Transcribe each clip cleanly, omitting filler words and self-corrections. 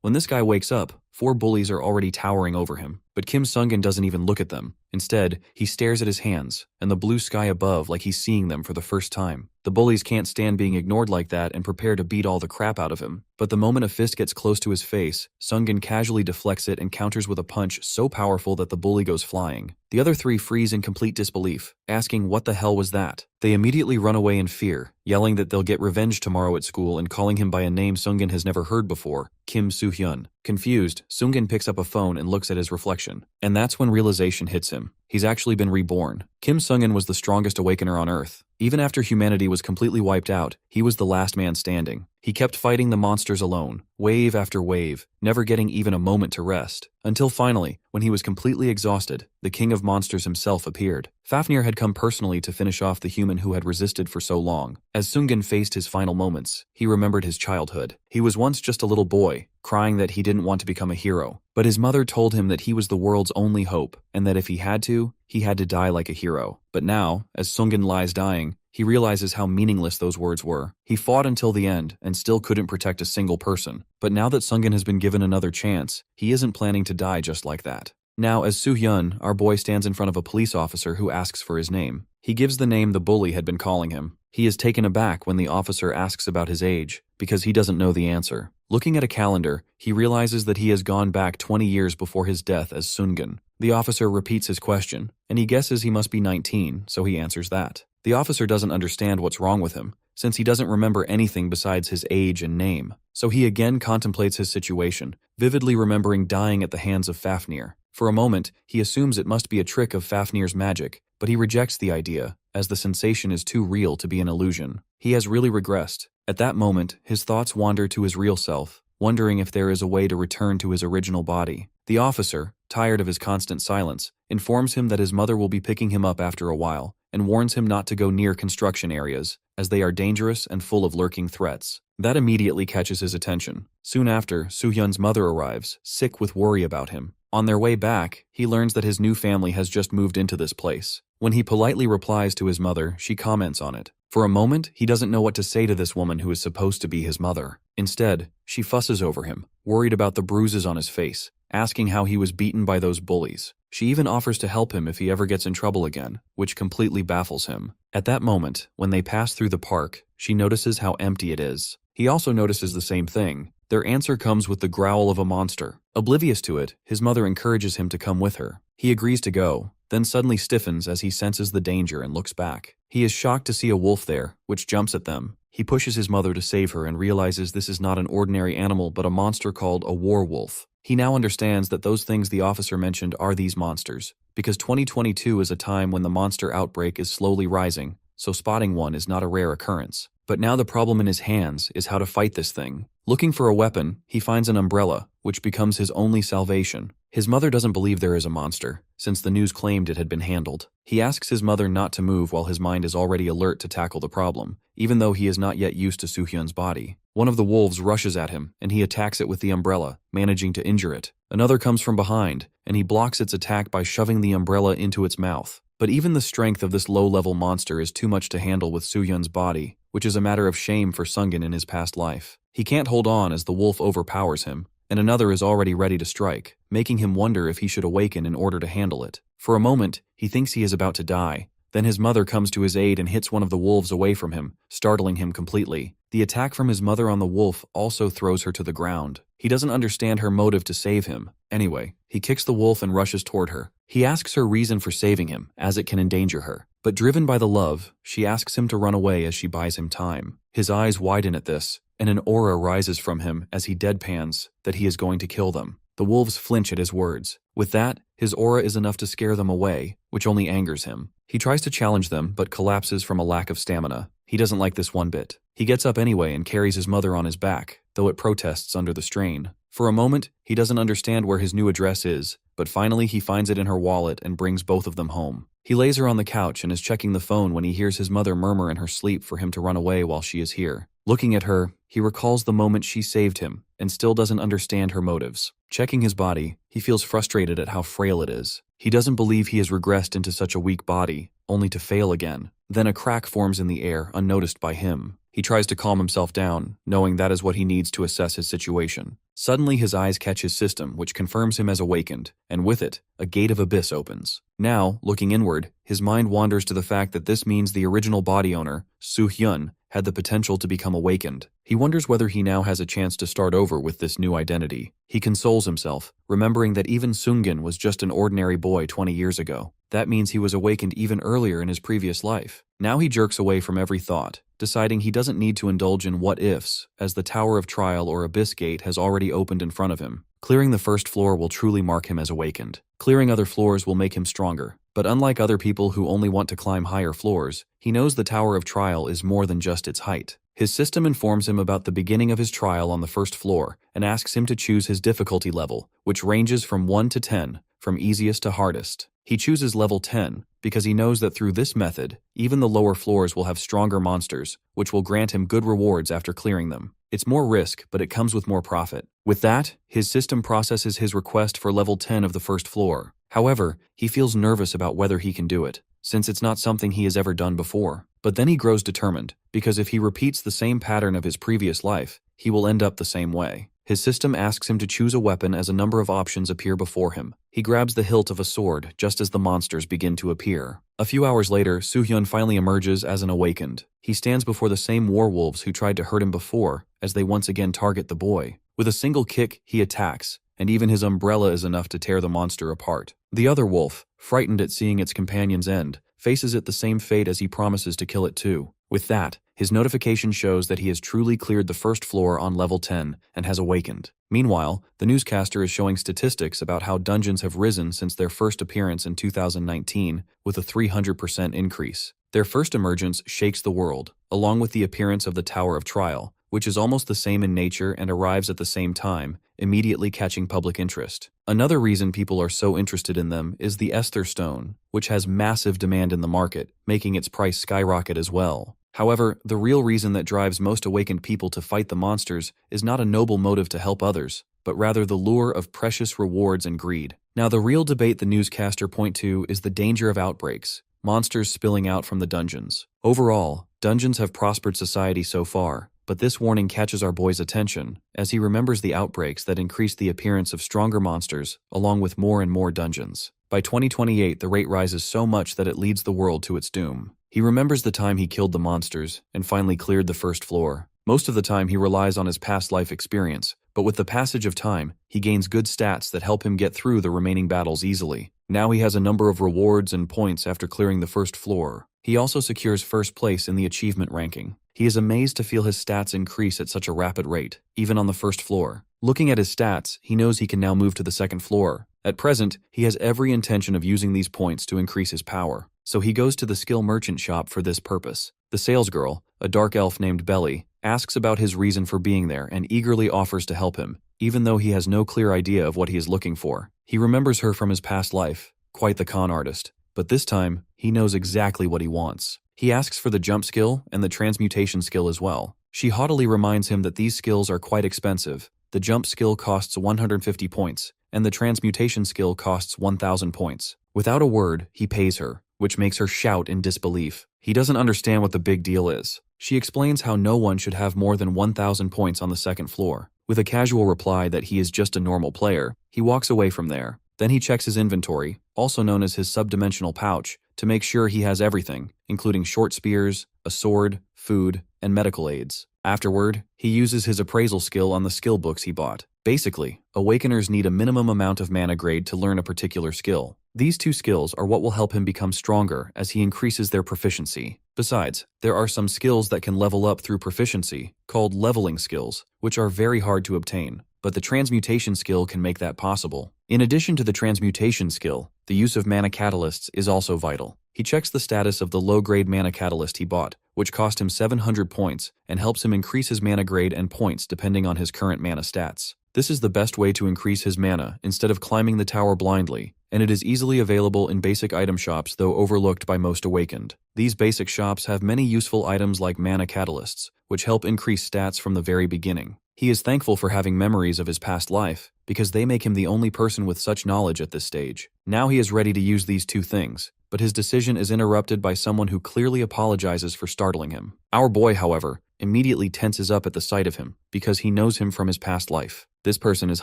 When this guy wakes up, 4 bullies are already towering over him, but Kim Sungin doesn't even look at them. Instead, he stares at his hands and the blue sky above like he's seeing them for the first time. The bullies can't stand being ignored like that and prepare to beat all the crap out of him. But the moment a fist gets close to his face, Sungin casually deflects it and counters with a punch so powerful that the bully goes flying. The other 3 freeze in complete disbelief, asking what the hell was that. They immediately run away in fear, yelling that they'll get revenge tomorrow at school and calling him by a name Sungin has never heard before, Kim Soo-hyun. Confused, Sungin picks up a phone and looks at his reflection. And that's when realization hits him. He's actually been reborn. Kim Sungin was the strongest awakener on Earth. Even after humanity was completely wiped out, he was the last man standing. He kept fighting the monsters alone, wave after wave, never getting even a moment to rest. Until finally, when he was completely exhausted, the king of monsters himself appeared. Fafnir had come personally to finish off the human who had resisted for so long. As Sungin faced his final moments, he remembered his childhood. He was once just a little boy, crying that he didn't want to become a hero. But his mother told him that he was the world's only hope, and that if he had to die like a hero. But now, as Sungin lies dying, he realizes how meaningless those words were. He fought until the end and still couldn't protect a single person. But now that Sungin has been given another chance, he isn't planning to die just like that. Now, as Soo-hyun, our boy stands in front of a police officer who asks for his name. He gives the name the bully had been calling him. He is taken aback when the officer asks about his age, because he doesn't know the answer. Looking at a calendar, he realizes that he has gone back 20 years before his death as Sungin. The officer repeats his question, and he guesses he must be 19, so he answers that. The officer doesn't understand what's wrong with him, since he doesn't remember anything besides his age and name. So he again contemplates his situation, vividly remembering dying at the hands of Fafnir. For a moment, he assumes it must be a trick of Fafnir's magic, but he rejects the idea, as the sensation is too real to be an illusion. He has really regressed. At that moment, his thoughts wander to his real self, wondering if there is a way to return to his original body. The officer, tired of his constant silence, informs him that his mother will be picking him up after a while, and warns him not to go near construction areas, as they are dangerous and full of lurking threats. That immediately catches his attention. Soon after, Soo-hyun's mother arrives, sick with worry about him. On their way back, he learns that his new family has just moved into this place. When he politely replies to his mother, she comments on it. For a moment, he doesn't know what to say to this woman who is supposed to be his mother. Instead, she fusses over him, worried about the bruises on his face, asking how he was beaten by those bullies. She even offers to help him if he ever gets in trouble again, which completely baffles him. At that moment, when they pass through the park, she notices how empty it is. He also notices the same thing. Their answer comes with the growl of a monster. Oblivious to it, his mother encourages him to come with her. He agrees to go, then suddenly stiffens as he senses the danger and looks back. He is shocked to see a wolf there, which jumps at them. He pushes his mother to save her and realizes this is not an ordinary animal but a monster called a werewolf. He now understands that those things the officer mentioned are these monsters, because 2022 is a time when the monster outbreak is slowly rising, so spotting one is not a rare occurrence. But now the problem in his hands is how to fight this thing. Looking for a weapon, he finds an umbrella, which becomes his only salvation. His mother doesn't believe there is a monster, since the news claimed it had been handled. He asks his mother not to move while his mind is already alert to tackle the problem, even though he is not yet used to Soo-hyun's body. One of the wolves rushes at him, and he attacks it with the umbrella, managing to injure it. Another comes from behind, and he blocks its attack by shoving the umbrella into its mouth. But even the strength of this low-level monster is too much to handle with Soo-hyun's body, which is a matter of shame for Sungin in his past life. He can't hold on as the wolf overpowers him, and another is already ready to strike, making him wonder if he should awaken in order to handle it. For a moment, he thinks he is about to die. Then his mother comes to his aid and hits one of the wolves away from him, startling him completely. The attack from his mother on the wolf also throws her to the ground. He doesn't understand her motive to save him. Anyway, he kicks the wolf and rushes toward her. He asks her reason for saving him, as it can endanger her. But driven by the love, she asks him to run away as she buys him time. His eyes widen at this, and an aura rises from him as he deadpans that he is going to kill them. The wolves flinch at his words. With that, his aura is enough to scare them away, which only angers him. He tries to challenge them, but collapses from a lack of stamina. He doesn't like this one bit. He gets up anyway and carries his mother on his back, though it protests under the strain. For a moment, he doesn't understand where his new address is, but finally he finds it in her wallet and brings both of them home. He lays her on the couch and is checking the phone when he hears his mother murmur in her sleep for him to run away while she is here. Looking at her, he recalls the moment she saved him and still doesn't understand her motives. Checking his body, he feels frustrated at how frail it is. He doesn't believe he has regressed into such a weak body, only to fail again. Then a crack forms in the air, unnoticed by him. He tries to calm himself down, knowing that is what he needs to assess his situation. Suddenly his eyes catch his system, which confirms him as awakened, and with it, a gate of abyss opens. Now, looking inward, his mind wanders to the fact that this means the original body owner, Soo-hyun, had the potential to become awakened. He wonders whether he now has a chance to start over with this new identity. He consoles himself, remembering that even Sungin was just an ordinary boy 20 years ago. That means he was awakened even earlier in his previous life. Now he jerks away from every thought, deciding he doesn't need to indulge in what-ifs, as the Tower of Trial or Abyss Gate has already opened in front of him. Clearing the first floor will truly mark him as awakened. Clearing other floors will make him stronger. But unlike other people who only want to climb higher floors, he knows the Tower of Trial is more than just its height. His system informs him about the beginning of his trial on the first floor and asks him to choose his difficulty level, which ranges from 1 to 10, from easiest to hardest. He chooses level 10 because he knows that through this method, even the lower floors will have stronger monsters, which will grant him good rewards after clearing them. It's more risk, but it comes with more profit. With that, his system processes his request for level 10 of the first floor. However, he feels nervous about whether he can do it, since it's not something he has ever done before. But then he grows determined, because if he repeats the same pattern of his previous life, he will end up the same way. His system asks him to choose a weapon as a number of options appear before him. He grabs the hilt of a sword just as the monsters begin to appear. A few hours later, Soo-hyun finally emerges as an awakened. He stands before the same werewolves who tried to hurt him before, as they once again target the boy. With a single kick, he attacks, and even his umbrella is enough to tear the monster apart. The other wolf, frightened at seeing its companion's end, faces it the same fate as he promises to kill it too. With that, his notification shows that he has truly cleared the first floor on level 10 and has awakened. Meanwhile, the newscaster is showing statistics about how dungeons have risen since their first appearance in 2019, with a 300% increase. Their first emergence shakes the world, along with the appearance of the Tower of Trial, which is almost the same in nature and arrives at the same time, immediately catching public interest. Another reason people are so interested in them is the Esther Stone, which has massive demand in the market, making its price skyrocket as well. However, the real reason that drives most awakened people to fight the monsters is not a noble motive to help others, but rather the lure of precious rewards and greed. Now, the real debate the newscaster point to is the danger of outbreaks, monsters spilling out from the dungeons. Overall, dungeons have prospered society so far, but this warning catches our boy's attention, as he remembers the outbreaks that increase the appearance of stronger monsters, along with more and more dungeons. By 2028, the rate rises so much that it leads the world to its doom. He remembers the time he killed the monsters, and finally cleared the first floor. Most of the time he relies on his past life experience, but with the passage of time, he gains good stats that help him get through the remaining battles easily. Now he has a number of rewards and points after clearing the first floor. He also secures first place in the achievement ranking. He is amazed to feel his stats increase at such a rapid rate, even on the first floor. Looking at his stats, he knows he can now move to the second floor. At present, he has every intention of using these points to increase his power, so he goes to the skill merchant shop for this purpose. The salesgirl, a dark elf named Belly, asks about his reason for being there and eagerly offers to help him, even though he has no clear idea of what he is looking for. He remembers her from his past life, quite the con artist, but this time, he knows exactly what he wants. He asks for the jump skill and the transmutation skill as well. She haughtily reminds him that these skills are quite expensive. The jump skill costs 150 points, and the transmutation skill costs 1,000 points. Without a word, he pays her, which makes her shout in disbelief. He doesn't understand what the big deal is. She explains how no one should have more than 1,000 points on the second floor. With a casual reply that he is just a normal player, he walks away from there. Then he checks his inventory, also known as his subdimensional pouch, to make sure he has everything, including short spears, a sword, food, and medical aids. Afterward, he uses his appraisal skill on the skill books he bought. Basically, awakeners need a minimum amount of mana grade to learn a particular skill. These two skills are what will help him become stronger as he increases their proficiency. Besides, there are some skills that can level up through proficiency, called leveling skills, which are very hard to obtain, but the transmutation skill can make that possible. In addition to the transmutation skill, the use of mana catalysts is also vital. He checks the status of the low-grade mana catalyst he bought, which cost him 700 points and helps him increase his mana grade and points depending on his current mana stats. This is the best way to increase his mana instead of climbing the tower blindly, and it is easily available in basic item shops though overlooked by most awakened. These basic shops have many useful items like mana catalysts, which help increase stats from the very beginning. He is thankful for having memories of his past life, because they make him the only person with such knowledge at this stage. Now he is ready to use these two things, but his decision is interrupted by someone who clearly apologizes for startling him. Our boy, however, immediately tenses up at the sight of him because he knows him from his past life. This person is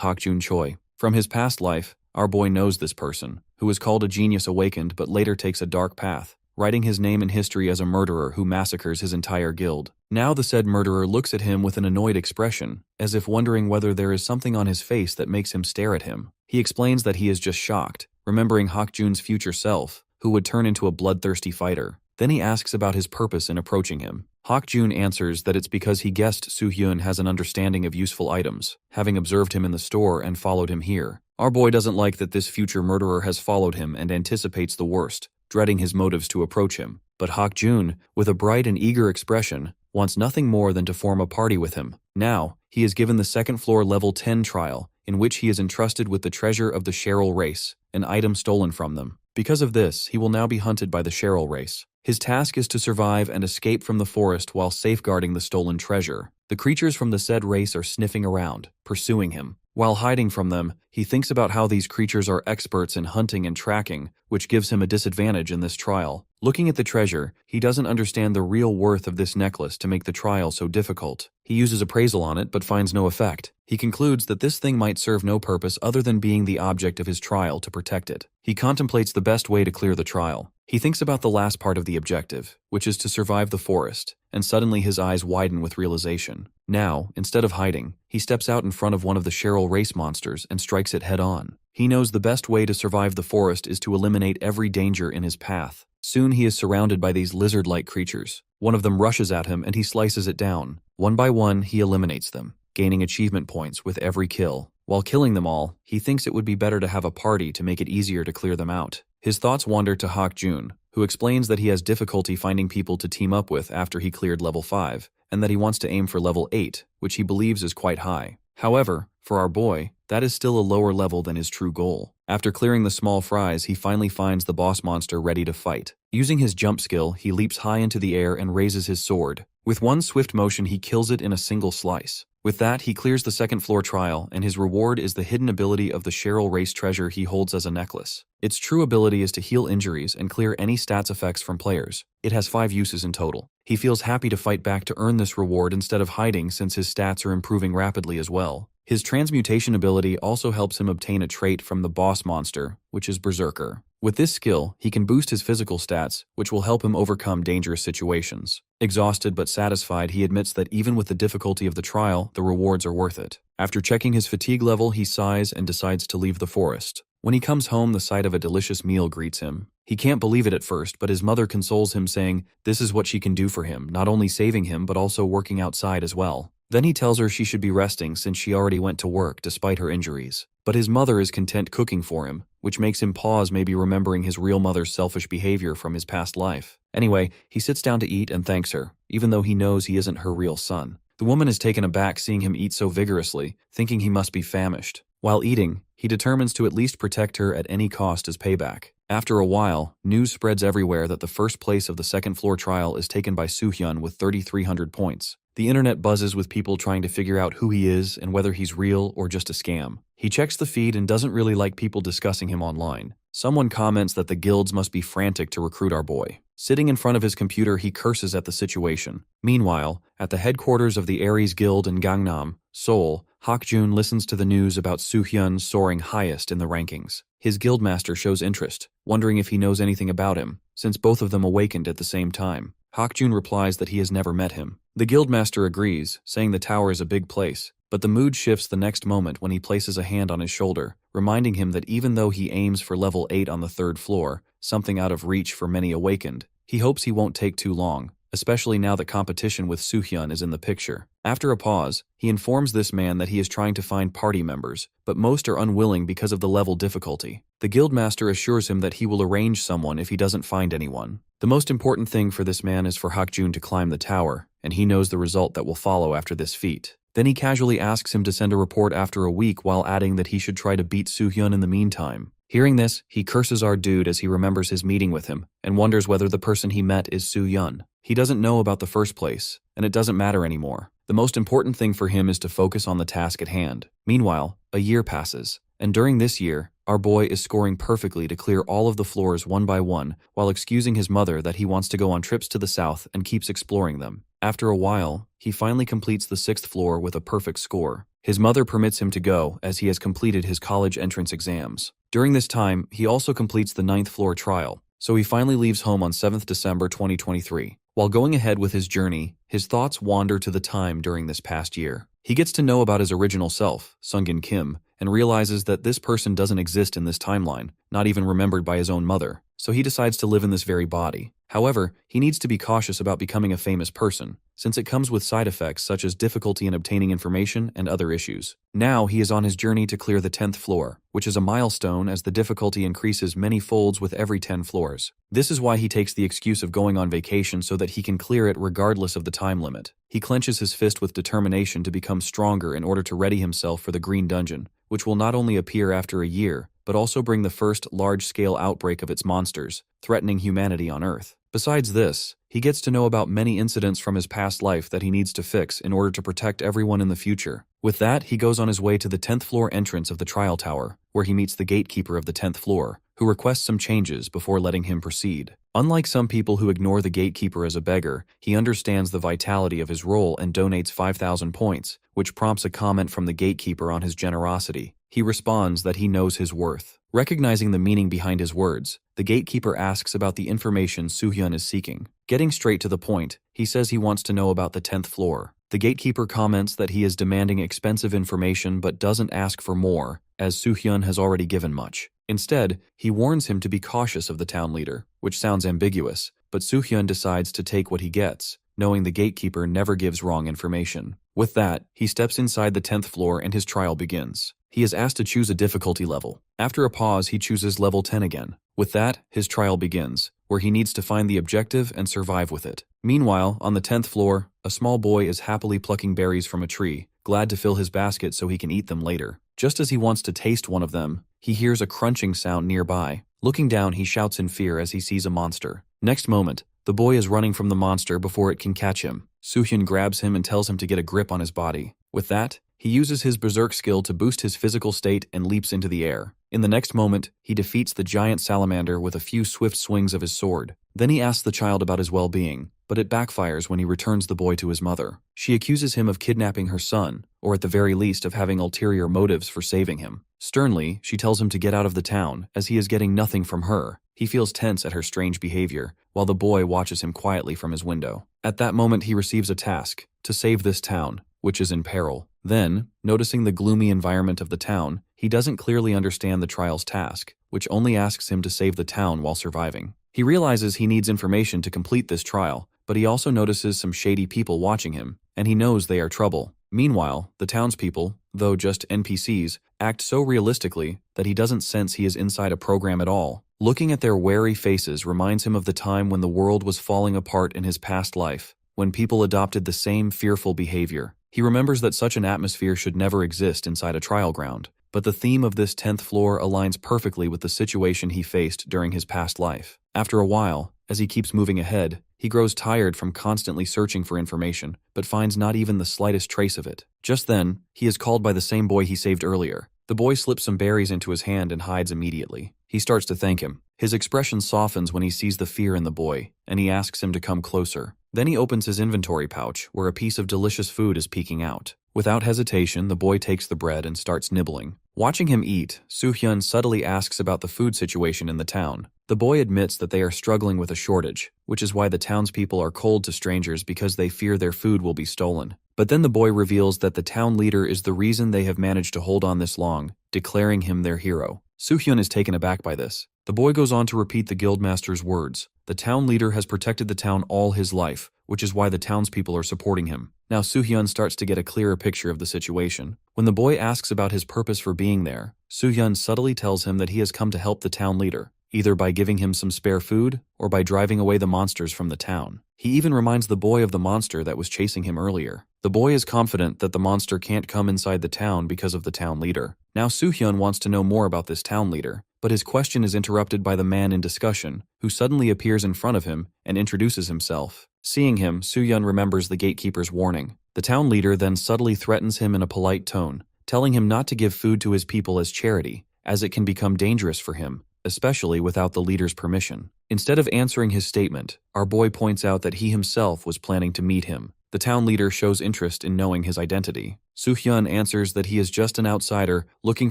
Hakjun Choi. From his past life, our boy knows this person, who is called a genius awakened but later takes a dark path, writing his name in history as a murderer who massacres his entire guild. Now the said murderer looks at him with an annoyed expression, as if wondering whether there is something on his face that makes him stare at him. He explains that he is just shocked, remembering Hakjun's future self, who would turn into a bloodthirsty fighter. Then he asks about his purpose in approaching him. Hakjun answers that it's because he guessed Soo-hyun has an understanding of useful items, having observed him in the store and followed him here. Our boy doesn't like that this future murderer has followed him and anticipates the worst, dreading his motives to approach him. But Hakjun, with a bright and eager expression, wants nothing more than to form a party with him. Now, he is given the second floor level 10 trial, in which he is entrusted with the treasure of the Cheryl race, an item stolen from them. Because of this, he will now be hunted by the Cheryl race. His task is to survive and escape from the forest while safeguarding the stolen treasure. The creatures from the said race are sniffing around, pursuing him. While hiding from them, he thinks about how these creatures are experts in hunting and tracking, which gives him a disadvantage in this trial. Looking at the treasure, he doesn't understand the real worth of this necklace to make the trial so difficult. He uses appraisal on it but finds no effect. He concludes that this thing might serve no purpose other than being the object of his trial to protect it. He contemplates the best way to clear the trial. He thinks about the last part of the objective, which is to survive the forest, and suddenly his eyes widen with realization. Now, instead of hiding, he steps out in front of one of the Cheryl race monsters and strikes it head-on. He knows the best way to survive the forest is to eliminate every danger in his path. Soon he is surrounded by these lizard-like creatures. One of them rushes at him and he slices it down. One by one, he eliminates them, gaining achievement points with every kill. While killing them all, he thinks it would be better to have a party to make it easier to clear them out. His thoughts wander to Hakjun, who explains that he has difficulty finding people to team up with after he cleared level 5, and that he wants to aim for level 8, which he believes is quite high. However, for our boy, that is still a lower level than his true goal. After clearing the small fries, he finally finds the boss monster ready to fight. Using his jump skill, he leaps high into the air and raises his sword. With one swift motion, he kills it in a single slice. With that, he clears the second floor trial, and his reward is the hidden ability of the Cheryl race treasure he holds as a necklace. Its true ability is to heal injuries and clear any stats effects from players. It has 5 uses in total. He feels happy to fight back to earn this reward instead of hiding since his stats are improving rapidly as well. His transmutation ability also helps him obtain a trait from the boss monster, which is Berserker. With this skill, he can boost his physical stats, which will help him overcome dangerous situations. Exhausted but satisfied, he admits that even with the difficulty of the trial, the rewards are worth it. After checking his fatigue level, he sighs and decides to leave the forest. When he comes home, the sight of a delicious meal greets him. He can't believe it at first, but his mother consoles him saying this is what she can do for him, not only saving him but also working outside as well. Then he tells her she should be resting since she already went to work despite her injuries. But his mother is content cooking for him, which makes him pause, maybe remembering his real mother's selfish behavior from his past life. Anyway, he sits down to eat and thanks her, even though he knows he isn't her real son. The woman is taken aback seeing him eat so vigorously, thinking he must be famished. While eating, he determines to at least protect her at any cost as payback. After a while, news spreads everywhere that the first place of the second floor trial is taken by Soo-hyun with 3,300 points. The internet buzzes with people trying to figure out who he is and whether he's real or just a scam. He checks the feed and doesn't really like people discussing him online. Someone comments that the guilds must be frantic to recruit our boy. Sitting in front of his computer, he curses at the situation. Meanwhile, at the headquarters of the Aries Guild in Gangnam, Seoul, Hakjun listens to the news about Soo-hyun soaring highest in the rankings. His guildmaster shows interest, wondering if he knows anything about him, since both of them awakened at the same time. Hakjun replies that he has never met him. The guildmaster agrees, saying the tower is a big place, but the mood shifts the next moment when he places a hand on his shoulder, reminding him that even though he aims for level 8 on the 3rd floor, something out of reach for many awakened, he hopes he won't take too long, especially now that competition with Soo-hyun is in the picture. After a pause, he informs this man that he is trying to find party members, but most are unwilling because of the level difficulty. The guildmaster assures him that he will arrange someone if he doesn't find anyone. The most important thing for this man is for Hakjun to climb the tower, and he knows the result that will follow after this feat. Then he casually asks him to send a report after a week while adding that he should try to beat Soo-hyun in the meantime. Hearing this, he curses our dude as he remembers his meeting with him and wonders whether the person he met is Soo-hyun. He doesn't know about the first place, and it doesn't matter anymore. The most important thing for him is to focus on the task at hand. Meanwhile, a year passes, and during this year, our boy is scoring perfectly to clear all of the floors one by one while excusing his mother that he wants to go on trips to the south and keeps exploring them. After a while, he finally completes the 6th floor with a perfect score. His mother permits him to go as he has completed his college entrance exams. During this time, he also completes the 9th floor trial, so he finally leaves home on 7th December 2023. While going ahead with his journey, his thoughts wander to the time during this past year. He gets to know about his original self, Sungin Kim, and realizes that this person doesn't exist in this timeline, not even remembered by his own mother, so he decides to live in this very body. However, he needs to be cautious about becoming a famous person, since it comes with side effects such as difficulty in obtaining information and other issues. Now he is on his journey to clear the 10th floor, which is a milestone as the difficulty increases many folds with every 10 floors. This is why he takes the excuse of going on vacation so that he can clear it regardless of the time limit. He clenches his fist with determination to become stronger in order to ready himself for the Green Dungeon, which will not only appear after a year, but also bring the first large-scale outbreak of its monsters, threatening humanity on Earth. Besides this, he gets to know about many incidents from his past life that he needs to fix in order to protect everyone in the future. With that, he goes on his way to the 10th floor entrance of the trial tower, where he meets the gatekeeper of the 10th floor, who requests some changes before letting him proceed. Unlike some people who ignore the gatekeeper as a beggar, he understands the vitality of his role and donates 5,000 points, which prompts a comment from the gatekeeper on his generosity. He responds that he knows his worth. Recognizing the meaning behind his words, the gatekeeper asks about the information Soo-hyun is seeking. Getting straight to the point, he says he wants to know about the 10th floor. The gatekeeper comments that he is demanding expensive information but doesn't ask for more, as Soo-hyun has already given much. Instead, he warns him to be cautious of the town leader, which sounds ambiguous, but Soo-hyun decides to take what he gets, knowing the gatekeeper never gives wrong information. With that, he steps inside the 10th floor and his trial begins. He is asked to choose a difficulty level. After a pause, he chooses level 10 again. With that, his trial begins, where he needs to find the objective and survive with it. Meanwhile, on the 10th floor, a small boy is happily plucking berries from a tree, glad to fill his basket so he can eat them later. Just as he wants to taste one of them, he hears a crunching sound nearby. Looking down, he shouts in fear as he sees a monster. Next moment, the boy is running from the monster before it can catch him. Soo-hyun grabs him and tells him to get a grip on his body. With that, he uses his berserk skill to boost his physical state and leaps into the air. In the next moment, he defeats the giant salamander with a few swift swings of his sword. Then he asks the child about his well-being, but it backfires when he returns the boy to his mother. She accuses him of kidnapping her son, or at the very least of having ulterior motives for saving him. Sternly, she tells him to get out of the town, as he is getting nothing from her. He feels tense at her strange behavior, while the boy watches him quietly from his window. At that moment, he receives a task, to save this town, which is in peril. Then, noticing the gloomy environment of the town, he doesn't clearly understand the trial's task, which only asks him to save the town while surviving. He realizes he needs information to complete this trial, but he also notices some shady people watching him, and he knows they are trouble. Meanwhile, the townspeople, though just NPCs, act so realistically that he doesn't sense he is inside a program at all. Looking at their wary faces reminds him of the time when the world was falling apart in his past life, when people adopted the same fearful behavior. He remembers that such an atmosphere should never exist inside a trial ground, but the theme of this 10th floor aligns perfectly with the situation he faced during his past life. After a while, as he keeps moving ahead, he grows tired from constantly searching for information, but finds not even the slightest trace of it. Just then, he is called by the same boy he saved earlier. The boy slips some berries into his hand and hides immediately. He starts to thank him. His expression softens when he sees the fear in the boy, and he asks him to come closer. Then he opens his inventory pouch, where a piece of delicious food is peeking out. Without hesitation, the boy takes the bread and starts nibbling. Watching him eat, Soo-hyun subtly asks about the food situation in the town. The boy admits that they are struggling with a shortage, which is why the townspeople are cold to strangers because they fear their food will be stolen. But then the boy reveals that the town leader is the reason they have managed to hold on this long, declaring him their hero. Soo-hyun is taken aback by this. The boy goes on to repeat the guildmaster's words. The town leader has protected the town all his life, which is why the townspeople are supporting him. Now Soo-hyun starts to get a clearer picture of the situation. When the boy asks about his purpose for being there, Soo-hyun subtly tells him that he has come to help the town leader, either by giving him some spare food or by driving away the monsters from the town. He even reminds the boy of the monster that was chasing him earlier. The boy is confident that the monster can't come inside the town because of the town leader. Now Soo-hyun wants to know more about this town leader, but his question is interrupted by the man in discussion, who suddenly appears in front of him and introduces himself. Seeing him, Soo-hyun remembers the gatekeeper's warning. The town leader then subtly threatens him in a polite tone, telling him not to give food to his people as charity, as it can become dangerous for him, especially without the leader's permission. Instead of answering his statement, our boy points out that he himself was planning to meet him, The town leader shows interest in knowing his identity. Soo-hyun answers that he is just an outsider looking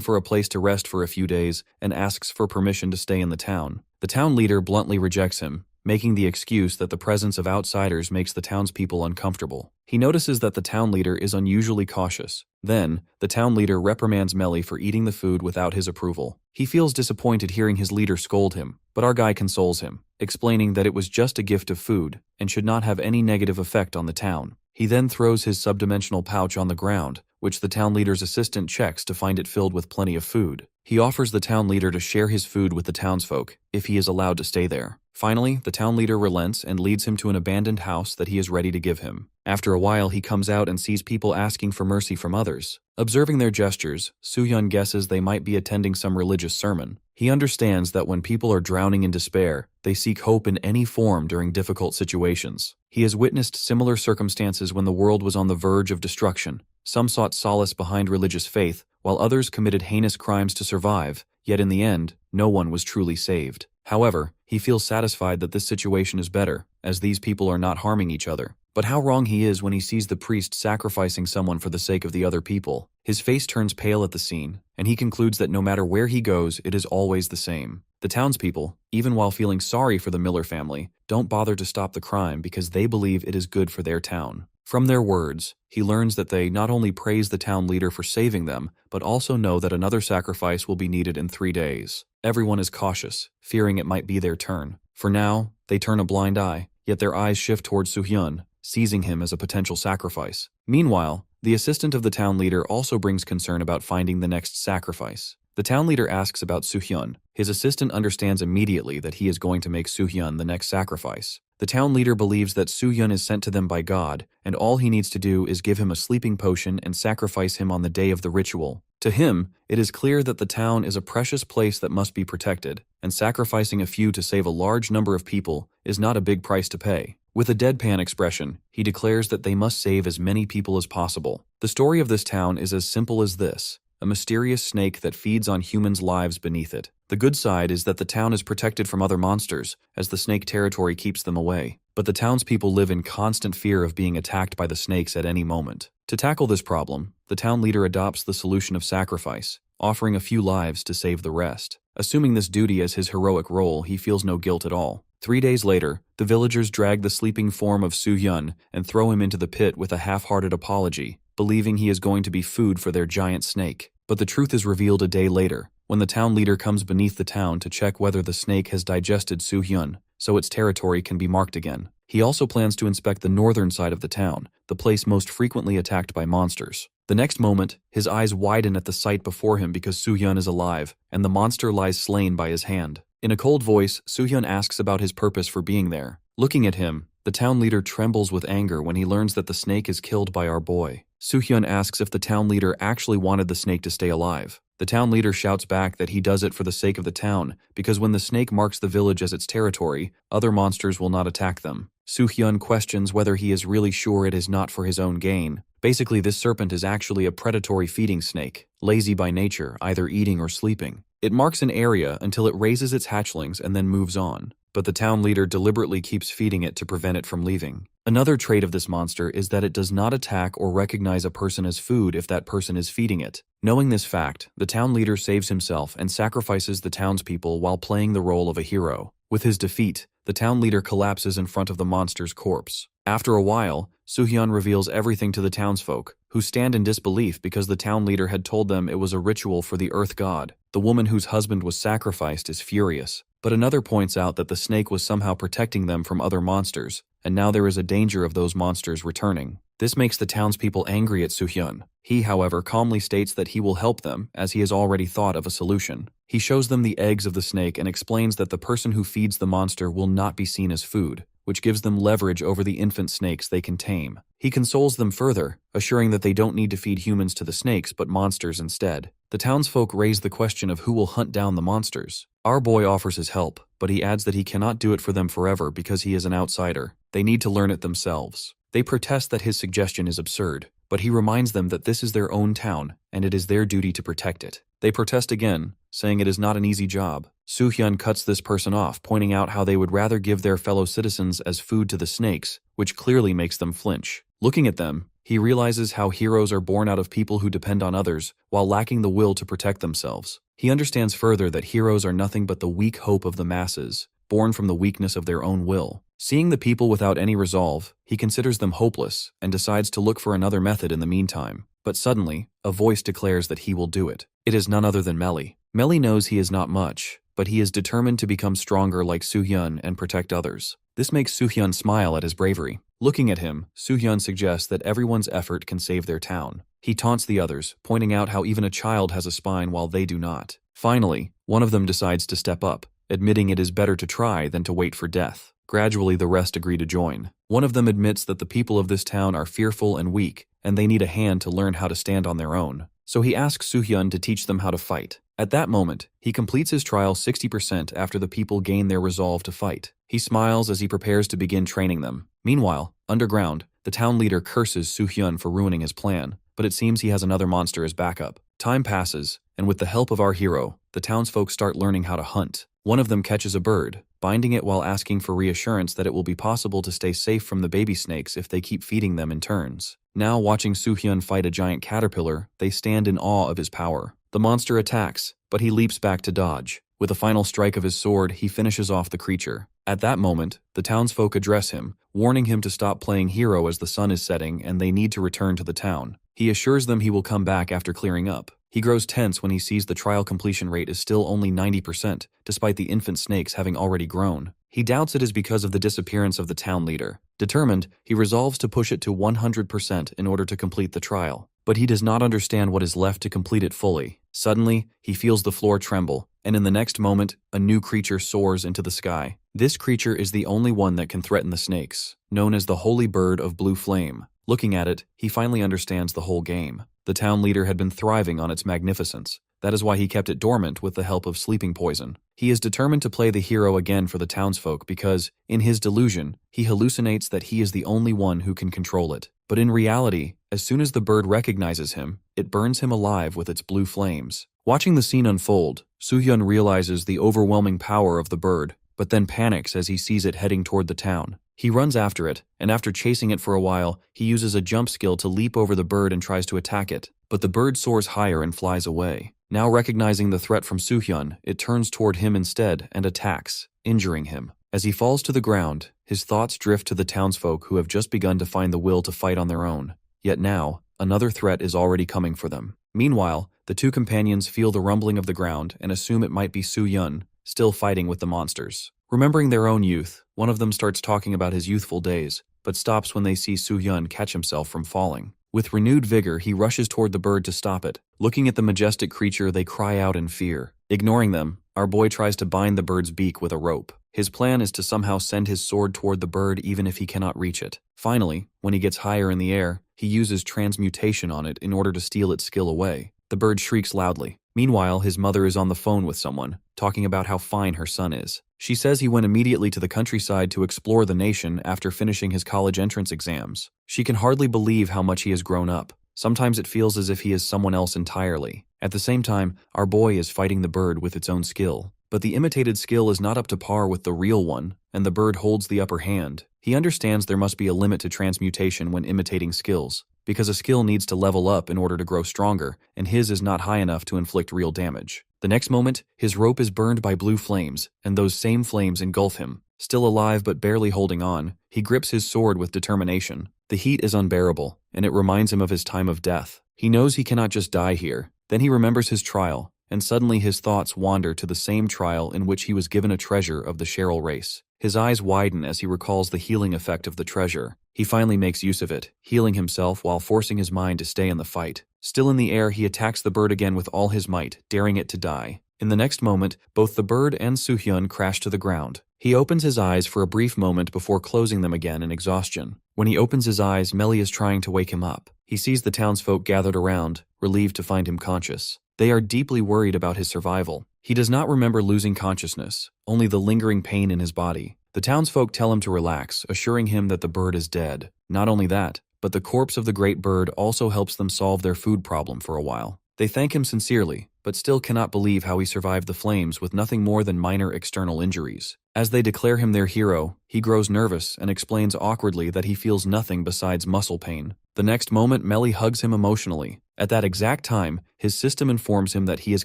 for a place to rest for a few days and asks for permission to stay in the town. The town leader bluntly rejects him, making the excuse that the presence of outsiders makes the townspeople uncomfortable. He notices that the town leader is unusually cautious. Then, the town leader reprimands Melly for eating the food without his approval. He feels disappointed hearing his leader scold him, but our guy consoles him, explaining that it was just a gift of food and should not have any negative effect on the town. He then throws his subdimensional pouch on the ground, which the town leader's assistant checks to find it filled with plenty of food. He offers the town leader to share his food with the townsfolk if he is allowed to stay there. Finally, the town leader relents and leads him to an abandoned house that he is ready to give him. After a while, he comes out and sees people asking for mercy from others. Observing their gestures, Soo-hyun guesses they might be attending some religious sermon. He understands that when people are drowning in despair, they seek hope in any form during difficult situations. He has witnessed similar circumstances when the world was on the verge of destruction. Some sought solace behind religious faith, while others committed heinous crimes to survive, yet in the end, no one was truly saved. However, he feels satisfied that this situation is better, as these people are not harming each other. But how wrong he is when he sees the priest sacrificing someone for the sake of the other people. His face turns pale at the scene, and he concludes that no matter where he goes, it is always the same. The townspeople, even while feeling sorry for the Miller family, don't bother to stop the crime because they believe it is good for their town. From their words, he learns that they not only praise the town leader for saving them, but also know that another sacrifice will be needed in 3 days. Everyone is cautious, fearing it might be their turn. For now, they turn a blind eye, yet their eyes shift towards Soo-hyun, seizing him as a potential sacrifice. Meanwhile, the assistant of the town leader also brings concern about finding the next sacrifice. The town leader asks about Soo-hyun. His assistant understands immediately that he is going to make Soo-hyun the next sacrifice. The town leader believes that Soo-hyun is sent to them by God, and all he needs to do is give him a sleeping potion and sacrifice him on the day of the ritual. To him, it is clear that the town is a precious place that must be protected, and sacrificing a few to save a large number of people is not a big price to pay. With a deadpan expression, he declares that they must save as many people as possible. The story of this town is as simple as this: a mysterious snake that feeds on humans' lives beneath it. The good side is that the town is protected from other monsters, as the snake territory keeps them away. But the townspeople live in constant fear of being attacked by the snakes at any moment. To tackle this problem, the town leader adopts the solution of sacrifice, offering a few lives to save the rest. Assuming this duty as his heroic role, he feels no guilt at all. 3 days later, the villagers drag the sleeping form of Soo-hyun and throw him into the pit with a half-hearted apology, believing he is going to be food for their giant snake. But the truth is revealed a day later, when the town leader comes beneath the town to check whether the snake has digested Soo-hyun, so its territory can be marked again. He also plans to inspect the northern side of the town, the place most frequently attacked by monsters. The next moment, his eyes widen at the sight before him because Soo-hyun is alive, and the monster lies slain by his hand. In a cold voice, Soo-hyun asks about his purpose for being there. Looking at him, the town leader trembles with anger when he learns that the snake is killed by our boy. Soo-hyun asks if the town leader actually wanted the snake to stay alive. The town leader shouts back that he does it for the sake of the town, because when the snake marks the village as its territory, other monsters will not attack them. Soo-hyun questions whether he is really sure it is not for his own gain. Basically, this serpent is actually a predatory feeding snake, lazy by nature, either eating or sleeping. It marks an area until it raises its hatchlings and then moves on, but the town leader deliberately keeps feeding it to prevent it from leaving. Another trait of this monster is that it does not attack or recognize a person as food if that person is feeding it. Knowing this fact, the town leader saves himself and sacrifices the townspeople while playing the role of a hero. With his defeat, the town leader collapses in front of the monster's corpse. After a while, Soo-hyun reveals everything to the townsfolk, who stand in disbelief because the town leader had told them it was a ritual for the earth god. The woman whose husband was sacrificed is furious, but another points out that the snake was somehow protecting them from other monsters, and now there is a danger of those monsters returning. This makes the townspeople angry at Soo-hyun. He, however, calmly states that he will help them, as he has already thought of a solution. He shows them the eggs of the snake and explains that the person who feeds the monster will not be seen as food, which gives them leverage over the infant snakes they can tame. He consoles them further, assuring that they don't need to feed humans to the snakes but monsters instead. The townsfolk raise the question of who will hunt down the monsters. Our boy offers his help, but he adds that he cannot do it for them forever because he is an outsider. They need to learn it themselves. They protest that his suggestion is absurd, but he reminds them that this is their own town, and it is their duty to protect it. They protest again, saying it is not an easy job, Soo-hyun cuts this person off, pointing out how they would rather give their fellow citizens as food to the snakes, which clearly makes them flinch. Looking at them, he realizes how heroes are born out of people who depend on others, while lacking the will to protect themselves. He understands further that heroes are nothing but the weak hope of the masses, born from the weakness of their own will. Seeing the people without any resolve, he considers them hopeless and decides to look for another method in the meantime. But suddenly, a voice declares that he will do it. It is none other than Melly. Melly knows he is not much, but he is determined to become stronger like Soo-hyun and protect others. This makes Soo-hyun smile at his bravery. Looking at him, Soo-hyun suggests that everyone's effort can save their town. He taunts the others, pointing out how even a child has a spine while they do not. Finally, one of them decides to step up, admitting it is better to try than to wait for death. Gradually, the rest agree to join. One of them admits that the people of this town are fearful and weak, and they need a hand to learn how to stand on their own. So he asks Soo-hyun to teach them how to fight. At that moment, he completes his trial 60% after the people gain their resolve to fight. He smiles as he prepares to begin training them. Meanwhile, underground, the town leader curses Soo-hyun for ruining his plan, but it seems he has another monster as backup. Time passes, and with the help of our hero, the townsfolk start learning how to hunt. One of them catches a bird, binding it while asking for reassurance that it will be possible to stay safe from the baby snakes if they keep feeding them in turns. Now, watching Soo-hyun fight a giant caterpillar, they stand in awe of his power. The monster attacks, but he leaps back to dodge. With a final strike of his sword, he finishes off the creature. At that moment, the townsfolk address him, warning him to stop playing hero as the sun is setting and they need to return to the town. He assures them he will come back after clearing up. He grows tense when he sees the trial completion rate is still only 90%, despite the infant snakes having already grown. He doubts it is because of the disappearance of the town leader. Determined, he resolves to push it to 100% in order to complete the trial. But he does not understand what is left to complete it fully. Suddenly, he feels the floor tremble, and in the next moment, a new creature soars into the sky. This creature is the only one that can threaten the snakes, known as the Holy Bird of Blue Flame. Looking at it, he finally understands the whole game. The town leader had been thriving on its magnificence. That is why he kept it dormant with the help of sleeping poison. He is determined to play the hero again for the townsfolk because, in his delusion, he hallucinates that he is the only one who can control it. But in reality, as soon as the bird recognizes him, it burns him alive with its blue flames. Watching the scene unfold, Soo-hyun realizes the overwhelming power of the bird, but then panics as he sees it heading toward the town. He runs after it, and after chasing it for a while, he uses a jump skill to leap over the bird and tries to attack it, but the bird soars higher and flies away. Now recognizing the threat from Soo-hyun, it turns toward him instead and attacks, injuring him. As he falls to the ground, his thoughts drift to the townsfolk who have just begun to find the will to fight on their own. Yet now, another threat is already coming for them. Meanwhile, the two companions feel the rumbling of the ground and assume it might be Soo-hyun, still fighting with the monsters. Remembering their own youth, one of them starts talking about his youthful days, but stops when they see Soo-hyun catch himself from falling. With renewed vigor, he rushes toward the bird to stop it. Looking at the majestic creature, they cry out in fear. Ignoring them, our boy tries to bind the bird's beak with a rope. His plan is to somehow send his sword toward the bird even if he cannot reach it. Finally, when he gets higher in the air, he uses transmutation on it in order to steal its skill away. The bird shrieks loudly. Meanwhile, his mother is on the phone with someone, talking about how fine her son is. She says he went immediately to the countryside to explore the nation after finishing his college entrance exams. She can hardly believe how much he has grown up. Sometimes it feels as if he is someone else entirely. At the same time, our boy is fighting the bird with its own skill. But the imitated skill is not up to par with the real one, and the bird holds the upper hand. He understands there must be a limit to transmutation when imitating skills, because a skill needs to level up in order to grow stronger, and his is not high enough to inflict real damage. The next moment, his rope is burned by blue flames, and those same flames engulf him. Still alive but barely holding on, he grips his sword with determination. The heat is unbearable, and it reminds him of his time of death. He knows he cannot just die here. Then he remembers his trial, and suddenly his thoughts wander to the same trial in which he was given a treasure of the Cheryl race. His eyes widen as he recalls the healing effect of the treasure. He finally makes use of it, healing himself while forcing his mind to stay in the fight. Still in the air, he attacks the bird again with all his might, daring it to die. In the next moment, both the bird and Soo-hyun crash to the ground. He opens his eyes for a brief moment before closing them again in exhaustion. When he opens his eyes, Melly is trying to wake him up. He sees the townsfolk gathered around, relieved to find him conscious. They are deeply worried about his survival. He does not remember losing consciousness, only the lingering pain in his body. The townsfolk tell him to relax, assuring him that the bird is dead. Not only that, but the corpse of the great bird also helps them solve their food problem for a while. They thank him sincerely, but still cannot believe how he survived the flames with nothing more than minor external injuries. As they declare him their hero, he grows nervous and explains awkwardly that he feels nothing besides muscle pain. The next moment, Melly hugs him emotionally. At that exact time, his system informs him that he has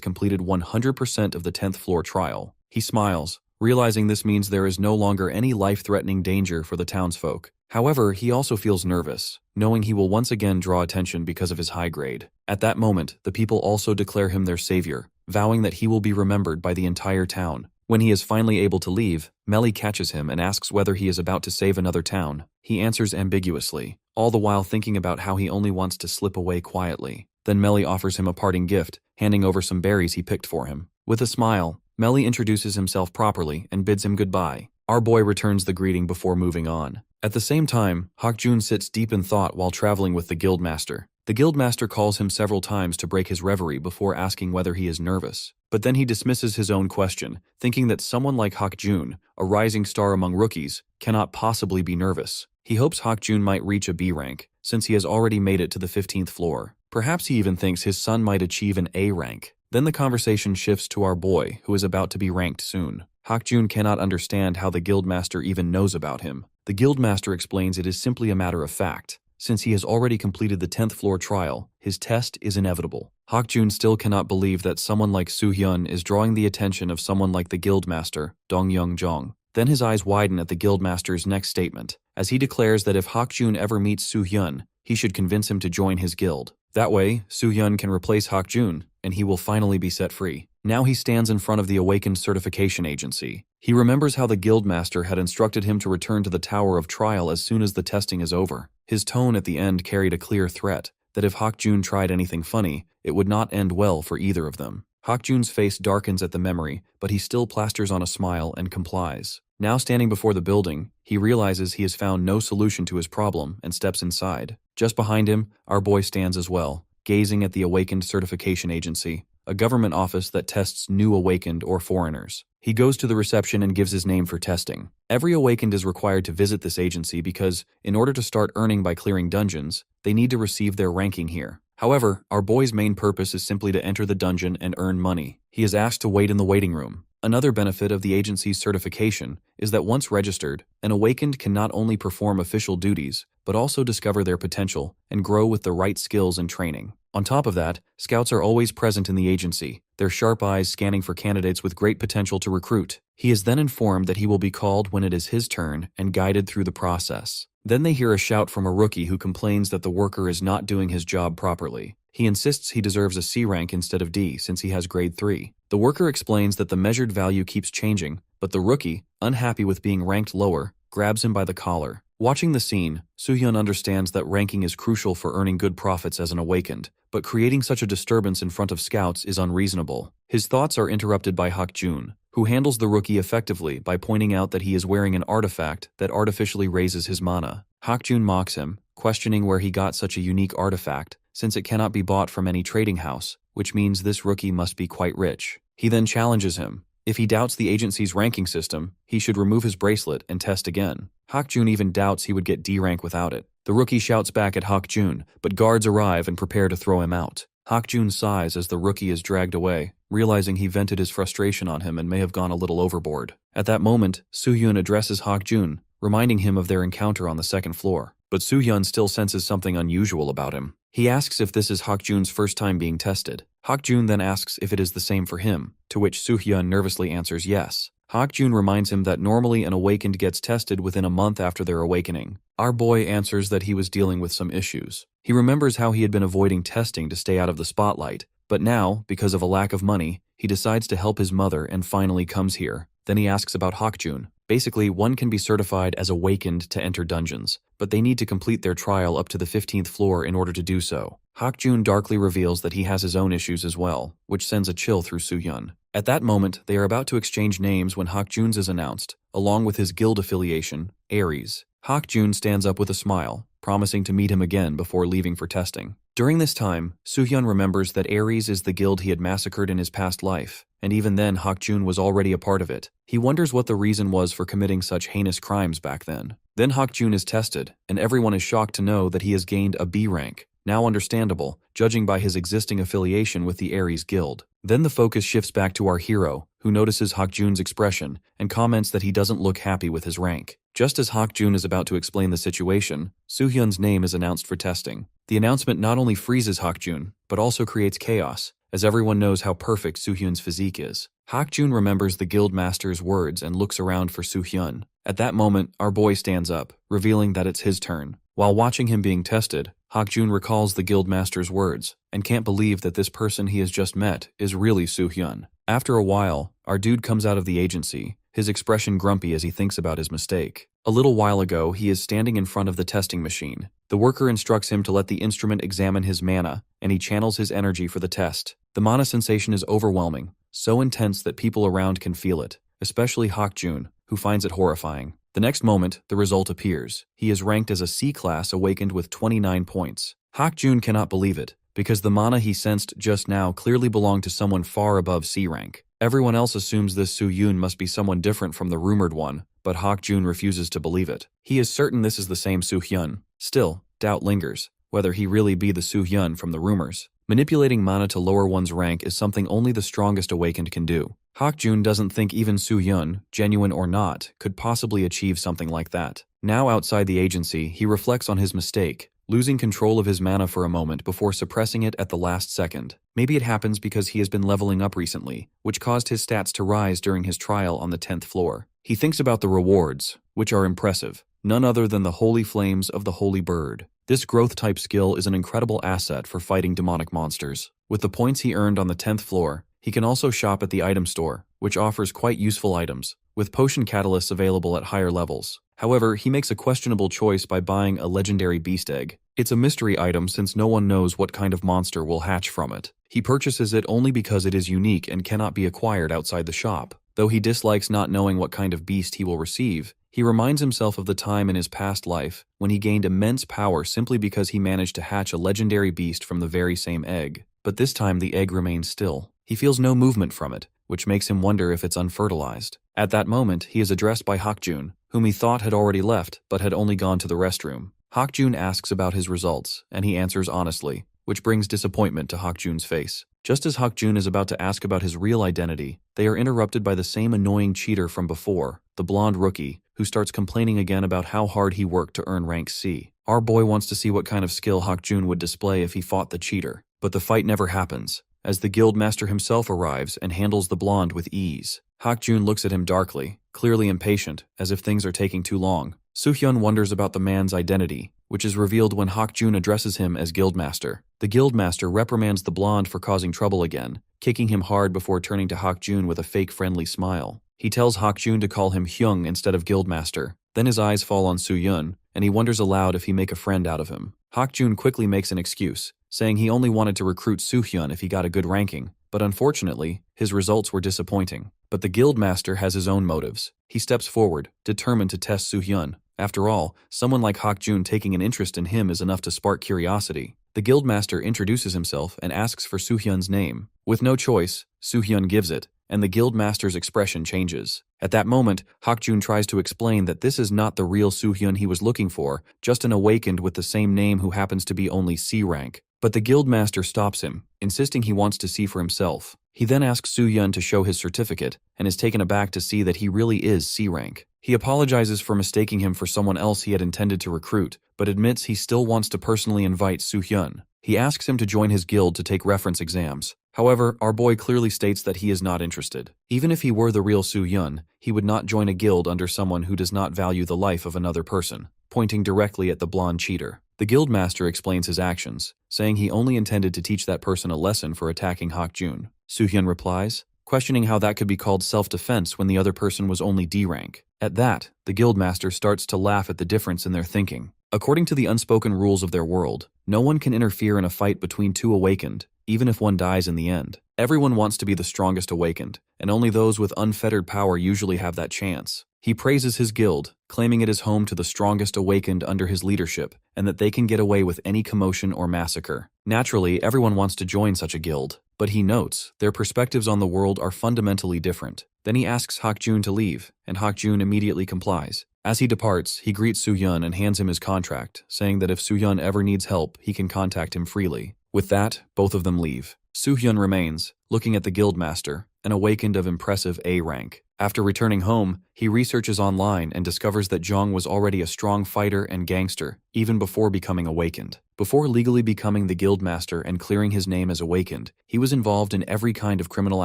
completed 100% of the 10th floor trial. He smiles, realizing this means there is no longer any life-threatening danger for the townsfolk. However, he also feels nervous, knowing he will once again draw attention because of his high grade. At that moment, the people also declare him their savior, vowing that he will be remembered by the entire town. When he is finally able to leave, Melly catches him and asks whether he is about to save another town. He answers ambiguously, all the while thinking about how he only wants to slip away quietly. Then Melly offers him a parting gift, handing over some berries he picked for him. With a smile, Melly introduces himself properly and bids him goodbye. Our boy returns the greeting before moving on. At the same time, Hakjun sits deep in thought while traveling with the guildmaster. The guildmaster calls him several times to break his reverie before asking whether he is nervous. But then he dismisses his own question, thinking that someone like Hakjun, a rising star among rookies, cannot possibly be nervous. He hopes Hakjun might reach a B rank, since he has already made it to the 15th floor. Perhaps he even thinks his son might achieve an A rank. Then the conversation shifts to our boy, who is about to be ranked soon. Hakjun cannot understand how the guildmaster even knows about him. The guildmaster explains it is simply a matter of fact. Since he has already completed the 10th floor trial, his test is inevitable. Hakjun still cannot believe that someone like Soo-hyun is drawing the attention of someone like the guildmaster, Dong-young-jong. Then his eyes widen at the guildmaster's next statement, as he declares that if Hakjun ever meets Soo-hyun, he should convince him to join his guild. That way, Soo-hyun can replace Hakjun, and he will finally be set free. Now he stands in front of the Awakened Certification Agency. He remembers how the guildmaster had instructed him to return to the Tower of Trial as soon as the testing is over. His tone at the end carried a clear threat, that if Hakjun tried anything funny, it would not end well for either of them. Hakjun's face darkens at the memory, but he still plasters on a smile and complies. Now standing before the building, he realizes he has found no solution to his problem and steps inside. Just behind him, our boy stands as well, gazing at the Awakened Certification Agency, a government office that tests new awakened or foreigners. He goes to the reception and gives his name for testing. Every awakened is required to visit this agency because, in order to start earning by clearing dungeons, they need to receive their ranking here. However, our boy's main purpose is simply to enter the dungeon and earn money. He is asked to wait in the waiting room. Another benefit of the agency's certification is that once registered, an awakened can not only perform official duties, but also discover their potential and grow with the right skills and training. On top of that, scouts are always present in the agency, their sharp eyes scanning for candidates with great potential to recruit. He is then informed that he will be called when it is his turn and guided through the process. Then they hear a shout from a rookie who complains that the worker is not doing his job properly. He insists he deserves a C rank instead of D since he has grade 3. The worker explains that the measured value keeps changing, but the rookie, unhappy with being ranked lower, grabs him by the collar. Watching the scene, Soo-hyun understands that ranking is crucial for earning good profits as an awakened, but creating such a disturbance in front of scouts is unreasonable. His thoughts are interrupted by Hakjun, who handles the rookie effectively by pointing out that he is wearing an artifact that artificially raises his mana. Hakjun mocks him, questioning where he got such a unique artifact, since it cannot be bought from any trading house, which means this rookie must be quite rich. He then challenges him. If he doubts the agency's ranking system, he should remove his bracelet and test again. Hakjun even doubts he would get D rank without it. The rookie shouts back at Hakjun, but guards arrive and prepare to throw him out. Hakjun sighs as the rookie is dragged away, realizing he vented his frustration on him and may have gone a little overboard. At that moment, Soo-hyun addresses Hakjun, reminding him of their encounter on the second floor. But Soo-hyun still senses something unusual about him. He asks if this is Hakjun's first time being tested. Hakjun then asks if it is the same for him, to which Soo-hyun nervously answers yes. Hakjun reminds him that normally an awakened gets tested within a month after their awakening. Our boy answers that he was dealing with some issues. He remembers how he had been avoiding testing to stay out of the spotlight, but now, because of a lack of money, he decides to help his mother and finally comes here. Then he asks about Hakjun. Basically, one can be certified as awakened to enter dungeons, but they need to complete their trial up to the 15th floor in order to do so. Hakjun darkly reveals that he has his own issues as well, which sends a chill through Soo-hyun. At that moment, they are about to exchange names when Hakjun's is announced, along with his guild affiliation, Aries. Hakjun stands up with a smile, promising to meet him again before leaving for testing. During this time, Soo-hyun remembers that Aries is the guild he had massacred in his past life, and even then Hakjun was already a part of it. He wonders what the reason was for committing such heinous crimes back then. Then Hakjun is tested, and everyone is shocked to know that he has gained a B rank. now understandable, judging by his existing affiliation with the Aries Guild. Then the focus shifts back to our hero, who notices Hakjun's expression and comments that he doesn't look happy with his rank. Just as Hakjun is about to explain the situation, Soohyun's name is announced for testing. The announcement not only freezes Hakjun, but also creates chaos, as everyone knows how perfect Soohyun's physique is. Hakjun remembers the guildmaster's words and looks around for Soohyun. At that moment, our boy stands up, revealing that it's his turn. While watching him being tested, Hakjun recalls the guildmaster's words and can't believe that this person he has just met is really Soohyun. After a while, our dude comes out of the agency, his expression grumpy as he thinks about his mistake. A little while ago, he is standing in front of the testing machine. The worker instructs him to let the instrument examine his mana, and he channels his energy for the test. The mana sensation is overwhelming, so intense that people around can feel it, especially Hakjun, who finds it horrifying. The next moment, the result appears. He is ranked as a C-class awakened with 29 points. Hakjun cannot believe it, because the mana he sensed just now clearly belonged to someone far above C rank. Everyone else assumes this Soohyun must be someone different from the rumored one, but Hakjun refuses to believe it. He is certain this is the same Soohyun. Still, doubt lingers, whether he really be the Soohyun from the rumors. Manipulating mana to lower one's rank is something only the strongest awakened can do. Hakjun doesn't think even Soohyun, genuine or not, could possibly achieve something like that. Now outside the agency, he reflects on his mistake, losing control of his mana for a moment before suppressing it at the last second. Maybe it happens because he has been leveling up recently, which caused his stats to rise during his trial on the 10th floor. He thinks about the rewards, which are impressive, none other than the holy flames of the holy bird. This growth-type skill is an incredible asset for fighting demonic monsters. With the points he earned on the 10th floor, he can also shop at the item store, which offers quite useful items, with potion catalysts available at higher levels. However, he makes a questionable choice by buying a legendary beast egg. It's a mystery item since no one knows what kind of monster will hatch from it. He purchases it only because it is unique and cannot be acquired outside the shop. Though he dislikes not knowing what kind of beast he will receive, he reminds himself of the time in his past life when he gained immense power simply because he managed to hatch a legendary beast from the very same egg. But this time the egg remains still. He feels no movement from it, which makes him wonder if it's unfertilized. At that moment, he is addressed by Hakjun, whom he thought had already left but had only gone to the restroom. Hakjun asks about his results, and he answers honestly, which brings disappointment to Hakjun's face. Just as Hakjun is about to ask about his real identity, they are interrupted by the same annoying cheater from before, the blonde rookie, who starts complaining again about how hard he worked to earn rank C. Our boy wants to see what kind of skill Hakjun would display if he fought the cheater, but the fight never happens, as the guildmaster himself arrives and handles the blonde with ease. Hakjun looks at him darkly, clearly impatient, as if things are taking too long. Soohyun wonders about the man's identity, which is revealed when Hakjun addresses him as guildmaster. The guildmaster reprimands the blonde for causing trouble again, kicking him hard before turning to Hakjun with a fake friendly smile. He tells Hakjun to call him Hyung instead of guildmaster. Then his eyes fall on Soohyun, and he wonders aloud if he make a friend out of him. Hakjun quickly makes an excuse, saying he only wanted to recruit Soohyun if he got a good ranking, but unfortunately, his results were disappointing. But the guildmaster has his own motives. He steps forward, determined to test Soohyun. After all, someone like Hakjun taking an interest in him is enough to spark curiosity. The guildmaster introduces himself and asks for Soohyun's name. With no choice, Soohyun gives it, and the guildmaster's expression changes. At that moment, Hakjun tries to explain that this is not the real Soohyun he was looking for, just an awakened with the same name who happens to be only C rank. But the guildmaster stops him, insisting he wants to see for himself. He then asks Soohyun to show his certificate, and is taken aback to see that he really is C rank. He apologizes for mistaking him for someone else he had intended to recruit, but admits he still wants to personally invite Soohyun. He asks him to join his guild to take reference exams. However, our boy clearly states that he is not interested. Even if he were the real Soohyun, he would not join a guild under someone who does not value the life of another person, pointing directly at the blonde cheater. The guildmaster explains his actions, saying he only intended to teach that person a lesson for attacking Hakjun. Soohyun replies, questioning how that could be called self-defense when the other person was only D rank. At that, the guildmaster starts to laugh at the difference in their thinking. According to the unspoken rules of their world, no one can interfere in a fight between two awakened, even if one dies in the end. Everyone wants to be the strongest awakened, and only those with unfettered power usually have that chance. He praises his guild, claiming it is home to the strongest awakened under his leadership, and that they can get away with any commotion or massacre. Naturally, everyone wants to join such a guild, but he notes their perspectives on the world are fundamentally different. Then he asks Hakjun to leave, and Hakjun immediately complies. As he departs, he greets Soo-hyun and hands him his contract, saying that if Soo-hyun ever needs help, he can contact him freely. With that, both of them leave. Soo-hyun remains, looking at the guildmaster, an awakened of impressive A rank. After returning home, he researches online and discovers that Jong was already a strong fighter and gangster, even before becoming awakened. Before legally becoming the guildmaster and clearing his name as awakened, he was involved in every kind of criminal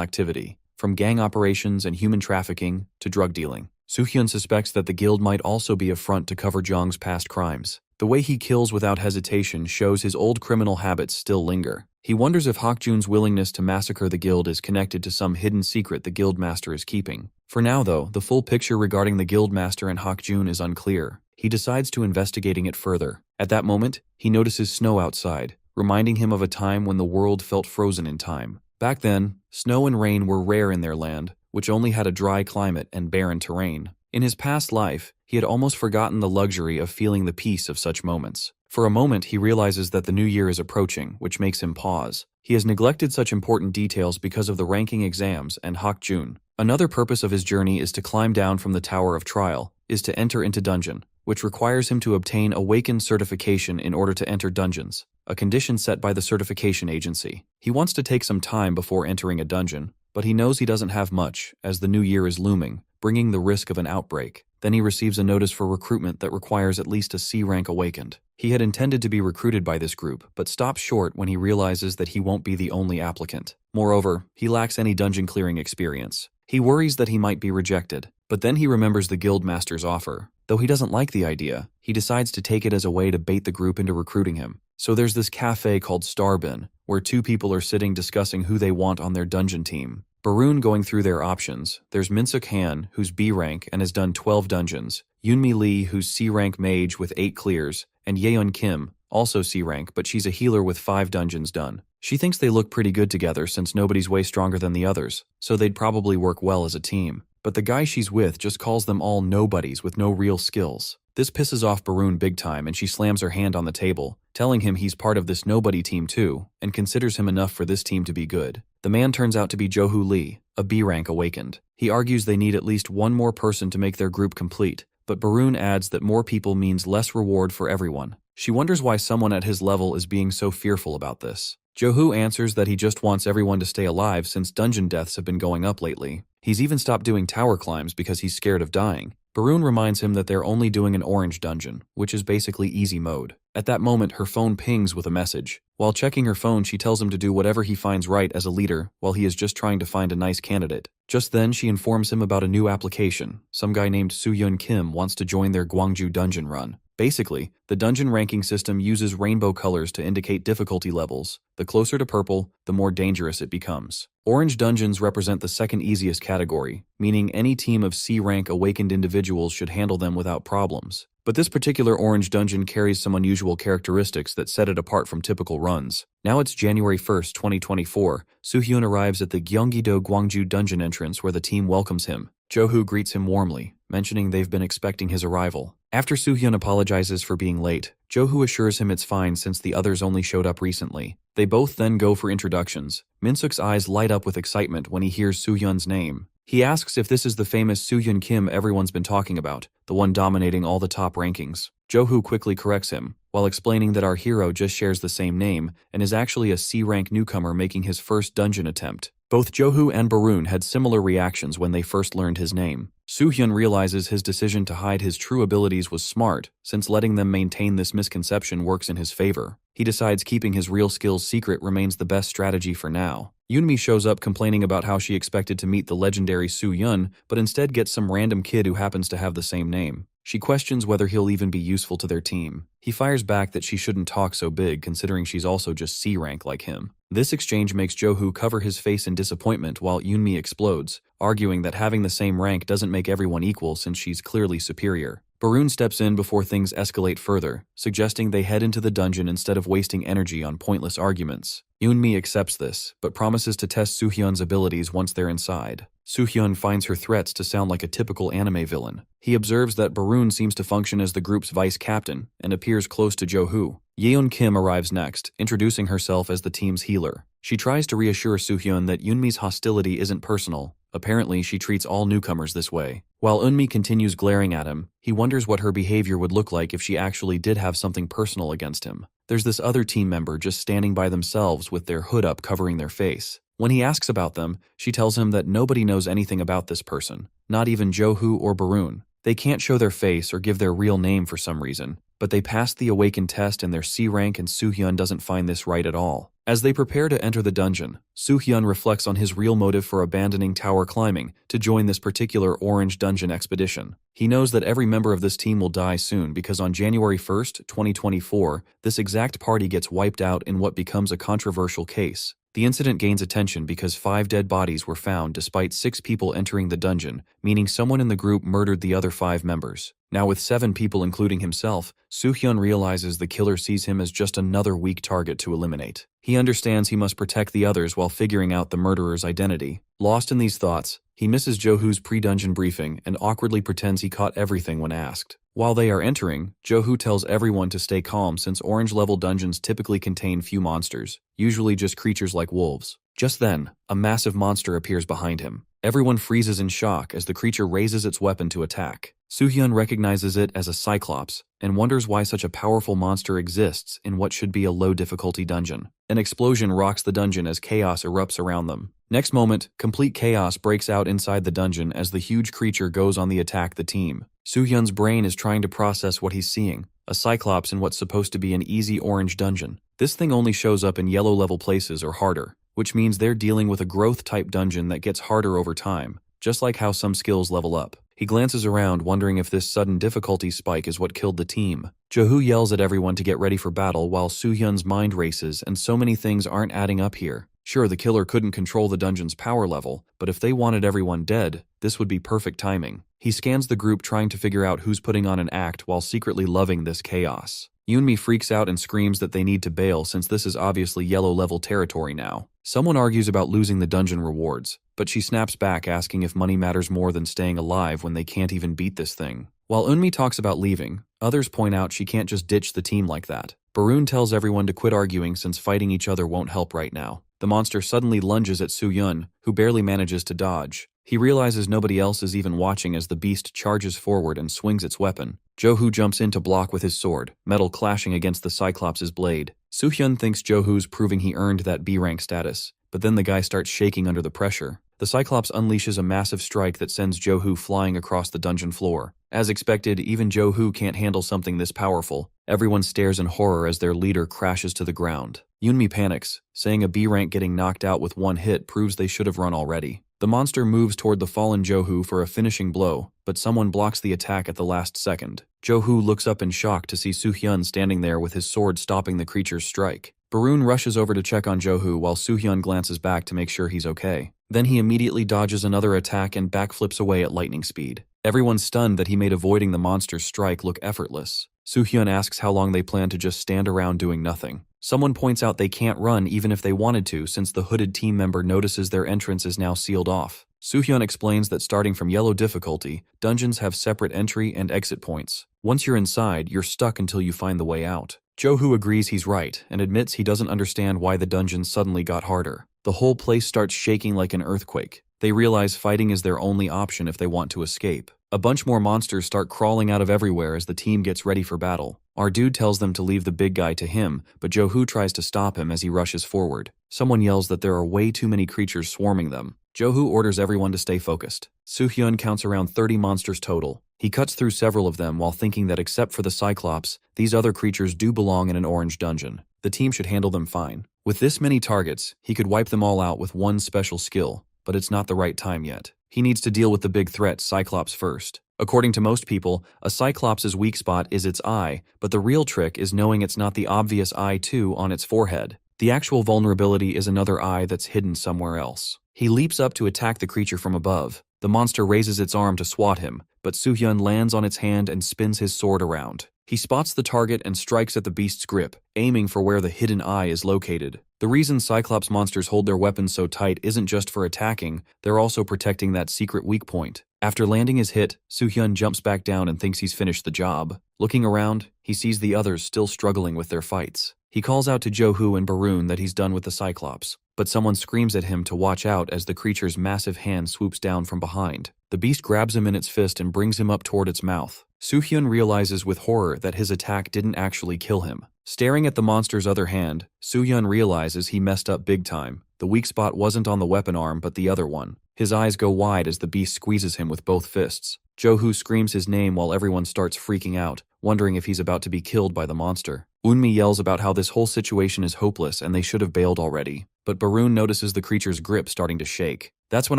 activity, from gang operations and human trafficking to drug dealing. Soo-hyun suspects that the guild might also be a front to cover Jong's past crimes. The way he kills without hesitation shows his old criminal habits still linger. He wonders if Hakjun's willingness to massacre the guild is connected to some hidden secret the guildmaster is keeping. For now, though, the full picture regarding the guildmaster and Hakjun is unclear. He decides to investigating it further. At that moment, he notices snow outside, reminding him of a time when the world felt frozen in time. Back then, snow and rain were rare in their land, which only had a dry climate and barren terrain. In his past life, he had almost forgotten the luxury of feeling the peace of such moments. For a moment, he realizes that the new year is approaching, which makes him pause. He has neglected such important details because of the ranking exams and Hakjun. Another purpose of his journey is to climb down from the Tower of Trial, is to enter into dungeon, which requires him to obtain Awakened certification in order to enter dungeons, a condition set by the certification agency. He wants to take some time before entering a dungeon, but he knows he doesn't have much, as the new year is looming, bringing the risk of an outbreak. Then he receives a notice for recruitment that requires at least a C rank awakened. He had intended to be recruited by this group, but stops short when he realizes that he won't be the only applicant. Moreover, he lacks any dungeon clearing experience. He worries that he might be rejected, but then he remembers the guildmaster's offer. Though he doesn't like the idea, he decides to take it as a way to bait the group into recruiting him. So there's this cafe called Starbin, where two people are sitting discussing who they want on their dungeon team. Barun going through their options. There's Minsuk Han, who's B rank and has done 12 dungeons, Yoonmi Lee, who's C rank mage with 8 clears, and Yeon Kim, also C rank, but she's a healer with 5 dungeons done. She thinks they look pretty good together since nobody's way stronger than the others, so they'd probably work well as a team. But the guy she's with just calls them all nobodies with no real skills. This pisses off Barun big time, and she slams her hand on the table, telling him he's part of this nobody team too, and considers him enough for this team to be good. The man turns out to be Johu Lee, a B rank awakened. He argues they need at least one more person to make their group complete, but Barun adds that more people means less reward for everyone. She wonders why someone at his level is being so fearful about this. Johu answers that he just wants everyone to stay alive since dungeon deaths have been going up lately. He's even stopped doing tower climbs because he's scared of dying. Barun reminds him that they're only doing an orange dungeon, which is basically easy mode. At that moment, her phone pings with a message. While checking her phone, she tells him to do whatever he finds right as a leader, while he is just trying to find a nice candidate. Just then, she informs him about a new application. Some guy named Soo-hyun Kim wants to join their Gwangju dungeon run. Basically, the dungeon ranking system uses rainbow colors to indicate difficulty levels. The closer to purple, the more dangerous it becomes. Orange dungeons represent the second easiest category, meaning any team of C-rank awakened individuals should handle them without problems. But this particular orange dungeon carries some unusual characteristics that set it apart from typical runs. Now it's January 1st, 2024. Soo-hyun arrives at the Gyeonggi-do Gwangju dungeon entrance where the team welcomes him. Johu greets him warmly, mentioning they've been expecting his arrival. After Soo-hyun apologizes for being late, Johu assures him it's fine since the others only showed up recently. They both then go for introductions. Minsuk's eyes light up with excitement when he hears Soo-hyun's name. He asks if this is the famous Soo-hyun Kim everyone's been talking about, the one dominating all the top rankings. Johu quickly corrects him, while explaining that our hero just shares the same name and is actually a C-rank newcomer making his first dungeon attempt. Both Johu and Barun had similar reactions when they first learned his name. Soo-hyun realizes his decision to hide his true abilities was smart, since letting them maintain this misconception works in his favor. He decides keeping his real skills secret remains the best strategy for now. Yoonmi shows up complaining about how she expected to meet the legendary Soo-hyun, but instead gets some random kid who happens to have the same name. She questions whether he'll even be useful to their team. He fires back that she shouldn't talk so big considering she's also just C-rank like him. This exchange makes Johu cover his face in disappointment while Yoonmi explodes, arguing that having the same rank doesn't make everyone equal since she's clearly superior. Barun steps in before things escalate further, suggesting they head into the dungeon instead of wasting energy on pointless arguments. Eunmi accepts this, but promises to test Soohyun's abilities once they're inside. Soohyun finds her threats to sound like a typical anime villain. He observes that Barun seems to function as the group's vice captain and appears close to Jo-hoo. Yeon Kim arrives next, introducing herself as the team's healer. She tries to reassure Soohyun that Eunmi's hostility isn't personal. Apparently, she treats all newcomers this way. While Eunmi continues glaring at him, he wonders what her behavior would look like if she actually did have something personal against him. There's this other team member just standing by themselves with their hood up covering their face. When he asks about them, she tells him that nobody knows anything about this person, not even Jo-hoo or Barun. They can't show their face or give their real name for some reason, but they passed the Awaken test in their C rank and Soohyun doesn't find this right at all. As they prepare to enter the dungeon, Soohyun reflects on his real motive for abandoning tower climbing to join this particular orange dungeon expedition. He knows that every member of this team will die soon because on January 1st, 2024, this exact party gets wiped out in what becomes a controversial case. The incident gains attention because 5 dead bodies were found despite 6 people entering the dungeon, meaning someone in the group murdered the other 5 members. Now with 7 people including himself, Soohyun realizes the killer sees him as just another weak target to eliminate. He understands he must protect the others while figuring out the murderer's identity. Lost in these thoughts, he misses Jo-hoo's pre-dungeon briefing and awkwardly pretends he caught everything when asked. While they are entering, Jo-hoo tells everyone to stay calm since orange-level dungeons typically contain few monsters, usually just creatures like wolves. Just then, a massive monster appears behind him. Everyone freezes in shock as the creature raises its weapon to attack. Soohyun recognizes it as a cyclops and wonders why such a powerful monster exists in what should be a low-difficulty dungeon. An explosion rocks the dungeon as chaos erupts around them. Next moment, complete chaos breaks out inside the dungeon as the huge creature goes on the attack the team. Soohyun's brain is trying to process what he's seeing, a cyclops in what's supposed to be an easy orange dungeon. This thing only shows up in yellow-level places or harder, which means they're dealing with a growth-type dungeon that gets harder over time, just like how some skills level up. He glances around, wondering if this sudden difficulty spike is what killed the team. Jo-hoo yells at everyone to get ready for battle while Soohyun's mind races and so many things aren't adding up here. Sure, the killer couldn't control the dungeon's power level, but if they wanted everyone dead, this would be perfect timing. He scans the group trying to figure out who's putting on an act while secretly loving this chaos. Eunmi freaks out and screams that they need to bail since this is obviously yellow-level territory now. Someone argues about losing the dungeon rewards, but she snaps back asking if money matters more than staying alive when they can't even beat this thing. While Eunmi talks about leaving, others point out she can't just ditch the team like that. Barun tells everyone to quit arguing since fighting each other won't help right now. The monster suddenly lunges at Soohyun, who barely manages to dodge. He realizes nobody else is even watching as the beast charges forward and swings its weapon. Jo-hoo jumps in to block with his sword, metal clashing against the Cyclops' blade. Soohyun thinks Jo-hoo's proving he earned that B-rank status, but then the guy starts shaking under the pressure. The Cyclops unleashes a massive strike that sends Jo-hoo flying across the dungeon floor. As expected, even Jo-hoo can't handle something this powerful. Everyone stares in horror as their leader crashes to the ground. Eunmi panics, saying a B-rank getting knocked out with one hit proves they should have run already. The monster moves toward the fallen Jo-hoo for a finishing blow, but someone blocks the attack at the last second. Jo-hoo looks up in shock to see Soohyun standing there with his sword stopping the creature's strike. Barun rushes over to check on Jo-hoo while Soohyun glances back to make sure he's okay. Then he immediately dodges another attack and backflips away at lightning speed. Everyone's stunned that he made avoiding the monster's strike look effortless. Soohyun asks how long they plan to just stand around doing nothing. Someone points out they can't run even if they wanted to since the hooded team member notices their entrance is now sealed off. Soohyun explains that starting from yellow difficulty, dungeons have separate entry and exit points. Once you're inside, you're stuck until you find the way out. Jo-hoo agrees he's right and admits he doesn't understand why the dungeon suddenly got harder. The whole place starts shaking like an earthquake. They realize fighting is their only option if they want to escape. A bunch more monsters start crawling out of everywhere as the team gets ready for battle. Our dude tells them to leave the big guy to him, but Jo-hoo tries to stop him as he rushes forward. Someone yells that there are way too many creatures swarming them. Jo-hoo orders everyone to stay focused. Soohyun counts around 30 monsters total. He cuts through several of them while thinking that except for the Cyclops, these other creatures do belong in an orange dungeon. The team should handle them fine. With this many targets, he could wipe them all out with one special skill, but it's not the right time yet. He needs to deal with the big threat, Cyclops, first. According to most people, a Cyclops' weak spot is its eye, but the real trick is knowing it's not the obvious eye too on its forehead. The actual vulnerability is another eye that's hidden somewhere else. He leaps up to attack the creature from above. The monster raises its arm to swat him, but Soo-hyun lands on its hand and spins his sword around. He spots the target and strikes at the beast's grip, aiming for where the hidden eye is located. The reason Cyclops monsters hold their weapons so tight isn't just for attacking, they're also protecting that secret weak point. After landing his hit, Soo-hyun jumps back down and thinks he's finished the job. Looking around, he sees the others still struggling with their fights. He calls out to Jo-hoo and Baroon that he's done with the Cyclops, but someone screams at him to watch out as the creature's massive hand swoops down from behind. The beast grabs him in its fist and brings him up toward its mouth. Soo-hyun realizes with horror that his attack didn't actually kill him. Staring at the monster's other hand, Soo-hyun realizes he messed up big time. The weak spot wasn't on the weapon arm but the other one. His eyes go wide as the beast squeezes him with both fists. Jo-hoo screams his name while everyone starts freaking out, wondering if he's about to be killed by the monster. Eunmi yells about how this whole situation is hopeless and they should have bailed already. But Baroon notices the creature's grip starting to shake. That's when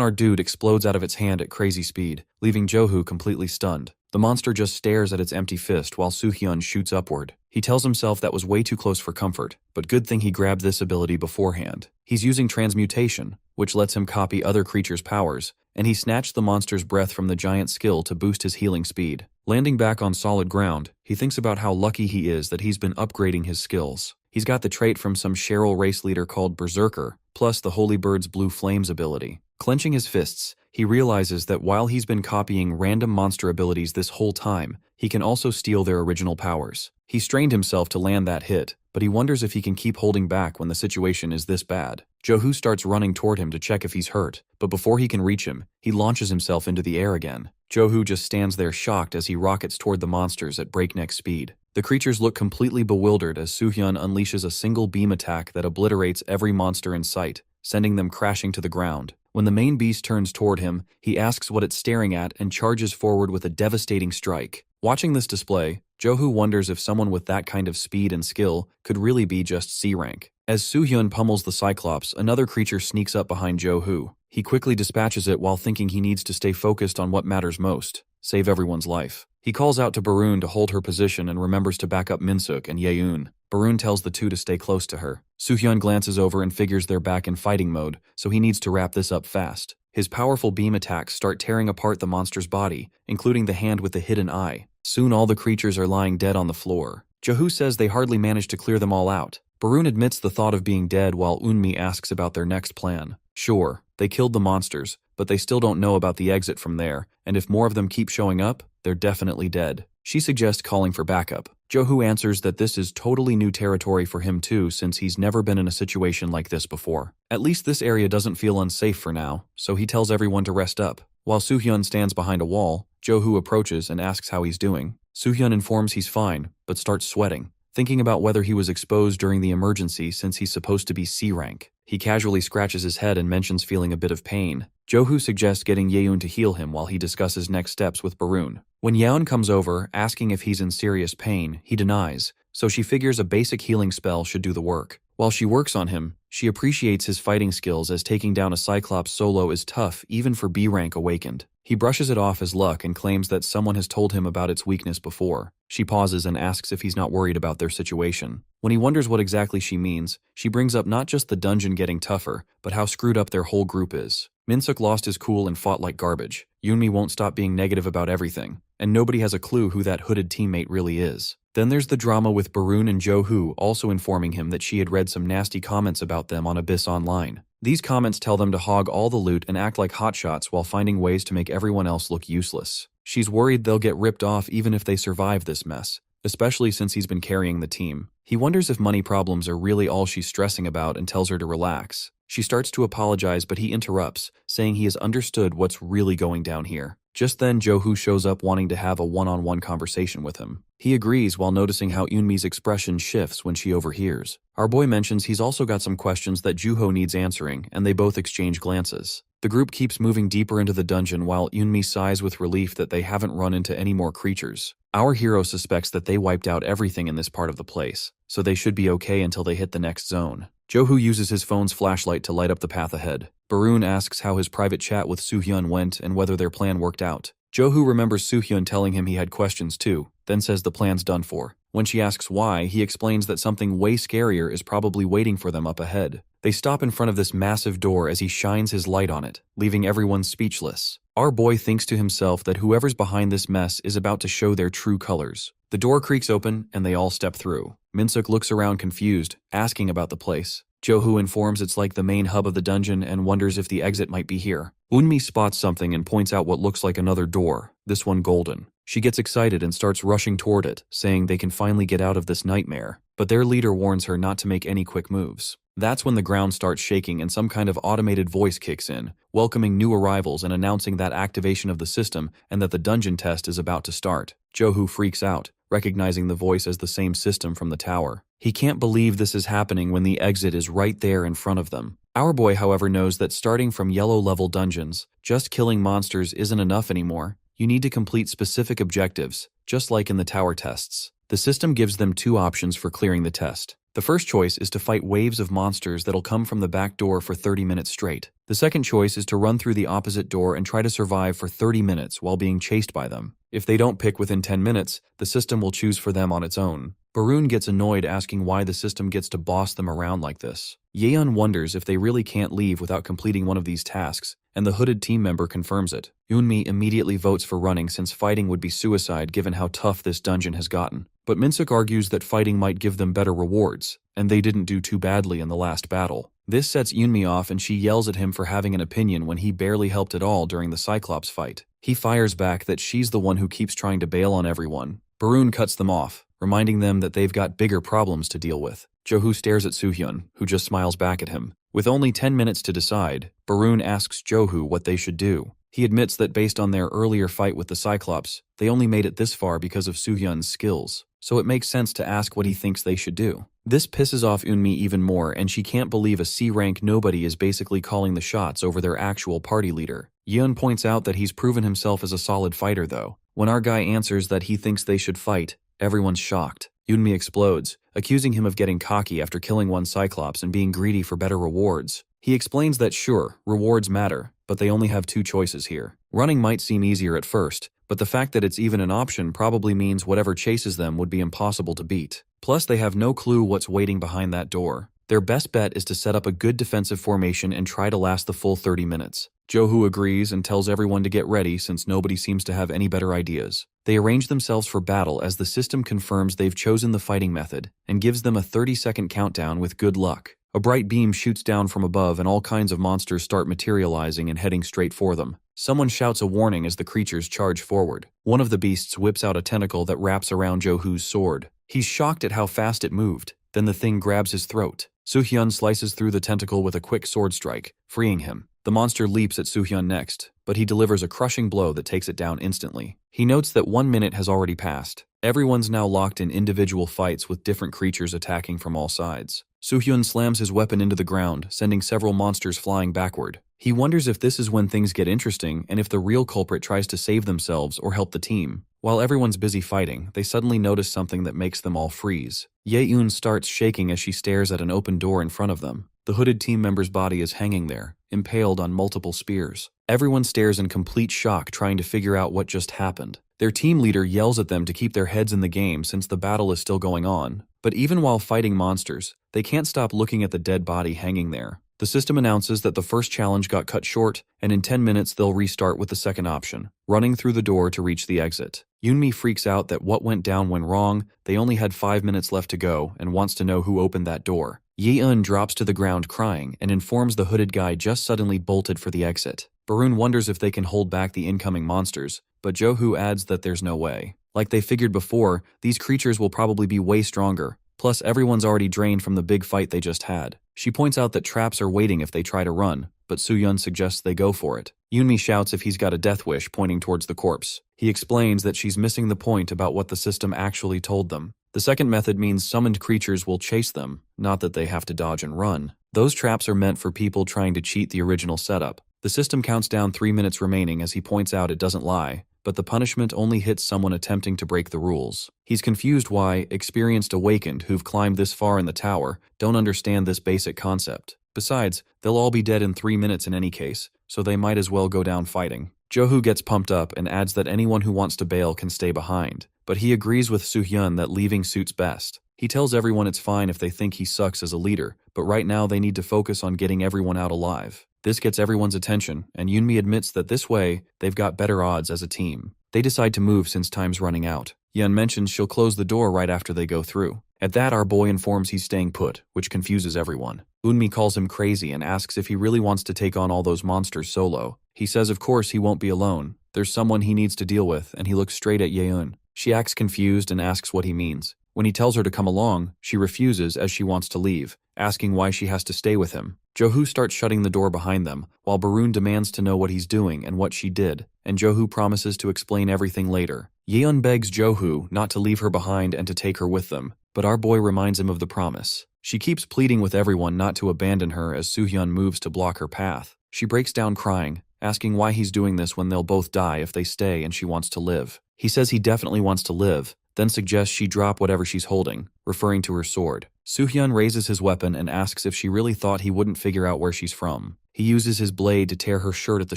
our dude explodes out of its hand at crazy speed, leaving Jo-hoo completely stunned. The monster just stares at its empty fist while Soo-hyun shoots upward. He tells himself that was way too close for comfort, but good thing he grabbed this ability beforehand. He's using transmutation, which lets him copy other creatures' powers, and he snatched the monster's breath from the giant skill to boost his healing speed. Landing back on solid ground, he thinks about how lucky he is that he's been upgrading his skills. He's got the trait from some Cheryl race leader called Berserker, plus the Holy Bird's Blue Flames ability. Clenching his fists, he realizes that while he's been copying random monster abilities this whole time, he can also steal their original powers. He strained himself to land that hit, but he wonders if he can keep holding back when the situation is this bad. Jo-hoo starts running toward him to check if he's hurt, but before he can reach him, he launches himself into the air again. Jo-hoo just stands there shocked as he rockets toward the monsters at breakneck speed. The creatures look completely bewildered as Soo-hyun unleashes a single beam attack that obliterates every monster in sight, sending them crashing to the ground. When the main beast turns toward him, he asks what it's staring at and charges forward with a devastating strike. Watching this display, Jo-hoo wonders if someone with that kind of speed and skill could really be just C rank. As Soo-hyun pummels the Cyclops, another creature sneaks up behind Jo-hoo. He quickly dispatches it while thinking he needs to stay focused on what matters most, save everyone's life. He calls out to Baroon to hold her position and remembers to back up Minsuk and Yeon. Baroon tells the two to stay close to her. Soo-hyun glances over and figures they're back in fighting mode, so he needs to wrap this up fast. His powerful beam attacks start tearing apart the monster's body, including the hand with the hidden eye. Soon all the creatures are lying dead on the floor. Jo-hoo says they hardly managed to clear them all out. Baroon admits the thought of being dead while Eunmi asks about their next plan. Sure, they killed the monsters, but they still don't know about the exit from there, and if more of them keep showing up, they're definitely dead. She suggests calling for backup. Jo-hoo answers that this is totally new territory for him too since he's never been in a situation like this before. At least this area doesn't feel unsafe for now, so he tells everyone to rest up. While Soo-hyun stands behind a wall, Jo-hoo approaches and asks how he's doing. Soo-hyun informs he's fine, but starts sweating, thinking about whether he was exposed during the emergency since he's supposed to be C rank. He casually scratches his head and mentions feeling a bit of pain. Jo-hoo suggests getting Yeon to heal him while he discusses next steps with Baroon. When Yeon comes over, asking if he's in serious pain, he denies, so she figures a basic healing spell should do the work. While she works on him, she appreciates his fighting skills as taking down a Cyclops solo is tough even for B rank awakened. He brushes it off as luck and claims that someone has told him about its weakness before. She pauses and asks if he's not worried about their situation. When he wonders what exactly she means, she brings up not just the dungeon getting tougher, but how screwed up their whole group is. Minsuk lost his cool and fought like garbage. Eunmi won't stop being negative about everything, and nobody has a clue who that hooded teammate really is. Then there's the drama with Baroon and Jo-hoo also informing him that she had read some nasty comments about them on Abyss Online. These comments tell them to hog all the loot and act like hotshots while finding ways to make everyone else look useless. She's worried they'll get ripped off even if they survive this mess, especially since he's been carrying the team. He wonders if money problems are really all she's stressing about and tells her to relax. She starts to apologize, but he interrupts, saying he has understood what's really going down here. Just then, Jo-hoo shows up wanting to have a one-on-one conversation with him. He agrees while noticing how Eunmi's expression shifts when she overhears. Our boy mentions he's also got some questions that Juho needs answering, and they both exchange glances. The group keeps moving deeper into the dungeon while Eunmi sighs with relief that they haven't run into any more creatures. Our hero suspects that they wiped out everything in this part of the place, so they should be okay until they hit the next zone. Jo-hoo uses his phone's flashlight to light up the path ahead. Baroon asks how his private chat with Soo-hyun went and whether their plan worked out. Jo-hoo remembers Soo-hyun telling him he had questions too, then says the plan's done for. When she asks why, he explains that something way scarier is probably waiting for them up ahead. They stop in front of this massive door as he shines his light on it, leaving everyone speechless. Our boy thinks to himself that whoever's behind this mess is about to show their true colors. The door creaks open and they all step through. Minsuk looks around confused, asking about the place. Johu informs it's like the main hub of the dungeon and wonders if the exit might be here. Eunmi spots something and points out what looks like another door, this one golden. She gets excited and starts rushing toward it, saying they can finally get out of this nightmare. But their leader warns her not to make any quick moves. That's when the ground starts shaking and some kind of automated voice kicks in, welcoming new arrivals and announcing that activation of the system and that the dungeon test is about to start. Johu freaks out, recognizing the voice as the same system from the tower. He can't believe this is happening when the exit is right there in front of them. Our boy, however, knows that starting from yellow-level dungeons, just killing monsters isn't enough anymore. You need to complete specific objectives, just like in the tower tests. The system gives them two options for clearing the test. The first choice is to fight waves of monsters that'll come from the back door for 30 minutes straight. The second choice is to run through the opposite door and try to survive for 30 minutes while being chased by them. If they don't pick within 10 minutes, the system will choose for them on its own. Barun gets annoyed asking why the system gets to boss them around like this. Yeon wonders if they really can't leave without completing one of these tasks, and the hooded team member confirms it. Eunmi immediately votes for running since fighting would be suicide given how tough this dungeon has gotten. But Minsuk argues that fighting might give them better rewards, and they didn't do too badly in the last battle. This sets Eunmi off and she yells at him for having an opinion when he barely helped at all during the Cyclops fight. He fires back that she's the one who keeps trying to bail on everyone. Barun cuts them off, reminding them that they've got bigger problems to deal with. Johu stares at Soohyun, who just smiles back at him. With only 10 minutes to decide, Barun asks Johu what they should do. He admits that based on their earlier fight with the Cyclops, they only made it this far because of Soohyun's skills, so it makes sense to ask what he thinks they should do. This pisses off Eunmi even more, and she can't believe a C-rank nobody is basically calling the shots over their actual party leader. Yeon points out that he's proven himself as a solid fighter though. When our guy answers that he thinks they should fight, everyone's shocked. Eunmi explodes, accusing him of getting cocky after killing one Cyclops and being greedy for better rewards. He explains that sure, rewards matter, but they only have two choices here. Running might seem easier at first, but the fact that it's even an option probably means whatever chases them would be impossible to beat. Plus, they have no clue what's waiting behind that door. Their best bet is to set up a good defensive formation and try to last the full 30 minutes. Johu agrees and tells everyone to get ready since nobody seems to have any better ideas. They arrange themselves for battle as the system confirms they've chosen the fighting method and gives them a 30-second countdown with good luck. A bright beam shoots down from above and all kinds of monsters start materializing and heading straight for them. Someone shouts a warning as the creatures charge forward. One of the beasts whips out a tentacle that wraps around Johu's sword. He's shocked at how fast it moved. Then the thing grabs his throat. Soohyun slices through the tentacle with a quick sword strike, freeing him. The monster leaps at Soohyun next, but he delivers a crushing blow that takes it down instantly. He notes that 1 minute has already passed. Everyone's now locked in individual fights with different creatures attacking from all sides. Soohyun slams his weapon into the ground, sending several monsters flying backward. He wonders if this is when things get interesting and if the real culprit tries to save themselves or help the team. While everyone's busy fighting, they suddenly notice something that makes them all freeze. Ye-eun starts shaking as she stares at an open door in front of them. The hooded team member's body is hanging there, impaled on multiple spears. Everyone stares in complete shock trying to figure out what just happened. Their team leader yells at them to keep their heads in the game since the battle is still going on. But even while fighting monsters, they can't stop looking at the dead body hanging there. The system announces that the first challenge got cut short, and in 10 minutes they'll restart with the second option, running through the door to reach the exit. Eunmi freaks out that what went down went wrong, they only had 5 minutes left to go, and wants to know who opened that door. Ye-eun drops to the ground crying and informs the hooded guy just suddenly bolted for the exit. Barun wonders if they can hold back the incoming monsters, but Johu adds that there's no way. Like they figured before, these creatures will probably be way stronger. Plus, everyone's already drained from the big fight they just had. She points out that traps are waiting if they try to run, but Soohyun suggests they go for it. Eunmi shouts if he's got a death wish pointing towards the corpse. He explains that she's missing the point about what the system actually told them. The second method means summoned creatures will chase them, not that they have to dodge and run. Those traps are meant for people trying to cheat the original setup. The system counts down 3 minutes remaining as he points out it doesn't lie, but the punishment only hits someone attempting to break the rules. He's confused why experienced awakened who've climbed this far in the tower don't understand this basic concept. Besides, they'll all be dead in 3 minutes in any case, so they might as well go down fighting. Johu gets pumped up and adds that anyone who wants to bail can stay behind, but he agrees with Soohyun that leaving suits best. He tells everyone it's fine if they think he sucks as a leader, but right now they need to focus on getting everyone out alive. This gets everyone's attention, and Yoonmi admits that this way, they've got better odds as a team. They decide to move since time's running out. Yeon mentions she'll close the door right after they go through. At that, our boy informs he's staying put, which confuses everyone. Eunmi calls him crazy and asks if he really wants to take on all those monsters solo. He says of course he won't be alone. There's someone he needs to deal with, and he looks straight at Yeon. She acts confused and asks what he means. When he tells her to come along, she refuses as she wants to leave, asking why she has to stay with him. Johu starts shutting the door behind them, while Barun demands to know what he's doing and what she did, and Johu promises to explain everything later. Yeon begs Johu not to leave her behind and to take her with them, but our boy reminds him of the promise. She keeps pleading with everyone not to abandon her as Soohyun moves to block her path. She breaks down crying, asking why he's doing this when they'll both die if they stay and she wants to live. He says he definitely wants to live, then suggests she drop whatever she's holding, referring to her sword. Soohyun raises his weapon and asks if she really thought he wouldn't figure out where she's from. He uses his blade to tear her shirt at the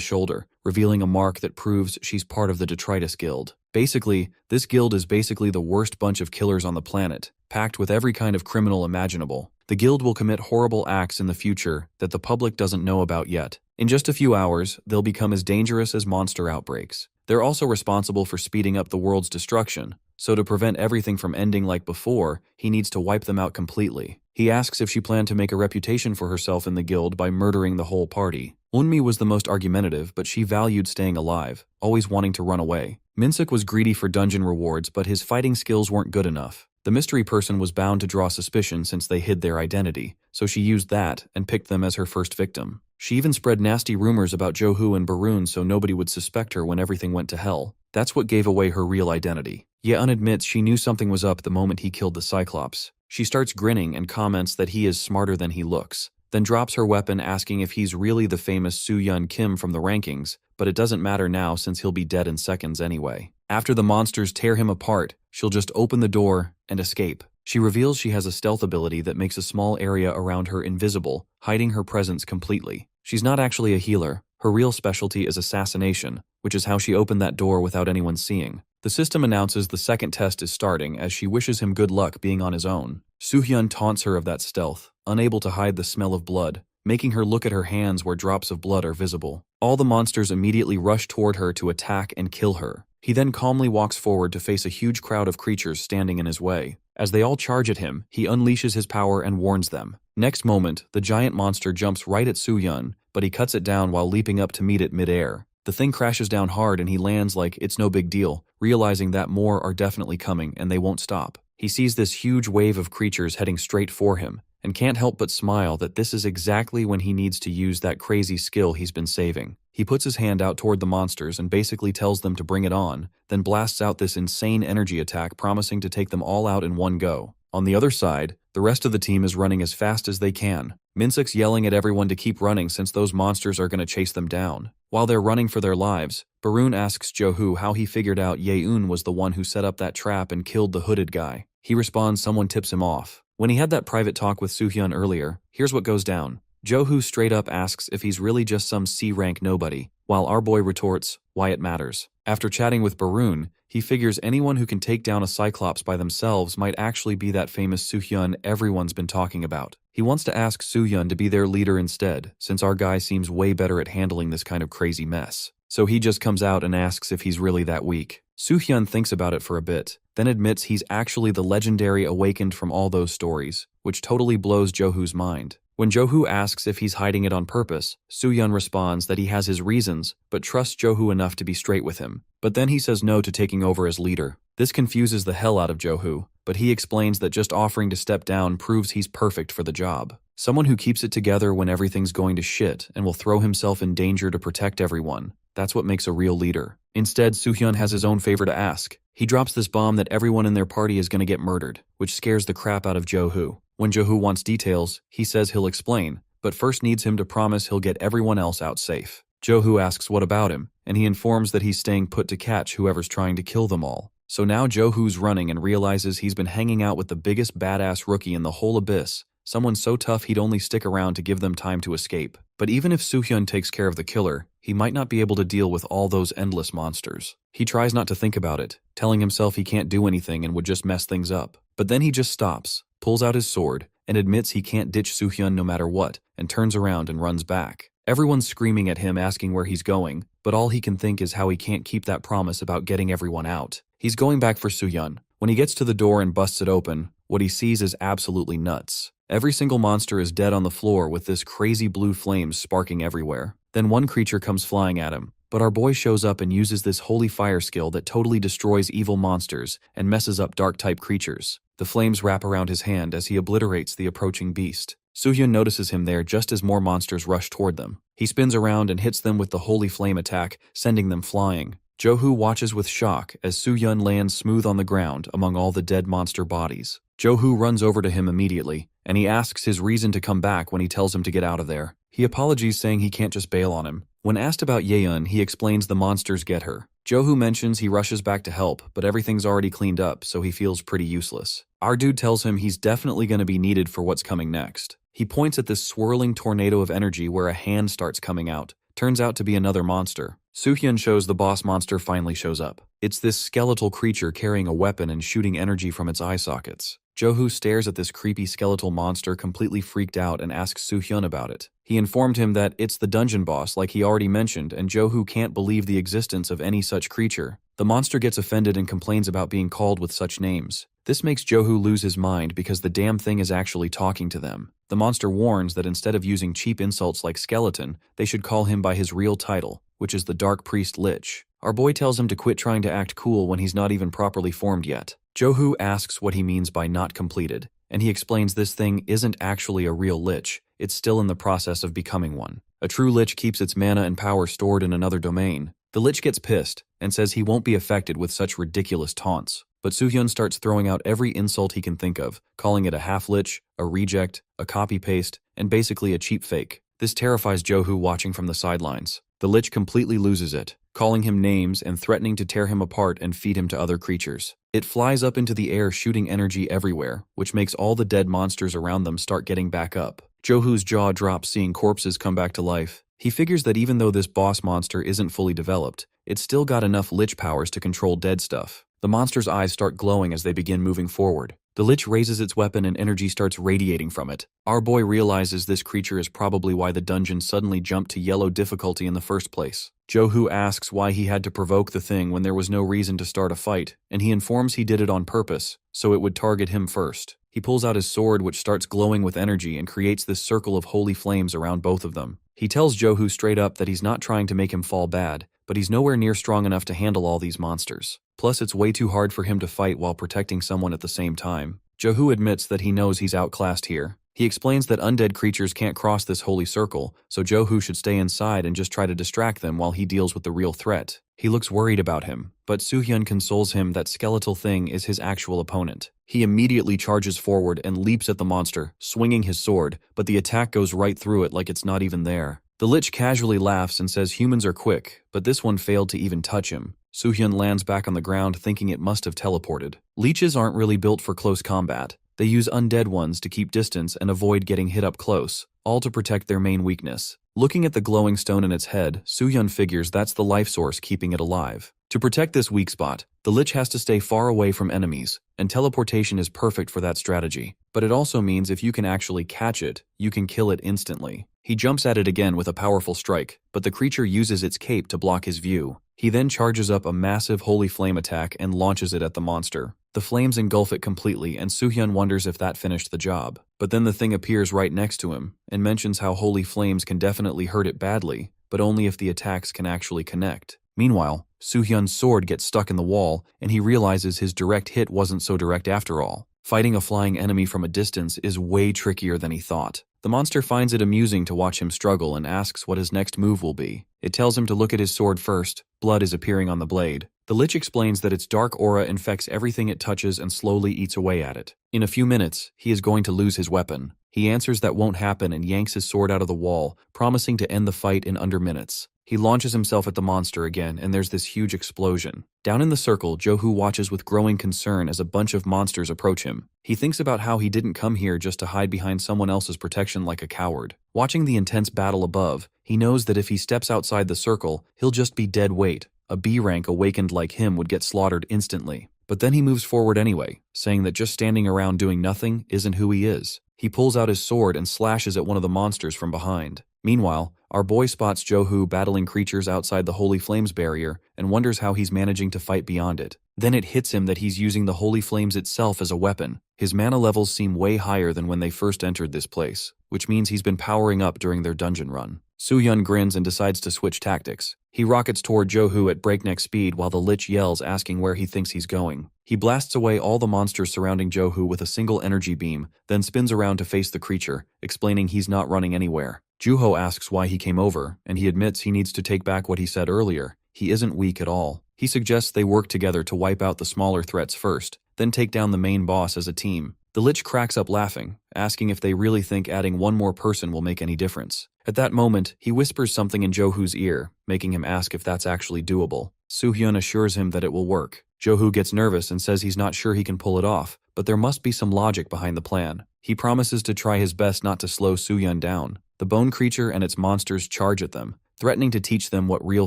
shoulder, revealing a mark that proves she's part of the Detritus Guild. Basically, this guild is basically the worst bunch of killers on the planet, packed with every kind of criminal imaginable. The guild will commit horrible acts in the future that the public doesn't know about yet. In just a few hours, they'll become as dangerous as monster outbreaks. They're also responsible for speeding up the world's destruction, so to prevent everything from ending like before, he needs to wipe them out completely. He asks if she planned to make a reputation for herself in the guild by murdering the whole party. Eunmi was the most argumentative, but she valued staying alive, always wanting to run away. Minsuk was greedy for dungeon rewards, but his fighting skills weren't good enough. The mystery person was bound to draw suspicion since they hid their identity, so she used that and picked them as her first victim. She even spread nasty rumors about Johu and Barun so nobody would suspect her when everything went to hell. That's what gave away her real identity. Yeon admits she knew something was up the moment he killed the Cyclops. She starts grinning and comments that he is smarter than he looks, then drops her weapon asking if he's really the famous Soo-Yeon Kim from the rankings, but it doesn't matter now since he'll be dead in seconds anyway. After the monsters tear him apart, she'll just open the door and escape. She reveals she has a stealth ability that makes a small area around her invisible, hiding her presence completely. She's not actually a healer. Her real specialty is assassination, which is how she opened that door without anyone seeing. The system announces the second test is starting as she wishes him good luck being on his own. Soohyun taunts her of that stealth, unable to hide the smell of blood, making her look at her hands where drops of blood are visible. All the monsters immediately rush toward her to attack and kill her. He then calmly walks forward to face a huge crowd of creatures standing in his way. As they all charge at him, he unleashes his power and warns them. Next moment, the giant monster jumps right at Soohyun, but he cuts it down while leaping up to meet it mid-air. The thing crashes down hard and he lands like it's no big deal, realizing that more are definitely coming and they won't stop. He sees this huge wave of creatures heading straight for him, and can't help but smile that this is exactly when he needs to use that crazy skill he's been saving. He puts his hand out toward the monsters and basically tells them to bring it on, then blasts out this insane energy attack promising to take them all out in one go. On the other side, the rest of the team is running as fast as they can. Minsuk's yelling at everyone to keep running since those monsters are going to chase them down. While they're running for their lives, Barun asks Johu how he figured out Yeon was the one who set up that trap and killed the hooded guy. He responds someone tips him off. When he had that private talk with Soohyun earlier, here's what goes down. Johu straight up asks if he's really just some C-rank nobody, while our boy retorts, why it matters. After chatting with Barun, he figures anyone who can take down a Cyclops by themselves might actually be that famous Soohyun everyone's been talking about. He wants to ask Soohyun to be their leader instead, since our guy seems way better at handling this kind of crazy mess. So he just comes out and asks if he's really that weak. Soohyun thinks about it for a bit, then admits he's actually the legendary awakened from all those stories, which totally blows Johu's mind. When Johu asks if he's hiding it on purpose, Soohyun responds that he has his reasons, but trusts Johu enough to be straight with him. But then he says no to taking over as leader. This confuses the hell out of Johu, but he explains that just offering to step down proves he's perfect for the job. Someone who keeps it together when everything's going to shit and will throw himself in danger to protect everyone. That's what makes a real leader. Instead, Soohyun has his own favor to ask. He drops this bomb that everyone in their party is going to get murdered, which scares the crap out of Johu. When Johu wants details, he says he'll explain, but first needs him to promise he'll get everyone else out safe. Johu asks what about him, and he informs that he's staying put to catch whoever's trying to kill them all. So now Johu's running and realizes he's been hanging out with the biggest badass rookie in the whole abyss, someone so tough he'd only stick around to give them time to escape. But even if Soo-hyun takes care of the killer, he might not be able to deal with all those endless monsters. He tries not to think about it, telling himself he can't do anything and would just mess things up. But then he just stops, pulls out his sword, and admits he can't ditch Soo-hyun no matter what, and turns around and runs back. Everyone's screaming at him asking where he's going, but all he can think is how he can't keep that promise about getting everyone out. He's going back for Soo-hyun. When he gets to the door and busts it open, what he sees is absolutely nuts. Every single monster is dead on the floor with this crazy blue flames sparking everywhere. Then one creature comes flying at him, but our boy shows up and uses this holy fire skill that totally destroys evil monsters and messes up dark-type creatures. The flames wrap around his hand as he obliterates the approaching beast. Soo-hyun notices him there just as more monsters rush toward them. He spins around and hits them with the holy flame attack, sending them flying. Jo-hoo watches with shock as Soo-hyun lands smooth on the ground among all the dead monster bodies. Jo-hoo runs over to him immediately, and he asks his reason to come back when he tells him to get out of there. He apologizes saying he can't just bail on him. When asked about Yeon, he explains the monsters get her. Jo-hoo mentions he rushes back to help, but everything's already cleaned up, so he feels pretty useless. Our dude tells him he's definitely going to be needed for what's coming next. He points at this swirling tornado of energy where a hand starts coming out. Turns out to be another monster. Soo-hyun shows the boss monster finally shows up. It's this skeletal creature carrying a weapon and shooting energy from its eye sockets. Jo-hoo stares at this creepy skeletal monster completely freaked out and asks Soo-hyun about it. He informed him that it's the dungeon boss like he already mentioned, and Jo-hoo can't believe the existence of any such creature. The monster gets offended and complains about being called with such names. This makes Jo-hoo lose his mind because the damn thing is actually talking to them. The monster warns that instead of using cheap insults like skeleton, they should call him by his real title, which is the Dark Priest Lich. Our boy tells him to quit trying to act cool when he's not even properly formed yet. Jo-hoo asks what he means by not completed, and he explains this thing isn't actually a real lich, it's still in the process of becoming one. A true lich keeps its mana and power stored in another domain. The lich gets pissed and says he won't be affected with such ridiculous taunts. But Soo-hyun starts throwing out every insult he can think of, calling it a half-lich, a reject, a copy-paste, and basically a cheap fake. This terrifies Jo-hoo watching from the sidelines. The lich completely loses it, calling him names and threatening to tear him apart and feed him to other creatures. It flies up into the air shooting energy everywhere, which makes all the dead monsters around them start getting back up. Jo-hoo's jaw drops seeing corpses come back to life. He figures that even though this boss monster isn't fully developed, it's still got enough lich powers to control dead stuff. The monster's eyes start glowing as they begin moving forward. The lich raises its weapon and energy starts radiating from it. Our boy realizes this creature is probably why the dungeon suddenly jumped to yellow difficulty in the first place. Jo-hoo asks why he had to provoke the thing when there was no reason to start a fight, and he informs he did it on purpose, so it would target him first. He pulls out his sword, which starts glowing with energy and creates this circle of holy flames around both of them. He tells Jo-hoo straight up that he's not trying to make him fall bad, but he's nowhere near strong enough to handle all these monsters. Plus, it's way too hard for him to fight while protecting someone at the same time. Jo-hoo admits that he knows he's outclassed here. He explains that undead creatures can't cross this holy circle, so Jo-hoo should stay inside and just try to distract them while he deals with the real threat. He looks worried about him, but Soo-hyun consoles him that skeletal thing is his actual opponent. He immediately charges forward and leaps at the monster, swinging his sword, but the attack goes right through it like it's not even there. The lich casually laughs and says humans are quick, but this one failed to even touch him. Soo-hyun lands back on the ground thinking it must have teleported. Leeches aren't really built for close combat. They use undead ones to keep distance and avoid getting hit up close, all to protect their main weakness. Looking at the glowing stone in its head, Soo-hyun figures that's the life source keeping it alive. To protect this weak spot, the lich has to stay far away from enemies, and teleportation is perfect for that strategy. But it also means if you can actually catch it, you can kill it instantly. He jumps at it again with a powerful strike, but the creature uses its cape to block his view. He then charges up a massive holy flame attack and launches it at the monster. The flames engulf it completely, and Soo-hyun wonders if that finished the job. But then the thing appears right next to him, and mentions how holy flames can definitely hurt it badly, but only if the attacks can actually connect. Meanwhile, Soo-hyun's sword gets stuck in the wall, and he realizes his direct hit wasn't so direct after all. Fighting a flying enemy from a distance is way trickier than he thought. The monster finds it amusing to watch him struggle and asks what his next move will be. It tells him to look at his sword first. Blood is appearing on the blade. The lich explains that its dark aura infects everything it touches and slowly eats away at it. In a few minutes, he is going to lose his weapon. He answers that won't happen and yanks his sword out of the wall, promising to end the fight in under minutes. He launches himself at the monster again, and there's this huge explosion. Down in the circle, Johu watches with growing concern as a bunch of monsters approach him. He thinks about how he didn't come here just to hide behind someone else's protection like a coward. Watching the intense battle above, he knows that if he steps outside the circle, he'll just be dead weight. A B rank awakened like him would get slaughtered instantly. But then he moves forward anyway, saying that just standing around doing nothing isn't who he is. He pulls out his sword and slashes at one of the monsters from behind. Meanwhile, our boy spots Johu battling creatures outside the Holy Flames barrier and wonders how he's managing to fight beyond it. Then it hits him that he's using the Holy Flames itself as a weapon. His mana levels seem way higher than when they first entered this place, which means he's been powering up during their dungeon run. Soo-hyun grins and decides to switch tactics. He rockets toward Johu at breakneck speed while the Lich yells, asking where he thinks he's going. He blasts away all the monsters surrounding Johu with a single energy beam, then spins around to face the creature, explaining he's not running anywhere. Juho asks why he came over, and he admits he needs to take back what he said earlier. He isn't weak at all. He suggests they work together to wipe out the smaller threats first, then take down the main boss as a team. The Lich cracks up laughing, asking if they really think adding one more person will make any difference. At that moment, he whispers something in Johu's ear, making him ask if that's actually doable. Soo-hyun assures him that it will work. Johu gets nervous and says he's not sure he can pull it off, but there must be some logic behind the plan. He promises to try his best not to slow Soo-hyun down. The bone creature and its monsters charge at them, threatening to teach them what real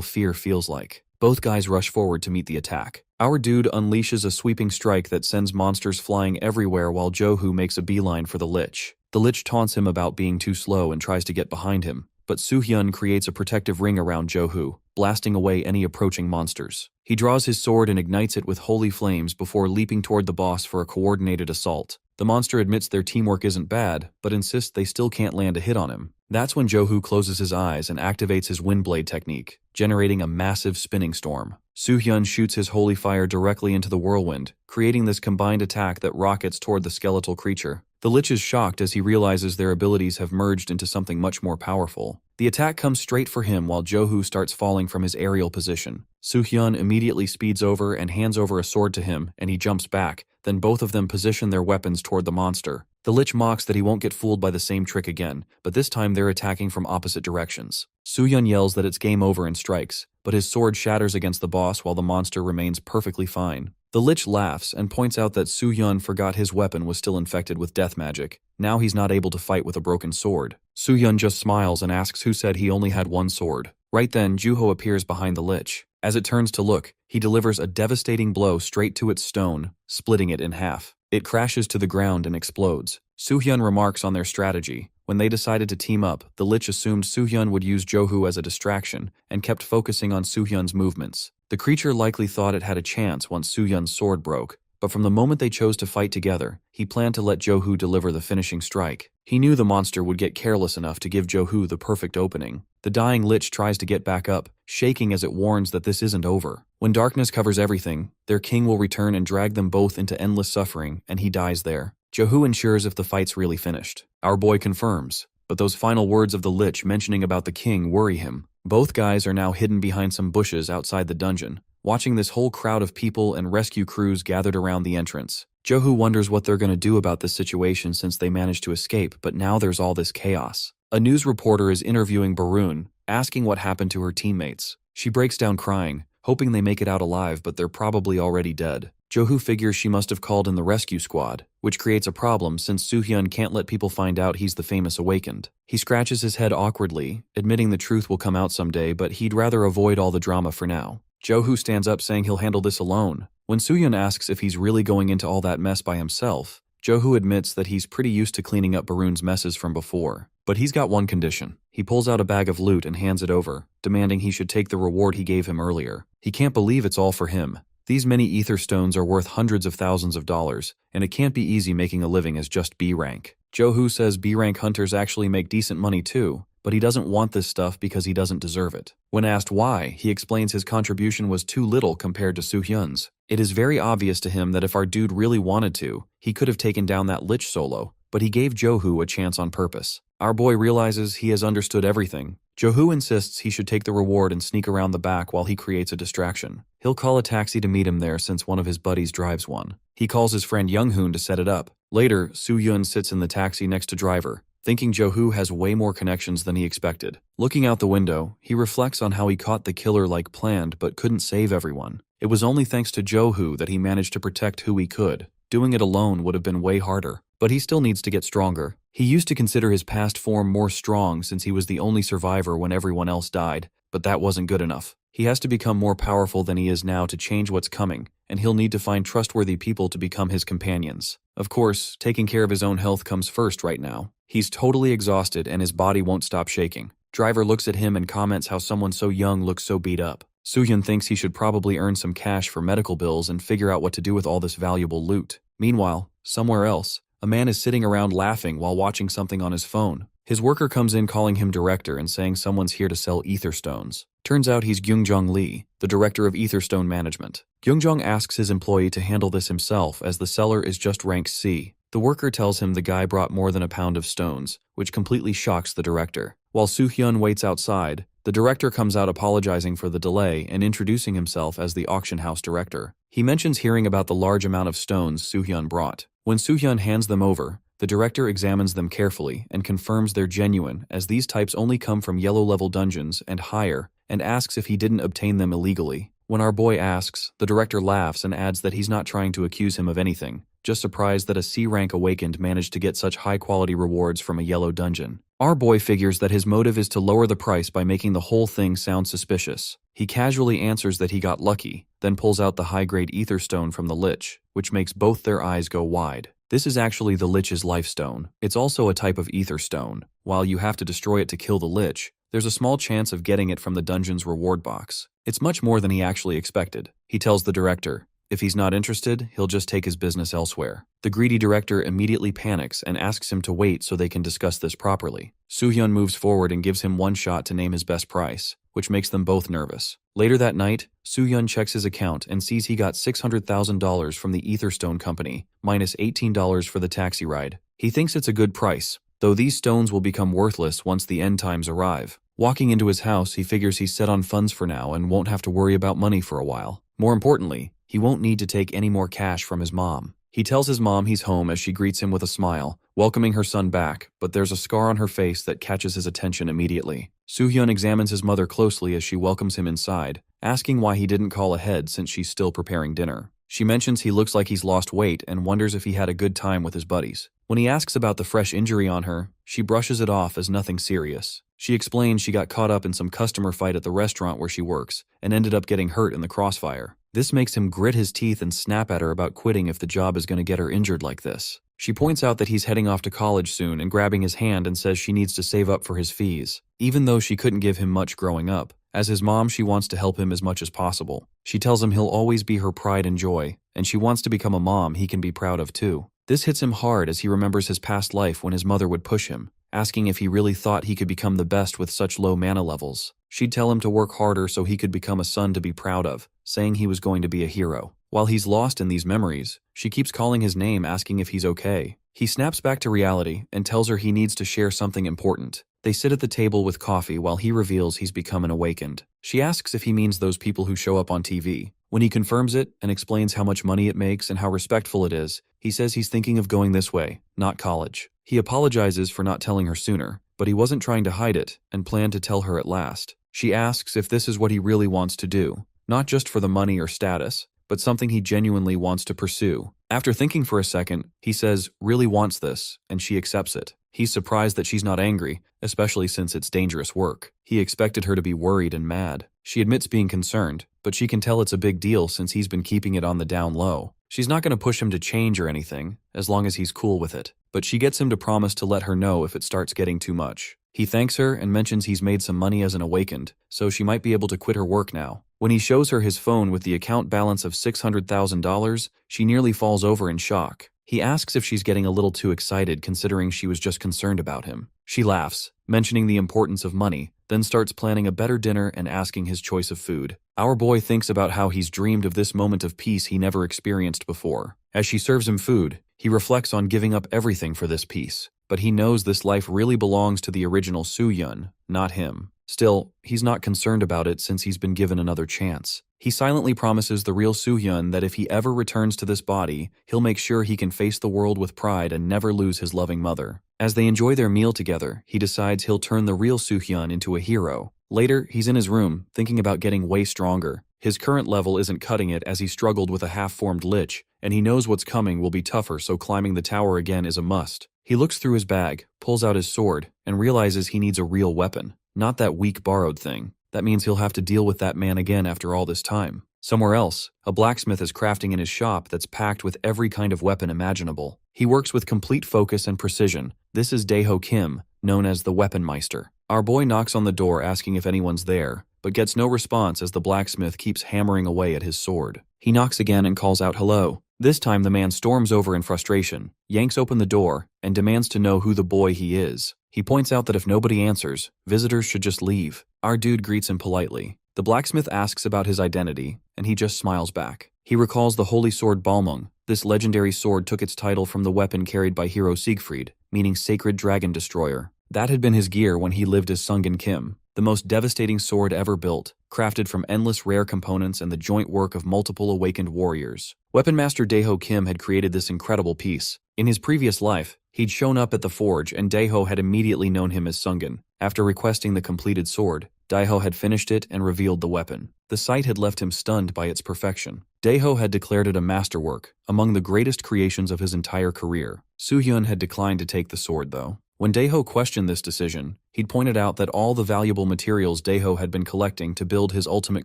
fear feels like. Both guys rush forward to meet the attack. Our dude unleashes a sweeping strike that sends monsters flying everywhere while Johu makes a beeline for the Lich. The Lich taunts him about being too slow and tries to get behind him, but Soo-hyun creates a protective ring around Johu, blasting away any approaching monsters. He draws his sword and ignites it with holy flames before leaping toward the boss for a coordinated assault. The monster admits their teamwork isn't bad, but insists they still can't land a hit on him. That's when Johu closes his eyes and activates his windblade technique, generating a massive spinning storm. Soo-hyun shoots his holy fire directly into the whirlwind, creating this combined attack that rockets toward the skeletal creature. The Lich is shocked as he realizes their abilities have merged into something much more powerful. The attack comes straight for him while Johu starts falling from his aerial position. Soo-hyun immediately speeds over and hands over a sword to him, and he jumps back. Then both of them position their weapons toward the monster. The Lich mocks that he won't get fooled by the same trick again, but this time they're attacking from opposite directions. Soo-hyun yells that it's game over and strikes, but his sword shatters against the boss while the monster remains perfectly fine. The Lich laughs and points out that Soo-hyun forgot his weapon was still infected with death magic. Now he's not able to fight with a broken sword. Soo-hyun just smiles and asks who said he only had one sword. Right then, Juho appears behind the Lich. As it turns to look, he delivers a devastating blow straight to its stone, splitting it in half. It crashes to the ground and explodes. Soo-hyun remarks on their strategy. When they decided to team up, the Lich assumed Soo-hyun would use Johu as a distraction and kept focusing on Soo-hyun's movements. The creature likely thought it had a chance once Soo-hyun's sword broke, but from the moment they chose to fight together, he planned to let Johu deliver the finishing strike. He knew the monster would get careless enough to give Johu the perfect opening. The dying Lich tries to get back up, shaking as it warns that this isn't over. When darkness covers everything, their king will return and drag them both into endless suffering, and he dies there. Johu ensures if the fight's really finished. Our boy confirms, but those final words of the Lich mentioning about the king worry him. Both guys are now hidden behind some bushes outside the dungeon, watching this whole crowd of people and rescue crews gathered around the entrance. Johu wonders what they're going to do about this situation since they managed to escape, but now there's all this chaos. A news reporter is interviewing Barun, asking what happened to her teammates. She breaks down crying, hoping they make it out alive, but they're probably already dead. Johu figures she must have called in the rescue squad, which creates a problem since Soo-hyun can't let people find out he's the famous awakened. He scratches his head awkwardly, admitting the truth will come out someday, but he'd rather avoid all the drama for now. Johu stands up saying he'll handle this alone. When Soo-hyun asks if he's really going into all that mess by himself, Johu admits that he's pretty used to cleaning up Barun's messes from before. But he's got one condition. He pulls out a bag of loot and hands it over, demanding he should take the reward he gave him earlier. He can't believe it's all for him. These many ether stones are worth hundreds of thousands of dollars, and it can't be easy making a living as just B rank. Johu says B rank hunters actually make decent money too, but he doesn't want this stuff because he doesn't deserve it. When asked why, he explains his contribution was too little compared to Soo-hyun's. It is very obvious to him that if our dude really wanted to, he could have taken down that Lich solo, but he gave Johu a chance on purpose. Our boy realizes he has understood everything. Johu insists he should take the reward and sneak around the back while he creates a distraction. He'll call a taxi to meet him there since one of his buddies drives one. He calls his friend Young-hoon to set it up, Later, Soo-hyun sits in the taxi next to driver, thinking Jo-hoo has way more connections than he expected. Looking out the window, he reflects on how he caught the killer like planned but couldn't save everyone. It was only thanks to Jo-hoo that he managed to protect who he could. Doing it alone would have been way harder, but he still needs to get stronger. He used to consider his past form more strong since he was the only survivor when everyone else died, but that wasn't good enough. He has to become more powerful than he is now to change what's coming, and he'll need to find trustworthy people to become his companions. Of course, taking care of his own health comes first right now. He's totally exhausted and his body won't stop shaking. Driver looks at him and comments how someone so young looks so beat up. Soo-hyun thinks he should probably earn some cash for medical bills and figure out what to do with all this valuable loot. Meanwhile, somewhere else, a man is sitting around laughing while watching something on his phone. His worker comes in calling him director and saying someone's here to sell ether stones. Turns out he's Gyungjong Lee, the director of Etherstone Management. Gyungjong asks his employee to handle this himself as the seller is just rank C. The worker tells him the guy brought more than a pound of stones, which completely shocks the director. While Soo-hyun waits outside, the director comes out apologizing for the delay and introducing himself as the auction house director. He mentions hearing about the large amount of stones Soo-hyun brought. When Soo-hyun hands them over, the director examines them carefully and confirms they're genuine, as these types only come from yellow-level dungeons and higher, and asks if he didn't obtain them illegally. When our boy asks, the director laughs and adds that he's not trying to accuse him of anything, just surprised that a C-rank awakened managed to get such high-quality rewards from a yellow dungeon. Our boy figures that his motive is to lower the price by making the whole thing sound suspicious. He casually answers that he got lucky, then pulls out the high-grade ether stone from the lich, which makes both their eyes go wide. This is actually the lich's life stone. It's also a type of ether stone. While you have to destroy it to kill the lich, there's a small chance of getting it from the dungeon's reward box. It's much more than he actually expected. He tells the director, if he's not interested, he'll just take his business elsewhere. The greedy director immediately panics and asks him to wait so they can discuss this properly. Soo-hyun moves forward and gives him one shot to name his best price, which makes them both nervous. Later that night, Soo-hyun checks his account and sees he got $600,000 from the Etherstone company, minus $18 for the taxi ride. He thinks it's a good price, though these stones will become worthless once the end times arrive. Walking into his house, he figures he's set on funds for now and won't have to worry about money for a while. More importantly, he won't need to take any more cash from his mom. He tells his mom he's home as she greets him with a smile, welcoming her son back, but there's a scar on her face that catches his attention immediately. Soo-hyun examines his mother closely as she welcomes him inside, asking why he didn't call ahead since she's still preparing dinner. She mentions he looks like he's lost weight and wonders if he had a good time with his buddies. When he asks about the fresh injury on her, she brushes it off as nothing serious. She explains she got caught up in some customer fight at the restaurant where she works and ended up getting hurt in the crossfire. This makes him grit his teeth and snap at her about quitting if the job is going to get her injured like this. She points out that he's heading off to college soon and grabbing his hand and says she needs to save up for his fees, even though she couldn't give him much growing up. As his mom, she wants to help him as much as possible. She tells him he'll always be her pride and joy, and she wants to become a mom he can be proud of too. This hits him hard as he remembers his past life when his mother would push him, asking if he really thought he could become the best with such low mana levels. She'd tell him to work harder so he could become a son to be proud of, saying he was going to be a hero. While he's lost in these memories, she keeps calling his name asking if he's okay. He snaps back to reality and tells her he needs to share something important. They sit at the table with coffee while he reveals he's become an awakened. She asks if he means those people who show up on TV. When he confirms it and explains how much money it makes and how respectful it is, he says he's thinking of going this way, not college. He apologizes for not telling her sooner, but he wasn't trying to hide it and planned to tell her at last. She asks if this is what he really wants to do, not just for the money or status, but something he genuinely wants to pursue. After thinking for a second, he says, really wants this, and she accepts it. He's surprised that she's not angry, especially since it's dangerous work. He expected her to be worried and mad. She admits being concerned, but she can tell it's a big deal since he's been keeping it on the down low. She's not going to push him to change or anything, as long as he's cool with it. But she gets him to promise to let her know if it starts getting too much. He thanks her and mentions he's made some money as an awakened, so she might be able to quit her work now. When he shows her his phone with the account balance of $600,000, she nearly falls over in shock. He asks if she's getting a little too excited considering she was just concerned about him. She laughs, mentioning the importance of money, then starts planning a better dinner and asking his choice of food. Our boy thinks about how he's dreamed of this moment of peace he never experienced before. As she serves him food, he reflects on giving up everything for this peace. But he knows this life really belongs to the original Soo-hyun, not him. Still, he's not concerned about it since he's been given another chance. He silently promises the real Soo-hyun that if he ever returns to this body, he'll make sure he can face the world with pride and never lose his loving mother. As they enjoy their meal together, he decides he'll turn the real Soo-hyun into a hero. Later, he's in his room, thinking about getting way stronger. His current level isn't cutting it as he struggled with a half-formed lich, and he knows what's coming will be tougher, so climbing the tower again is a must. He looks through his bag, pulls out his sword, and realizes he needs a real weapon, not that weak borrowed thing. That means he'll have to deal with that man again after all this time. Somewhere else, a blacksmith is crafting in his shop that's packed with every kind of weapon imaginable. He works with complete focus and precision. This is Daeho Kim, known as the Weaponmeister. Our boy knocks on the door asking if anyone's there, but gets no response as the blacksmith keeps hammering away at his sword. He knocks again and calls out hello. This time the man storms over in frustration, yanks open the door, and demands to know who the boy he is. He points out that if nobody answers, visitors should just leave. Our dude greets him politely. The blacksmith asks about his identity, and he just smiles back. He recalls the holy sword Balmung. This legendary sword took its title from the weapon carried by hero Siegfried, meaning Sacred Dragon Destroyer. That had been his gear when he lived as Sungan Kim, the most devastating sword ever built, crafted from endless rare components and the joint work of multiple awakened warriors. Weaponmaster Daeho Kim had created this incredible piece. In his previous life, he'd shown up at the forge and Daeho had immediately known him as Sungan. After requesting the completed sword, Daeho had finished it and revealed the weapon. The sight had left him stunned by its perfection. Daeho had declared it a masterwork, among the greatest creations of his entire career. Soo-hyun had declined to take the sword, though. When Daeho questioned this decision, he'd pointed out that all the valuable materials Daeho had been collecting to build his ultimate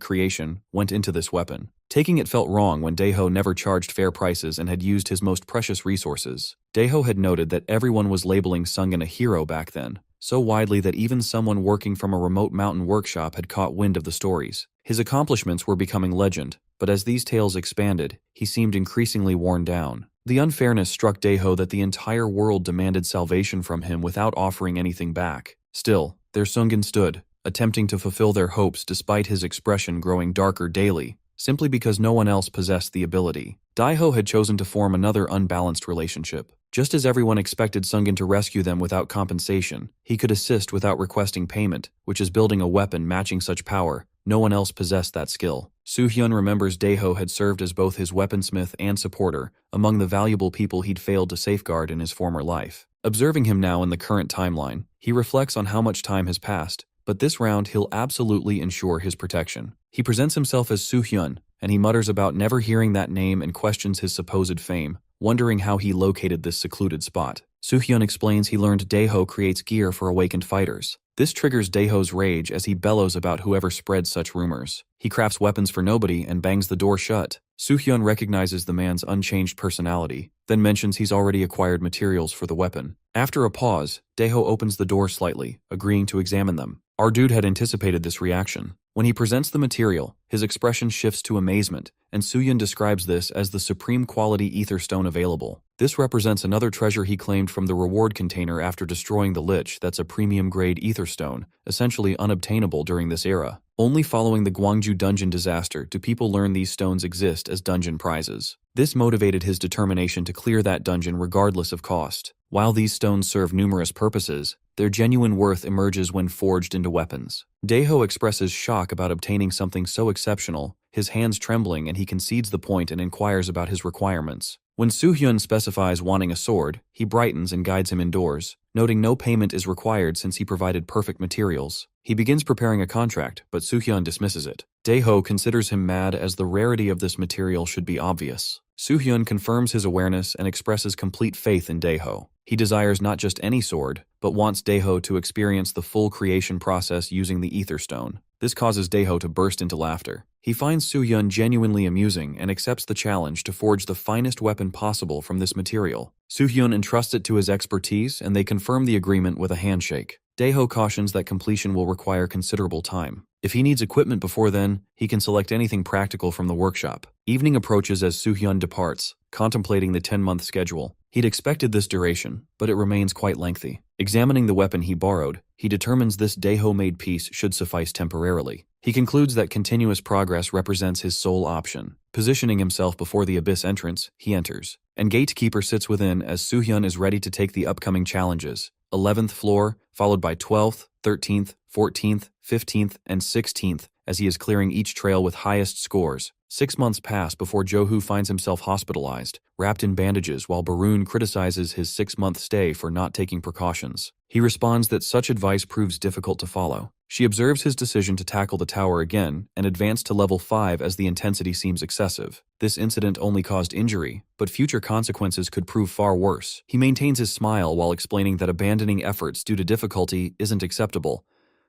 creation went into this weapon. Taking it felt wrong when Daeho never charged fair prices and had used his most precious resources. Daeho had noted that everyone was labeling Sungan a hero back then, so widely that even someone working from a remote mountain workshop had caught wind of the stories. His accomplishments were becoming legend, but as these tales expanded, he seemed increasingly worn down. The unfairness struck Daeho that the entire world demanded salvation from him without offering anything back. Still, there Sungan stood, attempting to fulfill their hopes despite his expression growing darker daily, simply because no one else possessed the ability. Daeho had chosen to form another unbalanced relationship. Just as everyone expected Sungan to rescue them without compensation, he could assist without requesting payment, which is building a weapon matching such power. No one else possessed that skill. Soo-hyun remembers Daeho had served as both his weaponsmith and supporter, among the valuable people he'd failed to safeguard in his former life. Observing him now in the current timeline, he reflects on how much time has passed, but this round he'll absolutely ensure his protection. He presents himself as Soo-hyun, and he mutters about never hearing that name and questions his supposed fame, wondering how he located this secluded spot. Soo-hyun explains he learned Daeho creates gear for awakened fighters. This triggers Daeho's rage as he bellows about whoever spreads such rumors. He crafts weapons for nobody and bangs the door shut. Soo-hyun recognizes the man's unchanged personality, then mentions he's already acquired materials for the weapon. After a pause, Daeho opens the door slightly, agreeing to examine them. Our dude had anticipated this reaction. When he presents the material, his expression shifts to amazement, and Soo-hyun describes this as the supreme quality ether stone available. This represents another treasure he claimed from the reward container after destroying the lich that's a premium-grade ether stone, essentially unobtainable during this era. Only following the Gwangju dungeon disaster do people learn these stones exist as dungeon prizes. This motivated his determination to clear that dungeon regardless of cost. While these stones serve numerous purposes, their genuine worth emerges when forged into weapons. Daeho expresses shock about obtaining something so exceptional, his hands trembling, and he concedes the point and inquires about his requirements. When Soo-hyun specifies wanting a sword, he brightens and guides him indoors, noting no payment is required since he provided perfect materials. He begins preparing a contract, but Soo-hyun dismisses it. Daeho considers him mad as the rarity of this material should be obvious. Soo-hyun confirms his awareness and expresses complete faith in Daeho. He desires not just any sword, but wants Daeho to experience the full creation process using the ether stone. This causes Daeho to burst into laughter. He finds Soo-hyun genuinely amusing and accepts the challenge to forge the finest weapon possible from this material. Soo-hyun entrusts it to his expertise, and they confirm the agreement with a handshake. Daeho cautions that completion will require considerable time. If he needs equipment before then, he can select anything practical from the workshop. Evening approaches as Soo-hyun departs, contemplating the 10-month schedule. He'd expected this duration, but it remains quite lengthy. Examining the weapon he borrowed, he determines this Daeho-made piece should suffice temporarily. He concludes that continuous progress represents his sole option. Positioning himself before the abyss entrance, he enters. And Gatekeeper sits within as Soo-hyun is ready to take the upcoming challenges. 11th floor, followed by 12th, 13th, 14th, 15th, and 16th, as he is clearing each trail with highest scores. 6 months pass before Johu finds himself hospitalized, wrapped in bandages, while Barun criticizes his 6-month stay for not taking precautions. He responds that such advice proves difficult to follow. She observes his decision to tackle the tower again and advance to level 5 as the intensity seems excessive. This incident only caused injury, but future consequences could prove far worse. He maintains his smile while explaining that abandoning efforts due to difficulty isn't acceptable.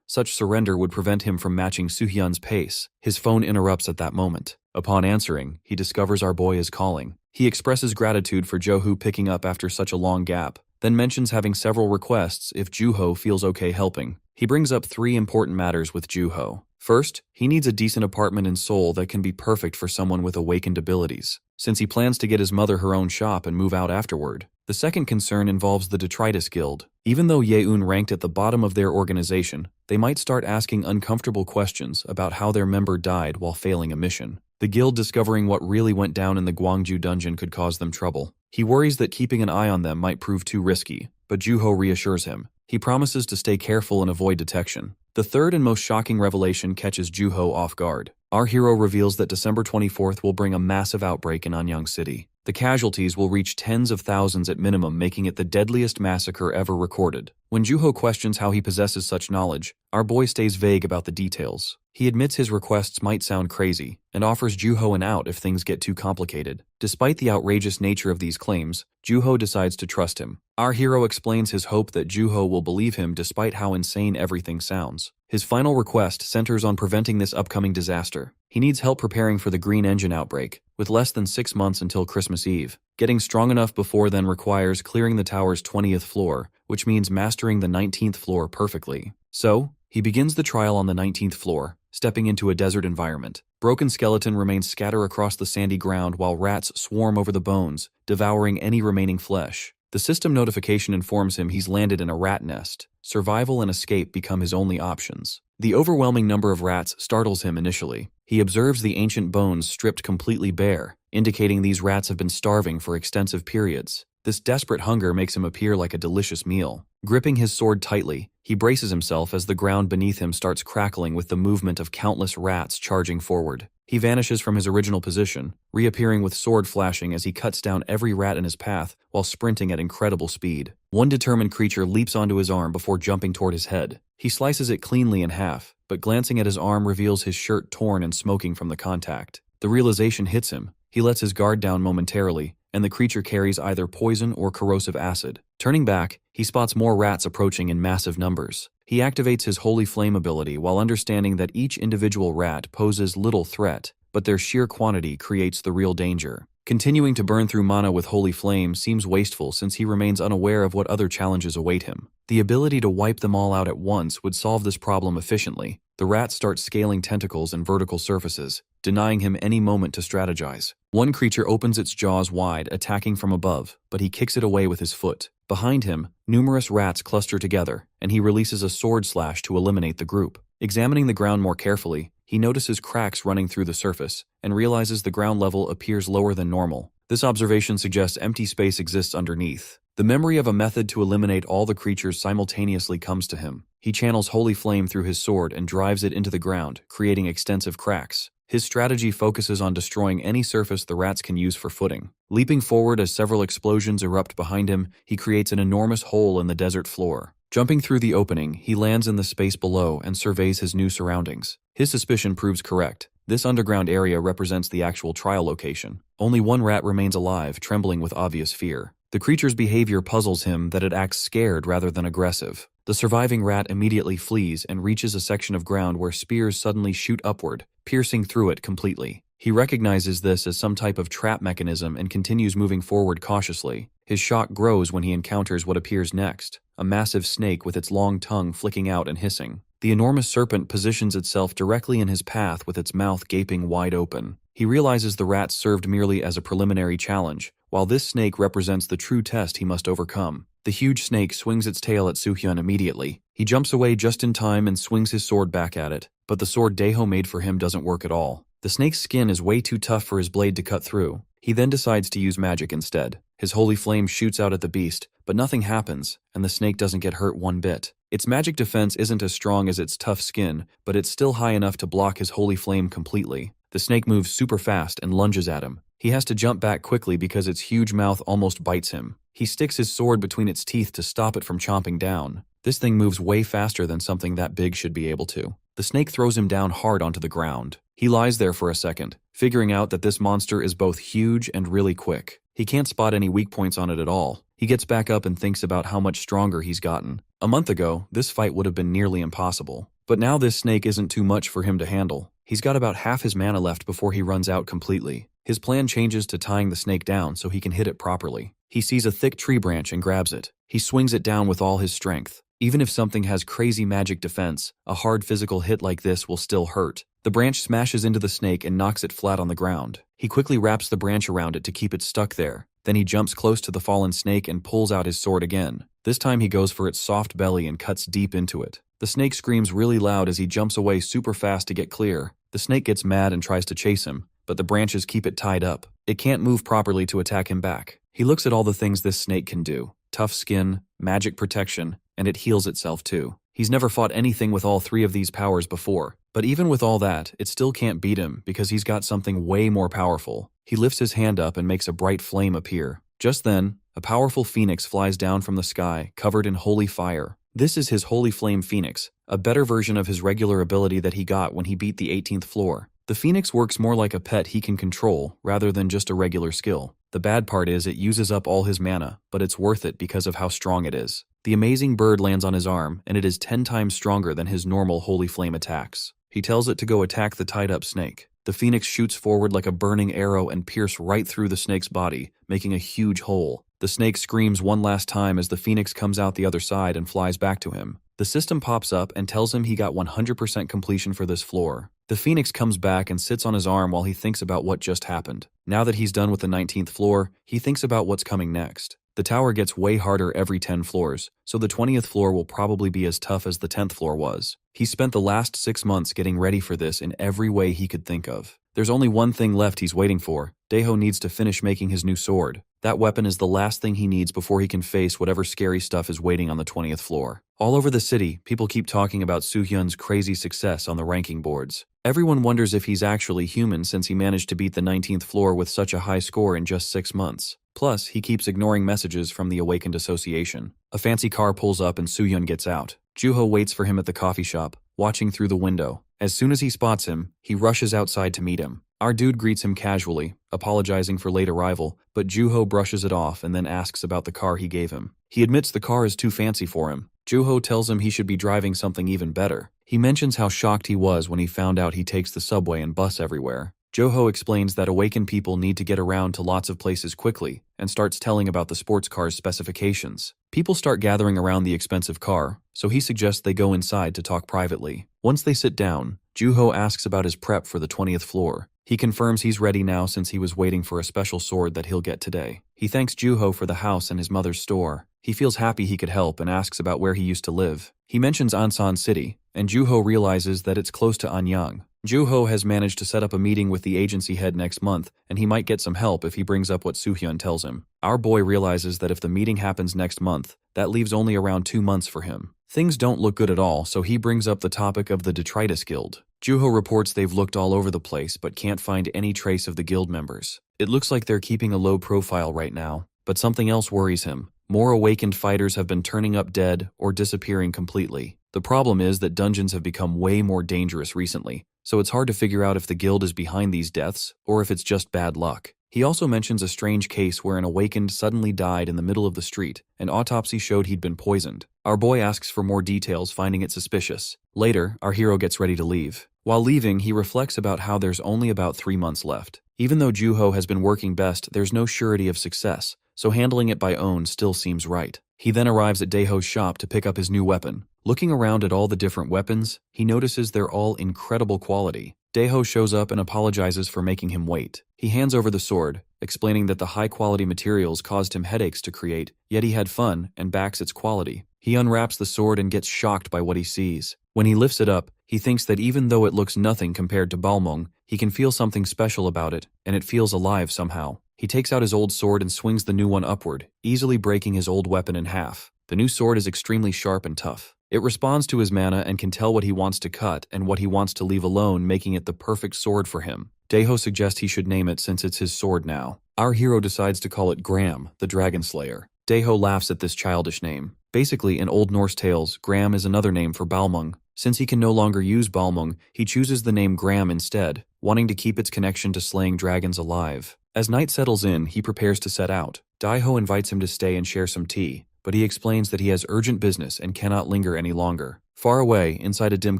Such surrender would prevent him from matching Soo-hyun's pace. His phone interrupts at that moment. Upon answering, he discovers our boy is calling. He expresses gratitude for Johu picking up after such a long gap, then mentions having several requests if Juho feels okay helping. He brings up 3 important matters with Juho. First, he needs a decent apartment in Seoul that can be perfect for someone with awakened abilities, since he plans to get his mother her own shop and move out afterward. The second concern involves the Detritus Guild. Even though Yeun ranked at the bottom of their organization, they might start asking uncomfortable questions about how their member died while failing a mission. The guild discovering what really went down in the Gwangju dungeon could cause them trouble. He worries that keeping an eye on them might prove too risky, but Juho reassures him. He promises to stay careful and avoid detection. The third and most shocking revelation catches Juho off guard. Our hero reveals that December 24th will bring a massive outbreak in Anyang City. The casualties will reach tens of thousands at minimum, making it the deadliest massacre ever recorded. When Juho questions how he possesses such knowledge, our boy stays vague about the details. He admits his requests might sound crazy, and offers Juho an out if things get too complicated. Despite the outrageous nature of these claims, Juho decides to trust him. Our hero explains his hope that Juho will believe him despite how insane everything sounds. His final request centers on preventing this upcoming disaster. He needs help preparing for the Green Engine outbreak, with less than 6 months until Christmas Eve. Getting strong enough before then requires clearing the tower's 20th floor, which means mastering the 19th floor perfectly. So, he begins the trial on the 19th floor, stepping into a desert environment. Broken skeleton remains scattered across the sandy ground while rats swarm over the bones, devouring any remaining flesh. The system notification informs him he's landed in a rat nest. Survival and escape become his only options. The overwhelming number of rats startles him initially. He observes the ancient bones stripped completely bare, indicating these rats have been starving for extensive periods. This desperate hunger makes him appear like a delicious meal. Gripping his sword tightly, he braces himself as the ground beneath him starts crackling with the movement of countless rats charging forward. He vanishes from his original position, reappearing with sword flashing as he cuts down every rat in his path while sprinting at incredible speed. One determined creature leaps onto his arm before jumping toward his head. He slices it cleanly in half, but glancing at his arm reveals his shirt torn and smoking from the contact. The realization hits him. He lets his guard down momentarily, and the creature carries either poison or corrosive acid. Turning back, he spots more rats approaching in massive numbers. He activates his Holy Flame ability while understanding that each individual rat poses little threat, but their sheer quantity creates the real danger. Continuing to burn through mana with Holy Flame seems wasteful since he remains unaware of what other challenges await him. The ability to wipe them all out at once would solve this problem efficiently. The rats start scaling tentacles and vertical surfaces, denying him any moment to strategize. One creature opens its jaws wide, attacking from above, but he kicks it away with his foot. Behind him, numerous rats cluster together, and he releases a sword slash to eliminate the group. Examining the ground more carefully, he notices cracks running through the surface, and realizes the ground level appears lower than normal. This observation suggests empty space exists underneath. The memory of a method to eliminate all the creatures simultaneously comes to him. He channels Holy Flame through his sword and drives it into the ground, creating extensive cracks. His strategy focuses on destroying any surface the rats can use for footing. Leaping forward as several explosions erupt behind him, he creates an enormous hole in the desert floor. Jumping through the opening, he lands in the space below and surveys his new surroundings. His suspicion proves correct. This underground area represents the actual trial location. Only one rat remains alive, trembling with obvious fear. The creature's behavior puzzles him that it acts scared rather than aggressive. The surviving rat immediately flees and reaches a section of ground where spears suddenly shoot upward, piercing through it completely. He recognizes this as some type of trap mechanism and continues moving forward cautiously. His shock grows when he encounters what appears next, a massive snake with its long tongue flicking out and hissing. The enormous serpent positions itself directly in his path with its mouth gaping wide open. He realizes the rats served merely as a preliminary challenge, while this snake represents the true test he must overcome. The huge snake swings its tail at Soo-hyun immediately. He jumps away just in time and swings his sword back at it, but the sword Daeho made for him doesn't work at all. The snake's skin is way too tough for his blade to cut through. He then decides to use magic instead. His holy flame shoots out at the beast, but nothing happens, and the snake doesn't get hurt one bit. Its magic defense isn't as strong as its tough skin, but it's still high enough to block his holy flame completely. The snake moves super fast and lunges at him. He has to jump back quickly because its huge mouth almost bites him. He sticks his sword between its teeth to stop it from chomping down. This thing moves way faster than something that big should be able to. The snake throws him down hard onto the ground. He lies there for a second, figuring out that this monster is both huge and really quick. He can't spot any weak points on it at all. He gets back up and thinks about how much stronger he's gotten. A month ago, this fight would have been nearly impossible. But now this snake isn't too much for him to handle. He's got about half his mana left before he runs out completely. His plan changes to tying the snake down so he can hit it properly. He sees a thick tree branch and grabs it. He swings it down with all his strength. Even if something has crazy magic defense, a hard physical hit like this will still hurt. The branch smashes into the snake and knocks it flat on the ground. He quickly wraps the branch around it to keep it stuck there. Then he jumps close to the fallen snake and pulls out his sword again. This time he goes for its soft belly and cuts deep into it. The snake screams really loud as he jumps away super fast to get clear. The snake gets mad and tries to chase him, but the branches keep it tied up. It can't move properly to attack him back. He looks at all the things this snake can do. Tough skin, magic protection, and it heals itself too. He's never fought anything with all three of these powers before, but even with all that, it still can't beat him because he's got something way more powerful. He lifts his hand up and makes a bright flame appear. Just then, a powerful phoenix flies down from the sky, covered in holy fire. This is his Holy Flame Phoenix, a better version of his regular ability that he got when he beat the 18th floor. The Phoenix works more like a pet he can control, rather than just a regular skill. The bad part is it uses up all his mana, but it's worth it because of how strong it is. The amazing bird lands on his arm, and it is 10 times stronger than his normal Holy Flame attacks. He tells it to go attack the tied-up snake. The Phoenix shoots forward like a burning arrow and pierces right through the snake's body, making a huge hole. The snake screams one last time as the Phoenix comes out the other side and flies back to him. The system pops up and tells him he got 100% completion for this floor. The Phoenix comes back and sits on his arm while he thinks about what just happened. Now that he's done with the 19th floor, he thinks about what's coming next. The tower gets way harder every 10 floors, so the 20th floor will probably be as tough as the 10th floor was. He spent the last 6 months getting ready for this in every way he could think of. There's only one thing left he's waiting for. Daeho needs to finish making his new sword. That weapon is the last thing he needs before he can face whatever scary stuff is waiting on the 20th floor. All over the city, people keep talking about Soo-hyun's crazy success on the ranking boards. Everyone wonders if he's actually human since he managed to beat the 19th floor with such a high score in just 6 months. Plus, he keeps ignoring messages from the Awakened Association. A fancy car pulls up and Soo-hyun gets out. Juho waits for him at the coffee shop, watching through the window. As soon as he spots him, he rushes outside to meet him. Our dude greets him casually, apologizing for late arrival, but Juho brushes it off and then asks about the car he gave him. He admits the car is too fancy for him. Juho tells him he should be driving something even better. He mentions how shocked he was when he found out he takes the subway and bus everywhere. Juho explains that awakened people need to get around to lots of places quickly, and starts telling about the sports car's specifications. People start gathering around the expensive car, so he suggests they go inside to talk privately. Once they sit down, Juho asks about his prep for the 20th floor. He confirms he's ready now since he was waiting for a special sword that he'll get today. He thanks Juho for the house and his mother's store. He feels happy he could help and asks about where he used to live. He mentions Ansan City, and Juho realizes that it's close to Anyang. Juho has managed to set up a meeting with the agency head next month, and he might get some help if he brings up what Soo-hyun tells him. Our boy realizes that if the meeting happens next month, that leaves only around 2 months for him. Things don't look good at all, so he brings up the topic of the Detritus Guild. Juho reports they've looked all over the place but can't find any trace of the guild members. It looks like they're keeping a low profile right now, but something else worries him. More awakened fighters have been turning up dead or disappearing completely. The problem is that dungeons have become way more dangerous recently, so it's hard to figure out if the guild is behind these deaths or if it's just bad luck. He also mentions a strange case where an awakened suddenly died in the middle of the street. An autopsy showed he'd been poisoned. Our boy asks for more details, finding it suspicious. Later, our hero gets ready to leave. While leaving, he reflects about how there's only about 3 months left. Even though Juho has been working best, there's no surety of success, so handling it by own still seems right. He then arrives at Daeho's shop to pick up his new weapon. Looking around at all the different weapons, he notices they're all incredible quality. Daeho shows up and apologizes for making him wait. He hands over the sword, explaining that the high-quality materials caused him headaches to create, yet he had fun and backs its quality. He unwraps the sword and gets shocked by what he sees. When he lifts it up, he thinks that even though it looks nothing compared to Balmung, he can feel something special about it, and it feels alive somehow. He takes out his old sword and swings the new one upward, easily breaking his old weapon in half. The new sword is extremely sharp and tough. It responds to his mana and can tell what he wants to cut and what he wants to leave alone, making it the perfect sword for him. Daeho suggests he should name it since it's his sword now. Our hero decides to call it Gram, the Dragon Slayer. Daeho laughs at this childish name. Basically, in Old Norse tales, Gram is another name for Balmung. Since he can no longer use Balmung, he chooses the name Gram instead, wanting to keep its connection to slaying dragons alive. As night settles in, he prepares to set out. Daeho invites him to stay and share some tea, but he explains that he has urgent business and cannot linger any longer. Far away, inside a dim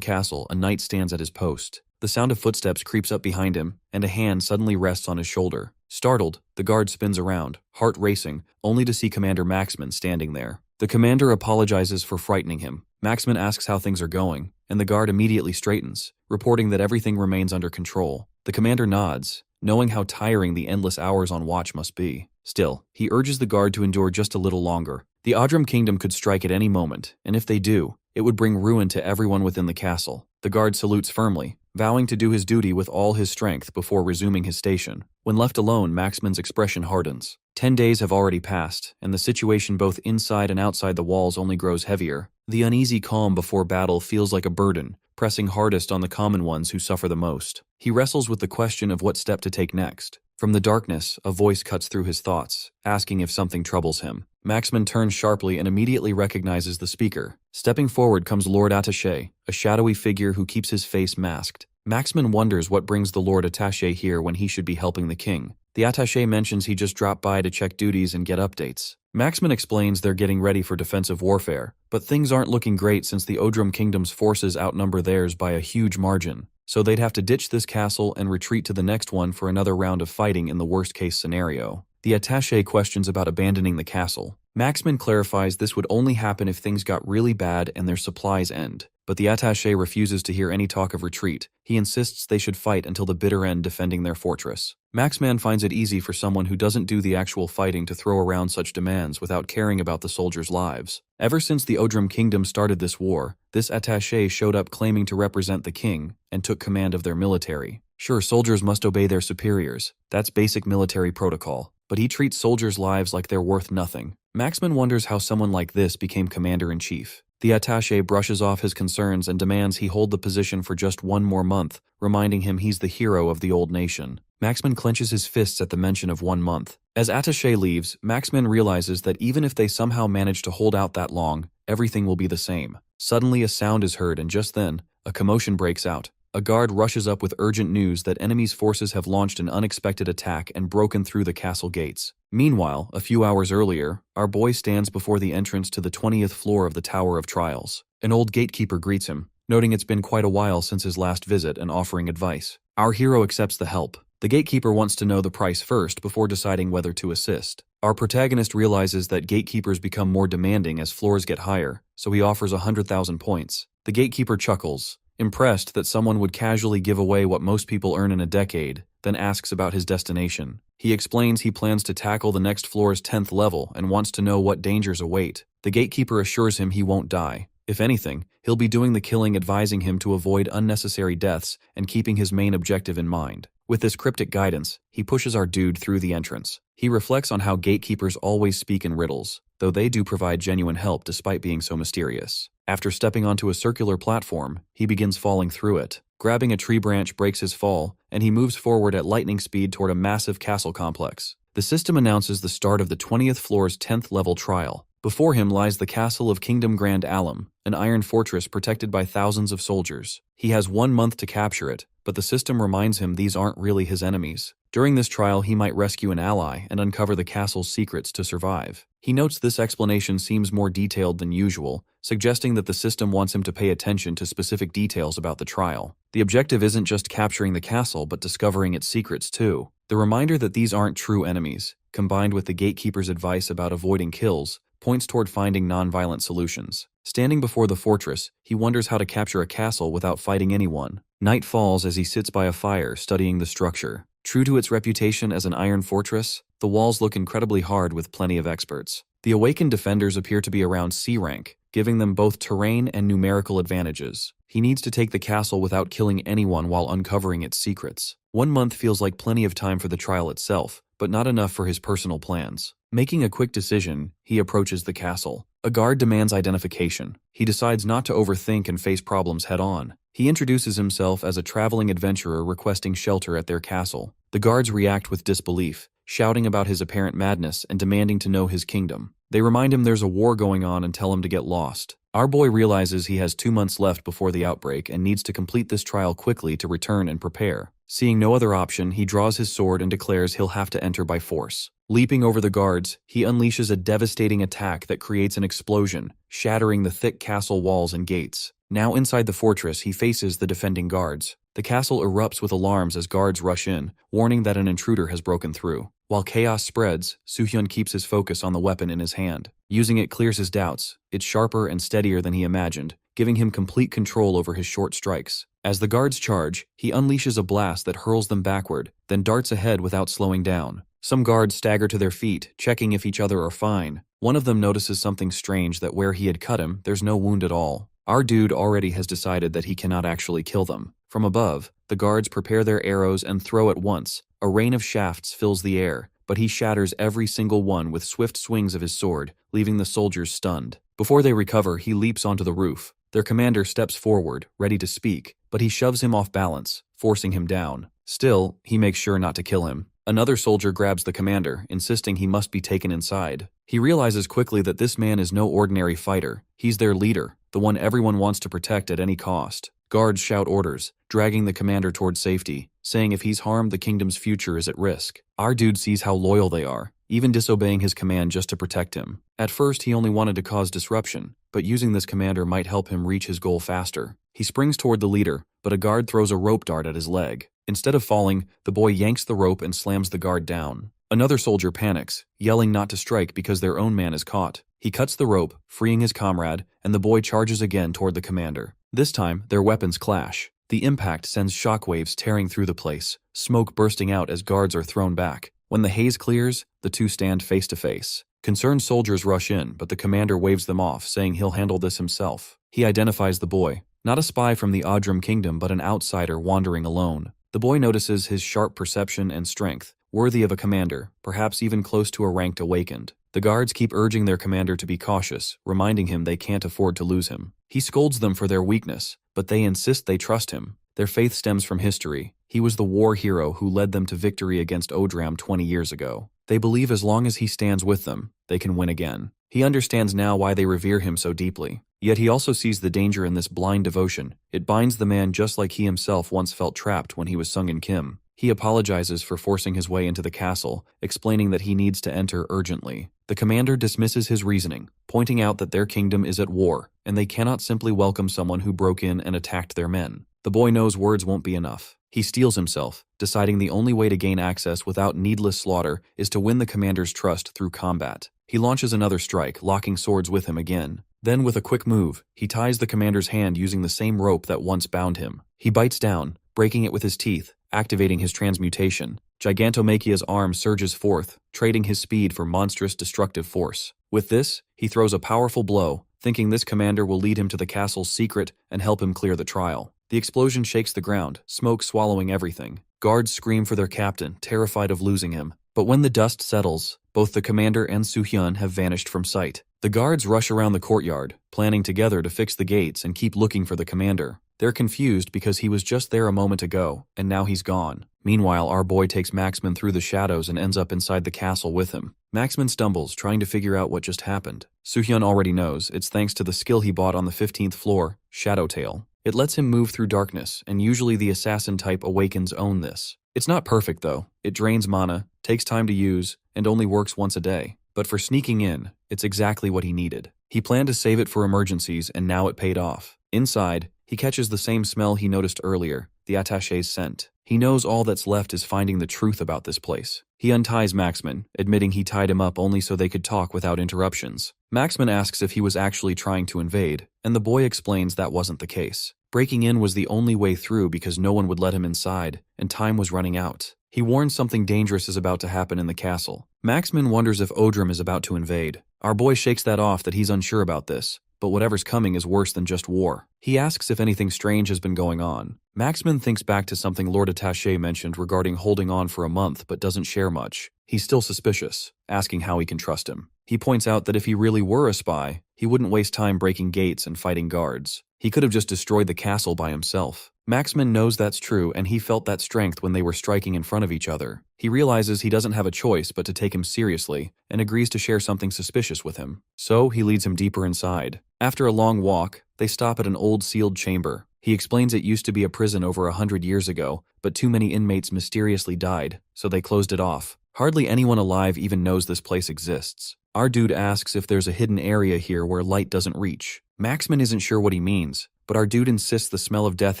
castle, a knight stands at his post. The sound of footsteps creeps up behind him, and a hand suddenly rests on his shoulder. Startled, the guard spins around, heart racing, only to see Commander Maxman standing there. The commander apologizes for frightening him. Maxman asks how things are going, and the guard immediately straightens, reporting that everything remains under control. The commander nods, knowing how tiring the endless hours on watch must be. Still, he urges the guard to endure just a little longer. The Odrum Kingdom could strike at any moment, and if they do, it would bring ruin to everyone within the castle. The guard salutes firmly, vowing to do his duty with all his strength before resuming his station. When left alone, Maxman's expression hardens. 10 days have already passed, and the situation both inside and outside the walls only grows heavier. The uneasy calm before battle feels like a burden, pressing hardest on the common ones who suffer the most. He wrestles with the question of what step to take next. From the darkness, a voice cuts through his thoughts, asking if something troubles him. Maxman turns sharply and immediately recognizes the speaker. Stepping forward comes Lord Attaché, a shadowy figure who keeps his face masked. Maxman wonders what brings the Lord Attaché here when he should be helping the king. The Attaché mentions he just dropped by to check duties and get updates. Maxman explains they're getting ready for defensive warfare, but things aren't looking great since the Odrum Kingdom's forces outnumber theirs by a huge margin. So they'd have to ditch this castle and retreat to the next one for another round of fighting in the worst-case scenario. The attaché questions about abandoning the castle. Maxman clarifies this would only happen if things got really bad and their supplies end. But the attaché refuses to hear any talk of retreat. He insists they should fight until the bitter end defending their fortress. Maxman finds it easy for someone who doesn't do the actual fighting to throw around such demands without caring about the soldiers' lives. Ever since the Odrum Kingdom started this war, this attaché showed up claiming to represent the king and took command of their military. Sure, soldiers must obey their superiors. That's basic military protocol. But he treats soldiers' lives like they're worth nothing. Maxman wonders how someone like this became commander-in-chief. The attaché brushes off his concerns and demands he hold the position for just 1 more month, reminding him he's the hero of the old nation. Maxman clenches his fists at the mention of 1 month. As attaché leaves, Maxman realizes that even if they somehow manage to hold out that long, everything will be the same. Suddenly a sound is heard and just then, a commotion breaks out. A guard rushes up with urgent news that enemy's forces have launched an unexpected attack and broken through the castle gates. Meanwhile, a few hours earlier, our boy stands before the entrance to the 20th floor of the Tower of Trials. An old gatekeeper greets him, noting it's been quite a while since his last visit and offering advice. Our hero accepts the help. The gatekeeper wants to know the price first before deciding whether to assist. Our protagonist realizes that gatekeepers become more demanding as floors get higher, so he offers 100,000 points. The gatekeeper chuckles, impressed that someone would casually give away what most people earn in a decade, then asks about his destination. He explains he plans to tackle the next floor's 10th level and wants to know what dangers await. The gatekeeper assures him he won't die. If anything, he'll be doing the killing, advising him to avoid unnecessary deaths and keeping his main objective in mind. With this cryptic guidance, he pushes our dude through the entrance. He reflects on how gatekeepers always speak in riddles, though they do provide genuine help despite being so mysterious. After stepping onto a circular platform, he begins falling through it. Grabbing a tree branch breaks his fall, and he moves forward at lightning speed toward a massive castle complex. The system announces the start of the 20th floor's 10th level trial. Before him lies the castle of Kingdom Grand Alum, an iron fortress protected by thousands of soldiers. He has 1 month to capture it, but the system reminds him these aren't really his enemies. During this trial, he might rescue an ally and uncover the castle's secrets to survive. He notes this explanation seems more detailed than usual, suggesting that the system wants him to pay attention to specific details about the trial. The objective isn't just capturing the castle, but discovering its secrets too. The reminder that these aren't true enemies, combined with the gatekeeper's advice about avoiding kills, points toward finding non-violent solutions. Standing before the fortress, he wonders how to capture a castle without fighting anyone. Night falls as he sits by a fire studying the structure. True to its reputation as an iron fortress, the walls look incredibly hard with plenty of experts. The awakened defenders appear to be around C rank, giving them both terrain and numerical advantages. He needs to take the castle without killing anyone while uncovering its secrets. 1 month feels like plenty of time for the trial itself, but not enough for his personal plans. Making a quick decision, he approaches the castle. A guard demands identification. He decides not to overthink and face problems head-on. He introduces himself as a traveling adventurer requesting shelter at their castle. The guards react with disbelief, shouting about his apparent madness and demanding to know his kingdom. They remind him there's a war going on and tell him to get lost. Our boy realizes he has 2 months left before the outbreak and needs to complete this trial quickly to return and prepare. Seeing no other option, he draws his sword and declares he'll have to enter by force. Leaping over the guards, he unleashes a devastating attack that creates an explosion, shattering the thick castle walls and gates. Now inside the fortress, he faces the defending guards. The castle erupts with alarms as guards rush in, warning that an intruder has broken through. While chaos spreads, Soo-hyun keeps his focus on the weapon in his hand. Using it clears his doubts. It's sharper and steadier than he imagined, giving him complete control over his short strikes. As the guards charge, he unleashes a blast that hurls them backward, then darts ahead without slowing down. Some guards stagger to their feet, checking if each other are fine. One of them notices something strange, that where he had cut him, there's no wound at all. Our dude already has decided that he cannot actually kill them. From above, the guards prepare their arrows and throw at once. A rain of shafts fills the air, but he shatters every single one with swift swings of his sword, leaving the soldiers stunned. Before they recover, he leaps onto the roof. Their commander steps forward, ready to speak, but he shoves him off balance, forcing him down. Still, he makes sure not to kill him. Another soldier grabs the commander, insisting he must be taken inside. He realizes quickly that this man is no ordinary fighter. He's their leader, the one everyone wants to protect at any cost. Guards shout orders, dragging the commander toward safety, saying if he's harmed, the kingdom's future is at risk. Our dude sees how loyal they are, even disobeying his command just to protect him. At first, he only wanted to cause disruption, but using this commander might help him reach his goal faster. He springs toward the leader, but a guard throws a rope dart at his leg. Instead of falling, the boy yanks the rope and slams the guard down. Another soldier panics, yelling not to strike because their own man is caught. He cuts the rope, freeing his comrade, and the boy charges again toward the commander. This time, their weapons clash. The impact sends shockwaves tearing through the place, smoke bursting out as guards are thrown back. When the haze clears, the two stand face to face. Concerned soldiers rush in, but the commander waves them off, saying he'll handle this himself. He identifies the boy, not a spy from the Odrum kingdom, but an outsider wandering alone. The boy notices his sharp perception and strength, worthy of a commander, perhaps even close to a ranked awakened. The guards keep urging their commander to be cautious, reminding him they can't afford to lose him. He scolds them for their weakness, but they insist they trust him. Their faith stems from history. He was the war hero who led them to victory against Odram 20 years ago. They believe as long as he stands with them, they can win again. He understands now why they revere him so deeply. Yet he also sees the danger in this blind devotion. It binds the man just like he himself once felt trapped when he was Sung-in Kim. He apologizes for forcing his way into the castle, explaining that he needs to enter urgently. The commander dismisses his reasoning, pointing out that their kingdom is at war, and they cannot simply welcome someone who broke in and attacked their men. The boy knows words won't be enough. He steels himself, deciding the only way to gain access without needless slaughter is to win the commander's trust through combat. He launches another strike, locking swords with him again. Then, with a quick move, he ties the commander's hand using the same rope that once bound him. He bites down, breaking it with his teeth, activating his transmutation. Gigantomachia's arm surges forth, trading his speed for monstrous destructive force. With this, he throws a powerful blow, thinking this commander will lead him to the castle's secret and help him clear the trial. The explosion shakes the ground, smoke swallowing everything. Guards scream for their captain, terrified of losing him. But when the dust settles, both the commander and Soo-hyun have vanished from sight. The guards rush around the courtyard, planning together to fix the gates and keep looking for the commander. They're confused because he was just there a moment ago, and now he's gone. Meanwhile, our boy takes Maxman through the shadows and ends up inside the castle with him. Maxman stumbles, trying to figure out what just happened. Soo-hyun already knows. It's thanks to the skill he bought on the 15th floor, Shadowtail. It lets him move through darkness, and usually the assassin type awakens own this. It's not perfect though. It drains mana, takes time to use, and only works once a day. But for sneaking in, it's exactly what he needed. He planned to save it for emergencies, and now it paid off. Inside, he catches the same smell he noticed earlier, the attaché's scent. He knows all that's left is finding the truth about this place. He unties Maxman, admitting he tied him up only so they could talk without interruptions. Maxman asks if he was actually trying to invade, and the boy explains that wasn't the case. Breaking in was the only way through because no one would let him inside, and time was running out. He warns something dangerous is about to happen in the castle. Maxman wonders if Odrum is about to invade. Our boy shakes that off that he's unsure about this, but whatever's coming is worse than just war. He asks if anything strange has been going on. Maxman thinks back to something Lord Attaché mentioned regarding holding on for a month but doesn't share much. He's still suspicious, asking how he can trust him. He points out that if he really were a spy, he wouldn't waste time breaking gates and fighting guards. He could have just destroyed the castle by himself. Maxman knows that's true, and he felt that strength when they were striking in front of each other. He realizes he doesn't have a choice but to take him seriously, and agrees to share something suspicious with him. So he leads him deeper inside. After a long walk, they stop at an old sealed chamber. He explains it used to be a prison over 100 years ago, but too many inmates mysteriously died, so they closed it off. Hardly anyone alive even knows this place exists. Our dude asks if there's a hidden area here where light doesn't reach. Maxman isn't sure what he means, but our dude insists the smell of death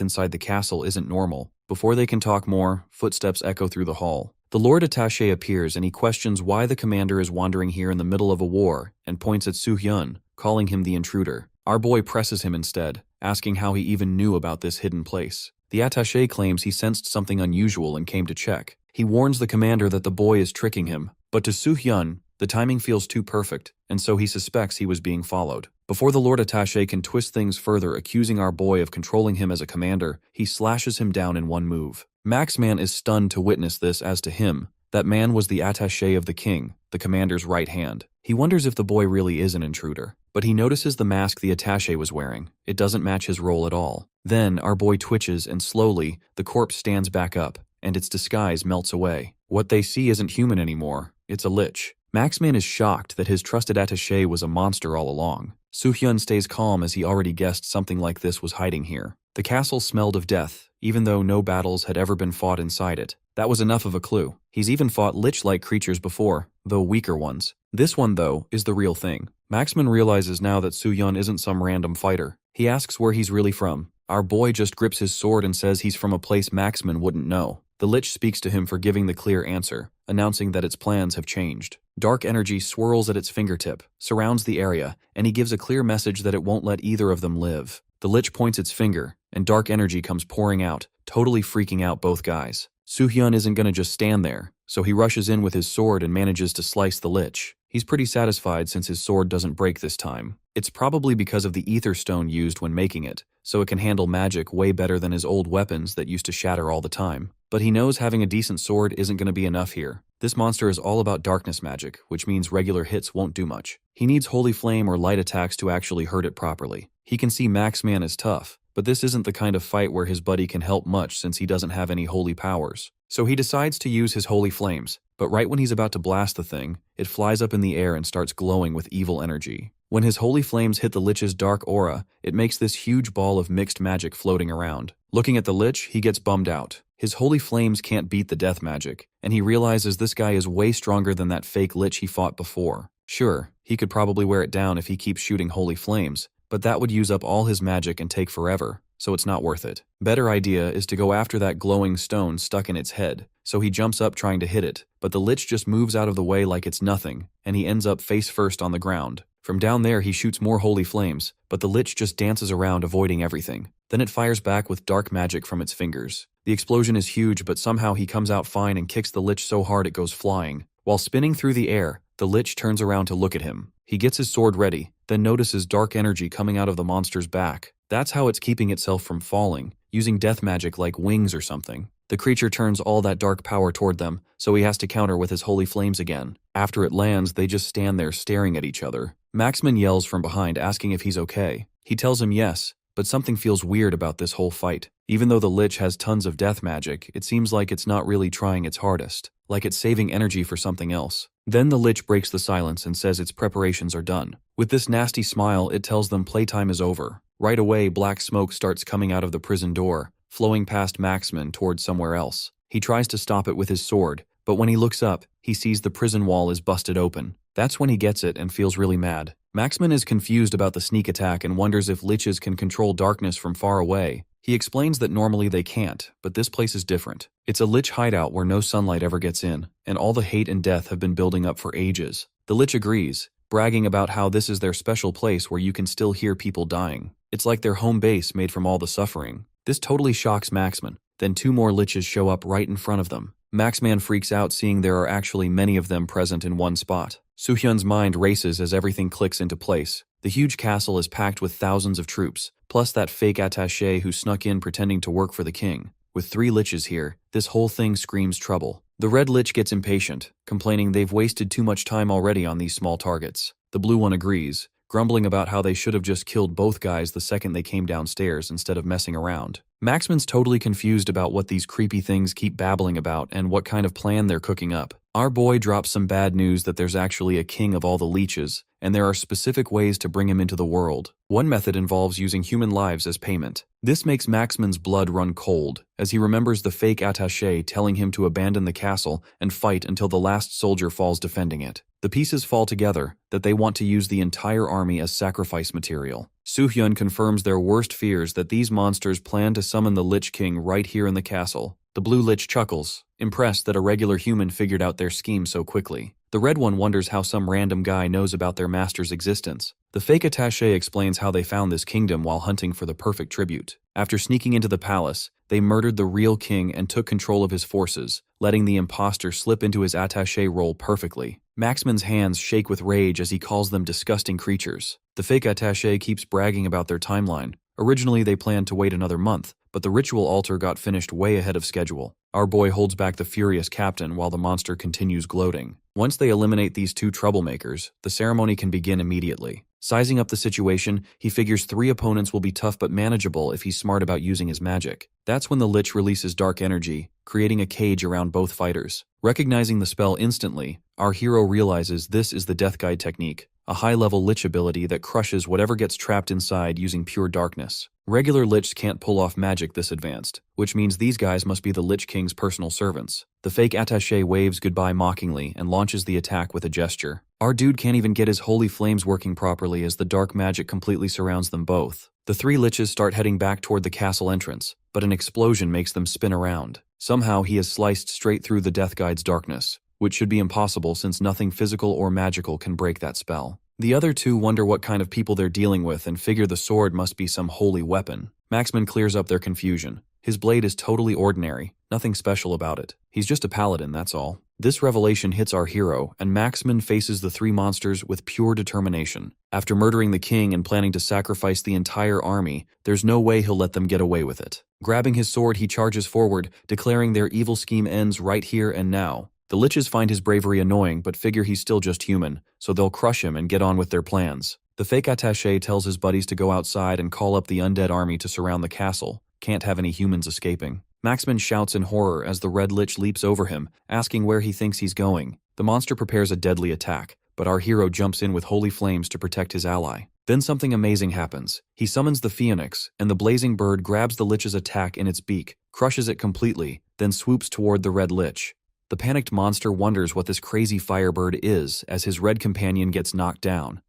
inside the castle isn't normal. Before they can talk more, footsteps echo through the hall. The Lord Attaché appears and he questions why the commander is wandering here in the middle of a war and points at Soo-hyun, calling him the intruder. Our boy presses him instead, asking how he even knew about this hidden place. The attaché claims he sensed something unusual and came to check. He warns the commander that the boy is tricking him, but to Soo-hyun, the timing feels too perfect, and so he suspects he was being followed. Before the Lord Attaché can twist things further, accusing our boy of controlling him as a commander, he slashes him down in one move. Maxman is stunned to witness this, as to him, that man was the attaché of the king, the commander's right hand. He wonders if the boy really is an intruder, but he notices the mask the attaché was wearing. It doesn't match his role at all. Then our boy twitches and slowly, the corpse stands back up, and its disguise melts away. What they see isn't human anymore, it's a lich. Maxman is shocked that his trusted attaché was a monster all along. Soo-hyun stays calm as he already guessed something like this was hiding here. The castle smelled of death, even though no battles had ever been fought inside it. That was enough of a clue. He's even fought lich-like creatures before, though weaker ones. This one, though, is the real thing. Maxman realizes now that Soo-hyun isn't some random fighter. He asks where he's really from. Our boy just grips his sword and says he's from a place Maxman wouldn't know. The lich speaks to him for giving the clear answer, announcing that its plans have changed. Dark energy swirls at its fingertip, surrounds the area, and he gives a clear message that it won't let either of them live. The lich points its finger, and dark energy comes pouring out, totally freaking out both guys. Soo-hyun isn't gonna just stand there, so he rushes in with his sword and manages to slice the lich. He's pretty satisfied since his sword doesn't break this time. It's probably because of the ether stone used when making it, so it can handle magic way better than his old weapons that used to shatter all the time. But he knows having a decent sword isn't going to be enough here. This monster is all about darkness magic, which means regular hits won't do much. He needs holy flame or light attacks to actually hurt it properly. He can see Maxman is tough, but this isn't the kind of fight where his buddy can help much since he doesn't have any holy powers. So he decides to use his holy flames, but right when he's about to blast the thing, it flies up in the air and starts glowing with evil energy. When his holy flames hit the lich's dark aura, it makes this huge ball of mixed magic floating around. Looking at the lich, he gets bummed out. His holy flames can't beat the death magic, and he realizes this guy is way stronger than that fake lich he fought before. Sure, he could probably wear it down if he keeps shooting holy flames, but that would use up all his magic and take forever, so it's not worth it. Better idea is to go after that glowing stone stuck in its head, so he jumps up trying to hit it, but the lich just moves out of the way like it's nothing, and he ends up face first on the ground. From down there he shoots more holy flames, but the lich just dances around avoiding everything. Then it fires back with dark magic from its fingers. The explosion is huge, but somehow he comes out fine and kicks the lich so hard it goes flying. While spinning through the air, the lich turns around to look at him. He gets his sword ready, then notices dark energy coming out of the monster's back. That's how it's keeping itself from falling, using death magic like wings or something. The creature turns all that dark power toward them, so he has to counter with his holy flames again. After it lands, they just stand there staring at each other. Maxman yells from behind asking if he's okay. He tells him yes, but something feels weird about this whole fight. Even though the lich has tons of death magic, it seems like it's not really trying its hardest, like it's saving energy for something else. Then the lich breaks the silence and says its preparations are done. With this nasty smile, it tells them playtime is over. Right away, black smoke starts coming out of the prison door, flowing past Maxman towards somewhere else. He tries to stop it with his sword, but when he looks up, he sees the prison wall is busted open. That's when he gets it and feels really mad. Maxman is confused about the sneak attack and wonders if liches can control darkness from far away. He explains that normally they can't, but this place is different. It's a lich hideout where no sunlight ever gets in, and all the hate and death have been building up for ages. The lich agrees, bragging about how this is their special place where you can still hear people dying. It's like their home base made from all the suffering. This totally shocks Maxman. Then two more liches show up right in front of them. Maxman freaks out seeing there are actually many of them present in one spot. Soo-hyun's mind races as everything clicks into place. The huge castle is packed with thousands of troops, plus that fake attaché who snuck in pretending to work for the king. With 3 liches here, this whole thing screams trouble. The red lich gets impatient, complaining they've wasted too much time already on these small targets. The blue one agrees, grumbling about how they should have just killed both guys the second they came downstairs instead of messing around. Maxman's totally confused about what these creepy things keep babbling about and what kind of plan they're cooking up. Our boy drops some bad news that there's actually a king of all the leeches, and there are specific ways to bring him into the world. One method involves using human lives as payment. This makes Maxman's blood run cold, as he remembers the fake attaché telling him to abandon the castle and fight until the last soldier falls defending it. The pieces fall together that they want to use the entire army as sacrifice material. Soo-hyun confirms their worst fears that these monsters plan to summon the Lich King right here in the castle. The blue lich chuckles, impressed that a regular human figured out their scheme so quickly. The red one wonders how some random guy knows about their master's existence. The fake attaché explains how they found this kingdom while hunting for the perfect tribute. After sneaking into the palace, they murdered the real king and took control of his forces, letting the imposter slip into his attaché role perfectly. Maxman's hands shake with rage as he calls them disgusting creatures. The fake attaché keeps bragging about their timeline. Originally, they planned to wait another month, but the ritual altar got finished way ahead of schedule. Our boy holds back the furious captain while the monster continues gloating. Once they eliminate these 2 troublemakers, the ceremony can begin immediately. Sizing up the situation, he figures 3 opponents will be tough but manageable if he's smart about using his magic. That's when the Lich releases dark energy, creating a cage around both fighters. Recognizing the spell instantly, our hero realizes this is the Death Guide technique, a high-level Lich ability that crushes whatever gets trapped inside using pure darkness. Regular Lichs can't pull off magic this advanced, which means these guys must be the Lich King's personal servants. The fake attaché waves goodbye mockingly and launches the attack with a gesture. Our dude can't even get his holy flames working properly as the dark magic completely surrounds them both. The 3 liches start heading back toward the castle entrance, but an explosion makes them spin around. Somehow he has sliced straight through the Death Guide's darkness, which should be impossible since nothing physical or magical can break that spell. The other 2 wonder what kind of people they're dealing with and figure the sword must be some holy weapon. Maxman clears up their confusion. His blade is totally ordinary, nothing special about it. He's just a paladin, that's all. This revelation hits our hero, and Maxman faces the 3 monsters with pure determination. After murdering the king and planning to sacrifice the entire army, there's no way he'll let them get away with it. Grabbing his sword, he charges forward, declaring their evil scheme ends right here and now. The liches find his bravery annoying but figure he's still just human, so they'll crush him and get on with their plans. The fake attaché tells his buddies to go outside and call up the undead army to surround the castle. Can't have any humans escaping. Maxman shouts in horror as the red lich leaps over him, asking where he thinks he's going. The monster prepares a deadly attack, but our hero jumps in with holy flames to protect his ally. Then something amazing happens. He summons the phoenix, and the blazing bird grabs the lich's attack in its beak, crushes it completely, then swoops toward the red lich. The panicked monster wonders what this crazy firebird is as his red companion gets knocked down.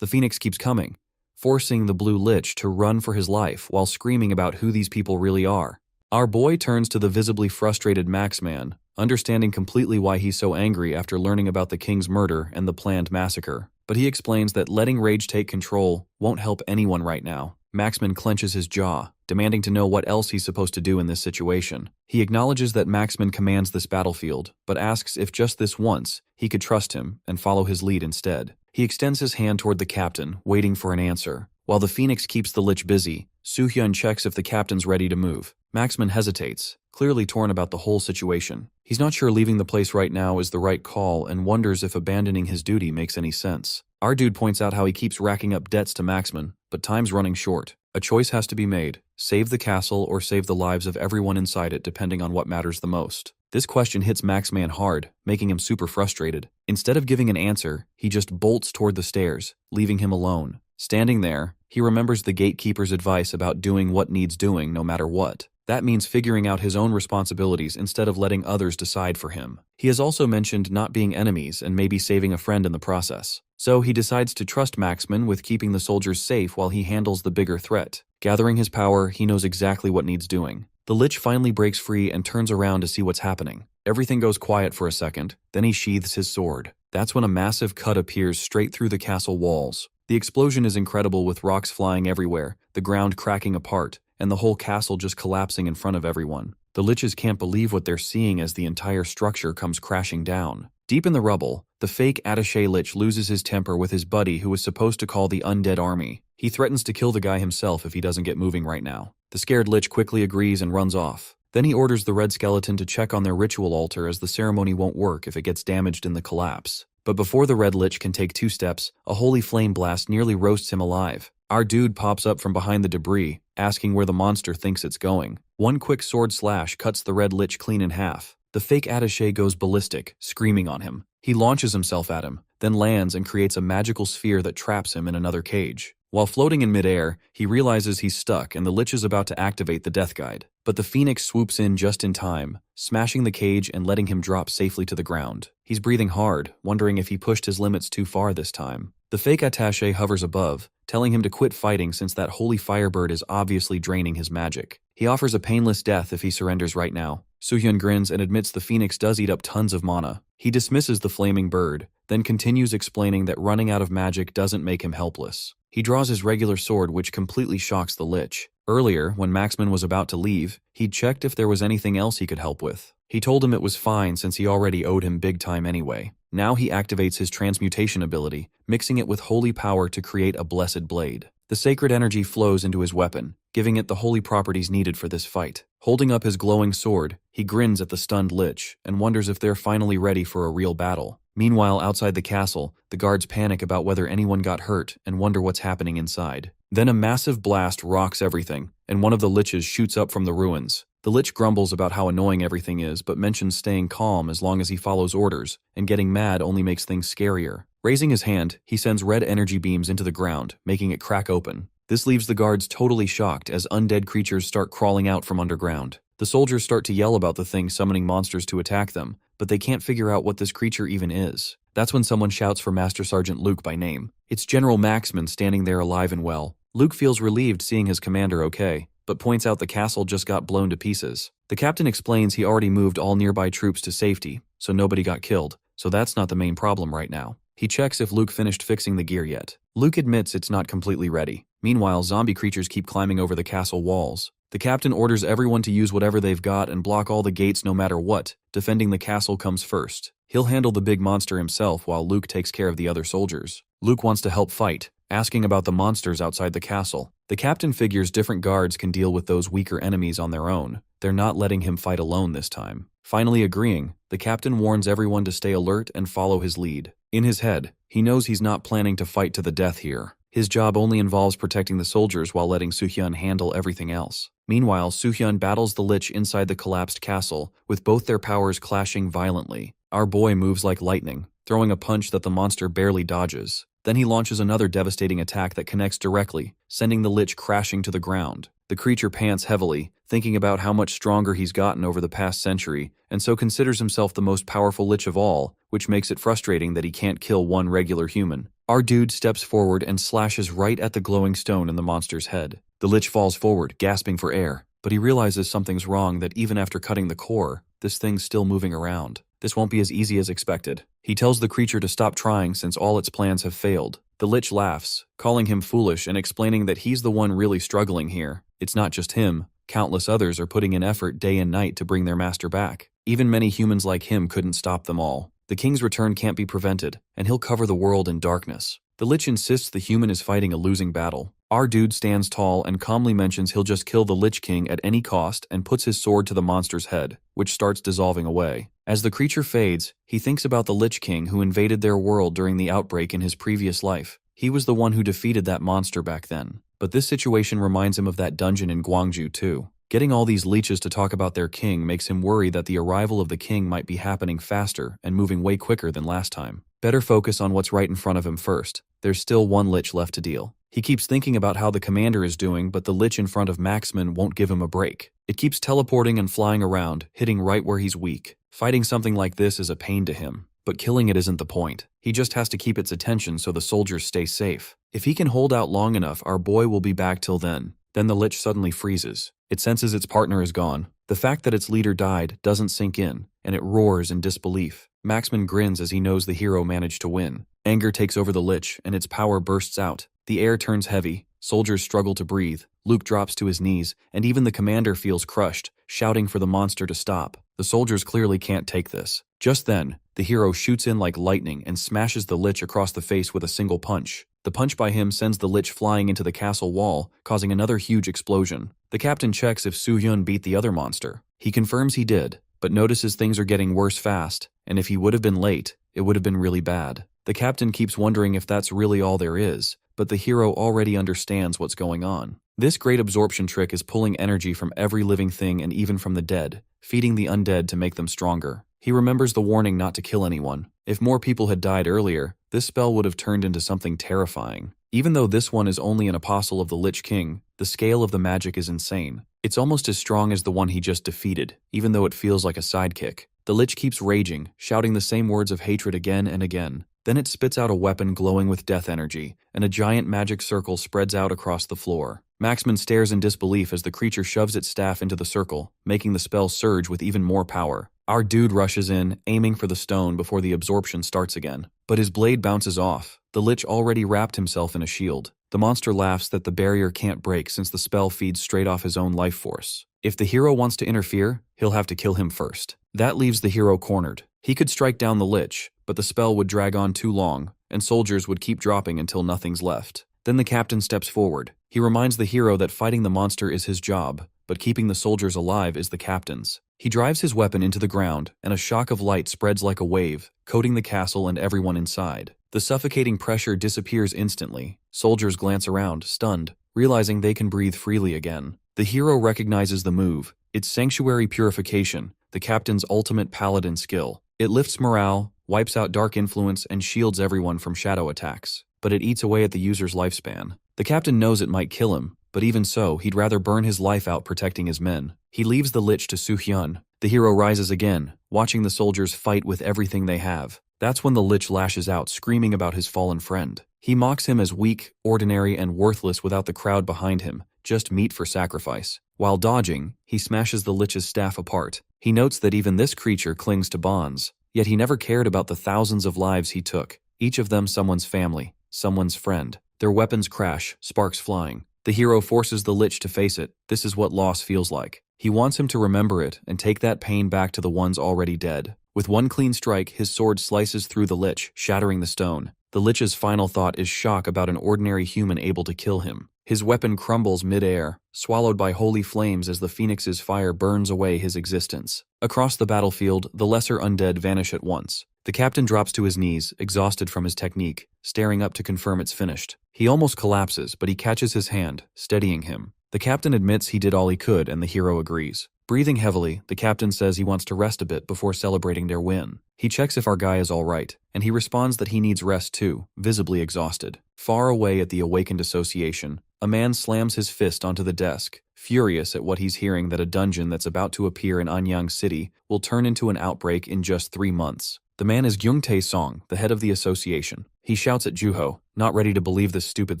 The phoenix keeps coming, forcing the blue lich to run for his life while screaming about who these people really are. Our boy turns to the visibly frustrated Maxman, understanding completely why he's so angry after learning about the king's murder and the planned massacre. But he explains that letting rage take control won't help anyone right now. Maxman clenches his jaw, demanding to know what else he's supposed to do in this situation. He acknowledges that Maxman commands this battlefield, but asks if just this once, he could trust him and follow his lead instead. He extends his hand toward the captain, waiting for an answer. While the phoenix keeps the lich busy, Soo-hyun checks if the captain's ready to move. Maxman hesitates, clearly torn about the whole situation. He's not sure leaving the place right now is the right call and wonders if abandoning his duty makes any sense. Our dude points out how he keeps racking up debts to Maxman, but time's running short. A choice has to be made: save the castle or save the lives of everyone inside it, depending on what matters the most. This question hits Maxman hard, making him super frustrated. Instead of giving an answer, he just bolts toward the stairs, leaving him alone. Standing there, he remembers the gatekeeper's advice about doing what needs doing no matter what. That means figuring out his own responsibilities instead of letting others decide for him. He has also mentioned not being enemies and maybe saving a friend in the process. So he decides to trust Maxman with keeping the soldiers safe while he handles the bigger threat. Gathering his power, he knows exactly what needs doing. The lich finally breaks free and turns around to see what's happening. Everything goes quiet for a second, then he sheathes his sword. That's when a massive cut appears straight through the castle walls. The explosion is incredible, with rocks flying everywhere, the ground cracking apart, and the whole castle just collapsing in front of everyone. The liches can't believe what they're seeing as the entire structure comes crashing down. Deep in the rubble, the fake attaché lich loses his temper with his buddy who was supposed to call the undead army. He threatens to kill the guy himself if he doesn't get moving right now. The scared lich quickly agrees and runs off. Then he orders the red skeleton to check on their ritual altar as the ceremony won't work if it gets damaged in the collapse. But before the red lich can take 2 steps, a holy flame blast nearly roasts him alive. Our dude pops up from behind the debris, asking where the monster thinks it's going. One quick sword slash cuts the red lich clean in half. The fake attaché goes ballistic, screaming on him. He launches himself at him, then lands and creates a magical sphere that traps him in another cage. While floating in midair, he realizes he's stuck and the lich is about to activate the death guide. But the phoenix swoops in just in time, smashing the cage and letting him drop safely to the ground. He's breathing hard, wondering if he pushed his limits too far this time. The fake attaché hovers above, telling him to quit fighting since that holy firebird is obviously draining his magic. He offers a painless death if he surrenders right now. Soohyun grins and admits the phoenix does eat up tons of mana. He dismisses the flaming bird, then continues explaining that running out of magic doesn't make him helpless. He draws his regular sword, which completely shocks the lich. Earlier, when Maxman was about to leave, he'd checked if there was anything else he could help with. He told him it was fine since he already owed him big time anyway. Now he activates his transmutation ability, mixing it with holy power to create a blessed blade. The sacred energy flows into his weapon, giving it the holy properties needed for this fight. Holding up his glowing sword, he grins at the stunned lich and wonders if they're finally ready for a real battle. Meanwhile, outside the castle, the guards panic about whether anyone got hurt and wonder what's happening inside. Then a massive blast rocks everything, and one of the liches shoots up from the ruins. The lich grumbles about how annoying everything is, but mentions staying calm as long as he follows orders, and getting mad only makes things scarier. Raising his hand, he sends red energy beams into the ground, making it crack open. This leaves the guards totally shocked as undead creatures start crawling out from underground. The soldiers start to yell about the thing summoning monsters to attack them, but they can't figure out what this creature even is. That's when someone shouts for Master Sergeant Luke by name. It's General Maxman standing there alive and well. Luke feels relieved seeing his commander okay, but points out the castle just got blown to pieces. The captain explains he already moved all nearby troops to safety, so nobody got killed, so that's not the main problem right now. He checks if Luke finished fixing the gear yet. Luke admits it's not completely ready. Meanwhile, zombie creatures keep climbing over the castle walls. The captain orders everyone to use whatever they've got and block all the gates no matter what. Defending the castle comes first. He'll handle the big monster himself while Luke takes care of the other soldiers. Luke wants to help fight, asking about the monsters outside the castle. The captain figures different guards can deal with those weaker enemies on their own. They're not letting him fight alone this time. Finally agreeing, the captain warns everyone to stay alert and follow his lead. In his head, he knows he's not planning to fight to the death here. His job only involves protecting the soldiers while letting Soohyun handle everything else. Meanwhile, Soohyun battles the lich inside the collapsed castle, with both their powers clashing violently. Our boy moves like lightning, throwing a punch that the monster barely dodges. Then he launches another devastating attack that connects directly, sending the lich crashing to the ground. The creature pants heavily, thinking about how much stronger he's gotten over the past century, and so considers himself the most powerful lich of all, which makes it frustrating that he can't kill one regular human. Our dude steps forward and slashes right at the glowing stone in the monster's head. The lich falls forward, gasping for air, but he realizes something's wrong, that even after cutting the core, this thing's still moving around. This won't be as easy as expected. He tells the creature to stop trying since all its plans have failed. The lich laughs, calling him foolish and explaining that he's the one really struggling here. It's not just him. Countless others are putting in effort day and night to bring their master back. Even many humans like him couldn't stop them all. The king's return can't be prevented, and he'll cover the world in darkness. The lich insists the human is fighting a losing battle. Our dude stands tall and calmly mentions he'll just kill the Lich King at any cost and puts his sword to the monster's head, which starts dissolving away. As the creature fades, he thinks about the Lich King who invaded their world during the outbreak in his previous life. He was the one who defeated that monster back then. But this situation reminds him of that dungeon in Gwangju too. Getting all these leeches to talk about their king makes him worry that the arrival of the king might be happening faster and moving way quicker than last time. Better focus on what's right in front of him first. There's still one lich left to deal. He keeps thinking about how the commander is doing, but the lich in front of Maxman won't give him a break. It keeps teleporting and flying around, hitting right where he's weak. Fighting something like this is a pain to him, but killing it isn't the point. He just has to keep its attention so the soldiers stay safe. If he can hold out long enough, our boy will be back till then. Then the lich suddenly freezes. It senses its partner is gone. The fact that its leader died doesn't sink in, and it roars in disbelief. Maxman grins as he knows the hero managed to win. Anger takes over the lich, and its power bursts out. The air turns heavy. Soldiers struggle to breathe. Luke drops to his knees, and even the commander feels crushed, shouting for the monster to stop. The soldiers clearly can't take this. Just then, The hero shoots in like lightning and smashes the lich across the face with a single punch. The punch by him sends the lich flying into the castle wall, causing another huge explosion. The captain checks if Soo-hyun beat the other monster. He confirms he did, but notices things are getting worse fast, and if he would have been late, it would have been really bad. The captain keeps wondering if that's really all there is, but the hero already understands what's going on. This great absorption trick is pulling energy from every living thing and even from the dead, feeding the undead to make them stronger. He remembers the warning not to kill anyone. If more people had died earlier, this spell would have turned into something terrifying. Even though this one is only an apostle of the Lich King, the scale of the magic is insane. It's almost as strong as the one he just defeated, even though it feels like a sidekick. The Lich keeps raging, shouting the same words of hatred again and again. Then it spits out a weapon glowing with death energy, and a giant magic circle spreads out across the floor. Maxman stares in disbelief as the creature shoves its staff into the circle, making the spell surge with even more power. Our dude rushes in, aiming for the stone before the absorption starts again. But his blade bounces off. The Lich already wrapped himself in a shield. The monster laughs that the barrier can't break since the spell feeds straight off his own life force. If the hero wants to interfere, he'll have to kill him first. That leaves the hero cornered. He could strike down the Lich, but the spell would drag on too long, and soldiers would keep dropping until nothing's left. Then the captain steps forward. He reminds the hero that fighting the monster is his job, but keeping the soldiers alive is the captain's. He drives his weapon into the ground, and a shock of light spreads like a wave, coating the castle and everyone inside. The suffocating pressure disappears instantly. Soldiers glance around, stunned, realizing they can breathe freely again. The hero recognizes the move. It's Sanctuary Purification, the captain's ultimate paladin skill. It lifts morale, wipes out dark influence, and shields everyone from shadow attacks. But it eats away at the user's lifespan. The captain knows it might kill him, but even so, he'd rather burn his life out protecting his men. He leaves the Lich to Soo-hyun. The hero rises again, watching the soldiers fight with everything they have. That's when the Lich lashes out, screaming about his fallen friend. He mocks him as weak, ordinary, and worthless without the crowd behind him, just meat for sacrifice. While dodging, he smashes the Lich's staff apart. He notes that even this creature clings to bonds, yet he never cared about the thousands of lives he took, each of them someone's family, someone's friend. Their weapons crash, sparks flying. The hero forces the Lich to face it. This is what loss feels like. He wants him to remember it and take that pain back to the ones already dead. With one clean strike, his sword slices through the Lich, shattering the stone. The Lich's final thought is shock about an ordinary human able to kill him. His weapon crumbles mid-air, swallowed by holy flames as the phoenix's fire burns away his existence. Across the battlefield, the lesser undead vanish at once. The captain drops to his knees, exhausted from his technique, staring up to confirm it's finished. He almost collapses, but he catches his hand, steadying him. The captain admits he did all he could, and the hero agrees. Breathing heavily, the captain says he wants to rest a bit before celebrating their win. He checks if our guy is all right, and he responds that he needs rest too, visibly exhausted. Far away at the Awakened Association, a man slams his fist onto the desk, furious at what he's hearing that a dungeon that's about to appear in Anyang City will turn into an outbreak in just 3 months. The man is Gyung-tae Song, the head of the association. He shouts at Juho, not ready to believe this stupid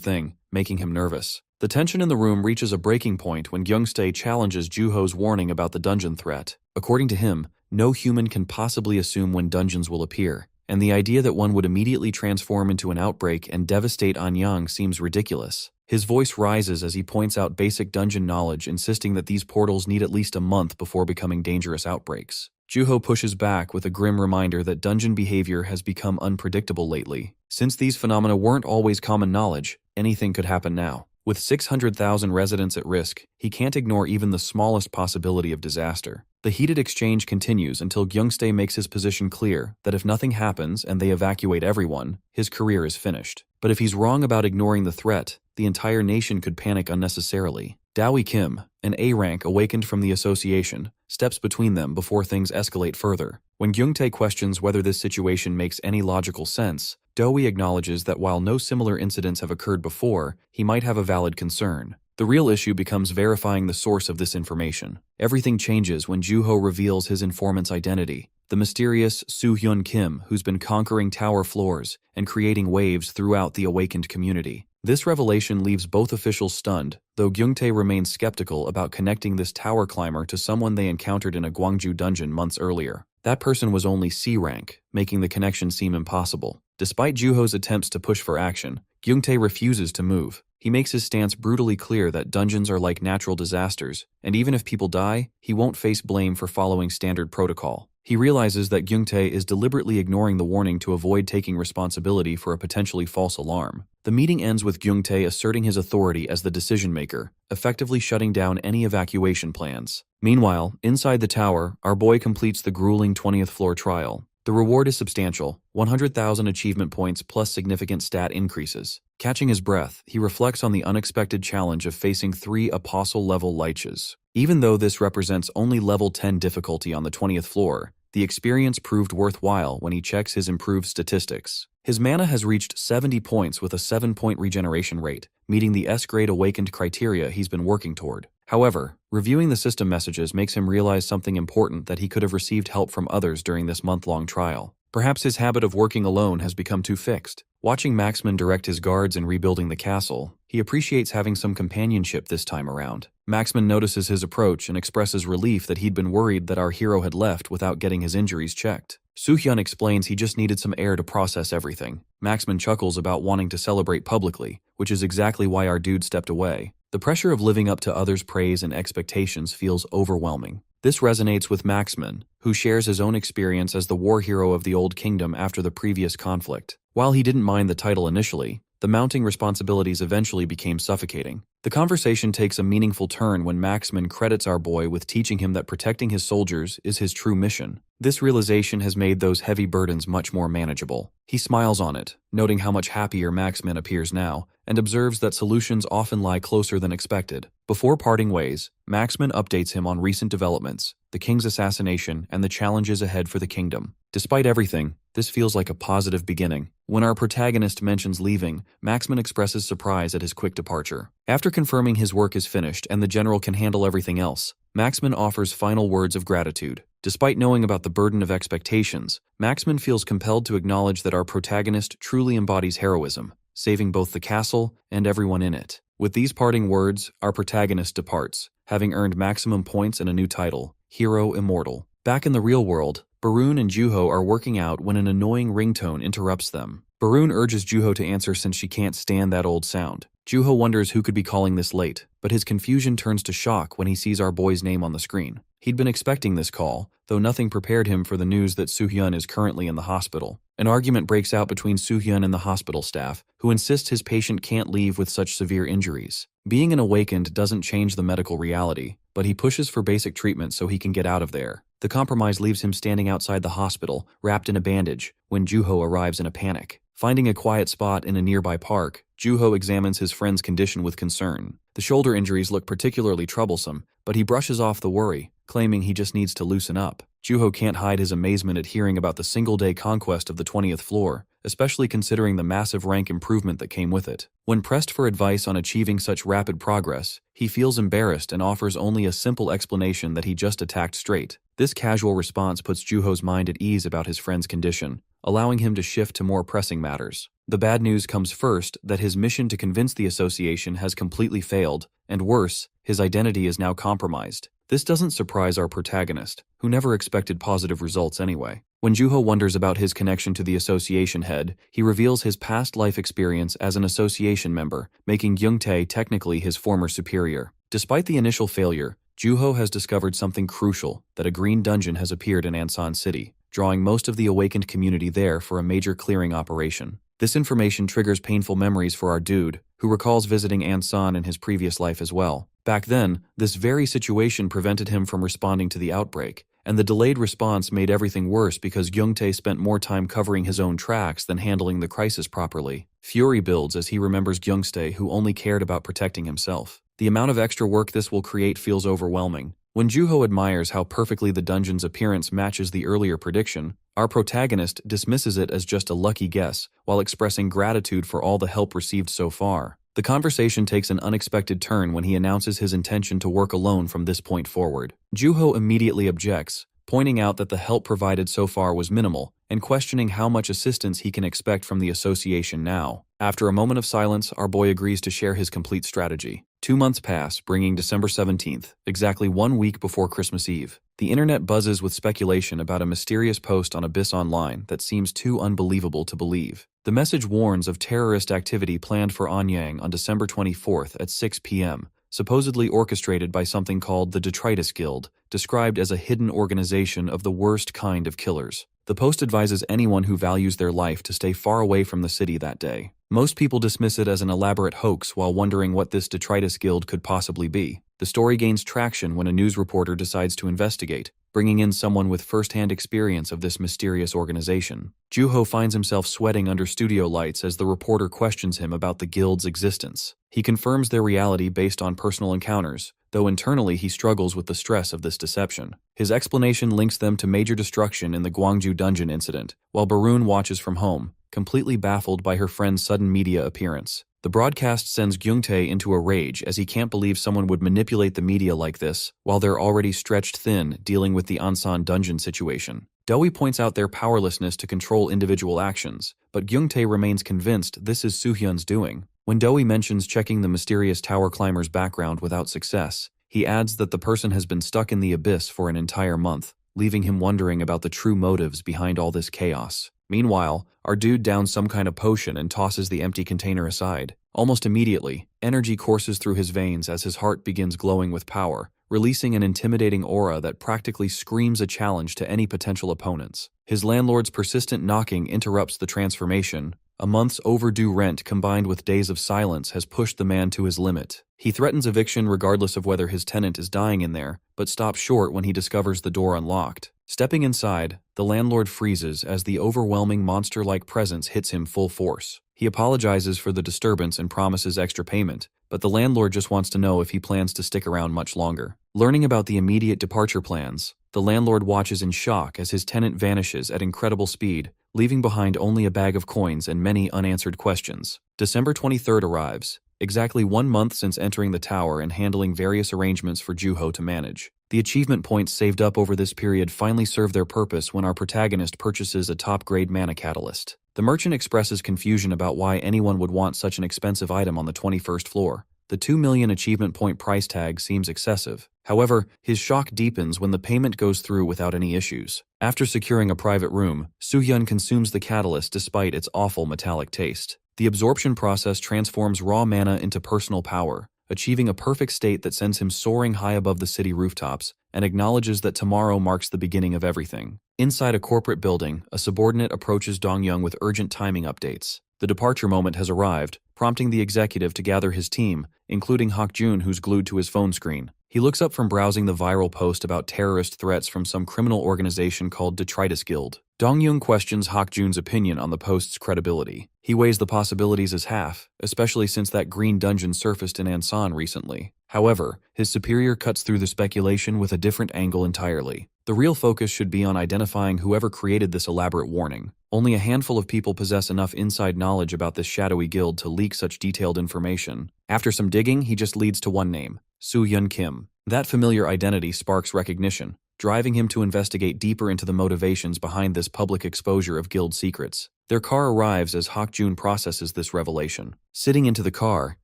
thing, making him nervous. The tension in the room reaches a breaking point when Gyung-tae challenges Juho's warning about the dungeon threat. According to him, no human can possibly assume when dungeons will appear, and the idea that one would immediately transform into an outbreak and devastate Anyang seems ridiculous. His voice rises as he points out basic dungeon knowledge, insisting that these portals need at least a month before becoming dangerous outbreaks. Juho pushes back with a grim reminder that dungeon behavior has become unpredictable lately. Since these phenomena weren't always common knowledge, anything could happen now. With 600,000 residents at risk, he can't ignore even the smallest possibility of disaster. The heated exchange continues until Gyung-tae makes his position clear that if nothing happens and they evacuate everyone, his career is finished. But if he's wrong about ignoring the threat, the entire nation could panic unnecessarily. Dowie Kim, an A-rank awakened from the association, steps between them before things escalate further. When Gyung-tae questions whether this situation makes any logical sense, Dowie acknowledges that while no similar incidents have occurred before, he might have a valid concern. The real issue becomes verifying the source of this information. Everything changes when Juho reveals his informant's identity, the mysterious Soo-hyun Kim, who's been conquering tower floors and creating waves throughout the awakened community. This revelation leaves both officials stunned, though Gyung-tae remains skeptical about connecting this tower climber to someone they encountered in a Gwangju dungeon months earlier. That person was only C rank, making the connection seem impossible. Despite Juho's attempts to push for action, Gyung-tae refuses to move. He makes his stance brutally clear that dungeons are like natural disasters, and even if people die, he won't face blame for following standard protocol. He realizes that Gyungtae is deliberately ignoring the warning to avoid taking responsibility for a potentially false alarm. The meeting ends with Gyungtae asserting his authority as the decision-maker, effectively shutting down any evacuation plans. Meanwhile, inside the tower, our boy completes the grueling 20th floor trial. The reward is substantial, 100,000 achievement points plus significant stat increases. Catching his breath, he reflects on the unexpected challenge of facing 3 apostle-level liches. Even though this represents only level 10 difficulty on the 20th floor, the experience proved worthwhile when he checks his improved statistics. His mana has reached 70 points with a 7-point regeneration rate, meeting the S-grade awakened criteria he's been working toward. However, reviewing the system messages makes him realize something important, that he could have received help from others during this month-long trial. Perhaps his habit of working alone has become too fixed. Watching Maxman direct his guards in rebuilding the castle, he appreciates having some companionship this time around. Maxman notices his approach and expresses relief that he'd been worried that our hero had left without getting his injuries checked. Soo-hyun explains he just needed some air to process everything. Maxman chuckles about wanting to celebrate publicly, which is exactly why our dude stepped away. The pressure of living up to others' praise and expectations feels overwhelming. This resonates with Maxman, who shares his own experience as the war hero of the Old Kingdom after the previous conflict. While he didn't mind the title initially, the mounting responsibilities eventually became suffocating. The conversation takes a meaningful turn when Maxman credits our boy with teaching him that protecting his soldiers is his true mission. This realization has made those heavy burdens much more manageable. He smiles on it, noting how much happier Maxman appears now, and observes that solutions often lie closer than expected. Before parting ways, Maxman updates him on recent developments, the king's assassination, and the challenges ahead for the kingdom. Despite everything, this feels like a positive beginning. When our protagonist mentions leaving, Maxman expresses surprise at his quick departure. After confirming his work is finished and the general can handle everything else, Maxman offers final words of gratitude. Despite knowing about the burden of expectations, Maxman feels compelled to acknowledge that our protagonist truly embodies heroism, saving both the castle and everyone in it. With these parting words, our protagonist departs, having earned maximum points and a new title, Hero Immortal. Back in the real world, Barun and Juho are working out when an annoying ringtone interrupts them. Barun urges Juho to answer since she can't stand that old sound. Juho wonders who could be calling this late, but his confusion turns to shock when he sees our boy's name on the screen. He'd been expecting this call, though nothing prepared him for the news that Soo-hyun is currently in the hospital. An argument breaks out between Soo-hyun and the hospital staff, who insists his patient can't leave with such severe injuries. Being an awakened doesn't change the medical reality, but he pushes for basic treatment so he can get out of there. The compromise leaves him standing outside the hospital, wrapped in a bandage, when Juho arrives in a panic. Finding a quiet spot in a nearby park, Juho examines his friend's condition with concern. The shoulder injuries look particularly troublesome, but he brushes off the worry, claiming he just needs to loosen up. Juho can't hide his amazement at hearing about the single-day conquest of the 20th floor, especially considering the massive rank improvement that came with it. When pressed for advice on achieving such rapid progress, he feels embarrassed and offers only a simple explanation that he just attacked straight. This casual response puts Juho's mind at ease about his friend's condition, allowing him to shift to more pressing matters. The bad news comes first, that his mission to convince the association has completely failed, and worse, his identity is now compromised. This doesn't surprise our protagonist, who never expected positive results anyway. When Juho wonders about his connection to the association head, he reveals his past life experience as an association member, making Gyungtae technically his former superior. Despite the initial failure, Juho has discovered something crucial, that a green dungeon has appeared in Ansan City, drawing most of the awakened community there for a major clearing operation. This information triggers painful memories for our dude, who recalls visiting Ansan in his previous life as well. Back then, this very situation prevented him from responding to the outbreak, and the delayed response made everything worse because Gyungtae spent more time covering his own tracks than handling the crisis properly. Fury builds as he remembers Gyungtae, who only cared about protecting himself. The amount of extra work this will create feels overwhelming. When Juho admires how perfectly the dungeon's appearance matches the earlier prediction, our protagonist dismisses it as just a lucky guess, while expressing gratitude for all the help received so far. The conversation takes an unexpected turn when he announces his intention to work alone from this point forward. Juho immediately objects, pointing out that the help provided so far was minimal, and questioning how much assistance he can expect from the association now. After a moment of silence, our boy agrees to share his complete strategy. 2 months pass, bringing December 17th, exactly 1 week before Christmas Eve. The internet buzzes with speculation about a mysterious post on Abyss Online that seems too unbelievable to believe. The message warns of terrorist activity planned for Anyang on December 24th at 6 p.m., supposedly orchestrated by something called the Detritus Guild, described as a hidden organization of the worst kind of killers. The post advises anyone who values their life to stay far away from the city that day. Most people dismiss it as an elaborate hoax while wondering what this Detritus Guild could possibly be. The story gains traction when a news reporter decides to investigate, bringing in someone with first-hand experience of this mysterious organization. Juho finds himself sweating under studio lights as the reporter questions him about the guild's existence. He confirms their reality based on personal encounters, though internally he struggles with the stress of this deception. His explanation links them to major destruction in the Gwangju dungeon incident, while Barun watches from home, completely baffled by her friend's sudden media appearance. The broadcast sends Gyungtae into a rage as he can't believe someone would manipulate the media like this, while they're already stretched thin dealing with the Ansan dungeon situation. Doi points out their powerlessness to control individual actions, but Gyungtae remains convinced this is Soohyun's doing. When Doi mentions checking the mysterious tower climber's background without success, he adds that the person has been stuck in the abyss for an entire month, leaving him wondering about the true motives behind all this chaos. Meanwhile, our dude downs some kind of potion and tosses the empty container aside. Almost immediately, energy courses through his veins as his heart begins glowing with power, releasing an intimidating aura that practically screams a challenge to any potential opponents. His landlord's persistent knocking interrupts the transformation. A month's overdue rent combined with days of silence has pushed the man to his limit. He threatens eviction regardless of whether his tenant is dying in there, but stops short when he discovers the door unlocked. Stepping inside, the landlord freezes as the overwhelming monster-like presence hits him full force. He apologizes for the disturbance and promises extra payment, but the landlord just wants to know if he plans to stick around much longer. Learning about the immediate departure plans, the landlord watches in shock as his tenant vanishes at incredible speed, leaving behind only a bag of coins and many unanswered questions. December 23rd arrives, exactly 1 month since entering the tower and handling various arrangements for Juho to manage. The achievement points saved up over this period finally serve their purpose when our protagonist purchases a top-grade mana catalyst. The merchant expresses confusion about why anyone would want such an expensive item on the 21st floor. The 2 million achievement point price tag seems excessive. However, his shock deepens when the payment goes through without any issues. After securing a private room, Soohyun consumes the catalyst despite its awful metallic taste. The absorption process transforms raw mana into personal power, achieving a perfect state that sends him soaring high above the city rooftops and acknowledges that tomorrow marks the beginning of everything. Inside a corporate building, a subordinate approaches Dong-young with urgent timing updates. The departure moment has arrived, prompting the executive to gather his team, including Hak-jun, who's glued to his phone screen. He looks up from browsing the viral post about terrorist threats from some criminal organization called Detritus Guild. Dong-young questions Hak-jun's opinion on the post's credibility. He weighs the possibilities as half, especially since that green dungeon surfaced in Ansan recently. However, his superior cuts through the speculation with a different angle entirely. The real focus should be on identifying whoever created this elaborate warning. Only a handful of people possess enough inside knowledge about this shadowy guild to leak such detailed information. After some digging, he just leads to one name, Soohyun Kim. That familiar identity sparks recognition, driving him to investigate deeper into the motivations behind this public exposure of guild secrets. Their car arrives as Hak-jun processes this revelation. Sitting into the car,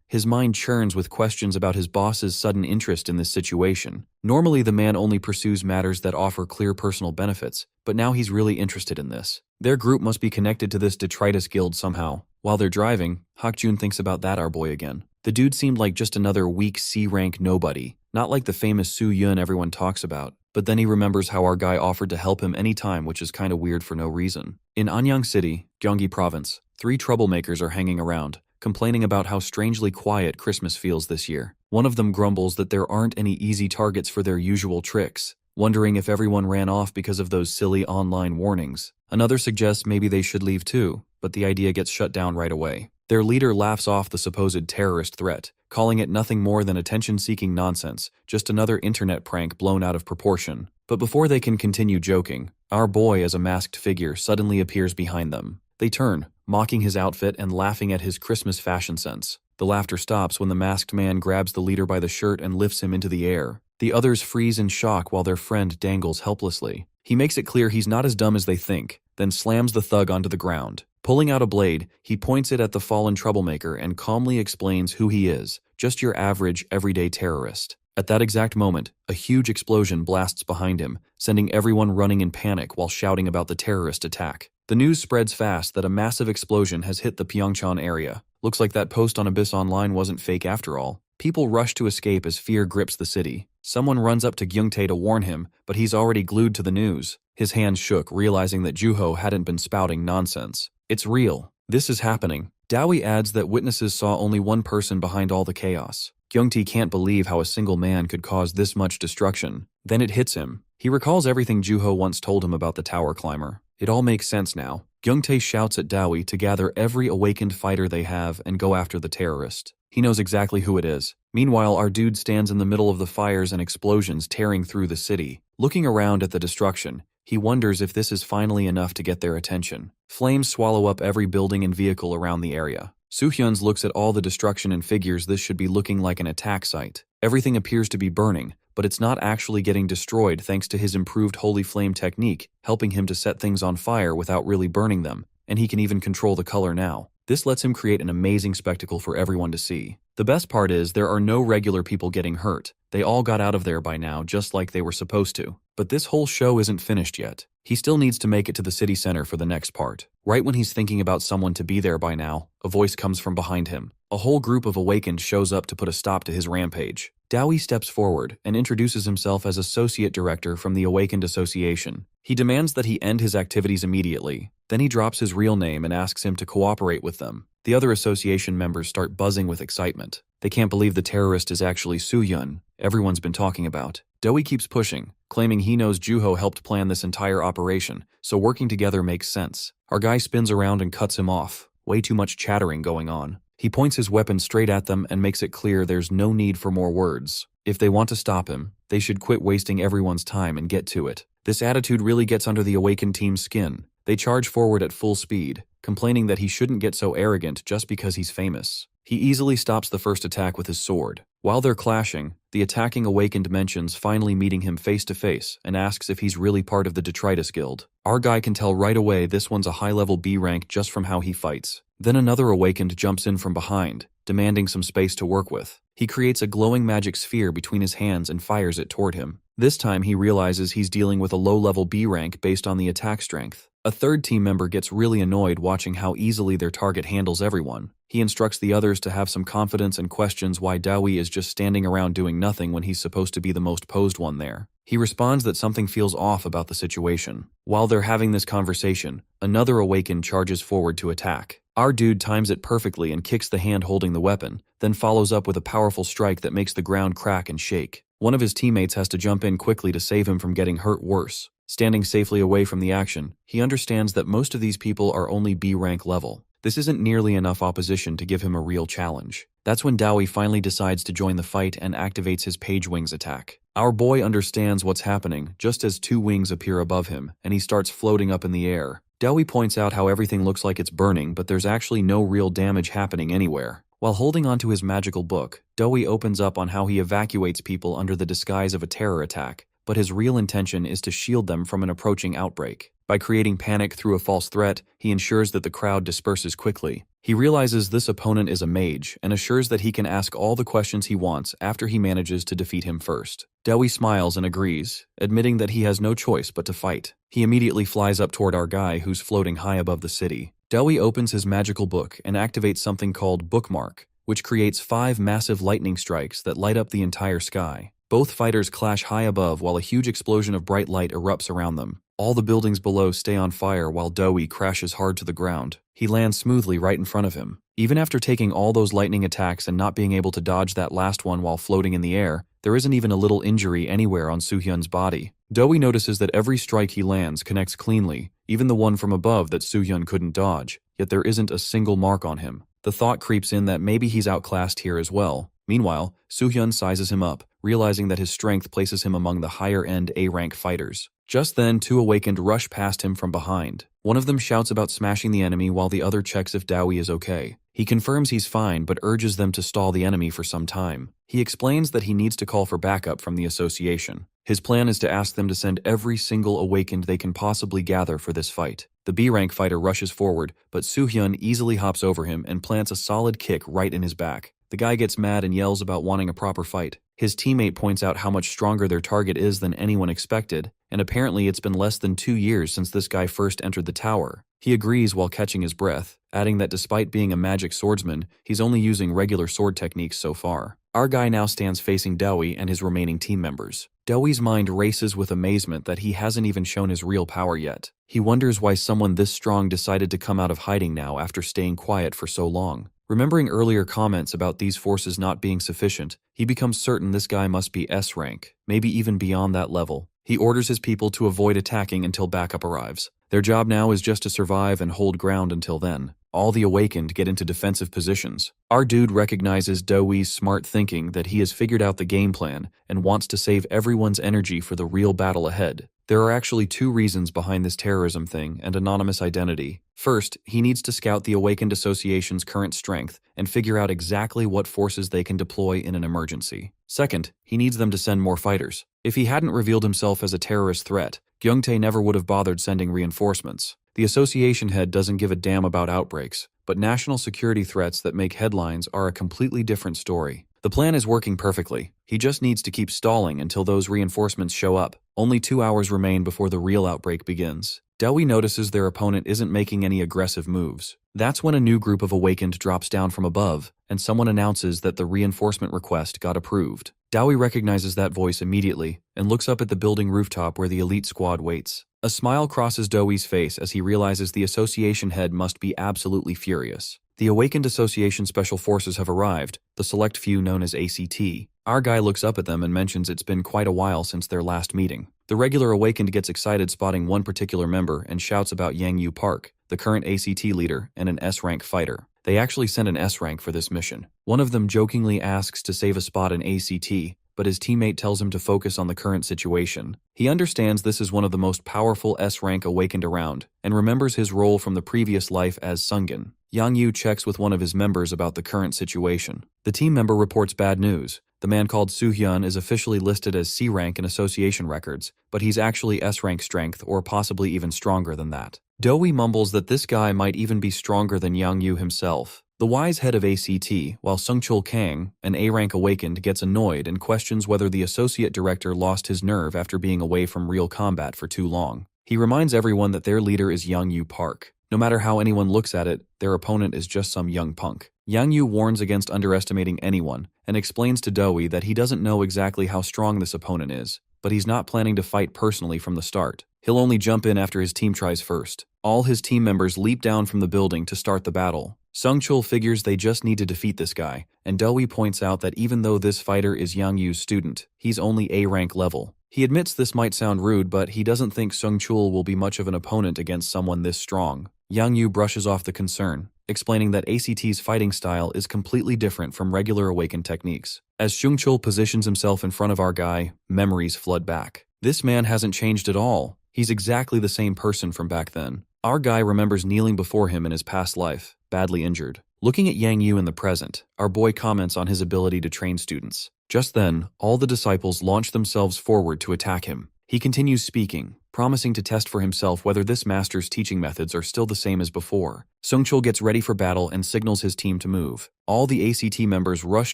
his mind churns with questions about his boss's sudden interest in this situation. Normally, the man only pursues matters that offer clear personal benefits, but now he's really interested in this. Their group must be connected to this Detritus Guild somehow. While they're driving, Hak-jun thinks about that our boy again. The dude seemed like just another weak C-rank nobody, not like the famous Soo-yun everyone talks about. But then he remembers how our guy offered to help him anytime, which is kinda weird for no reason. In Anyang City, Gyeonggi Province, 3 troublemakers are hanging around, complaining about how strangely quiet Christmas feels this year. One of them grumbles that there aren't any easy targets for their usual tricks, wondering if everyone ran off because of those silly online warnings. Another suggests maybe they should leave too, but the idea gets shut down right away. Their leader laughs off the supposed terrorist threat, calling it nothing more than attention-seeking nonsense, just another internet prank blown out of proportion. But before they can continue joking, our boy as a masked figure suddenly appears behind them. They turn, mocking his outfit and laughing at his Christmas fashion sense. The laughter stops when the masked man grabs the leader by the shirt and lifts him into the air. The others freeze in shock while their friend dangles helplessly. He makes it clear he's not as dumb as they think, then slams the thug onto the ground. Pulling out a blade, he points it at the fallen troublemaker and calmly explains who he is, just your average, everyday terrorist. At that exact moment, a huge explosion blasts behind him, sending everyone running in panic while shouting about the terrorist attack. The news spreads fast that a massive explosion has hit the Pyeongchang area. Looks like that post on Abyss Online wasn't fake after all. People rush to escape as fear grips the city. Someone runs up to Gyungtae to warn him, but he's already glued to the news. His hands shook, realizing that Juho hadn't been spouting nonsense. It's real. This is happening. Dowie adds that witnesses saw only one person behind all the chaos. Gyungtae can't believe how a single man could cause this much destruction. Then it hits him. He recalls everything Juho once told him about the tower climber. It all makes sense now. Gyungtae shouts at Dowie to gather every awakened fighter they have and go after the terrorist. He knows exactly who it is. Meanwhile, our dude stands in the middle of the fires and explosions tearing through the city. Looking around at the destruction, he wonders if this is finally enough to get their attention. Flames swallow up every building and vehicle around the area. Soo-hyun looks at all the destruction and figures this should be looking like an attack site. Everything appears to be burning, but it's not actually getting destroyed thanks to his improved holy flame technique, helping him to set things on fire without really burning them, and he can even control the color now. This lets him create an amazing spectacle for everyone to see. The best part is there are no regular people getting hurt. They all got out of there by now just like they were supposed to. But this whole show isn't finished yet. He still needs to make it to the city center for the next part. Right when he's thinking about someone to be there by now, a voice comes from behind him. A whole group of awakened shows up to put a stop to his rampage. Dowie steps forward and introduces himself as Associate Director from the Awakened Association. He demands that he end his activities immediately. Then he drops his real name and asks him to cooperate with them. The other association members start buzzing with excitement. They can't believe the terrorist is actually Soo-hyun, everyone's been talking about. Dowie keeps pushing, claiming he knows Juho helped plan this entire operation, so working together makes sense. Our guy spins around and cuts him off. Way too much chattering going on. He points his weapon straight at them and makes it clear there's no need for more words. If they want to stop him, they should quit wasting everyone's time and get to it. This attitude really gets under the awakened team's skin. They charge forward at full speed, complaining that he shouldn't get so arrogant just because he's famous. He easily stops the first attack with his sword. While they're clashing, the attacking awakened mentions finally meeting him face to face and asks if he's really part of the Detritus Guild. Our guy can tell right away this one's a high-level B rank just from how he fights. Then another awakened jumps in from behind, demanding some space to work with. He creates a glowing magic sphere between his hands and fires it toward him. This time he realizes he's dealing with a low-level B rank based on the attack strength. A third team member gets really annoyed watching how easily their target handles everyone. He instructs the others to have some confidence and questions why Dowie is just standing around doing nothing when he's supposed to be the most posed one there. He responds that something feels off about the situation. While they're having this conversation, another awakened charges forward to attack. Our dude times it perfectly and kicks the hand holding the weapon, then follows up with a powerful strike that makes the ground crack and shake. One of his teammates has to jump in quickly to save him from getting hurt worse. Standing safely away from the action, he understands that most of these people are only B rank level. This isn't nearly enough opposition to give him a real challenge. That's when Dowie finally decides to join the fight and activates his Page Wings attack. Our boy understands what's happening just as two wings appear above him, and he starts floating up in the air. Dowie points out how everything looks like it's burning, but there's actually no real damage happening anywhere. While holding onto his magical book, Dowie opens up on how he evacuates people under the disguise of a terror attack, but his real intention is to shield them from an approaching outbreak. By creating panic through a false threat, he ensures that the crowd disperses quickly. He realizes this opponent is a mage and assures that he can ask all the questions he wants after he manages to defeat him first. Dowie smiles and agrees, admitting that he has no choice but to fight. He immediately flies up toward our guy who's floating high above the city. Dowie opens his magical book and activates something called Bookmark, which creates 5 massive lightning strikes that light up the entire sky. Both fighters clash high above while a huge explosion of bright light erupts around them. All the buildings below stay on fire while Dowie crashes hard to the ground. He lands smoothly right in front of him. Even after taking all those lightning attacks and not being able to dodge that last one while floating in the air, there isn't even a little injury anywhere on Soo-hyun's body. Dowie notices that every strike he lands connects cleanly, even the one from above that Soo-hyun couldn't dodge, yet there isn't a single mark on him. The thought creeps in that maybe he's outclassed here as well. Meanwhile, Soo-hyun sizes him up, realizing that his strength places him among the higher-end A-rank fighters. Just then, 2 awakened rush past him from behind. One of them shouts about smashing the enemy while the other checks if Dowie is okay. He confirms he's fine but urges them to stall the enemy for some time. He explains that he needs to call for backup from the association. His plan is to ask them to send every single awakened they can possibly gather for this fight. The B-rank fighter rushes forward, but Soo-hyun easily hops over him and plants a solid kick right in his back. The guy gets mad and yells about wanting a proper fight. His teammate points out how much stronger their target is than anyone expected, and apparently it's been less than 2 years since this guy first entered the tower. He agrees while catching his breath, adding that despite being a magic swordsman, he's only using regular sword techniques so far. Our guy now stands facing Dewey and his remaining team members. Dewey's mind races with amazement that he hasn't even shown his real power yet. He wonders why someone this strong decided to come out of hiding now after staying quiet for so long. Remembering earlier comments about these forces not being sufficient, he becomes certain this guy must be S rank, maybe even beyond that level. He orders his people to avoid attacking until backup arrives. Their job now is just to survive and hold ground until then. All the awakened get into defensive positions. Our dude recognizes Dewey's smart thinking that he has figured out the game plan and wants to save everyone's energy for the real battle ahead. There are actually two reasons behind this terrorism thing and anonymous identity. First, he needs to scout the Awakened Association's current strength and figure out exactly what forces they can deploy in an emergency. Second, he needs them to send more fighters. If he hadn't revealed himself as a terrorist threat, Gyungtae never would have bothered sending reinforcements. The association head doesn't give a damn about outbreaks, but national security threats that make headlines are a completely different story. The plan is working perfectly. He just needs to keep stalling until those reinforcements show up. Only 2 hours remain before the real outbreak begins. Dewey notices their opponent isn't making any aggressive moves. That's when a new group of Awakened drops down from above, and someone announces that the reinforcement request got approved. Dewey recognizes that voice immediately and looks up at the building rooftop where the elite squad waits. A smile crosses Dewey's face as he realizes the association head must be absolutely furious. The Awakened Association Special Forces have arrived, the select few known as ACT. Our guy looks up at them and mentions it's been quite a while since their last meeting. The regular Awakened gets excited spotting one particular member and shouts about Yang Yu Park, the current ACT leader and an S-rank fighter. They actually sent an S-rank for this mission. One of them jokingly asks to save a spot in ACT, but his teammate tells him to focus on the current situation. He understands this is one of the most powerful S-rank Awakened around, and remembers his role from the previous life as Sungin. Yang Yu checks with one of his members about the current situation. The team member reports bad news. The man called Soo-hyun is officially listed as C-rank in association records, but he's actually S-rank strength or possibly even stronger than that. Dewey mumbles that this guy might even be stronger than Yang Yu himself. The wise head of ACT, while Sungchul Kang, an A-rank Awakened, gets annoyed and questions whether the associate director lost his nerve after being away from real combat for too long. He reminds everyone that their leader is Yang Yu Park. No matter how anyone looks at it, their opponent is just some young punk. Yang Yu warns against underestimating anyone and explains to Dewey that he doesn't know exactly how strong this opponent is, but he's not planning to fight personally from the start. He'll only jump in after his team tries first. All his team members leap down from the building to start the battle. Sungchul figures they just need to defeat this guy, and Dewey points out that even though this fighter is Yang Yu's student, he's only A-rank level. He admits this might sound rude, but he doesn't think Sungchul will be much of an opponent against someone this strong. Yang Yu brushes off the concern, explaining that ACT's fighting style is completely different from regular Awakened techniques. As Sungchul positions himself in front of our guy, memories flood back. This man hasn't changed at all. He's exactly the same person from back then. Our guy remembers kneeling before him in his past life, badly injured. Looking at Yang Yu in the present, our boy comments on his ability to train students. Just then, all the disciples launch themselves forward to attack him. He continues speaking, promising to test for himself whether this master's teaching methods are still the same as before. Sungchul gets ready for battle and signals his team to move. All the ACT members rush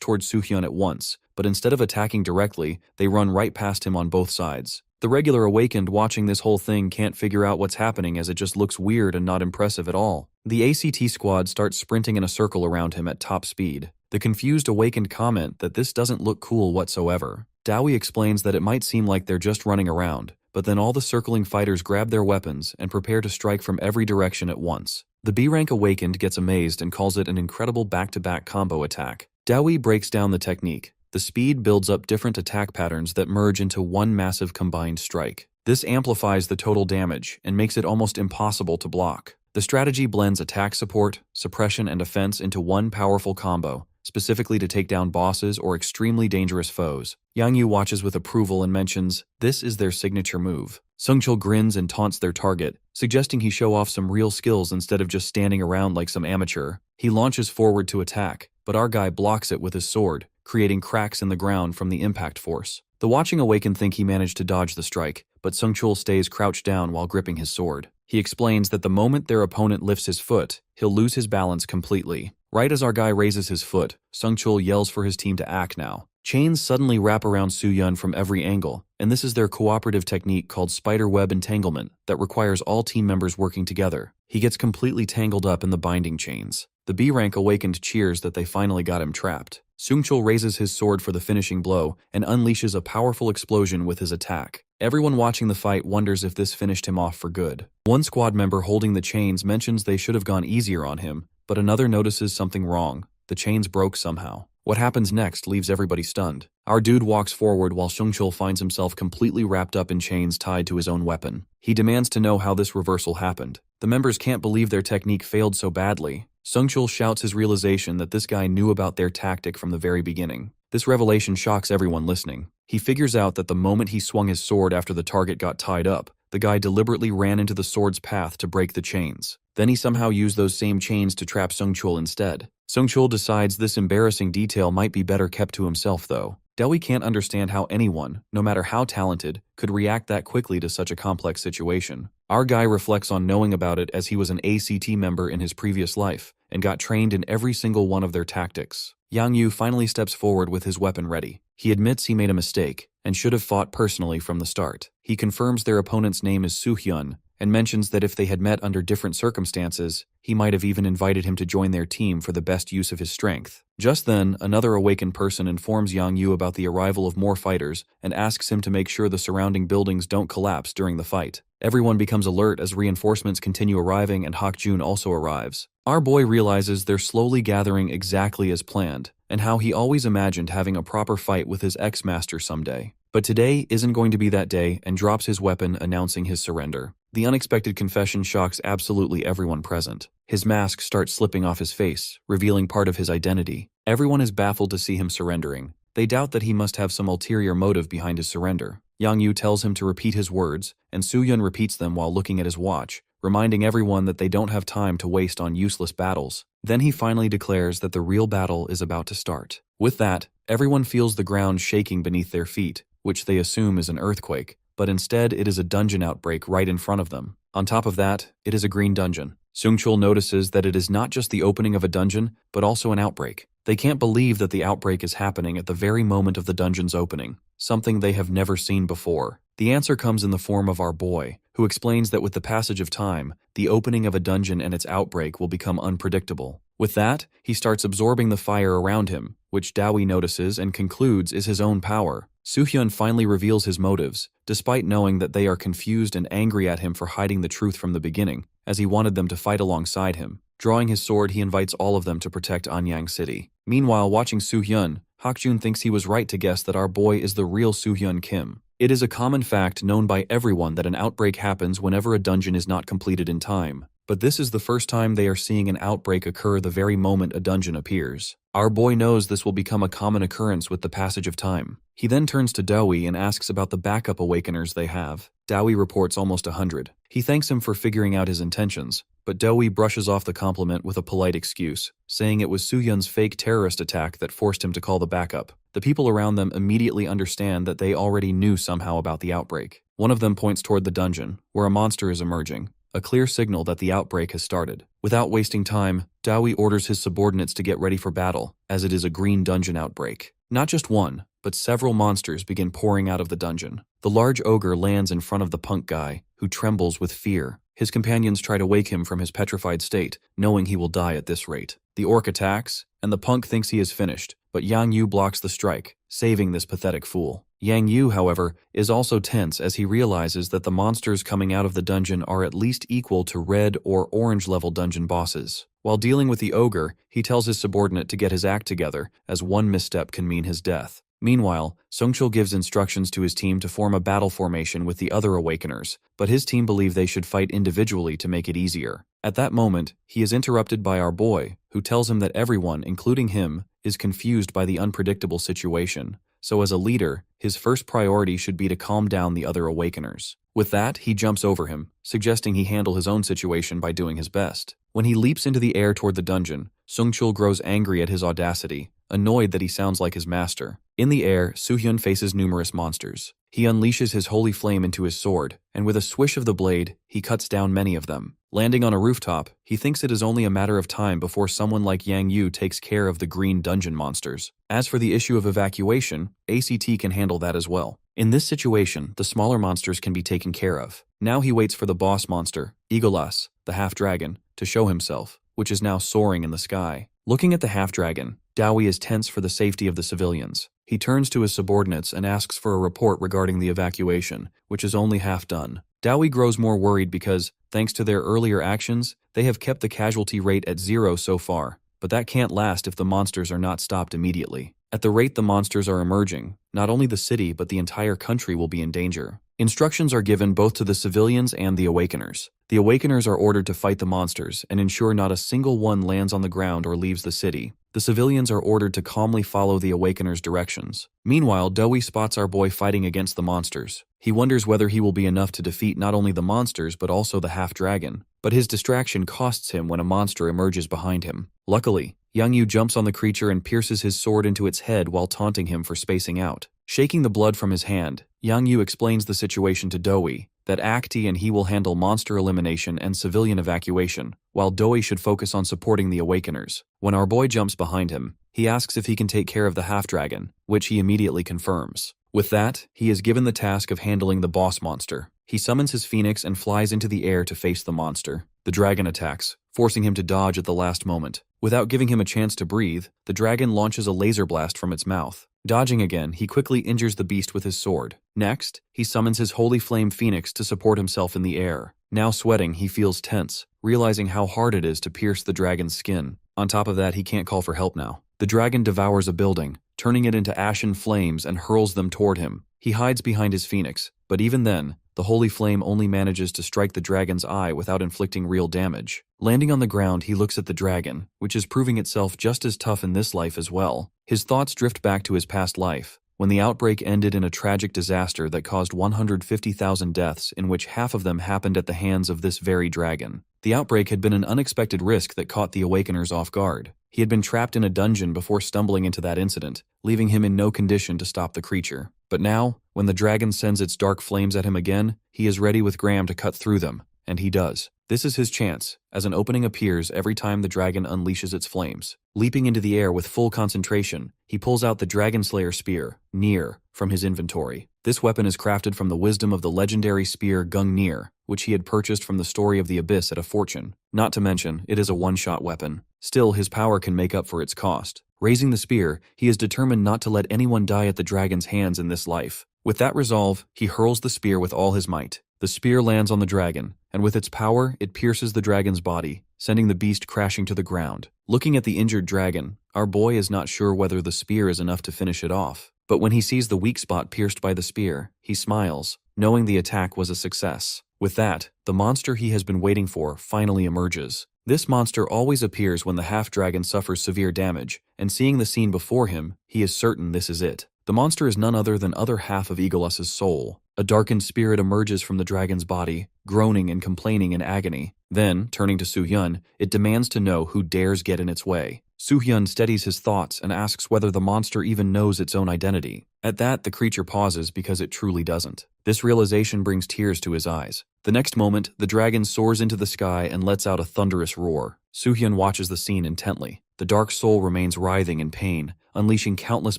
towards Soo-hyun at once, but instead of attacking directly, they run right past him on both sides. The regular Awakened watching this whole thing can't figure out what's happening as it just looks weird and not impressive at all. The ACT squad starts sprinting in a circle around him at top speed. The confused Awakened comment that this doesn't look cool whatsoever. Dewey explains that it might seem like they're just running around, but then all the circling fighters grab their weapons and prepare to strike from every direction at once. The B-rank Awakened gets amazed and calls it an incredible back-to-back combo attack. Dewey breaks down the technique. The speed builds up different attack patterns that merge into one massive combined strike. This amplifies the total damage and makes it almost impossible to block. The strategy blends attack support, suppression, and offense into one powerful combo, specifically to take down bosses or extremely dangerous foes. Yang Yu watches with approval and mentions, this is their signature move. Sungchul grins and taunts their target, suggesting he show off some real skills instead of just standing around like some amateur. He launches forward to attack, but our guy blocks it with his sword, creating cracks in the ground from the impact force. The watching Awakened think he managed to dodge the strike, but Sungchul stays crouched down while gripping his sword. He explains that the moment their opponent lifts his foot, he'll lose his balance completely. Right as our guy raises his foot, Sungchul yells for his team to act now. Chains suddenly wrap around Soo-hyun from every angle, and this is their cooperative technique called spider web entanglement that requires all team members working together. He gets completely tangled up in the binding chains. The B-rank Awakened cheers that they finally got him trapped. Seungchul raises his sword for the finishing blow and unleashes a powerful explosion with his attack. Everyone watching the fight wonders if this finished him off for good. One squad member holding the chains mentions they should have gone easier on him, but another notices something wrong. The chains broke somehow. What happens next leaves everybody stunned. Our dude walks forward while Seungchul finds himself completely wrapped up in chains tied to his own weapon. He demands to know how this reversal happened. The members can't believe their technique failed so badly. Seungchul shouts his realization that this guy knew about their tactic from the very beginning. This revelation shocks everyone listening. He figures out that the moment he swung his sword after the target got tied up, the guy deliberately ran into the sword's path to break the chains. Then he somehow used those same chains to trap Seungchul instead. Seungchul decides this embarrassing detail might be better kept to himself though. Dewi can't understand how anyone, no matter how talented, could react that quickly to such a complex situation. Our guy reflects on knowing about it as he was an ACT member in his previous life and got trained in every single one of their tactics. Yang Yu finally steps forward with his weapon ready. He admits he made a mistake and should have fought personally from the start. He confirms their opponent's name is Soo-hyun and mentions that if they had met under different circumstances, he might have even invited him to join their team for the best use of his strength. Just then, another awakened person informs Yang Yu about the arrival of more fighters and asks him to make sure the surrounding buildings don't collapse during the fight. Everyone becomes alert as reinforcements continue arriving and Hak-jun also arrives. Our boy realizes they're slowly gathering exactly as planned, and how he always imagined having a proper fight with his ex-master someday. But today isn't going to be that day and drops his weapon, announcing his surrender. The unexpected confession shocks absolutely everyone present. His mask starts slipping off his face, revealing part of his identity. Everyone is baffled to see him surrendering. They doubt that he must have some ulterior motive behind his surrender. Yang Yu tells him to repeat his words, and Soo-hyun repeats them while looking at his watch, reminding everyone that they don't have time to waste on useless battles. Then he finally declares that the real battle is about to start. With that, everyone feels the ground shaking beneath their feet, which they assume is an earthquake, but instead it is a dungeon outbreak right in front of them. On top of that, it is a green dungeon. Seungchul notices that it is not just the opening of a dungeon, but also an outbreak. They can't believe that the outbreak is happening at the very moment of the dungeon's opening, something they have never seen before. The answer comes in the form of our boy, who explains that with the passage of time, the opening of a dungeon and its outbreak will become unpredictable. With that, he starts absorbing the fire around him, which Dowie notices and concludes is his own power. Soo-hyun finally reveals his motives, despite knowing that they are confused and angry at him for hiding the truth from the beginning, as he wanted them to fight alongside him. Drawing his sword, he invites all of them to protect Anyang City. Meanwhile, watching Soo-hyun, Hak-jun thinks he was right to guess that our boy is the real Soo-hyun Kim. It is a common fact known by everyone that an outbreak happens whenever a dungeon is not completed in time. But this is the first time they are seeing an outbreak occur the very moment a dungeon appears. Our boy knows this will become a common occurrence with the passage of time. He then turns to Dowie and asks about the backup awakeners they have. Dowie reports almost 100. He thanks him for figuring out his intentions, but Dowie brushes off the compliment with a polite excuse, saying it was Soo-hyun's fake terrorist attack that forced him to call the backup. The people around them immediately understand that they already knew somehow about the outbreak. One of them points toward the dungeon, where a monster is emerging, a clear signal that the outbreak has started. Without wasting time, Dowie orders his subordinates to get ready for battle, as it is a green dungeon outbreak. Not just one, but several monsters begin pouring out of the dungeon. The large ogre lands in front of the punk guy, who trembles with fear. His companions try to wake him from his petrified state, knowing he will die at this rate. The orc attacks, and the punk thinks he is finished, but Yang Yu blocks the strike, saving this pathetic fool. Yang Yu, however, is also tense as he realizes that the monsters coming out of the dungeon are at least equal to red or orange level dungeon bosses. While dealing with the ogre, he tells his subordinate to get his act together, as one misstep can mean his death. Meanwhile, Seungchul gives instructions to his team to form a battle formation with the other awakeners, but his team believe they should fight individually to make it easier. At that moment, he is interrupted by our boy, who tells him that everyone, including him, is confused by the unpredictable situation. So as a leader, his first priority should be to calm down the other awakeners. With that, he jumps over him, suggesting he handle his own situation by doing his best. When he leaps into the air toward the dungeon, Seungchul grows angry at his audacity, annoyed that he sounds like his master. In the air, Soo-hyun faces numerous monsters. He unleashes his holy flame into his sword, and with a swish of the blade, he cuts down many of them. Landing on a rooftop, he thinks it is only a matter of time before someone like Yang Yu takes care of the green dungeon monsters. As for the issue of evacuation, ACT can handle that as well. In this situation, the smaller monsters can be taken care of. Now he waits for the boss monster, Egolas, the half-dragon, to show himself, which is now soaring in the sky. Looking at the half-dragon, Dowie is tense for the safety of the civilians. He turns to his subordinates and asks for a report regarding the evacuation, which is only half done. Dowie grows more worried because, thanks to their earlier actions, they have kept the casualty rate at 0 so far. But that can't last if the monsters are not stopped immediately. At the rate the monsters are emerging, not only the city but the entire country will be in danger. Instructions are given both to the civilians and the Awakeners. The Awakeners are ordered to fight the monsters and ensure not a single one lands on the ground or leaves the city. The civilians are ordered to calmly follow the Awakeners' directions. Meanwhile, Dowie spots our boy fighting against the monsters. He wonders whether he will be enough to defeat not only the monsters but also the half-dragon. But his distraction costs him when a monster emerges behind him. Luckily, Young-Yu jumps on the creature and pierces his sword into its head while taunting him for spacing out. Shaking the blood from his hand, Young-Yu explains the situation to Dowie, that Acti and he will handle monster elimination and civilian evacuation, while Dowie should focus on supporting the Awakeners. When our boy jumps behind him, he asks if he can take care of the half-dragon, which he immediately confirms. With that, he is given the task of handling the boss monster. He summons his phoenix and flies into the air to face the monster. The dragon attacks, forcing him to dodge at the last moment. Without giving him a chance to breathe, the dragon launches a laser blast from its mouth. Dodging again, he quickly injures the beast with his sword. Next, he summons his holy flame phoenix to support himself in the air. Now sweating, he feels tense, realizing how hard it is to pierce the dragon's skin. On top of that, he can't call for help now. The dragon devours a building, turning it into ashen flames and hurls them toward him. He hides behind his phoenix, but even then, the holy flame only manages to strike the dragon's eye without inflicting real damage. Landing on the ground, he looks at the dragon, which is proving itself just as tough in this life as well. His thoughts drift back to his past life, when the outbreak ended in a tragic disaster that caused 150,000 deaths, in which half of them happened at the hands of this very dragon. The outbreak had been an unexpected risk that caught the Awakeners off guard. He had been trapped in a dungeon before stumbling into that incident, leaving him in no condition to stop the creature. But now, when the dragon sends its dark flames at him again, he is ready with Graham to cut through them, and he does. This is his chance, as an opening appears every time the dragon unleashes its flames. Leaping into the air with full concentration, he pulls out the Dragon Slayer spear, Nier, from his inventory. This weapon is crafted from the wisdom of the legendary spear Gungnir, which he had purchased from the Story of the Abyss at a fortune. Not to mention, it is a one-shot weapon. Still, his power can make up for its cost. Raising the spear, he is determined not to let anyone die at the dragon's hands in this life. With that resolve, he hurls the spear with all his might. The spear lands on the dragon, and with its power, it pierces the dragon's body, sending the beast crashing to the ground. Looking at the injured dragon, our boy is not sure whether the spear is enough to finish it off. But when he sees the weak spot pierced by the spear, he smiles, knowing the attack was a success. With that, the monster he has been waiting for finally emerges. This monster always appears when the half-dragon suffers severe damage, and seeing the scene before him, he is certain this is it. The monster is none other than other half of Egolus's soul. A darkened spirit emerges from the dragon's body, groaning and complaining in agony. Then, turning to Soo-hyun, it demands to know who dares get in its way. Soo-hyun steadies his thoughts and asks whether the monster even knows its own identity. At that, the creature pauses because it truly doesn't. This realization brings tears to his eyes. The next moment, the dragon soars into the sky and lets out a thunderous roar. Soo-hyun watches the scene intently. The dark soul remains writhing in pain, unleashing countless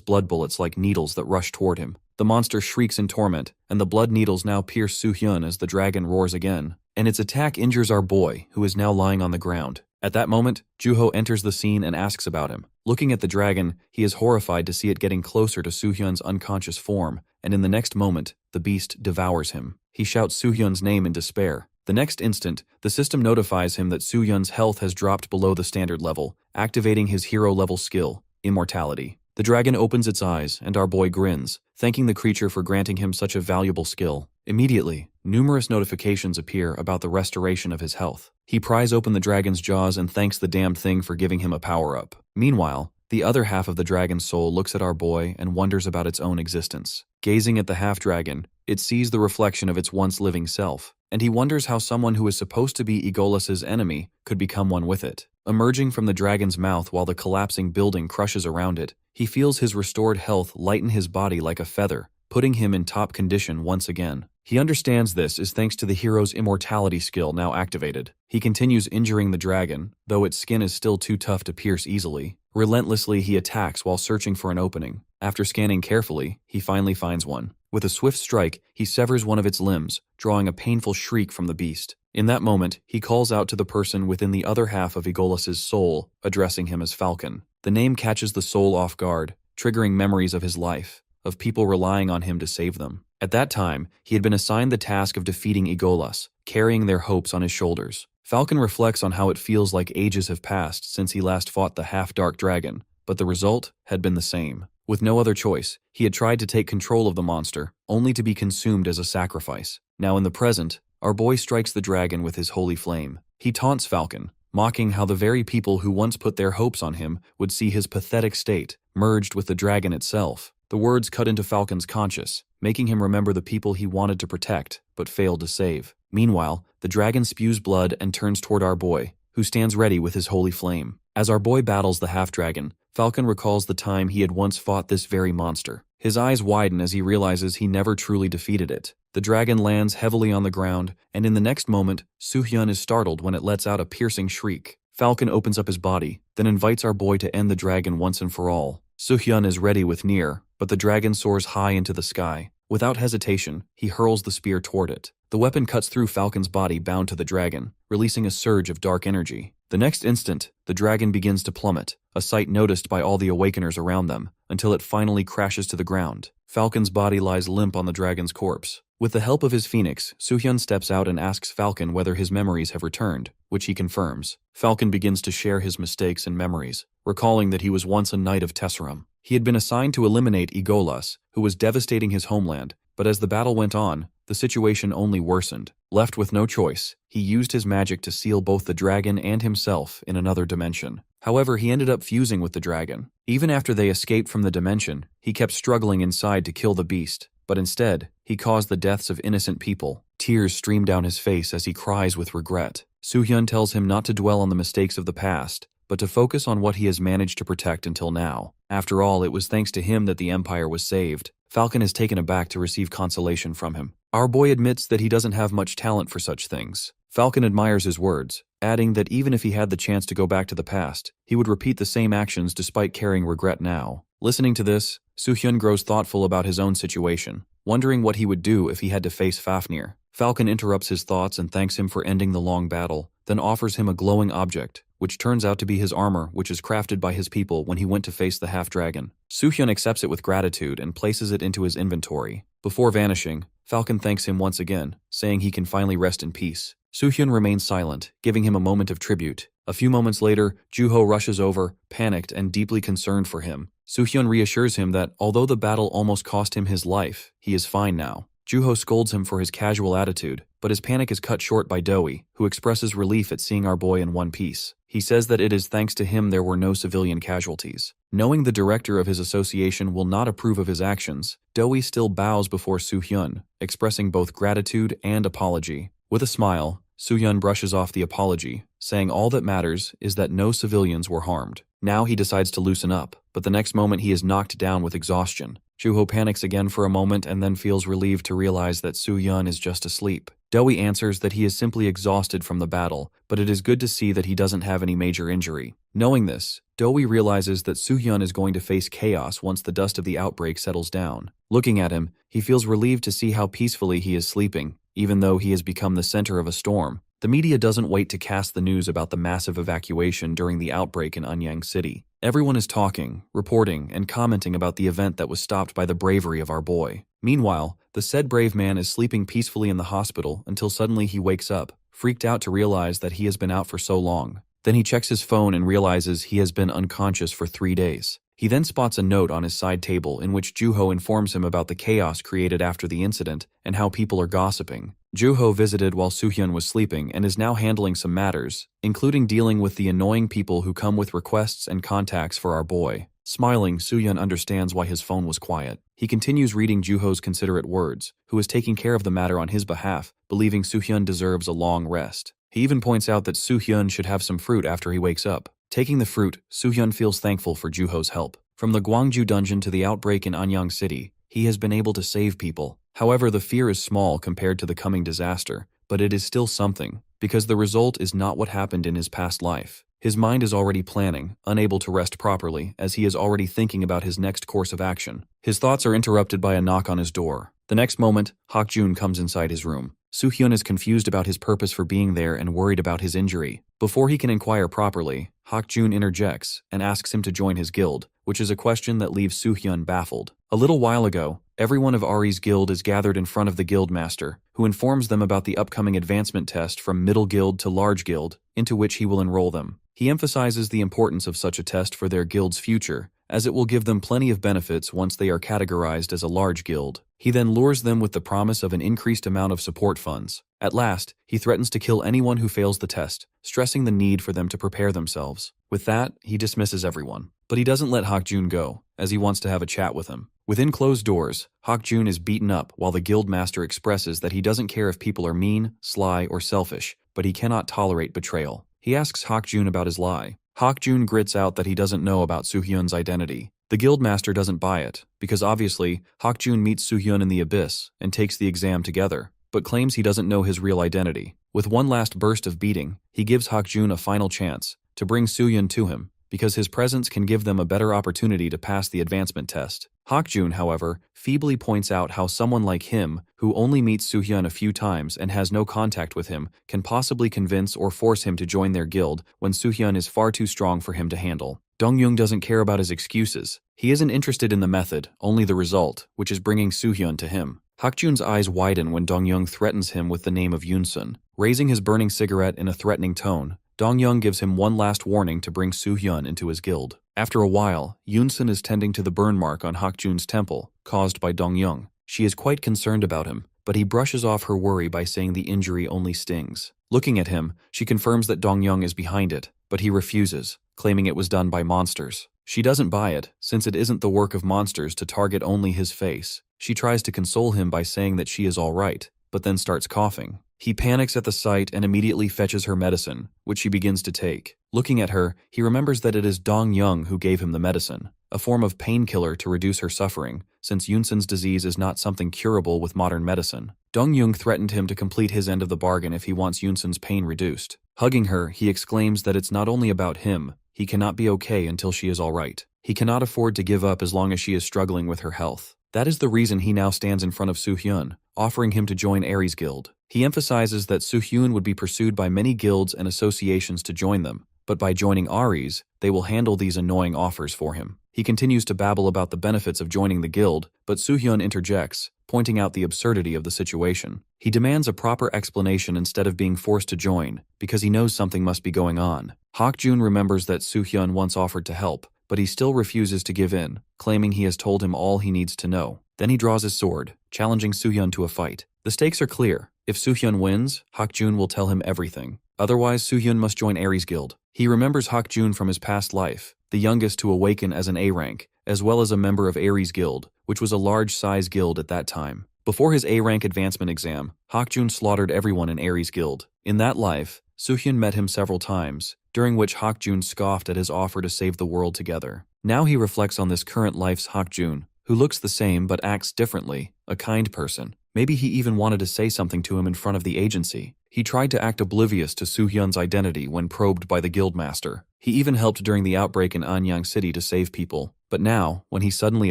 blood bullets like needles that rush toward him. The monster shrieks in torment, and the blood needles now pierce Soo-hyun as the dragon roars again. And its attack injures our boy, who is now lying on the ground. At that moment, Juho enters the scene and asks about him. Looking at the dragon, he is horrified to see it getting closer to Soo-hyun's unconscious form, and in the next moment, the beast devours him. He shouts Soo-hyun's name in despair. The next instant, the system notifies him that Soo-hyun's health has dropped below the standard level, activating his hero-level skill, Immortality. The dragon opens its eyes, and our boy grins, thanking the creature for granting him such a valuable skill. Immediately, numerous notifications appear about the restoration of his health. He pries open the dragon's jaws and thanks the damned thing for giving him a power-up. Meanwhile, the other half of the dragon's soul looks at our boy and wonders about its own existence. Gazing at the half-dragon, it sees the reflection of its once living self, and he wonders how someone who is supposed to be Egolus's enemy could become one with it. Emerging from the dragon's mouth while the collapsing building crushes around it, he feels his restored health lighten his body like a feather, putting him in top condition once again. He understands this is thanks to the hero's immortality skill now activated. He continues injuring the dragon, though its skin is still too tough to pierce easily. Relentlessly, he attacks while searching for an opening. After scanning carefully, he finally finds one. With a swift strike, he severs one of its limbs, drawing a painful shriek from the beast. In that moment, he calls out to the person within the other half of Egolas's soul, addressing him as Falcon. The name catches the soul off guard, triggering memories of his life, of people relying on him to save them. At that time, he had been assigned the task of defeating Egolas, carrying their hopes on his shoulders. Falcon reflects on how it feels like ages have passed since he last fought the half-dark dragon, but the result had been the same. With no other choice, he had tried to take control of the monster, only to be consumed as a sacrifice. Now in the present, our boy strikes the dragon with his holy flame. He taunts Falcon, mocking how the very people who once put their hopes on him would see his pathetic state, merged with the dragon itself. The words cut into Falcon's conscience, making him remember the people he wanted to protect, but failed to save. Meanwhile, the dragon spews blood and turns toward our boy, who stands ready with his holy flame. As our boy battles the half-dragon, Falcon recalls the time he had once fought this very monster. His eyes widen as he realizes he never truly defeated it. The dragon lands heavily on the ground, and in the next moment, Soo-hyun is startled when it lets out a piercing shriek. Falcon opens up his body, then invites our boy to end the dragon once and for all. Soo-hyun is ready with Nier, but the dragon soars high into the sky. Without hesitation, he hurls the spear toward it. The weapon cuts through Falcon's body bound to the dragon, releasing a surge of dark energy. The next instant, the dragon begins to plummet, a sight noticed by all the awakeners around them, until it finally crashes to the ground. Falcon's body lies limp on the dragon's corpse. With the help of his phoenix, Soo-hyun steps out and asks Falcon whether his memories have returned, which he confirms. Falcon begins to share his mistakes and memories, recalling that he was once a knight of Tesserum. He had been assigned to eliminate Egolas, who was devastating his homeland, but as the battle went on, the situation only worsened. Left with no choice, he used his magic to seal both the dragon and himself in another dimension. However, he ended up fusing with the dragon. Even after they escaped from the dimension, he kept struggling inside to kill the beast, but instead, he caused the deaths of innocent people. Tears stream down his face as he cries with regret. Soo-hyun tells him not to dwell on the mistakes of the past, but to focus on what he has managed to protect until now. After all, it was thanks to him that the Empire was saved. Falcon is taken aback to receive consolation from him. Our boy admits that he doesn't have much talent for such things. Falcon admires his words, adding that even if he had the chance to go back to the past, he would repeat the same actions despite carrying regret now. Listening to this, Soo-hyun grows thoughtful about his own situation, wondering what he would do if he had to face Fafnir. Falcon interrupts his thoughts and thanks him for ending the long battle, then offers him a glowing object, which turns out to be his armor, which is crafted by his people when he went to face the half-dragon. Soo-hyun accepts it with gratitude and places it into his inventory. Before vanishing, Falcon thanks him once again, saying he can finally rest in peace. Soo-hyun remains silent, giving him a moment of tribute. A few moments later, Joo-ho rushes over, panicked and deeply concerned for him. Soo-hyun reassures him that, although the battle almost cost him his life, he is fine now. Joo-ho scolds him for his casual attitude, but his panic is cut short by Doe, who expresses relief at seeing our boy in one piece. He says that it is thanks to him there were no civilian casualties. Knowing the director of his association will not approve of his actions, Doe still bows before Soo-hyun, expressing both gratitude and apology. With a smile, Soo-hyun brushes off the apology, saying all that matters is that no civilians were harmed. Now he decides to loosen up, but the next moment he is knocked down with exhaustion. Joo-ho panics again for a moment and then feels relieved to realize that Soo-hyun is just asleep. Doe answers that he is simply exhausted from the battle, but it is good to see that he doesn't have any major injury. Knowing this, Doe realizes that Soo-hyun is going to face chaos once the dust of the outbreak settles down. Looking at him, he feels relieved to see how peacefully he is sleeping, even though he has become the center of a storm. The media doesn't wait to cast the news about the massive evacuation during the outbreak in Anyang City. Everyone is talking, reporting, and commenting about the event that was stopped by the bravery of our boy. Meanwhile, the said brave man is sleeping peacefully in the hospital until suddenly he wakes up, freaked out to realize that he has been out for so long. Then he checks his phone and realizes he has been unconscious for 3 days. He then spots a note on his side table in which Joo-ho informs him about the chaos created after the incident and how people are gossiping. Joo-ho visited while Soo-hyun was sleeping and is now handling some matters, including dealing with the annoying people who come with requests and contacts for our boy. Smiling, Soo-hyun understands why his phone was quiet. He continues reading Joo-ho's considerate words, who is taking care of the matter on his behalf, believing Soo-hyun deserves a long rest. He even points out that Soo-hyun should have some fruit after he wakes up. Taking the fruit, Soo-hyun feels thankful for Joo-ho's help. From the Gwangju dungeon to the outbreak in Anyang City, he has been able to save people. However, the fear is small compared to the coming disaster, but it is still something, because the result is not what happened in his past life. His mind is already planning, unable to rest properly, as he is already thinking about his next course of action. His thoughts are interrupted by a knock on his door. The next moment, Hak-jun comes inside his room. Soo-hyun is confused about his purpose for being there and worried about his injury. Before he can inquire properly, Hak-jun interjects and asks him to join his guild, which is a question that leaves Soo-hyun baffled. A little while ago, everyone of Ari's guild is gathered in front of the guild master, who informs them about the upcoming advancement test from middle guild to large guild, into which he will enroll them. He emphasizes the importance of such a test for their guild's future, as it will give them plenty of benefits once they are categorized as a large guild. He then lures them with the promise of an increased amount of support funds. At last, he threatens to kill anyone who fails the test, stressing the need for them to prepare themselves. With that, he dismisses everyone. But he doesn't let Hak-jun go, as he wants to have a chat with him. Within closed doors, Hak-jun is beaten up while the guild master expresses that he doesn't care if people are mean, sly, or selfish, but he cannot tolerate betrayal. He asks Hak-jun about his lie. Hak-jun grits out that he doesn't know about Soo-hyun's identity. The guildmaster doesn't buy it, because obviously, Hak-jun meets Soo-hyun in the abyss and takes the exam together, but claims he doesn't know his real identity. With one last burst of beating, he gives Hak-jun a final chance to bring Soo-hyun to him, because his presence can give them a better opportunity to pass the advancement test. Hak-jun, however, feebly points out how someone like him, who only meets Soo-hyun a few times and has no contact with him, can possibly convince or force him to join their guild when Soo-hyun is far too strong for him to handle. Dong-young doesn't care about his excuses. He isn't interested in the method, only the result, which is bringing Soo-hyun to him. Hak-jun's eyes widen when Dong-young threatens him with the name of Yoon-sun. Raising his burning cigarette in a threatening tone, Dong-young gives him one last warning to bring Soo-hyun into his guild. After a while, Yoon-sun is tending to the burn mark on Hak-jun's temple, caused by Dong-young. She is quite concerned about him, but he brushes off her worry by saying the injury only stings. Looking at him, she confirms that Dong-young is behind it, but he refuses, claiming it was done by monsters. She doesn't buy it, since it isn't the work of monsters to target only his face. She tries to console him by saying that she is all right, but then starts coughing. He panics at the sight and immediately fetches her medicine, which she begins to take. Looking at her, he remembers that it is Dong-young who gave him the medicine, a form of painkiller to reduce her suffering, since Yoon-sun's disease is not something curable with modern medicine. Dong-young threatened him to complete his end of the bargain if he wants Yoon-sun's pain reduced. Hugging her, he exclaims that it's not only about him. He cannot be okay until she is all right. He cannot afford to give up as long as she is struggling with her health. That is the reason he now stands in front of Soo-hyun, offering him to join Aries Guild. He emphasizes that Soo-hyun would be pursued by many guilds and associations to join them, but by joining Aries, they will handle these annoying offers for him. He continues to babble about the benefits of joining the guild, but Soo-hyun interjects, pointing out the absurdity of the situation. He demands a proper explanation instead of being forced to join, because he knows something must be going on. Hak-jun remembers that Soo-hyun once offered to help, but he still refuses to give in, claiming he has told him all he needs to know. Then he draws his sword, challenging Soo-hyun to a fight. The stakes are clear. If Soo-hyun wins, Hak-jun will tell him everything. Otherwise, Soo-hyun must join Aries Guild. He remembers Hak-jun from his past life, the youngest to awaken as an A rank, as well as a member of Aries Guild, which was a large-size guild at that time. Before his A rank advancement exam, Hak-jun slaughtered everyone in Aries Guild. In that life, Soo-hyun met him several times, during which Hak-jun scoffed at his offer to save the world together. Now he reflects on this current life's Hak-jun, who looks the same but acts differently, a kind person. Maybe he even wanted to say something to him in front of the agency. He tried to act oblivious to Soo-hyun's identity when probed by the guildmaster. He even helped during the outbreak in Anyang City to save people. But now, when he suddenly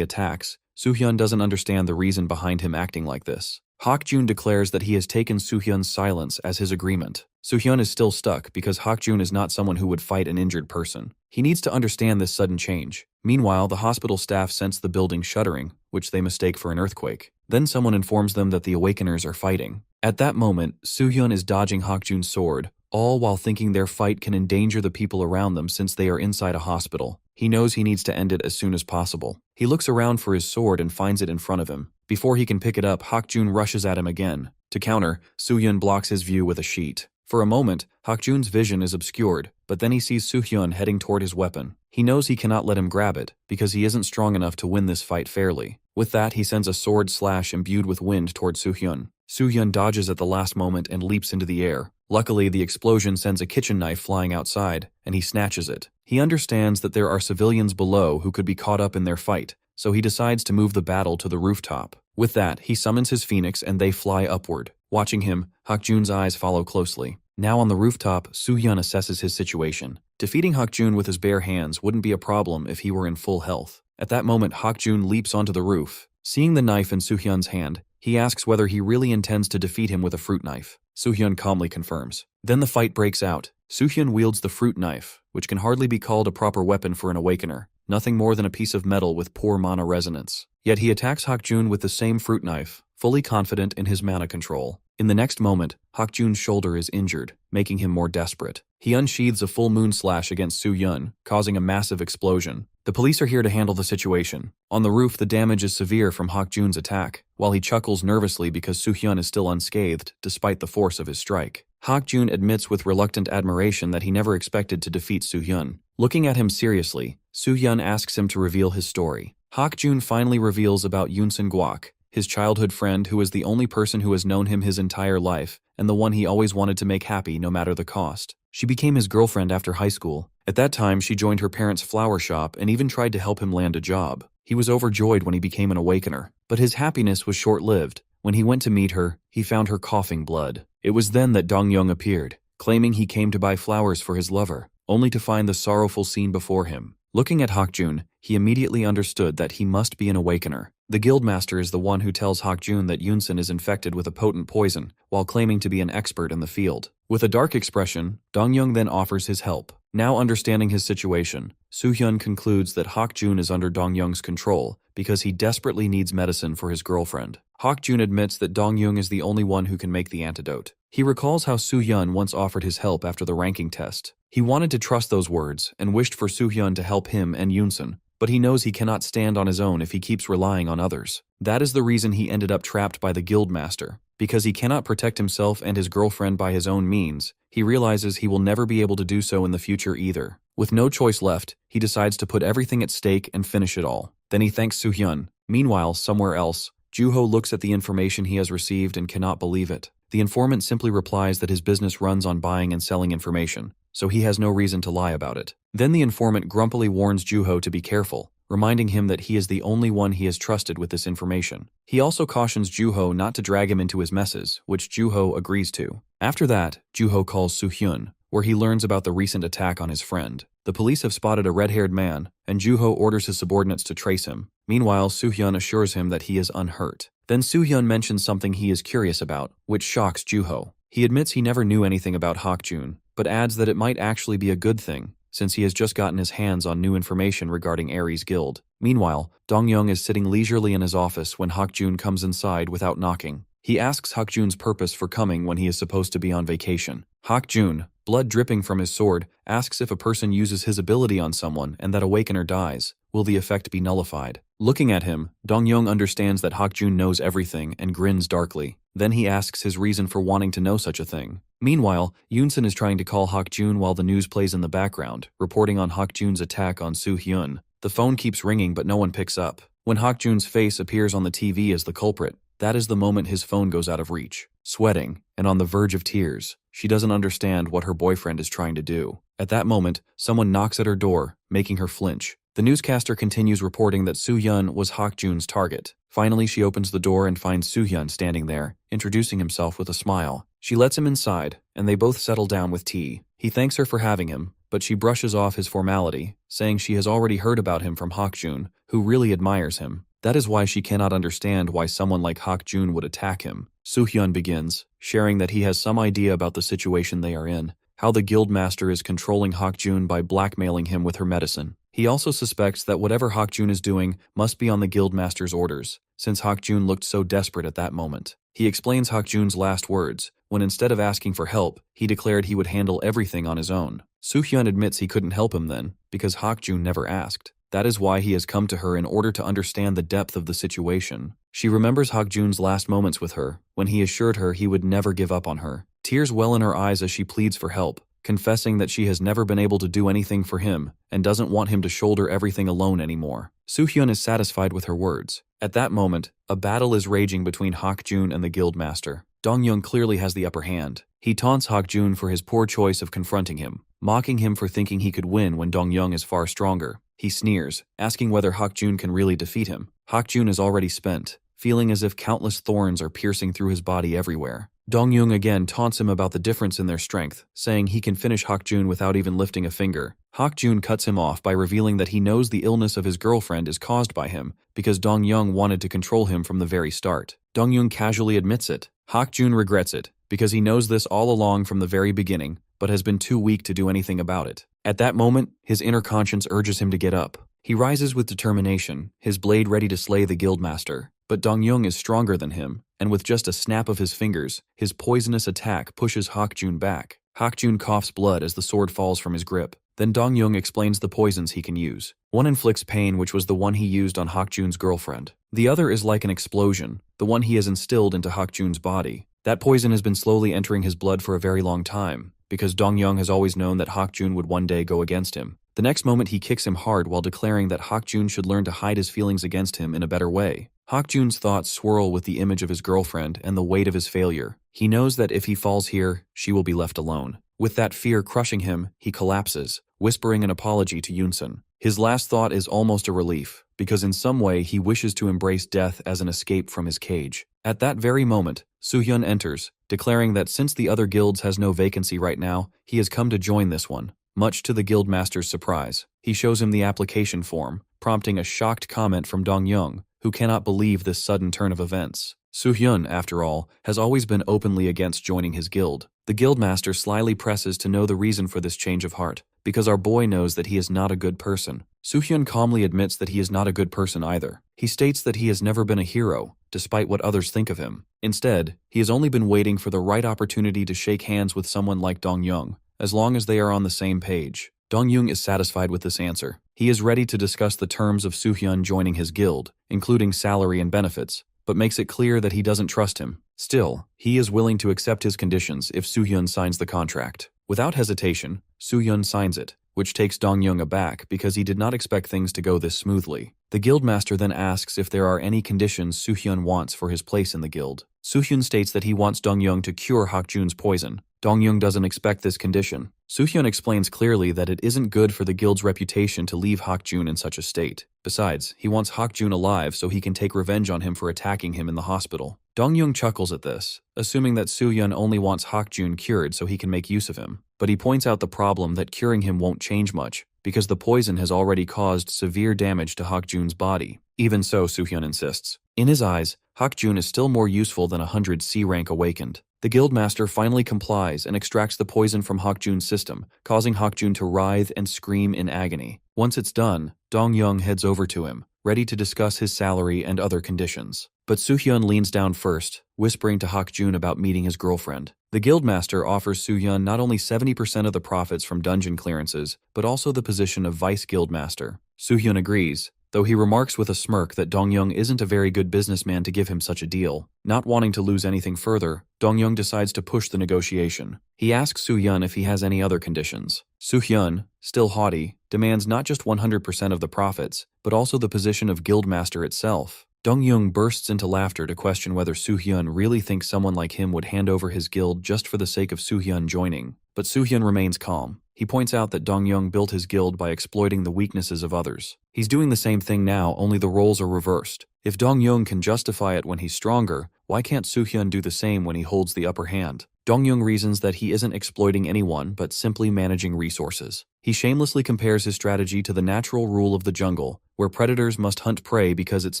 attacks, Soo-hyun doesn't understand the reason behind him acting like this. Hak-jun declares that he has taken Soo-hyun's silence as his agreement. Soo-hyun is still stuck because Hak-jun is not someone who would fight an injured person. He needs to understand this sudden change. Meanwhile, the hospital staff sense the building shuddering, which they mistake for an earthquake. Then someone informs them that the Awakeners are fighting. At that moment, Soo-hyun is dodging Hak-jun's sword, all while thinking their fight can endanger the people around them since they are inside a hospital. He knows he needs to end it as soon as possible. He looks around for his sword and finds it in front of him. Before he can pick it up, Hak-jun rushes at him again. To counter, Soo-hyun blocks his view with a sheet. For a moment, Hak-jun's vision is obscured, but then he sees Soo-hyun heading toward his weapon. He knows he cannot let him grab it, because he isn't strong enough to win this fight fairly. With that, he sends a sword slash imbued with wind toward Soo-hyun. Soo-hyun dodges at the last moment and leaps into the air. Luckily, the explosion sends a kitchen knife flying outside, and he snatches it. He understands that there are civilians below who could be caught up in their fight, so he decides to move the battle to the rooftop. With that, he summons his phoenix and they fly upward. Watching him, Hak-jun's eyes follow closely. Now on the rooftop, Soo-hyun assesses his situation. Defeating Hak-jun with his bare hands wouldn't be a problem if he were in full health. At that moment, Hak-jun leaps onto the roof. Seeing the knife in Soo-hyun's hand, He asks whether he really intends to defeat him with a fruit knife. Soo-hyun calmly confirms. Then the fight breaks out. Soo-hyun wields the fruit knife, which can hardly be called a proper weapon for an awakener, nothing more than a piece of metal with poor mana resonance. Yet he attacks Hak-jun with the same fruit knife, fully confident in his mana control. In the next moment, Hak-jun's shoulder is injured, making him more desperate. He unsheathes a full moon slash against Soo-hyun, causing a massive explosion. The police are here to handle the situation. On the roof, the damage is severe from Hak-jun's attack, while he chuckles nervously because Soo-hyun is still unscathed, despite the force of his strike. Hak-jun admits with reluctant admiration that he never expected to defeat Soo-hyun. Looking at him seriously, Soo-hyun asks him to reveal his story. Hak-jun finally reveals about Yoon Guak, his childhood friend who is the only person who has known him his entire life, and the one he always wanted to make happy no matter the cost. She became his girlfriend after high school. At that time, she joined her parents' flower shop and even tried to help him land a job. He was overjoyed when he became an awakener, but his happiness was short-lived. When he went to meet her, he found her coughing blood. It was then that Dong-young appeared, claiming he came to buy flowers for his lover, only to find the sorrowful scene before him. Looking at Hak-jun, he immediately understood that he must be an awakener. The guildmaster is the one who tells Hak-jun that Yoon is infected with a potent poison, while claiming to be an expert in the field. With a dark expression, Dong-young then offers his help. Now understanding his situation, Soo-hyun concludes that Hak-jun is under Dong-young's control because he desperately needs medicine for his girlfriend. Hak-jun admits that Dong-young is the only one who can make the antidote. He recalls how Soo-hyun once offered his help after the ranking test. He wanted to trust those words and wished for Soo-hyun to help him and Yoon, but he knows he cannot stand on his own if he keeps relying on others. That is the reason he ended up trapped by the guildmaster. Because he cannot protect himself and his girlfriend by his own means, he realizes he will never be able to do so in the future either. With no choice left, he decides to put everything at stake and finish it all. Then he thanks Soo-hyun. Meanwhile, somewhere else, Joo-ho looks at the information he has received and cannot believe it. The informant simply replies that his business runs on buying and selling information, so he has no reason to lie about it. Then the informant grumpily warns Joo-ho to be careful, reminding him that he is the only one he has trusted with this information. He also cautions Joo-ho not to drag him into his messes, which Joo-ho agrees to. After that, Joo-ho calls Soo-hyun, where he learns about the recent attack on his friend. The police have spotted a red-haired man, and Joo-ho orders his subordinates to trace him. Meanwhile, Soo-hyun assures him that he is unhurt. Then Soo-hyun mentions something he is curious about, which shocks Joo-ho. He admits he never knew anything about Hak-jun, but adds that it might actually be a good thing, since he has just gotten his hands on new information regarding Aries Guild. Meanwhile, Dong-young is sitting leisurely in his office when Hak-jun comes inside without knocking. He asks Hak-jun's purpose for coming when he is supposed to be on vacation. Hak-jun, blood dripping from his sword, asks if a person uses his ability on someone and that awakener dies, will the effect be nullified? Looking at him, Dong-young understands that Hak-jun knows everything and grins darkly. Then he asks his reason for wanting to know such a thing. Meanwhile, Yoon is trying to call Hak-jun while the news plays in the background, reporting on Hak-jun's attack on Soo-hyun. The phone keeps ringing but no one picks up. When Hak-jun's face appears on the TV as the culprit, that is the moment his phone goes out of reach. Sweating, and on the verge of tears, she doesn't understand what her boyfriend is trying to do. At that moment, someone knocks at her door, making her flinch. The newscaster continues reporting that Soo-hyun was Hak-jun's target. Finally, she opens the door and finds Soo-hyun standing there, introducing himself with a smile. She lets him inside, and they both settle down with tea. He thanks her for having him, but she brushes off his formality, saying she has already heard about him from Hak-jun, who really admires him. That is why she cannot understand why someone like Hak-jun would attack him. Soo-hyun begins, sharing that he has some idea about the situation they are in, how the guildmaster is controlling Hak-jun by blackmailing him with her medicine. He also suspects that whatever Hak-jun is doing must be on the guildmaster's orders, since Hak-jun looked so desperate at that moment. He explains Hak-jun's last words, when instead of asking for help, he declared he would handle everything on his own. Soo-hyun admits he couldn't help him then, because Hak-jun never asked. That is why he has come to her in order to understand the depth of the situation. She remembers Hak-jun's last moments with her, when he assured her he would never give up on her. Tears well in her eyes as she pleads for help, confessing that she has never been able to do anything for him and doesn't want him to shoulder everything alone anymore. Soo-hyun is satisfied with her words. At that moment, a battle is raging between Hak-jun and the guildmaster. Dong-young clearly has the upper hand. He taunts Hak-jun for his poor choice of confronting him, mocking him for thinking he could win when Dong-young is far stronger. He sneers, asking whether Hak-jun can really defeat him. Hak-jun is already spent, feeling as if countless thorns are piercing through his body everywhere. Dong-young again taunts him about the difference in their strength, saying he can finish Hak-jun without even lifting a finger. Hak-jun cuts him off by revealing that he knows the illness of his girlfriend is caused by him because Dong-young wanted to control him from the very start. Dong-young casually admits it. Hak-jun regrets it, because he knows this all along from the very beginning, but has been too weak to do anything about it. At that moment, his inner conscience urges him to get up. He rises with determination, his blade ready to slay the guildmaster. But Dong-young is stronger than him, and with just a snap of his fingers, his poisonous attack pushes Hak-jun back. Hak-jun coughs blood as the sword falls from his grip. Then Dong-young explains the poisons he can use. One inflicts pain, which was the one he used on Hak-jun's girlfriend. The other is like an explosion, the one he has instilled into Hak-jun's body. That poison has been slowly entering his blood for a very long time, because Dong-young has always known that Hak-jun would one day go against him. The next moment he kicks him hard while declaring that Hak-jun should learn to hide his feelings against him in a better way. Hak-jun's thoughts swirl with the image of his girlfriend and the weight of his failure. He knows that if he falls here, she will be left alone. With that fear crushing him, he collapses, whispering an apology to Yunsun. His last thought is almost a relief, because in some way he wishes to embrace death as an escape from his cage. At that very moment, Soo-hyun enters, declaring that since the other guilds has no vacancy right now, he has come to join this one. Much to the guildmaster's surprise, he shows him the application form, prompting a shocked comment from Dong-young, who cannot believe this sudden turn of events. Soo-hyun, after all, has always been openly against joining his guild. The guildmaster slyly presses to know the reason for this change of heart, because our boy knows that he is not a good person. Soo-hyun calmly admits that he is not a good person either. He states that he has never been a hero, despite what others think of him. Instead, he has only been waiting for the right opportunity to shake hands with someone like Dong-young, as long as they are on the same page. Dong-young is satisfied with this answer. He is ready to discuss the terms of Soo-hyun joining his guild, including salary and benefits, but makes it clear that he doesn't trust him. Still, he is willing to accept his conditions if Soo-hyun signs the contract. Without hesitation, Soo-hyun signs it, which takes Dong-young aback because he did not expect things to go this smoothly. The guildmaster then asks if there are any conditions Soo-hyun wants for his place in the guild. Soo-hyun states that he wants Dong-young to cure Hak-jun's poison. Dong-young doesn't expect this condition. Soo-hyun explains clearly that it isn't good for the guild's reputation to leave Hak-jun in such a state. Besides, he wants Hak-jun alive so he can take revenge on him for attacking him in the hospital. Dong-young chuckles at this, assuming that Soo-hyun only wants Hak-jun cured so he can make use of him. But he points out the problem that curing him won't change much, because the poison has already caused severe damage to Hak-jun's body. Even so, Soo-hyun insists. In his eyes, Hak-jun is still more useful than 100 C-rank awakened. The guildmaster finally complies and extracts the poison from Hak-jun's system, causing Hak-jun to writhe and scream in agony. Once it's done, Dong-young heads over to him, ready to discuss his salary and other conditions. But Soo-hyun leans down first, whispering to Hak-jun about meeting his girlfriend. The guildmaster offers Soo-hyun not only 70% of the profits from dungeon clearances, but also the position of vice guildmaster. Soo-hyun agrees, though he remarks with a smirk that Dong-young isn't a very good businessman to give him such a deal. Not wanting to lose anything further, Dong-young decides to push the negotiation. He asks Soo-hyun if he has any other conditions. Soo-hyun, still haughty, demands not just 100% of the profits, but also the position of guildmaster itself. Dong-young bursts into laughter to question whether Soo-hyun really thinks someone like him would hand over his guild just for the sake of Soo-hyun joining. But Soo-hyun remains calm. He points out that Dong-young built his guild by exploiting the weaknesses of others. He's doing the same thing now, only the roles are reversed. If Dong-young can justify it when he's stronger, why can't Soo-hyun do the same when he holds the upper hand? Dong-young reasons that he isn't exploiting anyone but simply managing resources. He shamelessly compares his strategy to the natural rule of the jungle, where predators must hunt prey because it's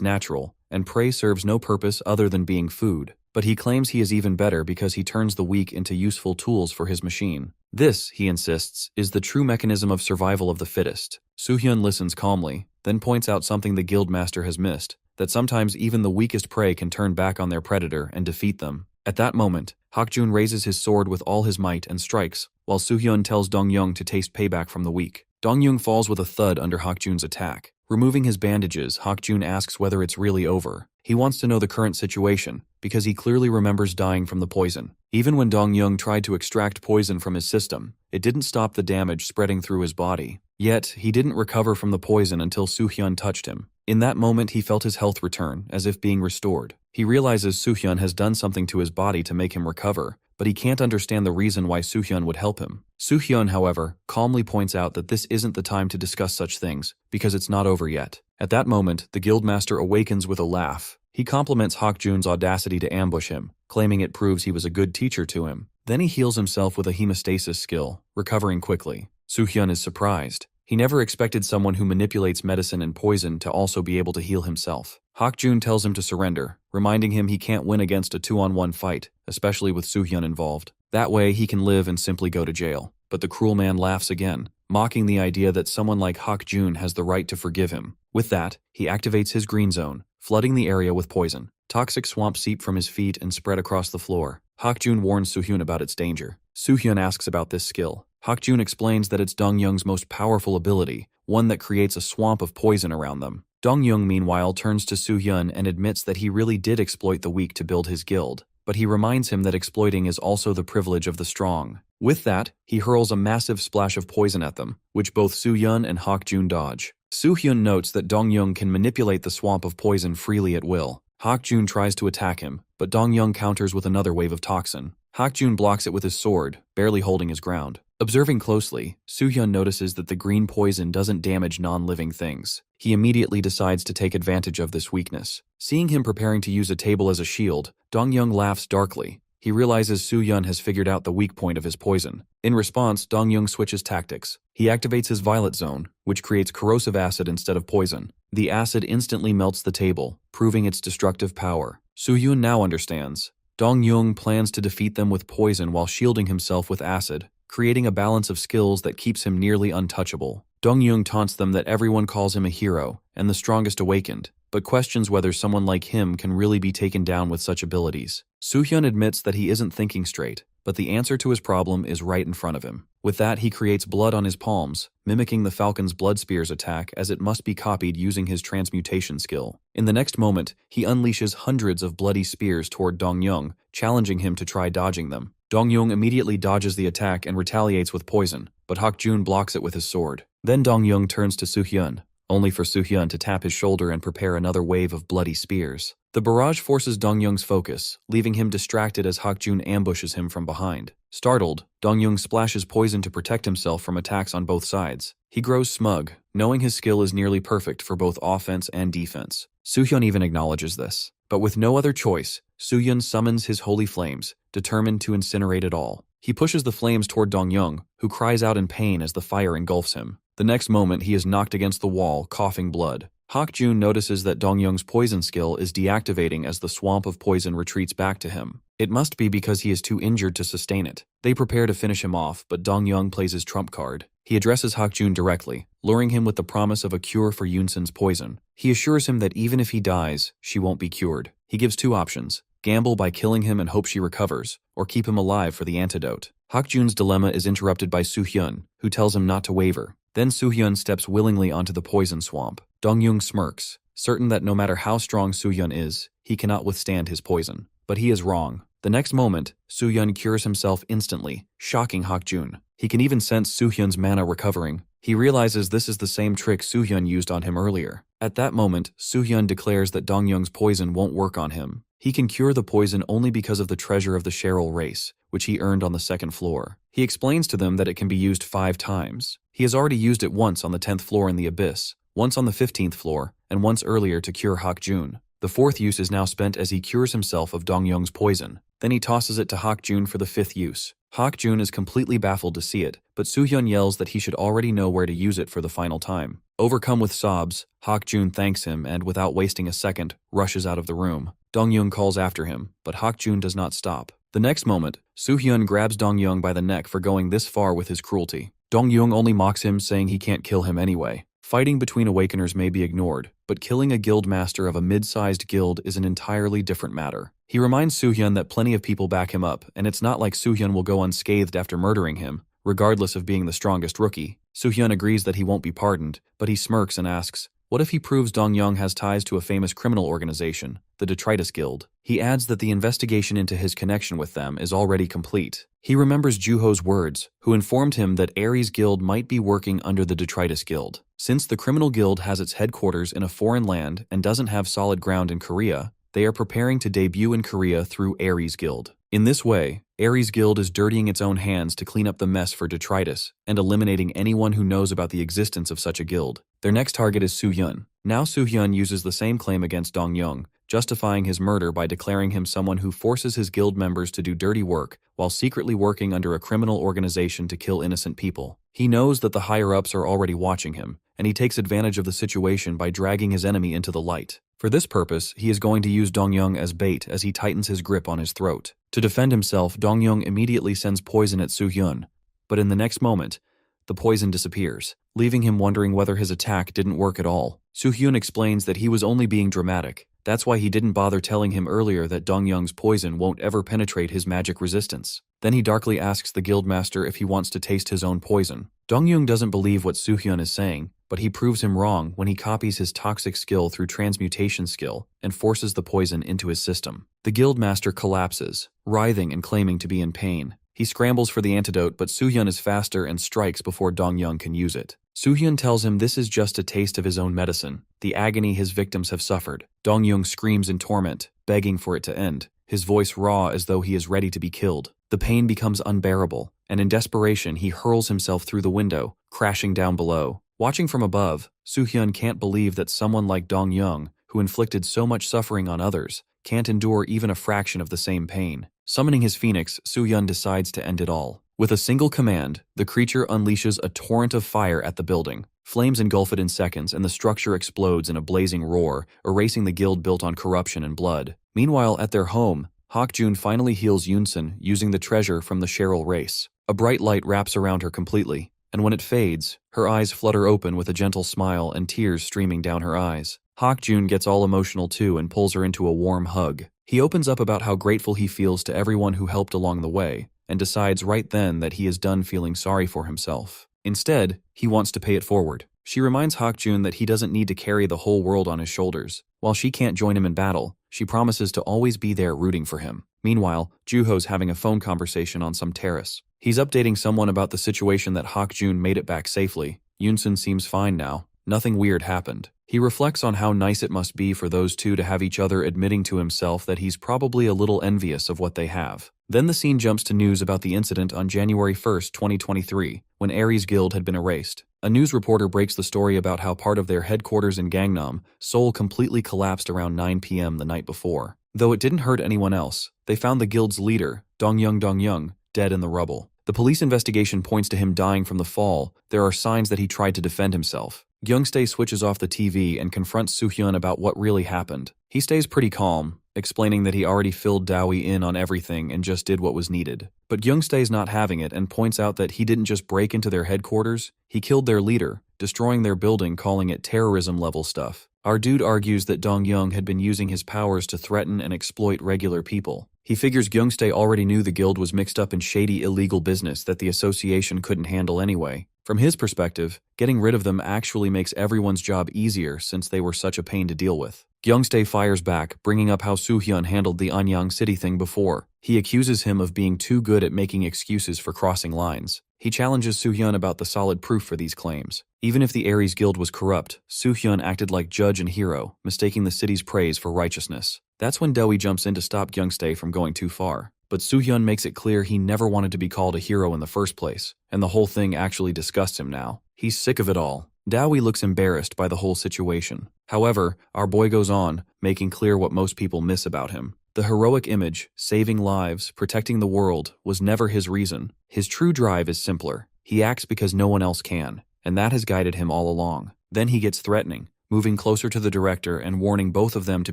natural, and prey serves no purpose other than being food. But he claims he is even better because he turns the weak into useful tools for his machine. This, he insists, is the true mechanism of survival of the fittest. Soo-hyun listens calmly, then points out something the guildmaster has missed, that sometimes even the weakest prey can turn back on their predator and defeat them. At that moment, Hak-jun raises his sword with all his might and strikes, while Soo-hyun tells Dong-young to taste payback from the weak. Dong-young falls with a thud under Hak-jun's attack. Removing his bandages, Hak-jun asks whether it's really over. He wants to know the current situation, because he clearly remembers dying from the poison. Even when Dong-young tried to extract poison from his system, it didn't stop the damage spreading through his body. Yet, he didn't recover from the poison until Soo-hyun touched him. In that moment, he felt his health return, as if being restored. He realizes Soo-hyun has done something to his body to make him recover, but he can't understand the reason why Soo-hyun would help him. Soo-hyun, however, calmly points out that this isn't the time to discuss such things, because it's not over yet. At that moment, the guildmaster awakens with a laugh. He compliments Hak-jun's audacity to ambush him, claiming it proves he was a good teacher to him. Then he heals himself with a hemostasis skill, recovering quickly. Soo-hyun is surprised. He never expected someone who manipulates medicine and poison to also be able to heal himself. Hak-jun tells him to surrender, reminding him he can't win against a 2-on-1 fight, especially with Soo-hyun involved. That way he can live and simply go to jail. But the cruel man laughs again, mocking the idea that someone like Hak-jun has the right to forgive him. With that, he activates his green zone, flooding the area with poison. Toxic swamp seep from his feet and spread across the floor. Hak-jun warns Soo-hyun about its danger. Soo-hyun asks about this skill. Hak-jun explains that it's Dong-young's most powerful ability, one that creates a swamp of poison around them. Dong-young meanwhile turns to Soo-hyun and admits that he really did exploit the weak to build his guild, but he reminds him that exploiting is also the privilege of the strong. With that, he hurls a massive splash of poison at them, which both Soo-hyun and Hak-jun dodge. Soo-hyun notes that Dong-young can manipulate the swamp of poison freely at will. Hak-jun tries to attack him, but Dong-young counters with another wave of toxin. Hak-jun blocks it with his sword, barely holding his ground. Observing closely, Soo-hyun notices that the green poison doesn't damage non-living things. He immediately decides to take advantage of this weakness. Seeing him preparing to use a table as a shield, Dong-young laughs darkly. He realizes Soo-hyun has figured out the weak point of his poison. In response, Dong-young switches tactics. He activates his violet zone, which creates corrosive acid instead of poison. The acid instantly melts the table, proving its destructive power. Soo-hyun now understands. Dong-young plans to defeat them with poison while shielding himself with acid, creating a balance of skills that keeps him nearly untouchable. Dong-young taunts them that everyone calls him a hero and the strongest awakened, but questions whether someone like him can really be taken down with such abilities. Soo-hyun admits that he isn't thinking straight, but the answer to his problem is right in front of him. With that, he creates blood on his palms, mimicking the Falcon's blood spear's attack as it must be copied using his transmutation skill. In the next moment, he unleashes hundreds of bloody spears toward Dong-young, challenging him to try dodging them. Dong-young immediately dodges the attack and retaliates with poison, but Hak-jun blocks it with his sword. Then Dong-young turns to Soo-hyun, only for Soo-hyun to tap his shoulder and prepare another wave of bloody spears. The barrage forces Dong-young's focus, leaving him distracted as Hak-jun ambushes him from behind. Startled, Dong-young splashes poison to protect himself from attacks on both sides. He grows smug, knowing his skill is nearly perfect for both offense and defense. Soo-hyun even acknowledges this. But with no other choice, Soo-hyun summons his holy flames, determined to incinerate it all. He pushes the flames toward Dong-young, who cries out in pain as the fire engulfs him. The next moment, he is knocked against the wall, coughing blood. Hak-jun notices that Dong-young's poison skill is deactivating as the swamp of poison retreats back to him. It must be because he is too injured to sustain it. They prepare to finish him off, but Dong-young plays his trump card. He addresses Hak-jun directly, luring him with the promise of a cure for Yoonsun's poison. He assures him that even if he dies, she won't be cured. He gives two options: gamble by killing him and hope she recovers, or keep him alive for the antidote. Hak-jun's dilemma is interrupted by Soo-hyun, who tells him not to waver. Then Soo-hyun steps willingly onto the poison swamp. Dong-young smirks, certain that no matter how strong Soo-hyun is, he cannot withstand his poison. But he is wrong. The next moment, Soo-hyun cures himself instantly, shocking Hak-jun. He can even sense Soo-hyun's mana recovering. He realizes this is the same trick Soo-hyun used on him earlier. At that moment, Soo-hyun declares that Dong-young's poison won't work on him. He can cure the poison only because of the treasure of the Cheryl race, which he earned on the second floor. He explains to them that it can be used 5 times. He has already used it once on the 10th floor in the Abyss, once on the 15th floor, and once earlier to cure Hak-jun. The 4th use is now spent as he cures himself of Dong-young's poison. Then he tosses it to Hak-jun for the 5th use. Hak-jun is completely baffled to see it, but Soo-hyun yells that he should already know where to use it for the final time. Overcome with sobs, Hak-jun thanks him and, without wasting a second, rushes out of the room. Dong-young calls after him, but Hak-jun does not stop. The next moment, Soo-hyun grabs Dong-young by the neck for going this far with his cruelty. Dong-young only mocks him, saying he can't kill him anyway. Fighting between awakeners may be ignored, but killing a guild master of a mid-sized guild is an entirely different matter. He reminds Soo-hyun that plenty of people back him up, and it's not like Soo-hyun will go unscathed after murdering him, regardless of being the strongest rookie. Soo-hyun agrees that he won't be pardoned, but he smirks and asks, what if he proves Dong-young has ties to a famous criminal organization, the Detritus Guild? He adds that the investigation into his connection with them is already complete. He remembers Juho's words, who informed him that Ares Guild might be working under the Detritus Guild. Since the criminal guild has its headquarters in a foreign land and doesn't have solid ground in Korea, they are preparing to debut in Korea through Ares Guild. In this way, Ares Guild is dirtying its own hands to clean up the mess for Detritus and eliminating anyone who knows about the existence of such a guild. Their next target is Soo-hyun. Now Soo-hyun uses the same claim against Dong-young, justifying his murder by declaring him someone who forces his guild members to do dirty work while secretly working under a criminal organization to kill innocent people. He knows that the higher-ups are already watching him, and he takes advantage of the situation by dragging his enemy into the light. For this purpose, he is going to use Dong-young as bait as he tightens his grip on his throat. To defend himself, Dong-young immediately sends poison at Soo-hyun, but in the next moment, the poison disappears, leaving him wondering whether his attack didn't work at all. Soo-hyun explains that he was only being dramatic. That's why he didn't bother telling him earlier that Dong-young's poison won't ever penetrate his magic resistance. Then he darkly asks the guildmaster if he wants to taste his own poison. Dong-young doesn't believe what Soo-hyun is saying, but he proves him wrong when he copies his toxic skill through transmutation skill and forces the poison into his system. The guildmaster collapses, writhing and claiming to be in pain. He scrambles for the antidote, but Soo-hyun is faster and strikes before Dong-young can use it. Soo-hyun tells him this is just a taste of his own medicine, the agony his victims have suffered. Dong-young screams in torment, begging for it to end, his voice raw as though he is ready to be killed. The pain becomes unbearable, and in desperation he hurls himself through the window, crashing down below. Watching from above, Soo-hyun can't believe that someone like Dong-young, who inflicted so much suffering on others, can't endure even a fraction of the same pain. Summoning his phoenix, Soo-hyun decides to end it all. With a single command, the creature unleashes a torrent of fire at the building. Flames engulf it in seconds, and the structure explodes in a blazing roar, erasing the guild built on corruption and blood. Meanwhile, at their home, Hak-jun finally heals Yoon-sun using the treasure from the Cheryl race. A bright light wraps around her completely, and when it fades, her eyes flutter open with a gentle smile and tears streaming down her eyes. Hak-jun gets all emotional too and pulls her into a warm hug. He opens up about how grateful he feels to everyone who helped along the way, and decides right then that he is done feeling sorry for himself. Instead, he wants to pay it forward. She reminds Hak-jun that he doesn't need to carry the whole world on his shoulders. While she can't join him in battle, she promises to always be there rooting for him. Meanwhile, Juho's having a phone conversation on some terrace. He's updating someone about the situation that Hak-jun made it back safely. Yoon-sun seems fine now. Nothing weird happened. He reflects on how nice it must be for those two to have each other, admitting to himself that he's probably a little envious of what they have. Then the scene jumps to news about the incident on January 1st, 2023, when Aries Guild had been erased. A news reporter breaks the story about how part of their headquarters in Gangnam, Seoul, completely collapsed around 9 p.m. the night before. Though it didn't hurt anyone else, they found the guild's leader, Dong-young, dead in the rubble. The police investigation points to him dying from the fall. There are signs that he tried to defend himself. Gyeongstae switches off the TV and confronts Soo-hyun about what really happened. He stays pretty calm, explaining that he already filled Dowie in on everything and just did what was needed. But Gyeongstae's not having it and points out that he didn't just break into their headquarters, he killed their leader, destroying their building, calling it terrorism-level stuff. Our dude argues that Dong-young had been using his powers to threaten and exploit regular people. He figures Gyeongstae already knew the guild was mixed up in shady illegal business that the association couldn't handle anyway. From his perspective, getting rid of them actually makes everyone's job easier since they were such a pain to deal with. Gyeongstae fires back, bringing up how Soo-hyun handled the Anyang City thing before. He accuses him of being too good at making excuses for crossing lines. He challenges Soo-hyun about the solid proof for these claims. Even if the Aries Guild was corrupt, Soo-hyun acted like judge and hero, mistaking the city's praise for righteousness. That's when Dowie jumps in to stop Gyeongstae from going too far. But Soo-hyun makes it clear he never wanted to be called a hero in the first place, and the whole thing actually disgusts him now. He's sick of it all. Dowie looks embarrassed by the whole situation. However, our boy goes on, making clear what most people miss about him. The heroic image, saving lives, protecting the world, was never his reason. His true drive is simpler. He acts because no one else can, and that has guided him all along. Then he gets threatening, moving closer to the director and warning both of them to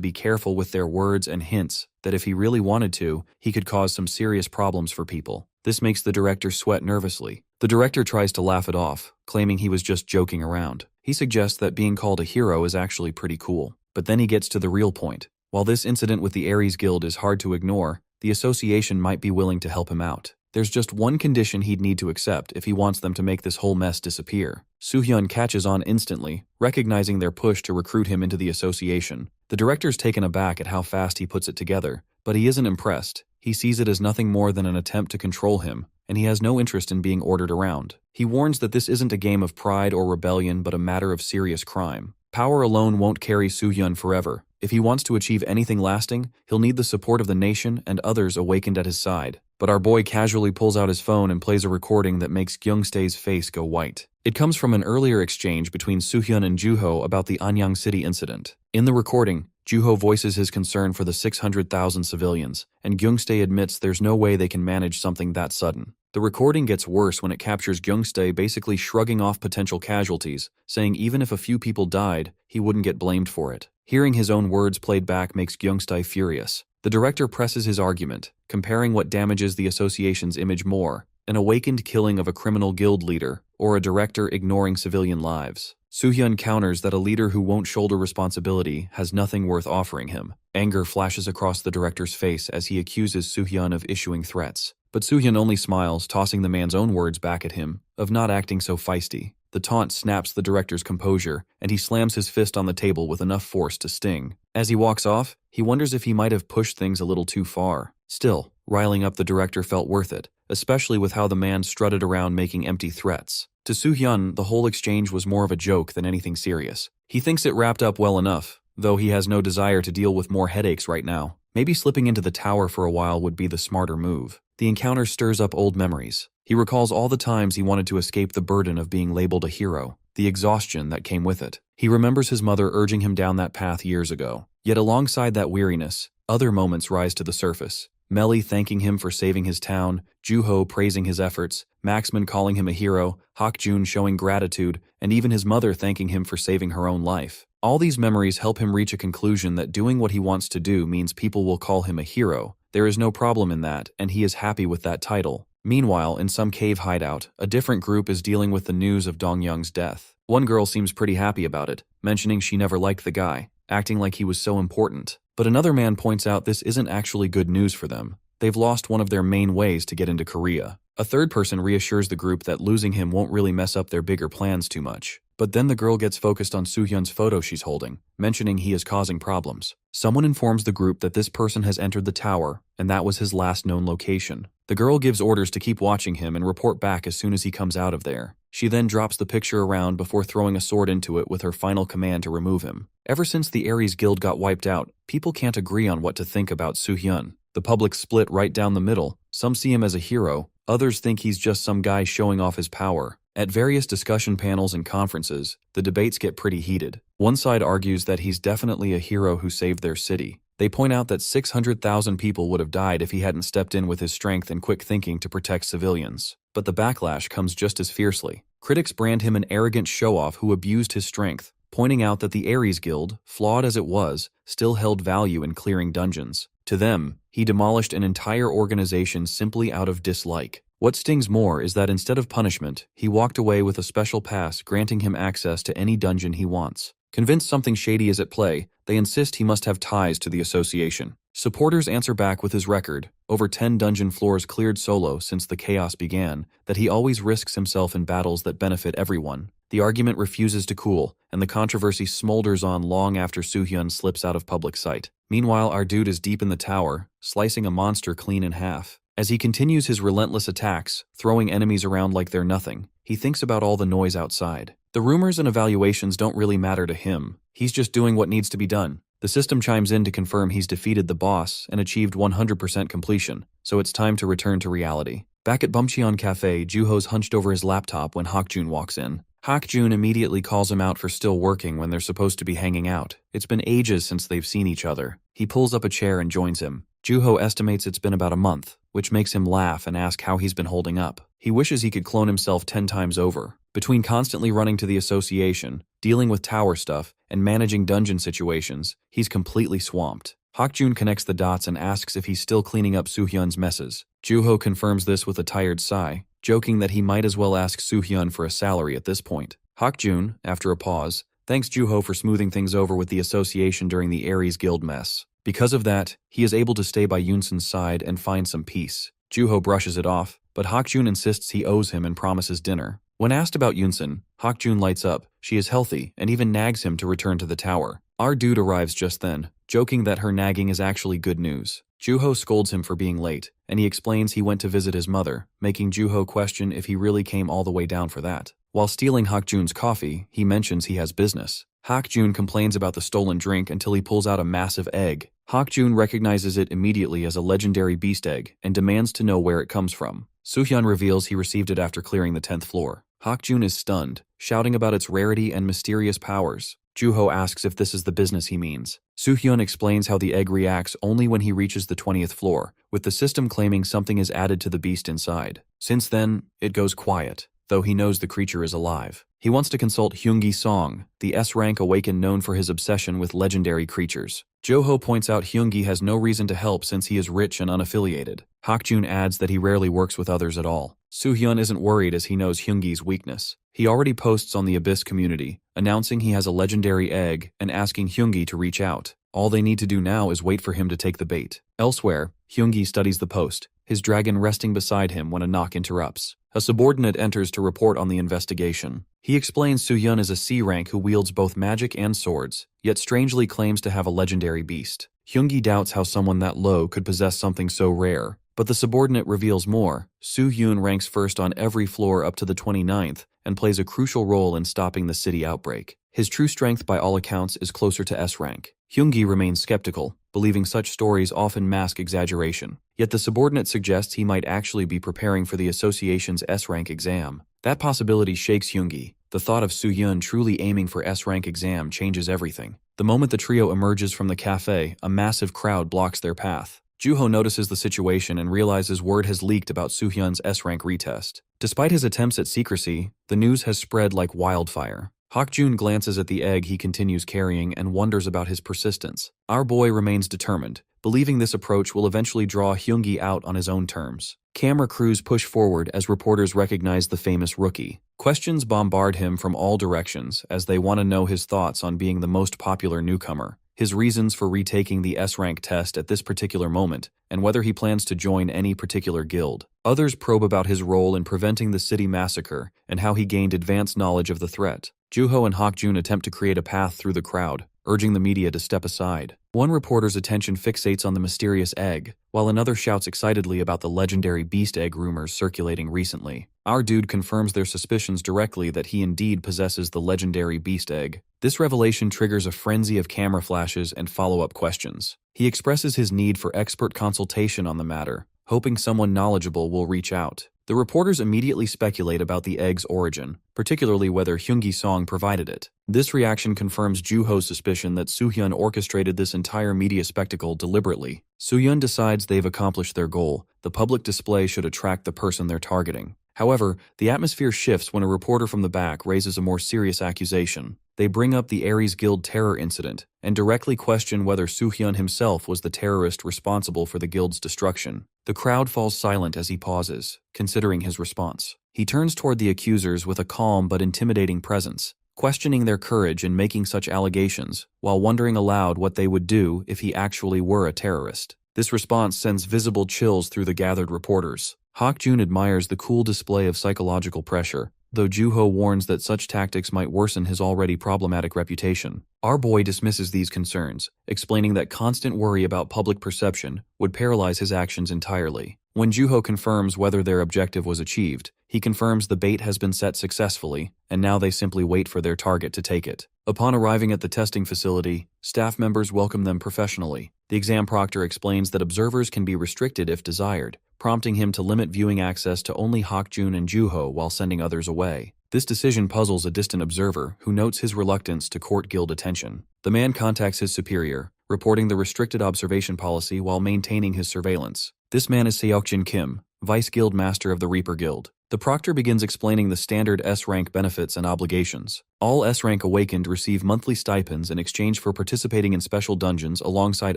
be careful with their words and hints that if he really wanted to, he could cause some serious problems for people. This makes the director sweat nervously. The director tries to laugh it off, claiming he was just joking around. He suggests that being called a hero is actually pretty cool. But then he gets to the real point. While this incident with the Aries Guild is hard to ignore, the association might be willing to help him out. There's just one condition he'd need to accept if he wants them to make this whole mess disappear. Soo-hyun catches on instantly, recognizing their push to recruit him into the association. The director's taken aback at how fast he puts it together, but he isn't impressed. He sees it as nothing more than an attempt to control him, and he has no interest in being ordered around. He warns that this isn't a game of pride or rebellion but a matter of serious crime. Power alone won't carry Soo-hyun forever. If he wants to achieve anything lasting, he'll need the support of the nation and others awakened at his side. But our boy casually pulls out his phone and plays a recording that makes Gyeongstae's face go white. It comes from an earlier exchange between Soo-hyun and Juho about the Anyang City incident. In the recording, Juho voices his concern for the 600,000 civilians, and Gyungstae admits there's no way they can manage something that sudden. The recording gets worse when it captures Gyungstae basically shrugging off potential casualties, saying even if a few people died, he wouldn't get blamed for it. Hearing his own words played back makes Gyungstae furious. The director presses his argument, comparing what damages the association's image more, an awakened killing of a criminal guild leader, or a director ignoring civilian lives. Soo-hyun counters that a leader who won't shoulder responsibility has nothing worth offering him. Anger flashes across the director's face as he accuses Soo-hyun of issuing threats. But Soo-hyun only smiles, tossing the man's own words back at him, of not acting so feisty. The taunt snaps the director's composure, and he slams his fist on the table with enough force to sting. As he walks off, he wonders if he might have pushed things a little too far. Still, riling up the director felt worth it, especially with how the man strutted around making empty threats. To Soo-hyun, the whole exchange was more of a joke than anything serious. He thinks it wrapped up well enough, though he has no desire to deal with more headaches right now. Maybe slipping into the tower for a while would be the smarter move. The encounter stirs up old memories. He recalls all the times he wanted to escape the burden of being labeled a hero, the exhaustion that came with it. He remembers his mother urging him down that path years ago. Yet alongside that weariness, other moments rise to the surface. Melly thanking him for saving his town, Juho praising his efforts, Maxman calling him a hero, Hakjun showing gratitude, and even his mother thanking him for saving her own life. All these memories help him reach a conclusion that doing what he wants to do means people will call him a hero. There is no problem in that, and he is happy with that title. Meanwhile, in some cave hideout, a different group is dealing with the news of Dong-young's death. One girl seems pretty happy about it, mentioning she never liked the guy, acting like he was so important. But another man points out this isn't actually good news for them. They've lost one of their main ways to get into Korea. A third person reassures the group that losing him won't really mess up their bigger plans too much. But then the girl gets focused on Soo-hyun's photo she's holding, mentioning he is causing problems. Someone informs the group that this person has entered the tower, and that was his last known location. The girl gives orders to keep watching him and report back as soon as he comes out of there. She then drops the picture around before throwing a sword into it with her final command to remove him. Ever since the Ares Guild got wiped out, people can't agree on what to think about Soo-hyun. The public split right down the middle. Some see him as a hero, others think he's just some guy showing off his power. At various discussion panels and conferences, the debates get pretty heated. One side argues that he's definitely a hero who saved their city. They point out that 600,000 people would have died if he hadn't stepped in with his strength and quick thinking to protect civilians. But the backlash comes just as fiercely. Critics brand him an arrogant show-off who abused his strength, pointing out that the Ares Guild, flawed as it was, still held value in clearing dungeons. To them, he demolished an entire organization simply out of dislike. What stings more is that instead of punishment, he walked away with a special pass granting him access to any dungeon he wants. Convinced something shady is at play, they insist he must have ties to the association. Supporters answer back with his record, over 10 dungeon floors cleared solo since the chaos began, that he always risks himself in battles that benefit everyone. The argument refuses to cool, and the controversy smolders on long after Soo-hyun slips out of public sight. Meanwhile, our dude is deep in the tower, slicing a monster clean in half. As he continues his relentless attacks, throwing enemies around like they're nothing, he thinks about all the noise outside. The rumors and evaluations don't really matter to him. He's just doing what needs to be done. The system chimes in to confirm he's defeated the boss and achieved 100% completion, so it's time to return to reality. Back at Bumcheon Cafe, Juho's hunched over his laptop when Hakjun walks in. Hakjun immediately calls him out for still working when they're supposed to be hanging out. It's been ages since they've seen each other. He pulls up a chair and joins him. Juho estimates it's been about a month, which makes him laugh and ask how he's been holding up. He wishes he could clone himself 10 times over. Between constantly running to the association, dealing with tower stuff, and managing dungeon situations, he's completely swamped. Hakjun connects the dots and asks if he's still cleaning up Soo-hyun's messes. Juho confirms this with a tired sigh, joking that he might as well ask Soo-hyun for a salary at this point. Hakjun, after a pause, thanks Juho for smoothing things over with the association during the Ares Guild mess. Because of that, he is able to stay by Yoonsun's side and find some peace. Juho brushes it off, but Hakjun insists he owes him and promises dinner. When asked about Yoonsun, Hakjun lights up. She is healthy and even nags him to return to the tower. Our dude arrives just then, joking that her nagging is actually good news. Juho scolds him for being late, and he explains he went to visit his mother, making Juho question if he really came all the way down for that. While stealing Hakjun's coffee, he mentions he has business. Hakjun complains about the stolen drink until he pulls out a massive egg. Hakjun recognizes it immediately as a legendary beast egg and demands to know where it comes from. Soo-hyun reveals he received it after clearing the 10th floor. Hakjun is stunned, shouting about its rarity and mysterious powers. Juho asks if this is the business he means. Soo-hyun explains how the egg reacts only when he reaches the 20th floor, with the system claiming something is added to the beast inside. Since then, it goes quiet, though he knows the creature is alive. He wants to consult Hyungi Song, the S-rank awakened known for his obsession with legendary creatures. Joho points out Hyungi has no reason to help since he is rich and unaffiliated. Hakjun adds that he rarely works with others at all. Soo-hyun isn't worried as he knows Hyungi's weakness. He already posts on the Abyss community, announcing he has a legendary egg and asking Hyungi to reach out. All they need to do now is wait for him to take the bait. Elsewhere, Hyungi studies the post, his dragon resting beside him when a knock interrupts. A subordinate enters to report on the investigation. He explains Soo-hyun is a C-rank who wields both magic and swords, yet strangely claims to have a legendary beast. Hyungi doubts how someone that low could possess something so rare, but the subordinate reveals more. Soo-hyun ranks first on every floor up to the 29th and plays a crucial role in stopping the city outbreak. His true strength by all accounts is closer to S-rank. Hyungi remains skeptical, believing such stories often mask exaggeration. Yet the subordinate suggests he might actually be preparing for the association's S-rank exam. That possibility shakes Hyungi. The thought of Soo-hyun truly aiming for S-rank exam changes everything. The moment the trio emerges from the cafe, a massive crowd blocks their path. Juho notices the situation and realizes word has leaked about Soo-hyun's S-rank retest. Despite his attempts at secrecy, the news has spread like wildfire. Hakjun glances at the egg he continues carrying and wonders about his persistence. Our boy remains determined, believing this approach will eventually draw Hyungi out on his own terms. Camera crews push forward as reporters recognize the famous rookie. Questions bombard him from all directions as they want to know his thoughts on being the most popular newcomer, his reasons for retaking the S-rank test at this particular moment, and whether he plans to join any particular guild. Others probe about his role in preventing the city massacre and how he gained advanced knowledge of the threat. Juho and Hakjun attempt to create a path through the crowd, urging the media to step aside. One reporter's attention fixates on the mysterious egg, while another shouts excitedly about the legendary beast egg rumors circulating recently. Our dude confirms their suspicions directly that he indeed possesses the legendary beast egg. This revelation triggers a frenzy of camera flashes and follow-up questions. He expresses his need for expert consultation on the matter, hoping someone knowledgeable will reach out. The reporters immediately speculate about the egg's origin, particularly whether Hyungi Song provided it. This reaction confirms Juho's suspicion that Soo-hyun orchestrated this entire media spectacle deliberately. Soo-hyun decides they've accomplished their goal. The public display should attract the person they're targeting. However, the atmosphere shifts when a reporter from the back raises a more serious accusation. They bring up the Aries Guild terror incident and directly question whether Soo-hyun himself was the terrorist responsible for the guild's destruction. The crowd falls silent as he pauses, considering his response. He turns toward the accusers with a calm but intimidating presence, questioning their courage in making such allegations, while wondering aloud what they would do if he actually were a terrorist. This response sends visible chills through the gathered reporters. Hakjun admires the cool display of psychological pressure, though Juho warns that such tactics might worsen his already problematic reputation. Our boy dismisses these concerns, explaining that constant worry about public perception would paralyze his actions entirely. When Juho confirms whether their objective was achieved, he confirms the bait has been set successfully, and now they simply wait for their target to take it. Upon arriving at the testing facility, staff members welcome them professionally. The exam proctor explains that observers can be restricted if desired, prompting him to limit viewing access to only Hakjun and Juho while sending others away. This decision puzzles a distant observer who notes his reluctance to court guild attention. The man contacts his superior, reporting the restricted observation policy while maintaining his surveillance. This man is Seokjin Kim, Vice Guild Master of the Reaper Guild. The proctor begins explaining the standard S-rank benefits and obligations. All S-rank awakened receive monthly stipends in exchange for participating in special dungeons alongside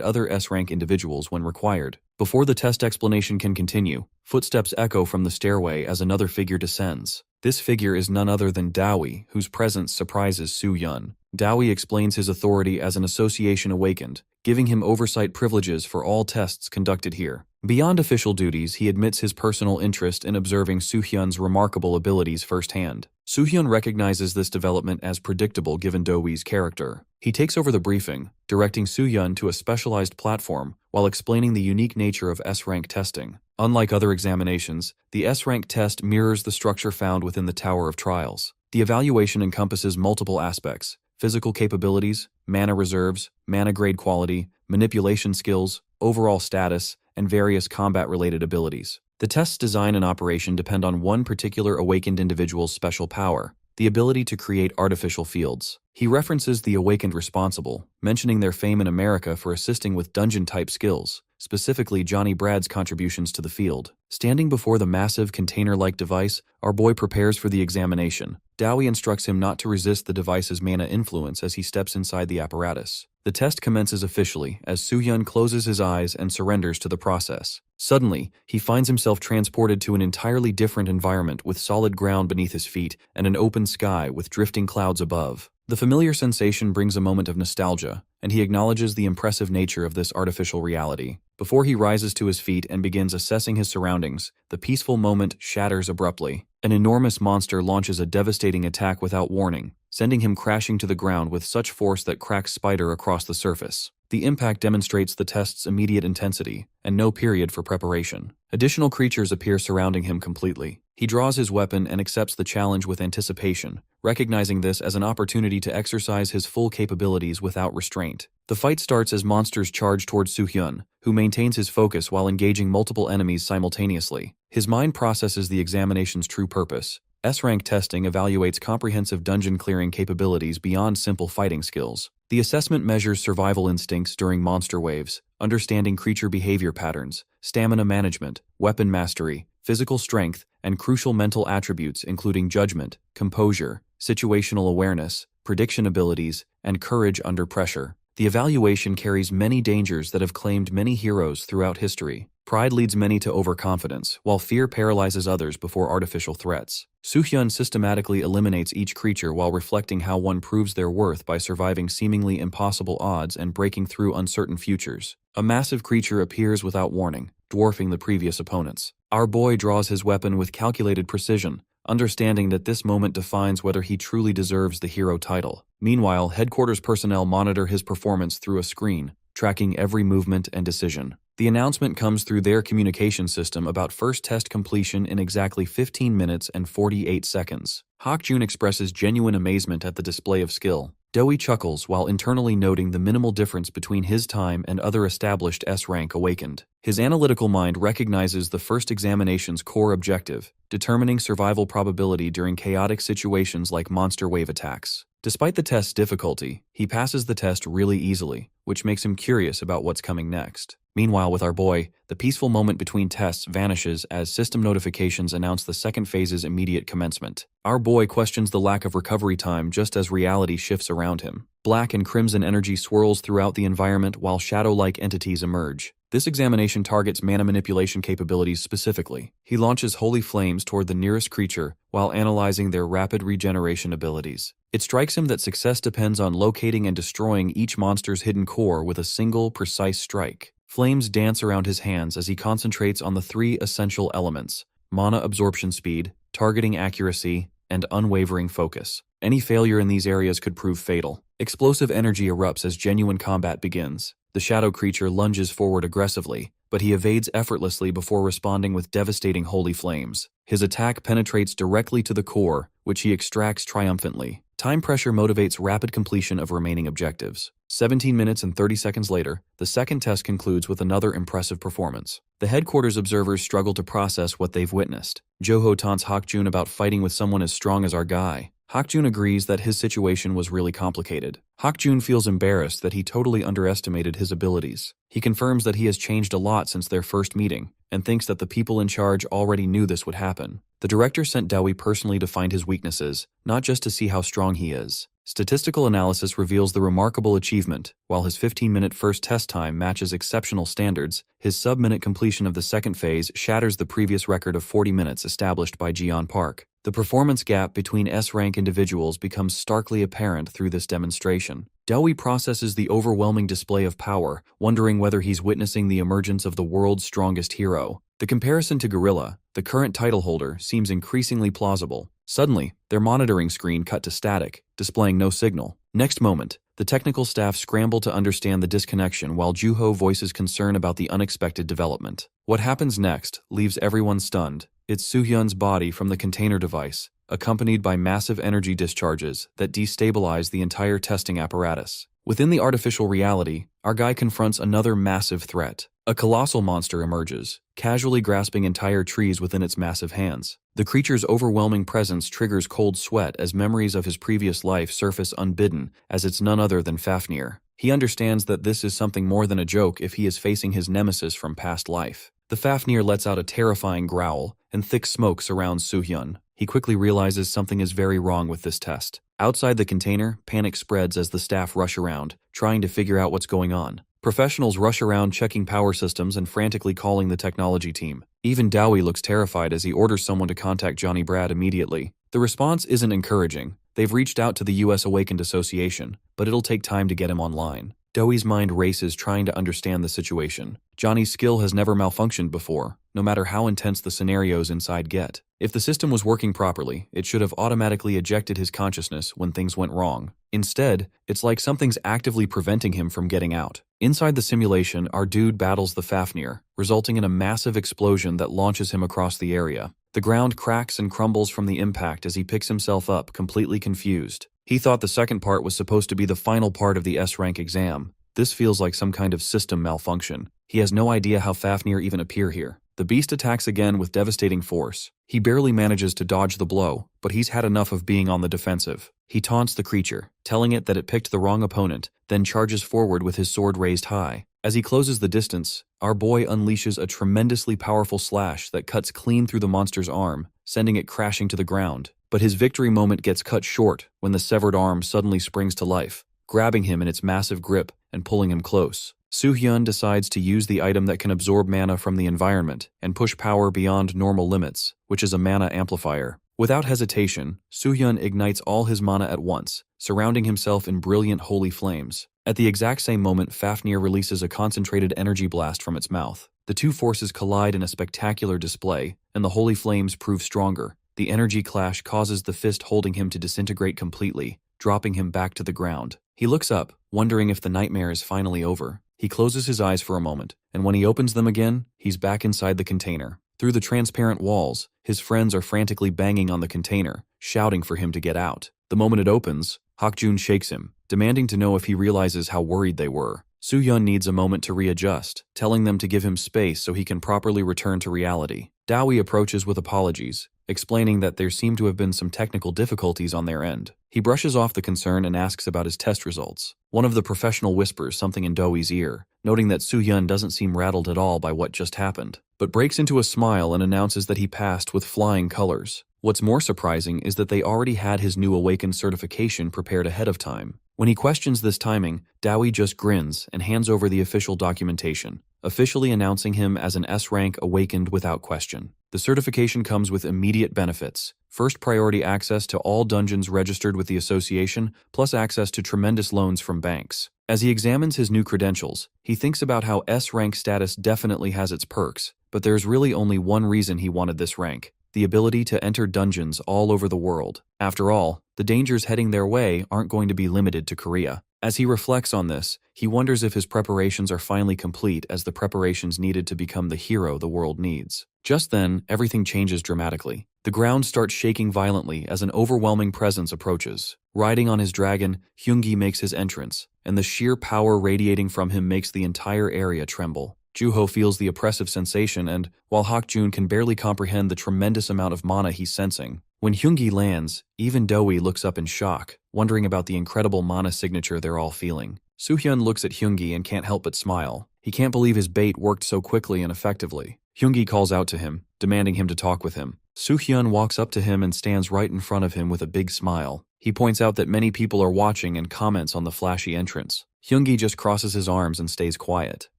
other S-rank individuals when required. Before the test explanation can continue, footsteps echo from the stairway as another figure descends. This figure is none other than Dowie, whose presence surprises Soo-hyun. Dowie explains his authority as an association awakened, giving him oversight privileges for all tests conducted here. Beyond official duties, he admits his personal interest in observing Soo-hyun's remarkable abilities firsthand. Soo-hyun recognizes this development as predictable given Dowie's character. He takes over the briefing, directing Soo-hyun to a specialized platform while explaining the unique nature of S-rank testing. Unlike other examinations, the S-rank test mirrors the structure found within the Tower of Trials. The evaluation encompasses multiple aspects: physical capabilities, mana reserves, mana grade quality, manipulation skills, overall status, and various combat-related abilities. The test's design and operation depend on one particular awakened individual's special power. the ability to create artificial fields. He references the awakened responsible, mentioning their fame in America for assisting with dungeon-type skills, specifically Johnny Brad's contributions to the field. Standing before the massive container-like device, our boy prepares for the examination. Dowie instructs him not to resist the device's mana influence as he steps inside the apparatus. The test commences officially as Soo-hyun closes his eyes and surrenders to the process. Suddenly, he finds himself transported to an entirely different environment with solid ground beneath his feet and an open sky with drifting clouds above. The familiar sensation brings a moment of nostalgia, and he acknowledges the impressive nature of this artificial reality. Before he rises to his feet and begins assessing his surroundings, the peaceful moment shatters abruptly. An enormous monster launches a devastating attack without warning, sending him crashing to the ground with such force that cracks spider across the surface. The impact demonstrates the test's immediate intensity, and no period for preparation. Additional creatures appear surrounding him completely. He draws his weapon and accepts the challenge with anticipation, recognizing this as an opportunity to exercise his full capabilities without restraint. The fight starts as monsters charge towards Soo-hyun, who maintains his focus while engaging multiple enemies simultaneously. His mind processes the examination's true purpose. S-rank testing evaluates comprehensive dungeon clearing capabilities beyond simple fighting skills. The assessment measures survival instincts during monster waves, understanding creature behavior patterns, stamina management, weapon mastery, physical strength, and crucial mental attributes including judgment, composure, situational awareness, prediction abilities, and courage under pressure. The evaluation carries many dangers that have claimed many heroes throughout history. Pride leads many to overconfidence, while fear paralyzes others before artificial threats. Soo-hyun systematically eliminates each creature while reflecting how one proves their worth by surviving seemingly impossible odds and breaking through uncertain futures. A massive creature appears without warning, dwarfing the previous opponents. Our boy draws his weapon with calculated precision, understanding that this moment defines whether he truly deserves the hero title. Meanwhile, headquarters personnel monitor his performance through a screen, tracking every movement and decision. The announcement comes through their communication system about first test completion in exactly 15 minutes and 48 seconds. Hak-jun expresses genuine amazement at the display of skill. Dowie chuckles while internally noting the minimal difference between his time and other established S-rank awakened. His analytical mind recognizes the first examination's core objective, determining survival probability during chaotic situations like monster wave attacks. Despite the test's difficulty, he passes the test really easily, which makes him curious about what's coming next. Meanwhile, with our boy, the peaceful moment between tests vanishes as system notifications announce the second phase's immediate commencement. Our boy questions the lack of recovery time just as reality shifts around him. Black and crimson energy swirls throughout the environment while shadow-like entities emerge. This examination targets mana manipulation capabilities specifically. He launches holy flames toward the nearest creature while analyzing their rapid regeneration abilities. It strikes him that success depends on locating and destroying each monster's hidden core with a single, precise strike. Flames dance around his hands as he concentrates on the three essential elements: mana absorption speed, targeting accuracy, and unwavering focus. Any failure in these areas could prove fatal. Explosive energy erupts as genuine combat begins. The shadow creature lunges forward aggressively, but he evades effortlessly before responding with devastating holy flames. His attack penetrates directly to the core, which he extracts triumphantly. Time pressure motivates rapid completion of remaining objectives. 17 minutes and 30 seconds later, the second test concludes with another impressive performance. The headquarters observers struggle to process what they've witnessed. Joho taunts Hak-jun about fighting with someone as strong as our guy. Hak-jun agrees that his situation was really complicated. Hak-jun feels embarrassed that he totally underestimated his abilities. He confirms that he has changed a lot since their first meeting, and thinks that the people in charge already knew this would happen. The director sent Dowie personally to find his weaknesses, not just to see how strong he is. Statistical analysis reveals the remarkable achievement. While his 15-minute first test time matches exceptional standards, his sub-minute completion of the second phase shatters the previous record of 40 minutes established by Jeon Park. The performance gap between S-rank individuals becomes starkly apparent through this demonstration. Dowie processes the overwhelming display of power, wondering whether he's witnessing the emergence of the world's strongest hero. The comparison to Gorilla, the current title holder, seems increasingly plausible. Suddenly, their monitoring screen cut to static, displaying no signal. Next moment, the technical staff scramble to understand the disconnection while Juho voices concern about the unexpected development. What happens next leaves everyone stunned. It's Soo-hyun's body from the container device, accompanied by massive energy discharges that destabilize the entire testing apparatus. Within the artificial reality, our guy confronts another massive threat. A colossal monster emerges, casually grasping entire trees within its massive hands. The creature's overwhelming presence triggers cold sweat as memories of his previous life surface unbidden, as it's none other than Fafnir. He understands that this is something more than a joke if he is facing his nemesis from past life. The Fafnir lets out a terrifying growl, and thick smoke surrounds Soo-hyun. He quickly realizes something is very wrong with this test. Outside the container, panic spreads as the staff rush around, trying to figure out what's going on. Professionals rush around checking power systems and frantically calling the technology team. Even Dowie looks terrified as he orders someone to contact Johnny Brad immediately. The response isn't encouraging. They've reached out to the U.S. Awakened Association, but it'll take time to get him online. Dowie's mind races trying to understand the situation. Johnny's skill has never malfunctioned before, no matter how intense the scenarios inside get. If the system was working properly, it should have automatically ejected his consciousness when things went wrong. Instead, it's like something's actively preventing him from getting out. Inside the simulation, our dude battles the Fafnir, resulting in a massive explosion that launches him across the area. The ground cracks and crumbles from the impact as he picks himself up, completely confused. He thought the second part was supposed to be the final part of the S-rank exam. This feels like some kind of system malfunction. He has no idea how Fafnir even appear here. The beast attacks again with devastating force. He barely manages to dodge the blow, but he's had enough of being on the defensive. He taunts the creature, telling it that it picked the wrong opponent, then charges forward with his sword raised high. As he closes the distance, our boy unleashes a tremendously powerful slash that cuts clean through the monster's arm, sending it crashing to the ground. But his victory moment gets cut short when the severed arm suddenly springs to life, grabbing him in its massive grip and pulling him close. Soo-hyun decides to use the item that can absorb mana from the environment and push power beyond normal limits, which is a mana amplifier. Without hesitation, Soo-hyun ignites all his mana at once, surrounding himself in brilliant holy flames. At the exact same moment, Fafnir releases a concentrated energy blast from its mouth. The two forces collide in a spectacular display, and the holy flames prove stronger. The energy clash causes the fist holding him to disintegrate completely, dropping him back to the ground. He looks up, wondering if the nightmare is finally over. He closes his eyes for a moment, and when he opens them again, he's back inside the container. Through the transparent walls, his friends are frantically banging on the container, shouting for him to get out. The moment it opens, Hakjun shakes him, demanding to know if he realizes how worried they were. Soo-hyun needs a moment to readjust, telling them to give him space so he can properly return to reality. Dowie approaches with apologies, explaining that there seem to have been some technical difficulties on their end. He brushes off the concern and asks about his test results. One of the professional whispers something in Dowie's ear, noting that Soo-hyun doesn't seem rattled at all by what just happened, but breaks into a smile and announces that he passed with flying colors. What's more surprising is that they already had his new Awakened certification prepared ahead of time. When he questions this timing, Dowie just grins and hands over the official documentation, officially announcing him as an S-rank Awakened without question. The certification comes with immediate benefits: first priority access to all dungeons registered with the association, plus access to tremendous loans from banks. As he examines his new credentials, he thinks about how S-rank status definitely has its perks, but there's really only one reason he wanted this rank: the ability to enter dungeons all over the world. After all, the dangers heading their way aren't going to be limited to Korea. As he reflects on this, he wonders if his preparations are finally complete as the preparations needed to become the hero the world needs. Just then, everything changes dramatically. The ground starts shaking violently as an overwhelming presence approaches. Riding on his dragon, Hyungi makes his entrance, and the sheer power radiating from him makes the entire area tremble. Juho feels the oppressive sensation, and while Hakjun can barely comprehend the tremendous amount of mana he's sensing, when Hyungi lands, even Dowie looks up in shock, wondering about the incredible mana signature they're all feeling. Soo-hyun looks at Hyungi and can't help but smile. He can't believe his bait worked so quickly and effectively. Hyungi calls out to him, demanding him to talk with him. Soo-hyun walks up to him and stands right in front of him with a big smile. He points out that many people are watching and comments on the flashy entrance. Hyungi just crosses his arms and stays quiet.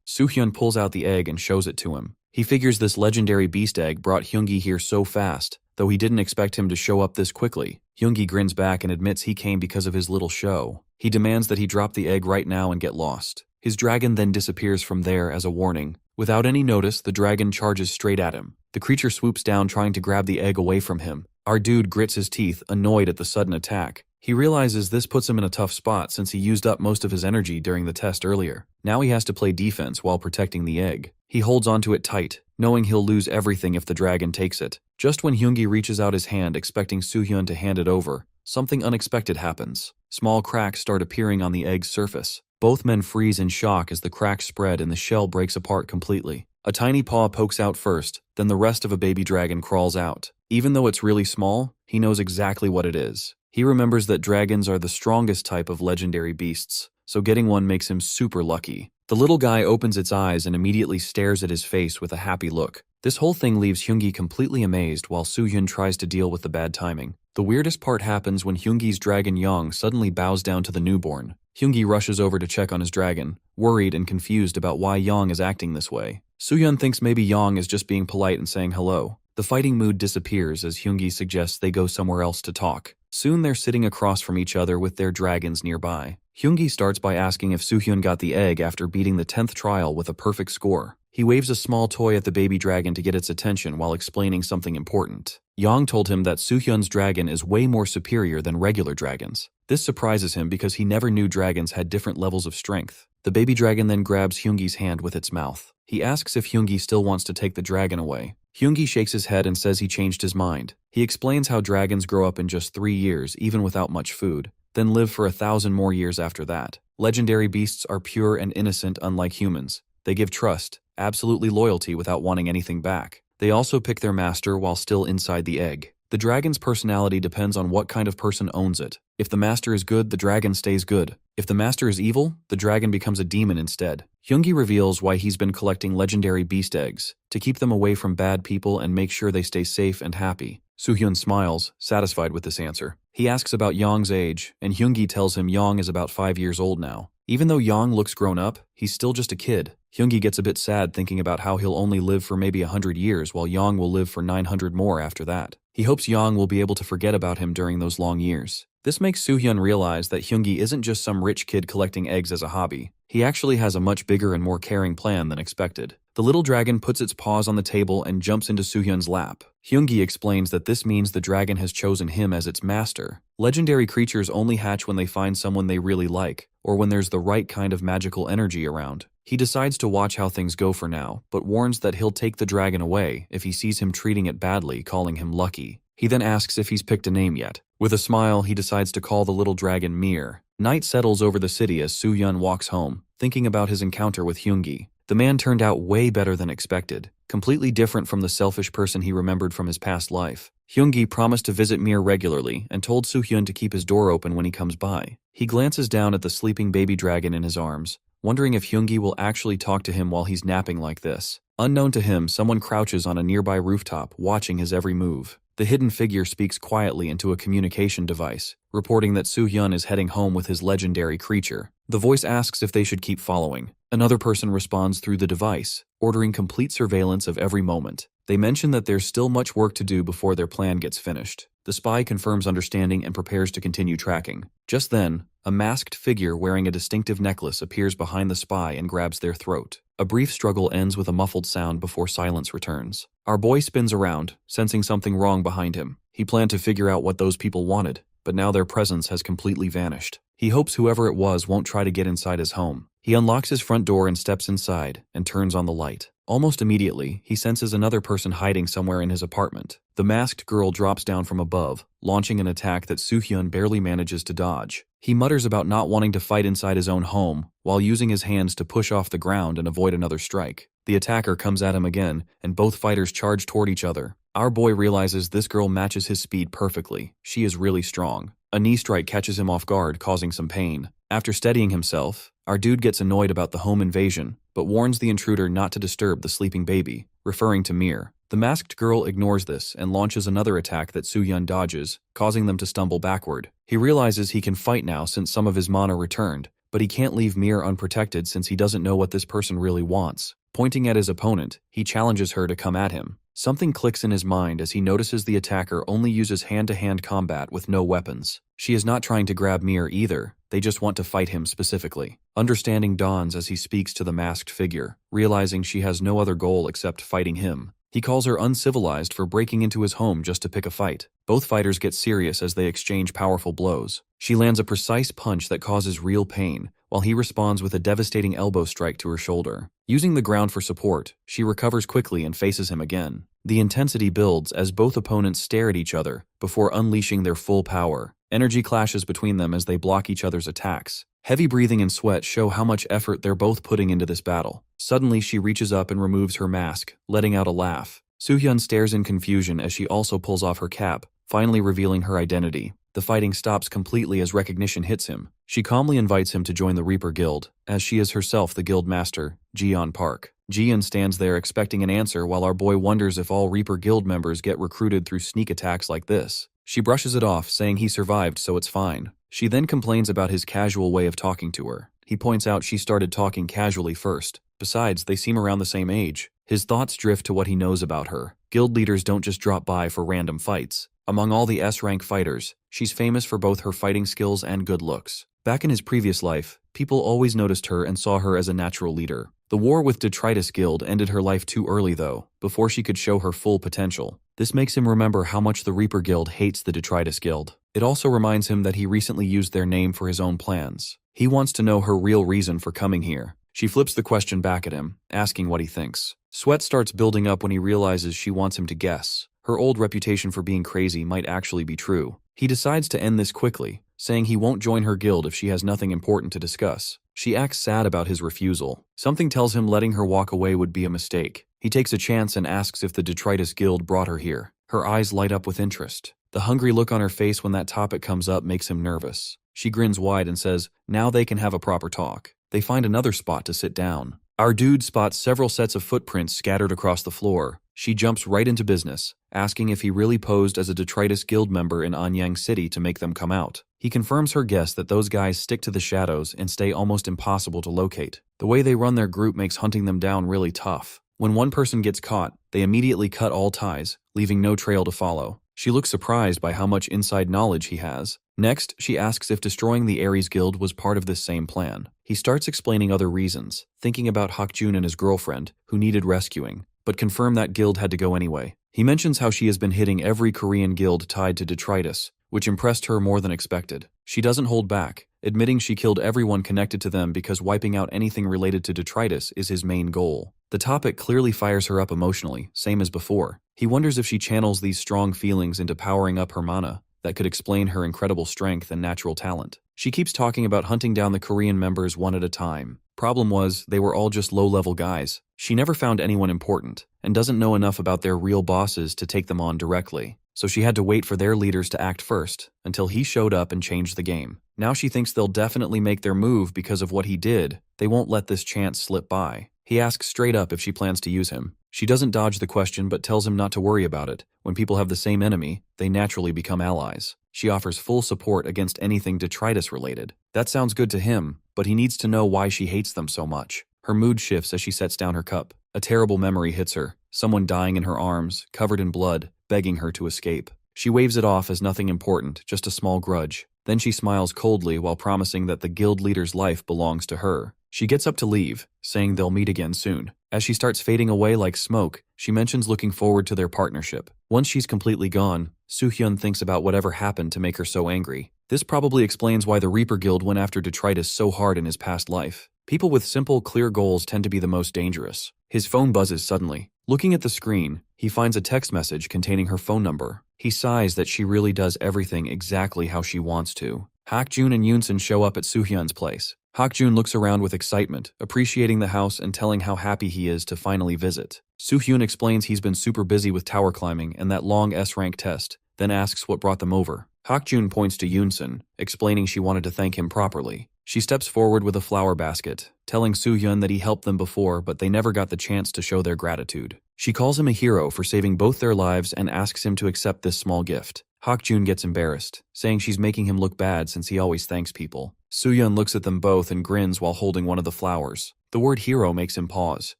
Soo-hyun pulls out the egg and shows it to him. He figures this legendary beast egg brought Hyungi here so fast, though he didn't expect him to show up this quickly. Hyungi grins back and admits he came because of his little show. He demands that he drop the egg right now and get lost. His dragon then disappears from there as a warning. Without any notice, the dragon charges straight at him. The creature swoops down trying to grab the egg away from him. Our dude grits his teeth, annoyed at the sudden attack. He realizes this puts him in a tough spot since he used up most of his energy during the test earlier. Now he has to play defense while protecting the egg. He holds onto it tight, knowing he'll lose everything if the dragon takes it. Just when Hyungi reaches out his hand expecting Soo-hyun to hand it over, something unexpected happens. Small cracks start appearing on the egg's surface. Both men freeze in shock as the cracks spread and the shell breaks apart completely. A tiny paw pokes out first, then the rest of a baby dragon crawls out. Even though it's really small, he knows exactly what it is. He remembers that dragons are the strongest type of legendary beasts, so getting one makes him super lucky. The little guy opens its eyes and immediately stares at his face with a happy look. This whole thing leaves Hyungi completely amazed while Soo-hyun tries to deal with the bad timing. The weirdest part happens when Hyungi's dragon Yong suddenly bows down to the newborn. Hyungi rushes over to check on his dragon, worried and confused about why Yong is acting this way. Soo-hyun thinks maybe Yong is just being polite and saying hello. The fighting mood disappears as Hyungi suggests they go somewhere else to talk. Soon they're sitting across from each other with their dragons nearby. Hyungi starts by asking if Soo-hyun got the egg after beating the 10th trial with a perfect score. He waves a small toy at the baby dragon to get its attention while explaining something important. Yong told him that Soo-hyun's dragon is way more superior than regular dragons. This surprises him because he never knew dragons had different levels of strength. The baby dragon then grabs Hyungi's hand with its mouth. He asks if Hyungi still wants to take the dragon away. Hyungi shakes his head and says he changed his mind. He explains how dragons grow up in just 3 years, even without much food, then live for 1,000 more years after that. Legendary beasts are pure and innocent, unlike humans. They give trust, absolutely loyalty without wanting anything back. They also pick their master while still inside the egg. The dragon's personality depends on what kind of person owns it. If the master is good, the dragon stays good. If the master is evil, the dragon becomes a demon instead. Hyungi reveals why he's been collecting legendary beast eggs, to keep them away from bad people and make sure they stay safe and happy. Soo-hyun smiles, satisfied with this answer. He asks about Yong's age, and Hyungi tells him Yong is about 5 years old now. Even though Yong looks grown up, he's still just a kid. Hyungi gets a bit sad thinking about how he'll only live for maybe 100 years while Yong will live for 900 more after that. He hopes Yong will be able to forget about him during those long years. This makes Soo-hyun realize that Hyungi isn't just some rich kid collecting eggs as a hobby. He actually has a much bigger and more caring plan than expected. The little dragon puts its paws on the table and jumps into Soo-hyun's lap. Hyungi explains that this means the dragon has chosen him as its master. Legendary creatures only hatch when they find someone they really like, or when there's the right kind of magical energy around. He decides to watch how things go for now, but warns that he'll take the dragon away if he sees him treating it badly, calling him lucky. He then asks if he's picked a name yet. With a smile, he decides to call the little dragon Mir. Night settles over the city as Soo-hyun walks home, thinking about his encounter with Hyungi. The man turned out way better than expected, completely different from the selfish person he remembered from his past life. Hyungi promised to visit Mir regularly and told Soo-hyun to keep his door open when he comes by. He glances down at the sleeping baby dragon in his arms, wondering if Hyungi will actually talk to him while he's napping like this. Unknown to him, someone crouches on a nearby rooftop, watching his every move. The hidden figure speaks quietly into a communication device, reporting that Soo-hyun is heading home with his legendary creature. The voice asks if they should keep following. Another person responds through the device, ordering complete surveillance of every moment. They mention that there's still much work to do before their plan gets finished. The spy confirms understanding and prepares to continue tracking. Just then, a masked figure wearing a distinctive necklace appears behind the spy and grabs their throat. A brief struggle ends with a muffled sound before silence returns. Our boy spins around, sensing something wrong behind him. He planned to figure out what those people wanted, but now their presence has completely vanished. He hopes whoever it was won't try to get inside his home. He unlocks his front door and steps inside, and turns on the light. Almost immediately, he senses another person hiding somewhere in his apartment. The masked girl drops down from above, launching an attack that Soo-hyun barely manages to dodge. He mutters about not wanting to fight inside his own home, while using his hands to push off the ground and avoid another strike. The attacker comes at him again, and both fighters charge toward each other. Our boy realizes this girl matches his speed perfectly. She is really strong. A knee strike catches him off guard, causing some pain. After steadying himself, our dude gets annoyed about the home invasion, but warns the intruder not to disturb the sleeping baby, referring to Mir. The masked girl ignores this and launches another attack that Soo-hyun dodges, causing them to stumble backward. He realizes he can fight now since some of his mana returned, but he can't leave Mir unprotected since he doesn't know what this person really wants. Pointing at his opponent, he challenges her to come at him. Something clicks in his mind as he notices the attacker only uses hand-to-hand combat with no weapons. She is not trying to grab Mir either, they just want to fight him specifically. Understanding dawns as he speaks to the masked figure, realizing she has no other goal except fighting him. He calls her uncivilized for breaking into his home just to pick a fight. Both fighters get serious as they exchange powerful blows. She lands a precise punch that causes real pain, while he responds with a devastating elbow strike to her shoulder. Using the ground for support, she recovers quickly and faces him again. The intensity builds as both opponents stare at each other before unleashing their full power. Energy clashes between them as they block each other's attacks. Heavy breathing and sweat show how much effort they're both putting into this battle. Suddenly, she reaches up and removes her mask, letting out a laugh. Soo-hyun stares in confusion as she also pulls off her cap, finally revealing her identity. The fighting stops completely as recognition hits him. She calmly invites him to join the Reaper Guild, as she is herself the guild master, Jiyeon Park. Jiyeon stands there expecting an answer while our boy wonders if all Reaper Guild members get recruited through sneak attacks like this. She brushes it off, saying he survived so it's fine. She then complains about his casual way of talking to her. He points out she started talking casually first. Besides, they seem around the same age. His thoughts drift to what he knows about her. Guild leaders don't just drop by for random fights. Among all the S-rank fighters, she's famous for both her fighting skills and good looks. Back in his previous life, people always noticed her and saw her as a natural leader. The war with Detritus Guild ended her life too early though, before she could show her full potential. This makes him remember how much the Reaper Guild hates the Detritus Guild. It also reminds him that he recently used their name for his own plans. He wants to know her real reason for coming here. She flips the question back at him, asking what he thinks. Sweat starts building up when he realizes she wants him to guess. Her old reputation for being crazy might actually be true. He decides to end this quickly, saying he won't join her guild if she has nothing important to discuss. She acts sad about his refusal. Something tells him letting her walk away would be a mistake. He takes a chance and asks if the Detritus Guild brought her here. Her eyes light up with interest. The hungry look on her face when that topic comes up makes him nervous. She grins wide and says, now they can have a proper talk. They find another spot to sit down. Our dude spots several sets of footprints scattered across the floor. She jumps right into business, asking if he really posed as a Detritus Guild member in Anyang City to make them come out. He confirms her guess that those guys stick to the shadows and stay almost impossible to locate. The way they run their group makes hunting them down really tough. When one person gets caught, they immediately cut all ties, leaving no trail to follow. She looks surprised by how much inside knowledge he has. Next, she asks if destroying the Ares Guild was part of this same plan. He starts explaining other reasons, thinking about Hakjun and his girlfriend, who needed rescuing, but confirmed that guild had to go anyway. He mentions how she has been hitting every Korean guild tied to Detritus, which impressed her more than expected. She doesn't hold back, admitting she killed everyone connected to them because wiping out anything related to Detritus is his main goal. The topic clearly fires her up emotionally, same as before. He wonders if she channels these strong feelings into powering up her mana that could explain her incredible strength and natural talent. She keeps talking about hunting down the Korean members one at a time. Problem was, they were all just low-level guys. She never found anyone important, and doesn't know enough about their real bosses to take them on directly. So she had to wait for their leaders to act first, until he showed up and changed the game. Now she thinks they'll definitely make their move because of what he did. They won't let this chance slip by. He asks straight up if she plans to use him. She doesn't dodge the question but tells him not to worry about it. When people have the same enemy, they naturally become allies. She offers full support against anything Detritus related. That sounds good to him, but he needs to know why she hates them so much. Her mood shifts as she sets down her cup. A terrible memory hits her, someone dying in her arms, covered in blood, begging her to escape. She waves it off as nothing important, just a small grudge. Then she smiles coldly while promising that the guild leader's life belongs to her. She gets up to leave, saying they'll meet again soon. As she starts fading away like smoke, she mentions looking forward to their partnership. Once she's completely gone, Soo-hyun thinks about whatever happened to make her so angry. This probably explains why the Reaper Guild went after Detritus so hard in his past life. People with simple, clear goals tend to be the most dangerous. His phone buzzes suddenly. Looking at the screen, he finds a text message containing her phone number. He sighs that she really does everything exactly how she wants to. Hakjun and Yoonsun show up at Soo-hyun's place. Hakjun looks around with excitement, appreciating the house and telling how happy he is to finally visit. Soo-hyun explains he's been super busy with tower climbing and that long S-rank test, then asks what brought them over. Hakjun points to Yoonsun, explaining she wanted to thank him properly. She steps forward with a flower basket, telling Soo-hyun that he helped them before but they never got the chance to show their gratitude. She calls him a hero for saving both their lives and asks him to accept this small gift. Hakjun gets embarrassed, saying she's making him look bad since he always thanks people. Soo-hyun looks at them both and grins while holding one of the flowers. The word hero makes him pause.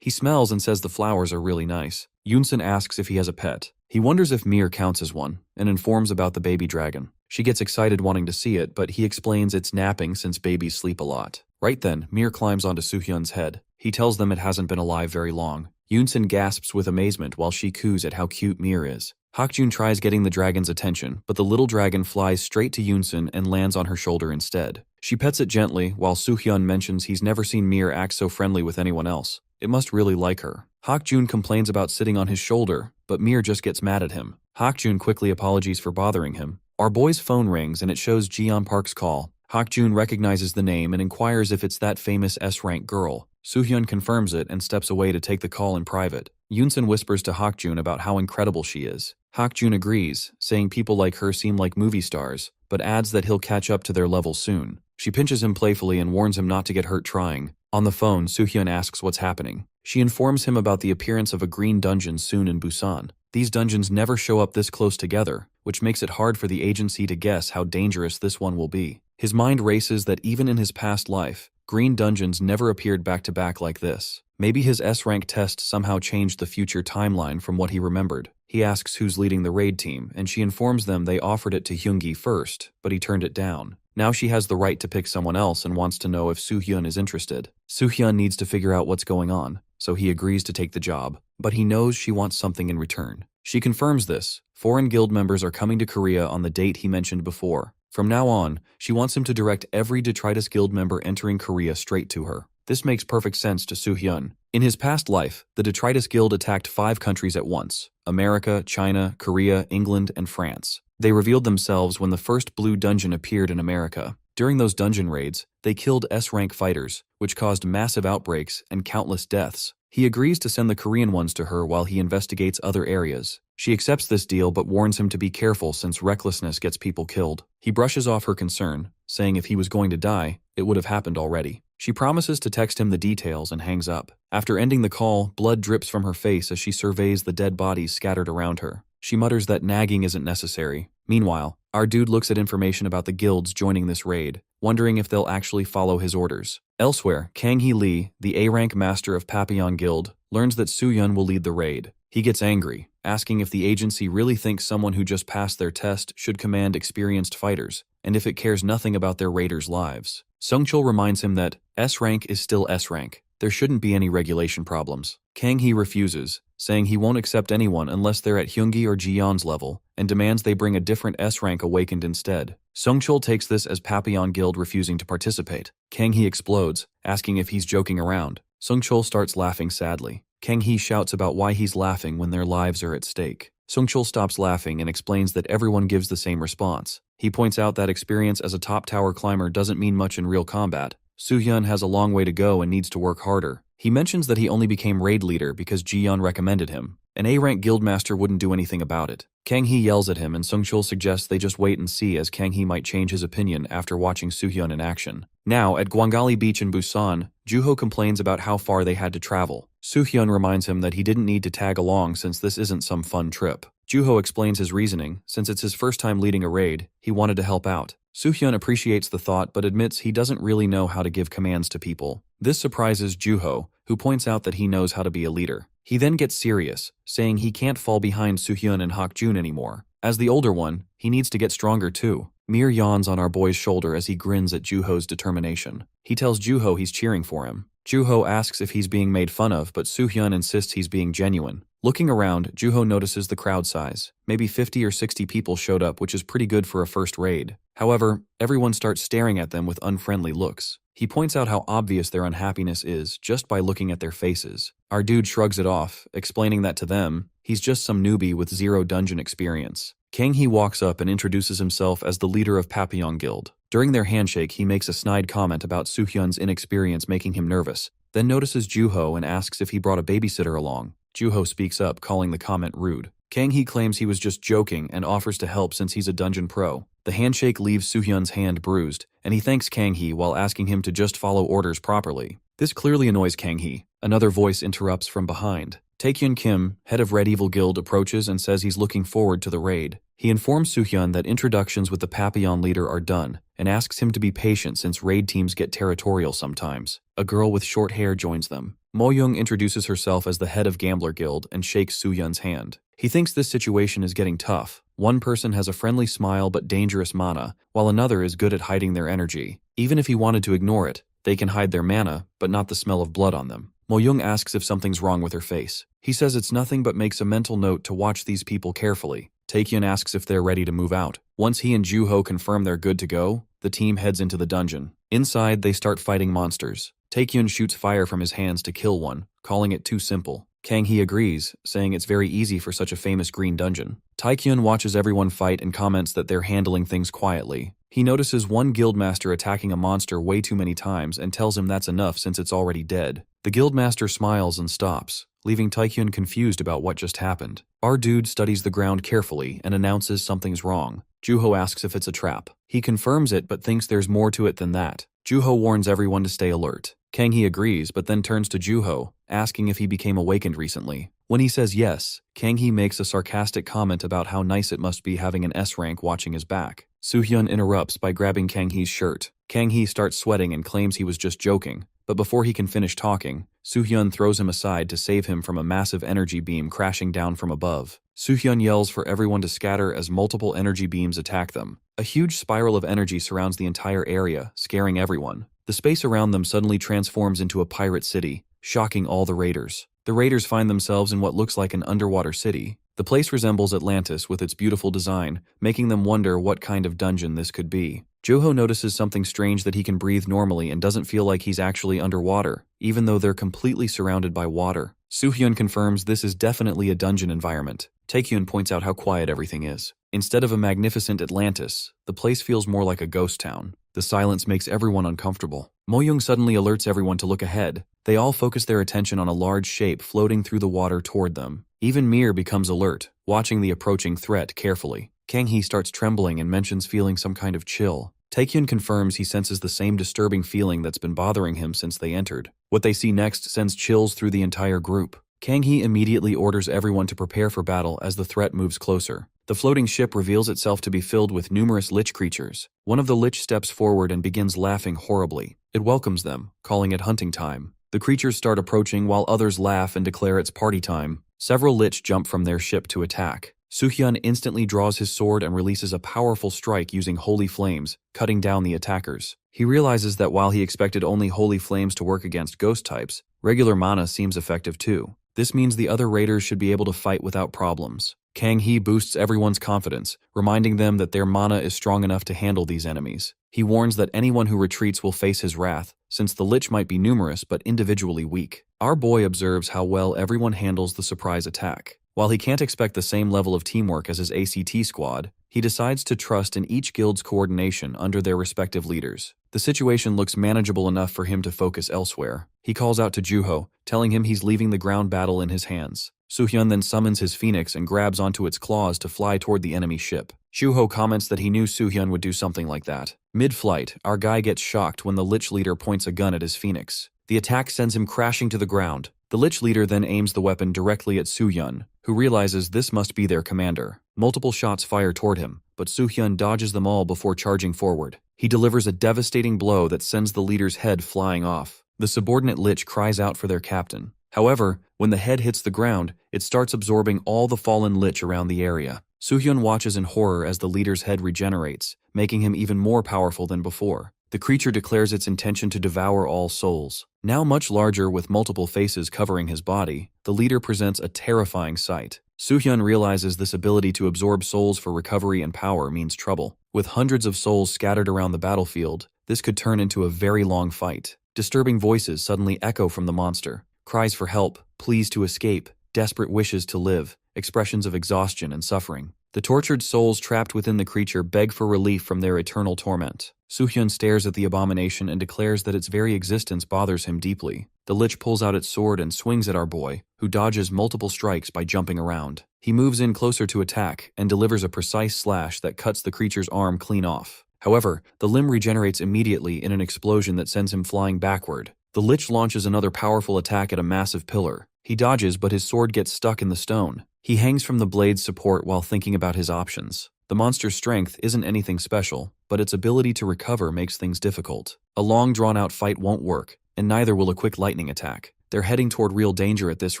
He smells and says the flowers are really nice. Yoonsun asks if he has a pet. He wonders if Mir counts as one, and informs about the baby dragon. She gets excited wanting to see it, but he explains it's napping since babies sleep a lot. Right then, Mir climbs onto Soo-hyun's head. He tells them it hasn't been alive very long. Yoonsun gasps with amazement while she coos at how cute Mir is. Hakjun tries getting the dragon's attention, but the little dragon flies straight to Yoonsun and lands on her shoulder instead. She pets it gently, while Soo-hyun mentions he's never seen Mir act so friendly with anyone else. It must really like her. Hakjun complains about sitting on his shoulder, but Mir just gets mad at him. Hakjun quickly apologizes for bothering him. Our boy's phone rings and it shows Jiyeon Park's call. Hakjun recognizes the name and inquires if it's that famous S-rank girl. Soohyun confirms it and steps away to take the call in private. Yoonsun whispers to Hakjun about how incredible she is. Hakjun agrees, saying people like her seem like movie stars, but adds that he'll catch up to their level soon. She pinches him playfully and warns him not to get hurt trying. On the phone, Soohyun asks what's happening. She informs him about the appearance of a green dungeon soon in Busan. These dungeons never show up this close together, which makes it hard for the agency to guess how dangerous this one will be. His mind races that even in his past life, green dungeons never appeared back-to-back like this. Maybe his S-rank test somehow changed the future timeline from what he remembered. He asks who's leading the raid team, and she informs them they offered it to Hyungi first, but he turned it down. Now she has the right to pick someone else and wants to know if Soohyun is interested. Soohyun needs to figure out what's going on, so he agrees to take the job, but he knows she wants something in return. She confirms this. Foreign guild members are coming to Korea on the date he mentioned before. From now on, she wants him to direct every Detritus Guild member entering Korea straight to her. This makes perfect sense to Soohyun. In his past life, the Detritus Guild attacked 5 countries at once: America, China, Korea, England, and France. They revealed themselves when the first blue dungeon appeared in America. During those dungeon raids, they killed S-rank fighters, which caused massive outbreaks and countless deaths. He agrees to send the Korean ones to her while he investigates other areas. She accepts this deal but warns him to be careful since recklessness gets people killed. He brushes off her concern, saying if he was going to die, it would have happened already. She promises to text him the details and hangs up. After ending the call, blood drips from her face as she surveys the dead bodies scattered around her. She mutters that nagging isn't necessary. Meanwhile, our dude looks at information about the guilds joining this raid, wondering if they'll actually follow his orders. Elsewhere, Kang-hee Lee, the A-rank master of Papillon Guild, learns that Soohyun will lead the raid. He gets angry, asking if the agency really thinks someone who just passed their test should command experienced fighters, and if it cares nothing about their raiders' lives. Sungchul reminds him that S-rank is still S-rank. There shouldn't be any regulation problems. Kang-hee refuses, saying he won't accept anyone unless they're at Hyungi or Jiyeon's level, and demands they bring a different S-rank awakened instead. Sungchul takes this as Papillon Guild refusing to participate. Kang-hee explodes, asking if he's joking around. Sungchul starts laughing sadly. Kang-hee shouts about why he's laughing when their lives are at stake. Sungchul stops laughing and explains that everyone gives the same response. He points out that experience as a top tower climber doesn't mean much in real combat. Soohyun has a long way to go and needs to work harder. He mentions that he only became raid leader because Jiyeon recommended him. An A-rank guildmaster wouldn't do anything about it. Kang-hee yells at him and Sungchul suggests they just wait and see as Kang-hee might change his opinion after watching Soohyun in action. Now, at Gwangali Beach in Busan, Juho complains about how far they had to travel. Soohyun reminds him that he didn't need to tag along since this isn't some fun trip. Juho explains his reasoning. Since it's his first time leading a raid, he wanted to help out. Soohyun appreciates the thought but admits he doesn't really know how to give commands to people. This surprises Juho, who points out that he knows how to be a leader. He then gets serious, saying he can't fall behind Soohyun and Hakjun anymore. As the older one, he needs to get stronger too. Mir yawns on our boy's shoulder as he grins at Juho's determination. He tells Juho he's cheering for him. Juho asks if he's being made fun of, but Soohyun insists he's being genuine. Looking around, Juho notices the crowd size. Maybe 50 or 60 people showed up, which is pretty good for a first raid. However, everyone starts staring at them with unfriendly looks. He points out how obvious their unhappiness is just by looking at their faces. Our dude shrugs it off, explaining that to them, he's just some newbie with 0 dungeon experience. Kang-hee walks up and introduces himself as the leader of Papillon Guild. During their handshake, he makes a snide comment about Soohyun's inexperience making him nervous, then notices Juho and asks if he brought a babysitter along. Juho speaks up, calling the comment rude. Kang-hee claims he was just joking and offers to help since he's a dungeon pro. The handshake leaves Soohyun's hand bruised, and he thanks Kang-hee while asking him to just follow orders properly. This clearly annoys Kang-hee. Another voice interrupts from behind. Taekyun Kim, head of Red Evil Guild, approaches and says he's looking forward to the raid. He informs Soohyun that introductions with the Papillon leader are done, and asks him to be patient since raid teams get territorial sometimes. A girl with short hair joins them. Mo-young introduces herself as the head of Gambler Guild and shakes Soohyun's hand. He thinks this situation is getting tough. One person has a friendly smile but dangerous mana, while another is good at hiding their energy. Even if he wanted to ignore it, they can hide their mana, but not the smell of blood on them. Mo-young asks if something's wrong with her face. He says it's nothing but makes a mental note to watch these people carefully. Taekyun asks if they're ready to move out. Once he and Juho confirm they're good to go, the team heads into the dungeon. Inside, they start fighting monsters. Taekyun shoots fire from his hands to kill one, calling it too simple. Kang-hee agrees, saying it's very easy for such a famous green dungeon. Taekyun watches everyone fight and comments that they're handling things quietly. He notices one guildmaster attacking a monster way too many times and tells him that's enough since it's already dead. The guildmaster smiles and stops, leaving Taekyun confused about what just happened. Our dude studies the ground carefully and announces something's wrong. Juho asks if it's a trap. He confirms it but thinks there's more to it than that. Juho warns everyone to stay alert. Kang-hee agrees but then turns to Juho, asking if he became awakened recently. When he says yes, Kang-hee makes a sarcastic comment about how nice it must be having an S-rank watching his back. Soo-hyun interrupts by grabbing Kang-hee's shirt. Kang-hee starts sweating and claims he was just joking, but before he can finish talking, Soo-hyun throws him aside to save him from a massive energy beam crashing down from above. Soo-hyun yells for everyone to scatter as multiple energy beams attack them. A huge spiral of energy surrounds the entire area, scaring everyone. The space around them suddenly transforms into a pirate city, shocking all the raiders. The raiders find themselves in what looks like an underwater city. The place resembles Atlantis with its beautiful design, making them wonder what kind of dungeon this could be. Juho notices something strange, that he can breathe normally and doesn't feel like he's actually underwater, even though they're completely surrounded by water. Soo-hyun confirms this is definitely a dungeon environment. Taekyun points out how quiet everything is. Instead of a magnificent Atlantis, the place feels more like a ghost town. The silence makes everyone uncomfortable. Moyoung suddenly alerts everyone to look ahead. They all focus their attention on a large shape floating through the water toward them. Even Mir becomes alert, watching the approaching threat carefully. Kang-hee starts trembling and mentions feeling some kind of chill. Taekyun confirms he senses the same disturbing feeling that's been bothering him since they entered. What they see next sends chills through the entire group. Kang-hee immediately orders everyone to prepare for battle as the threat moves closer. The floating ship reveals itself to be filled with numerous lich creatures. One of the lich steps forward and begins laughing horribly. It welcomes them, calling it hunting time. The creatures start approaching while others laugh and declare it's party time. Several lich jump from their ship to attack. Soo-hyun instantly draws his sword and releases a powerful strike using holy flames, cutting down the attackers. He realizes that while he expected only holy flames to work against ghost types, regular mana seems effective too. This means the other raiders should be able to fight without problems. Kang-hee boosts everyone's confidence, reminding them that their mana is strong enough to handle these enemies. He warns that anyone who retreats will face his wrath, since the lich might be numerous but individually weak. Our boy observes how well everyone handles the surprise attack. While he can't expect the same level of teamwork as his ACT squad, he decides to trust in each guild's coordination under their respective leaders. The situation looks manageable enough for him to focus elsewhere. He calls out to Juho, telling him he's leaving the ground battle in his hands. Soo-hyun then summons his phoenix and grabs onto its claws to fly toward the enemy ship. Juho comments that he knew Soo-hyun would do something like that. Mid-flight, our guy gets shocked when the lich leader points a gun at his phoenix. The attack sends him crashing to the ground. The lich leader then aims the weapon directly at Soo-hyun, who realizes this must be their commander. Multiple shots fire toward him, but Soo-hyun dodges them all before charging forward. He delivers a devastating blow that sends the leader's head flying off. The subordinate lich cries out for their captain. However, when the head hits the ground, it starts absorbing all the fallen lich around the area. Soo-hyun watches in horror as the leader's head regenerates, making him even more powerful than before. The creature declares its intention to devour all souls. Now much larger with multiple faces covering his body, the leader presents a terrifying sight. Soo-hyun realizes this ability to absorb souls for recovery and power means trouble. With hundreds of souls scattered around the battlefield, this could turn into a very long fight. Disturbing voices suddenly echo from the monster. Cries for help, pleas to escape, desperate wishes to live, expressions of exhaustion and suffering. The tortured souls trapped within the creature beg for relief from their eternal torment. Soo-hyun stares at the abomination and declares that its very existence bothers him deeply. The lich pulls out its sword and swings at our boy, who dodges multiple strikes by jumping around. He moves in closer to attack and delivers a precise slash that cuts the creature's arm clean off. However, the limb regenerates immediately in an explosion that sends him flying backward. The lich launches another powerful attack at a massive pillar. He dodges, but his sword gets stuck in the stone. He hangs from the blade's support while thinking about his options. The monster's strength isn't anything special, but its ability to recover makes things difficult. A long drawn-out fight won't work, and neither will a quick lightning attack. They're heading toward real danger at this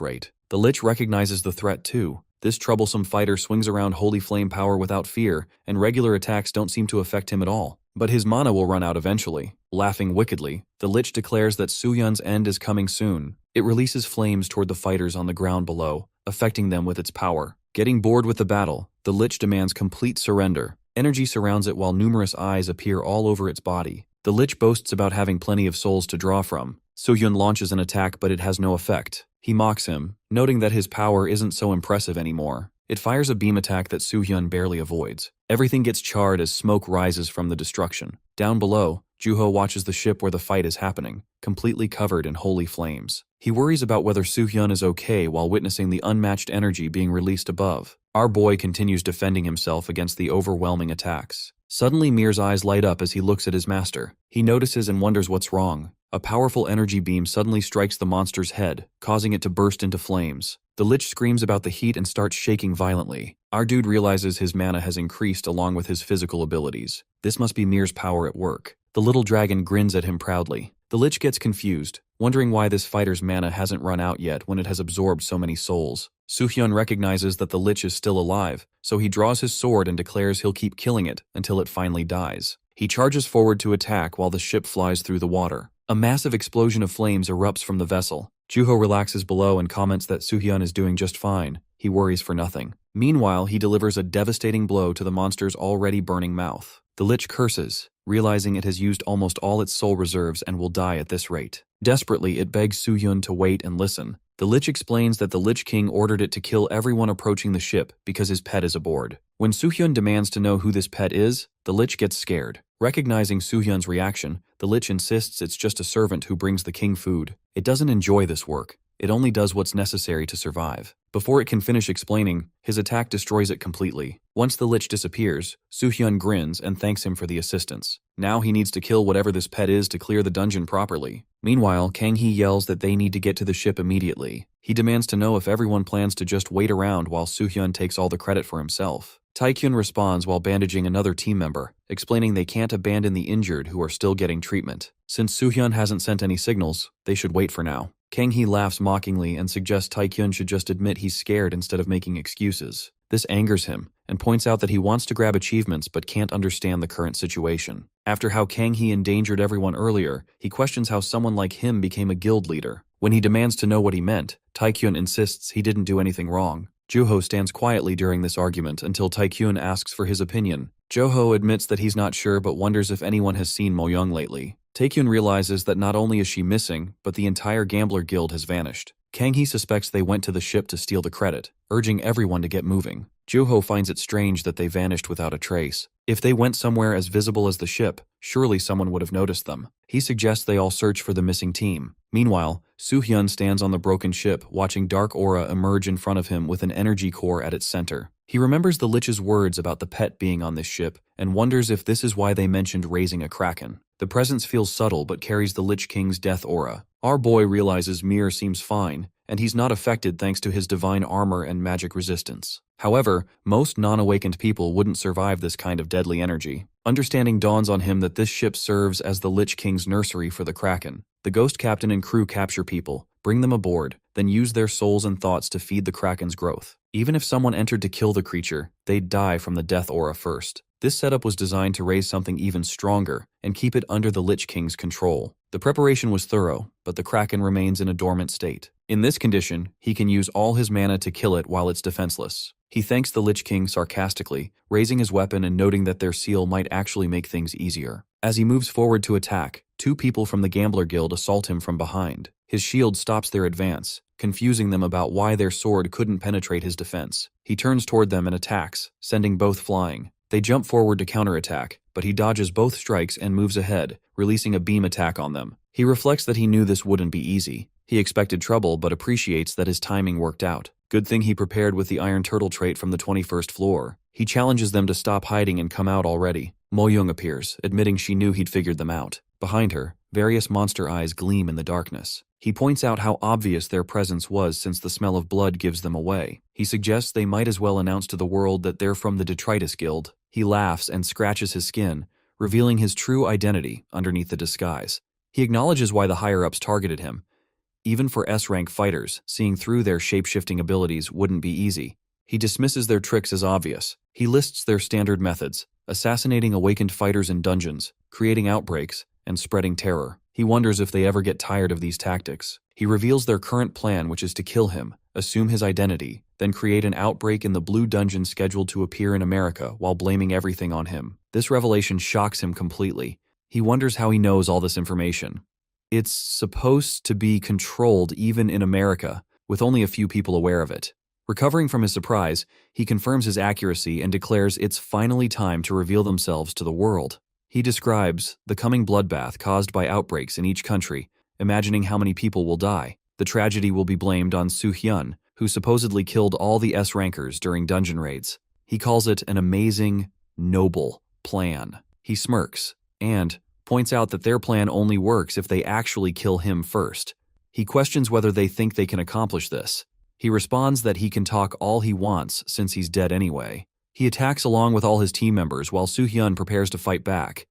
rate. The lich recognizes the threat too. This troublesome fighter swings around holy flame power without fear, and regular attacks don't seem to affect him at all. But his mana will run out eventually. Laughing wickedly, the lich declares that Soo-hyun's end is coming soon. It releases flames toward the fighters on the ground below, affecting them with its power. Getting bored with the battle, the lich demands complete surrender. Energy surrounds it while numerous eyes appear all over its body. The lich boasts about having plenty of souls to draw from. Soo-hyun launches an attack, but it has no effect. He mocks him, noting that his power isn't so impressive anymore. It fires a beam attack that Soo-hyun barely avoids. Everything gets charred as smoke rises from the destruction. Down below, Joo-ho watches the ship where the fight is happening, completely covered in holy flames. He worries about whether Soo-hyun is okay while witnessing the unmatched energy being released above. Our boy continues defending himself against the overwhelming attacks. Suddenly, Mir's eyes light up as he looks at his master. He notices and wonders what's wrong. A powerful energy beam suddenly strikes the monster's head, causing it to burst into flames. The lich screams about the heat and starts shaking violently. Our dude realizes his mana has increased along with his physical abilities. This must be Mir's power at work. The little dragon grins at him proudly. The lich gets confused, wondering why this fighter's mana hasn't run out yet when it has absorbed so many souls. Soo-hyun recognizes that the lich is still alive, so he draws his sword and declares he'll keep killing it until it finally dies. He charges forward to attack while the ship flies through the water. A massive explosion of flames erupts from the vessel. Joo-ho relaxes below and comments that Soo-hyun is doing just fine. He worries for nothing. Meanwhile, he delivers a devastating blow to the monster's already burning mouth. The lich curses, realizing it has used almost all its soul reserves and will die at this rate. Desperately, it begs Soo-hyun to wait and listen. The lich explains that the Lich King ordered it to kill everyone approaching the ship because his pet is aboard. When Soo-hyun demands to know who this pet is, the lich gets scared. Recognizing Soo-hyun's reaction, the lich insists it's just a servant who brings the king food. It doesn't enjoy this work. It only does what's necessary to survive. Before it can finish explaining, his attack destroys it completely. Once the lich disappears, Soo-hyun grins and thanks him for the assistance. Now he needs to kill whatever this pet is to clear the dungeon properly. Meanwhile, Kang-hee yells that they need to get to the ship immediately. He demands to know if everyone plans to just wait around while Soo-hyun takes all the credit for himself. Taekyun responds while bandaging another team member, explaining they can't abandon the injured who are still getting treatment. Since Soo-hyun hasn't sent any signals, they should wait for now. Kang-hee laughs mockingly and suggests Taekyun should just admit he's scared instead of making excuses. This angers him, and points out that he wants to grab achievements but can't understand the current situation. After how Kang-hee endangered everyone earlier, he questions how someone like him became a guild leader. When he demands to know what he meant, Taekyun insists he didn't do anything wrong. Joo-ho stands quietly during this argument until Taekyun asks for his opinion. Jo-ho admits that he's not sure but wonders if anyone has seen Mo-young lately. Taekyun realizes that not only is she missing, but the entire Gambler Guild has vanished. Kang-hee suspects they went to the ship to steal the credit, urging everyone to get moving. Jo-ho finds it strange that they vanished without a trace. If they went somewhere as visible as the ship, surely someone would have noticed them. He suggests they all search for the missing team. Meanwhile, Soo-hyun stands on the broken ship, watching dark aura emerge in front of him with an energy core at its center. He remembers the Lich's words about the pet being on this ship, and wonders if this is why they mentioned raising a kraken. The presence feels subtle but carries the Lich King's death aura. Our boy realizes Mir seems fine, and he's not affected thanks to his divine armor and magic resistance. However, most non-awakened people wouldn't survive this kind of deadly energy. Understanding dawns on him that this ship serves as the Lich King's nursery for the Kraken. The ghost captain and crew capture people, bring them aboard, then use their souls and thoughts to feed the Kraken's growth. Even if someone entered to kill the creature, they'd die from the death aura first. This setup was designed to raise something even stronger and keep it under the Lich King's control. The preparation was thorough, but the Kraken remains in a dormant state. In this condition, he can use all his mana to kill it while it's defenseless. He thanks the Lich King sarcastically, raising his weapon and noting that their seal might actually make things easier. As he moves forward to attack, two people from the Gambler Guild assault him from behind. His shield stops their advance, confusing them about why their sword couldn't penetrate his defense. He turns toward them and attacks, sending both flying. They jump forward to counterattack, but he dodges both strikes and moves ahead, releasing a beam attack on them. He reflects that he knew this wouldn't be easy. He expected trouble but appreciates that his timing worked out. Good thing he prepared with the Iron Turtle trait from the 21st floor. He challenges them to stop hiding and come out already. Mo-young appears, admitting she knew he'd figured them out. Behind her, various monster eyes gleam in the darkness. He points out how obvious their presence was since the smell of blood gives them away. He suggests they might as well announce to the world that they're from the Detritus Guild. He laughs and scratches his skin, revealing his true identity underneath the disguise. He acknowledges why the higher-ups targeted him. Even for S-rank fighters, seeing through their shape-shifting abilities wouldn't be easy. He dismisses their tricks as obvious. He lists their standard methods: assassinating awakened fighters in dungeons, creating outbreaks, and spreading terror. He wonders if they ever get tired of these tactics. He reveals their current plan, which is to kill him, assume his identity, then create an outbreak in the Blue Dungeon scheduled to appear in America while blaming everything on him. This revelation shocks him completely. He wonders how he knows all this information. It's supposed to be controlled even in America, with only a few people aware of it. Recovering from his surprise, he confirms his accuracy and declares it's finally time to reveal themselves to the world. He describes the coming bloodbath caused by outbreaks in each country, imagining how many people will die. The tragedy will be blamed on Soo-hyun, who supposedly killed all the S-rankers during dungeon raids. He calls it an amazing, noble plan. He smirks and points out that their plan only works if they actually kill him first. He questions whether they think they can accomplish this. He responds that he can talk all he wants since he's dead anyway. He attacks along with all his team members while Soo-hyun prepares to fight back.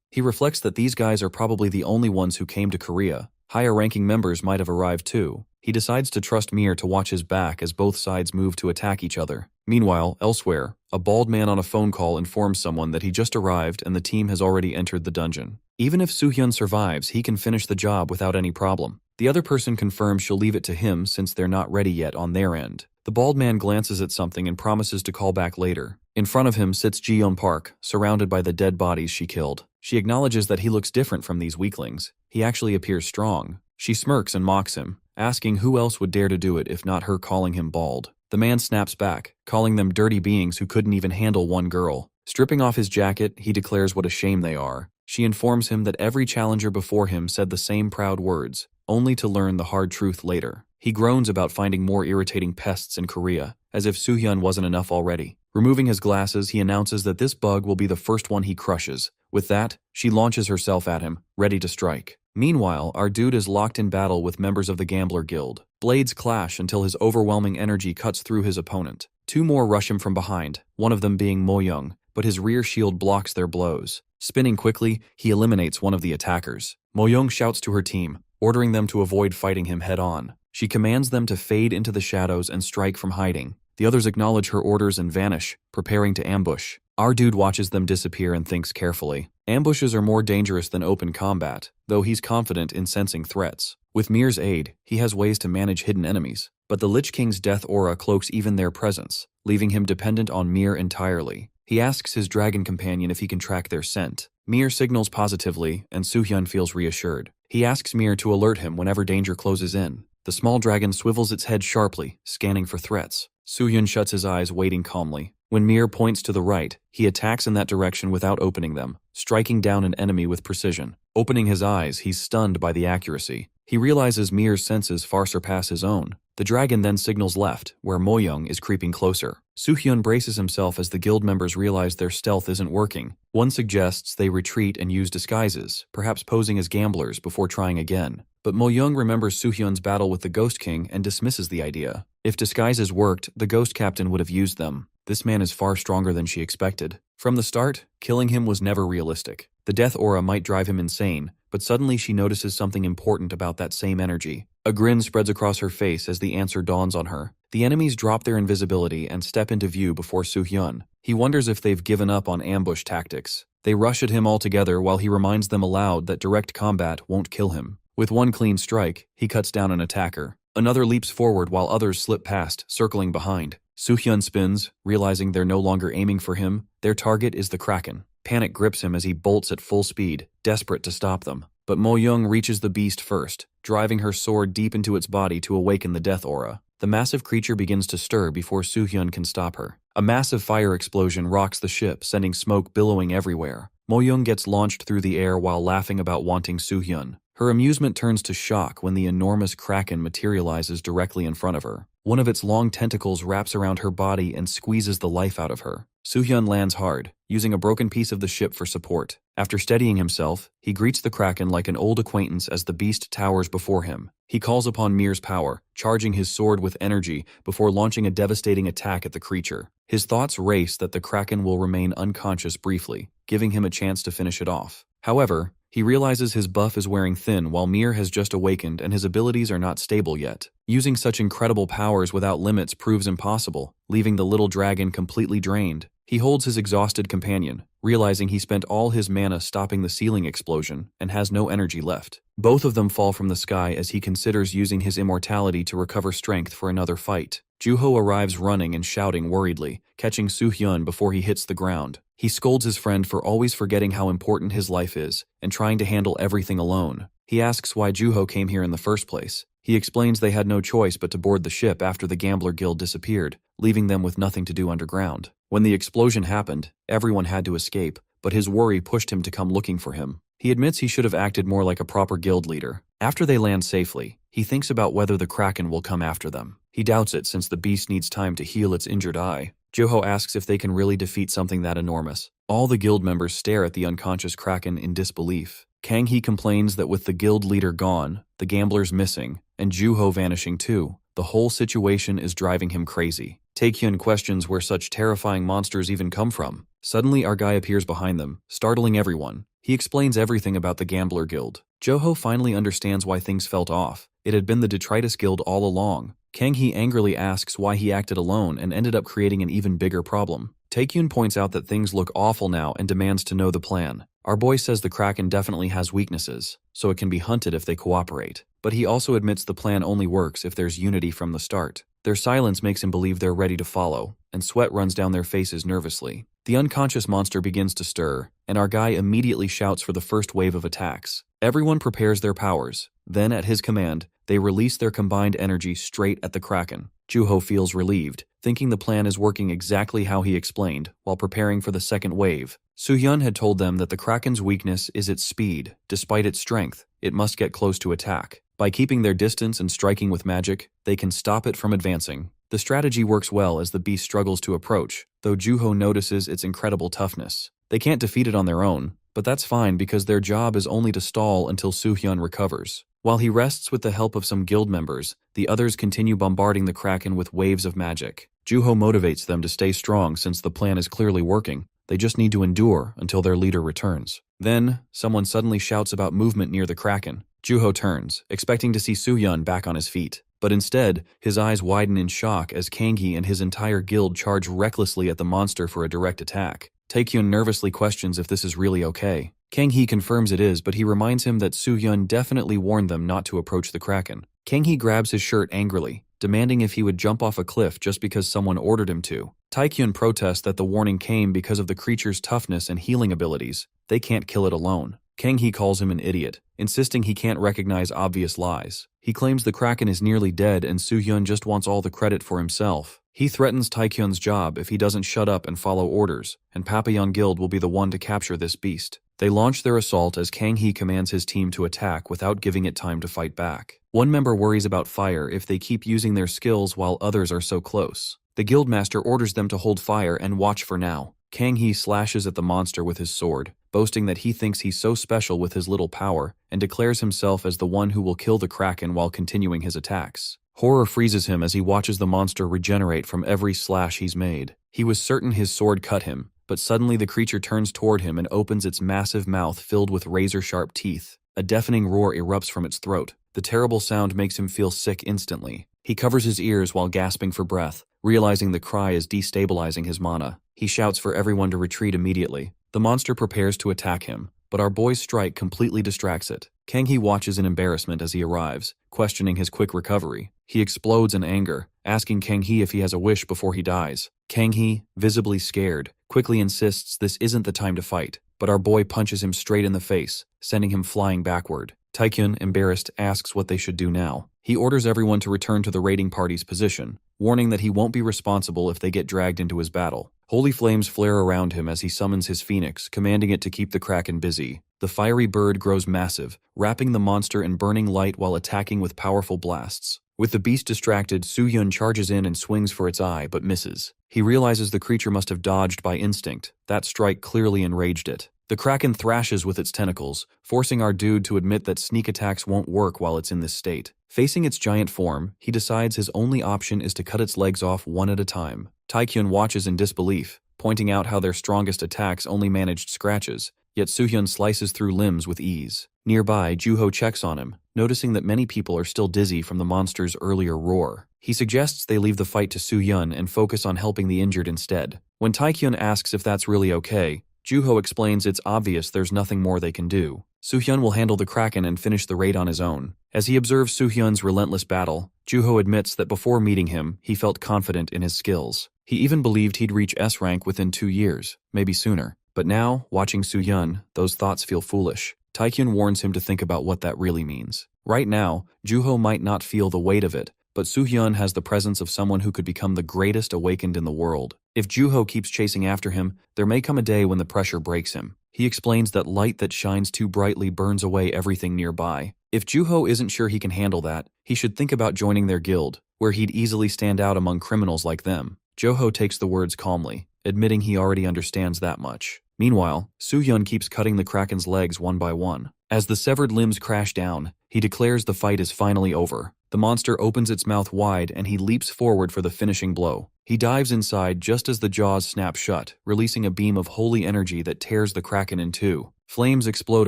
He reflects that these guys are probably the only ones who came to Korea. Higher-ranking members might have arrived too. He decides to trust Mir to watch his back as both sides move to attack each other. Meanwhile, elsewhere, a bald man on a phone call informs someone that he just arrived and the team has already entered the dungeon. Even if Soo-hyun survives, he can finish the job without any problem. The other person confirms she'll leave it to him since they're not ready yet on their end. The bald man glances at something and promises to call back later. In front of him sits Ji-yeon Park, surrounded by the dead bodies she killed. She acknowledges that he looks different from these weaklings. He actually appears strong. She smirks and mocks him, asking who else would dare to do it if not her calling him bald. The man snaps back, calling them dirty beings who couldn't even handle one girl. Stripping off his jacket, he declares what a shame they are. She informs him that every challenger before him said the same proud words, only to learn the hard truth later. He groans about finding more irritating pests in Korea, as if Soo-hyun wasn't enough already. Removing his glasses, he announces that this bug will be the first one he crushes. With that, she launches herself at him, ready to strike. Meanwhile, our dude is locked in battle with members of the Gambler Guild. Blades clash until his overwhelming energy cuts through his opponent. Two more rush him from behind, one of them being Mo-young, but his rear shield blocks their blows. Spinning quickly, he eliminates one of the attackers. Mo-young shouts to her team, ordering them to avoid fighting him head-on. She commands them to fade into the shadows and strike from hiding. The others acknowledge her orders and vanish, preparing to ambush. Our dude watches them disappear and thinks carefully. Ambushes are more dangerous than open combat, though he's confident in sensing threats. With Mir's aid, he has ways to manage hidden enemies, but the Lich King's death aura cloaks even their presence, leaving him dependent on Mir entirely. He asks his dragon companion if he can track their scent. Mir signals positively, and Soo-hyun feels reassured. He asks Mir to alert him whenever danger closes in. The small dragon swivels its head sharply, scanning for threats. Soo-hyun shuts his eyes, waiting calmly. When Mir points to the right, he attacks in that direction without opening them, striking down an enemy with precision. Opening his eyes, he's stunned by the accuracy. He realizes Mir's senses far surpass his own. The dragon then signals left, where Mo-young is creeping closer. Soo-hyun braces himself as the guild members realize their stealth isn't working. One suggests they retreat and use disguises, perhaps posing as gamblers before trying again. But Mo-young remembers Soo-hyun's battle with the Ghost King and dismisses the idea. If disguises worked, the Ghost Captain would have used them. This man is far stronger than she expected. From the start, killing him was never realistic. The death aura might drive him insane, but suddenly she notices something important about that same energy. A grin spreads across her face as the answer dawns on her. The enemies drop their invisibility and step into view before Soo-hyun. He wonders if they've given up on ambush tactics. They rush at him all together while he reminds them aloud that direct combat won't kill him. With one clean strike, he cuts down an attacker. Another leaps forward while others slip past, circling behind. Soo-hyun spins, realizing they're no longer aiming for him. Their target is the Kraken. Panic grips him as he bolts at full speed, desperate to stop them. But Mo-young reaches the beast first, driving her sword deep into its body to awaken the death aura. The massive creature begins to stir before Soo-hyun can stop her. A massive fire explosion rocks the ship, sending smoke billowing everywhere. Mo-young gets launched through the air while laughing about wanting Soo-hyun. Her amusement turns to shock when the enormous Kraken materializes directly in front of her. One of its long tentacles wraps around her body and squeezes the life out of her. Soo-hyun lands hard, using a broken piece of the ship for support. After steadying himself, he greets the Kraken like an old acquaintance as the beast towers before him. He calls upon Mir's power, charging his sword with energy before launching a devastating attack at the creature. His thoughts race that the Kraken will remain unconscious briefly, giving him a chance to finish it off. However, he realizes his buff is wearing thin while Mir has just awakened and his abilities are not stable yet. Using such incredible powers without limits proves impossible, leaving the little dragon completely drained. He holds his exhausted companion, realizing he spent all his mana stopping the ceiling explosion and has no energy left. Both of them fall from the sky as he considers using his immortality to recover strength for another fight. Juho arrives running and shouting worriedly, catching Soo-hyun before he hits the ground. He scolds his friend for always forgetting how important his life is and trying to handle everything alone. He asks why Juho came here in the first place. He explains they had no choice but to board the ship after the Gambler Guild disappeared, leaving them with nothing to do underground. When the explosion happened, everyone had to escape, but his worry pushed him to come looking for him. He admits he should have acted more like a proper guild leader. After they land safely, he thinks about whether the Kraken will come after them. He doubts it since the beast needs time to heal its injured eye. Joho asks if they can really defeat something that enormous. All the guild members stare at the unconscious Kraken in disbelief. Kang-hee complains that with the guild leader gone, the gamblers missing, and Juho vanishing too, the whole situation is driving him crazy. Taekyun questions where such terrifying monsters even come from. Suddenly our guy appears behind them, startling everyone. He explains everything about the Gambler Guild. Joho finally understands why things felt off. It had been the Detritus Guild all along. Kang-hee angrily asks why he acted alone and ended up creating an even bigger problem. Taekyun points out that things look awful now and demands to know the plan. Our boy says the Kraken definitely has weaknesses, so it can be hunted if they cooperate. But he also admits the plan only works if there's unity from the start. Their silence makes him believe they're ready to follow, and sweat runs down their faces nervously. The unconscious monster begins to stir, and our guy immediately shouts for the first wave of attacks. Everyone prepares their powers. Then, at his command, they release their combined energy straight at the Kraken. Juho feels relieved, thinking the plan is working exactly how he explained, while preparing for the second wave. Soo-hyun had told them that the Kraken's weakness is its speed. Despite its strength, it must get close to attack. By keeping their distance and striking with magic, they can stop it from advancing. The strategy works well as the beast struggles to approach, though Juho notices its incredible toughness. They can't defeat it on their own, but that's fine because their job is only to stall until Soo-hyun recovers. While he rests with the help of some guild members, the others continue bombarding the Kraken with waves of magic. Juho motivates them to stay strong since the plan is clearly working. They just need to endure until their leader returns. Then, someone suddenly shouts about movement near the Kraken. Juho turns, expecting to see Soo-hyun back on his feet. But instead, his eyes widen in shock as Kang-hee and his entire guild charge recklessly at the monster for a direct attack. Taekyun nervously questions if this is really okay. Kang-hee confirms it is, but he reminds him that Soo-hyun definitely warned them not to approach the Kraken. Kang-hee grabs his shirt angrily, demanding if he would jump off a cliff just because someone ordered him to. Taekyun protests that the warning came because of the creature's toughness and healing abilities. They can't kill it alone. Kang-hee calls him an idiot, insisting he can't recognize obvious lies. He claims the Kraken is nearly dead and Soo-hyun just wants all the credit for himself. He threatens Taekyun's job if he doesn't shut up and follow orders, and Papillon Guild will be the one to capture this beast. They launch their assault as Kang-hee commands his team to attack without giving it time to fight back. One member worries about fire if they keep using their skills while others are so close. The guildmaster orders them to hold fire and watch for now. Kang-hee slashes at the monster with his sword, boasting that he thinks he's so special with his little power, and declares himself as the one who will kill the Kraken while continuing his attacks. Horror freezes him as he watches the monster regenerate from every slash he's made. He was certain his sword cut him, but suddenly the creature turns toward him and opens its massive mouth filled with razor-sharp teeth. A deafening roar erupts from its throat. The terrible sound makes him feel sick instantly. He covers his ears while gasping for breath, realizing the cry is destabilizing his mana. He shouts for everyone to retreat immediately. The monster prepares to attack him, but our boy's strike completely distracts it. Kang-hee watches in embarrassment as he arrives, questioning his quick recovery. He explodes in anger, asking Kang-hee if he has a wish before he dies. Kang-hee, visibly scared, quickly insists this isn't the time to fight, but our boy punches him straight in the face, sending him flying backward. Taekyun, embarrassed, asks what they should do now. He orders everyone to return to the raiding party's position, warning that he won't be responsible if they get dragged into his battle. Holy flames flare around him as he summons his phoenix, commanding it to keep the Kraken busy. The fiery bird grows massive, wrapping the monster in burning light while attacking with powerful blasts. With the beast distracted, Soo-hyun charges in and swings for its eye, but misses. He realizes the creature must have dodged by instinct. That strike clearly enraged it. The Kraken thrashes with its tentacles, forcing our dude to admit that sneak attacks won't work while it's in this state. Facing its giant form, he decides his only option is to cut its legs off one at a time. Taekyun watches in disbelief, pointing out how their strongest attacks only managed scratches, yet Soo-hyun slices through limbs with ease. Nearby, Juho checks on him, noticing that many people are still dizzy from the monster's earlier roar. He suggests they leave the fight to Soo-hyun and focus on helping the injured instead. When Taekyun asks if that's really okay, Juho explains it's obvious there's nothing more they can do. Soo-hyun will handle the Kraken and finish the raid on his own. As he observes Soo-hyun's relentless battle, Juho admits that before meeting him, he felt confident in his skills. He even believed he'd reach S rank within 2 years, maybe sooner. But now, watching Soo-hyun, those thoughts feel foolish. Taekyun warns him to think about what that really means. Right now, Juho might not feel the weight of it, but Soo-hyun has the presence of someone who could become the greatest awakened in the world. If Juho keeps chasing after him, there may come a day when the pressure breaks him. He explains that light that shines too brightly burns away everything nearby. If Juho isn't sure he can handle that, he should think about joining their guild, where he'd easily stand out among criminals like them. Joho takes the words calmly, admitting he already understands that much. Meanwhile, Soo-hyun keeps cutting the Kraken's legs one by one. As the severed limbs crash down, he declares the fight is finally over. The monster opens its mouth wide and he leaps forward for the finishing blow. He dives inside just as the jaws snap shut, releasing a beam of holy energy that tears the Kraken in two. Flames explode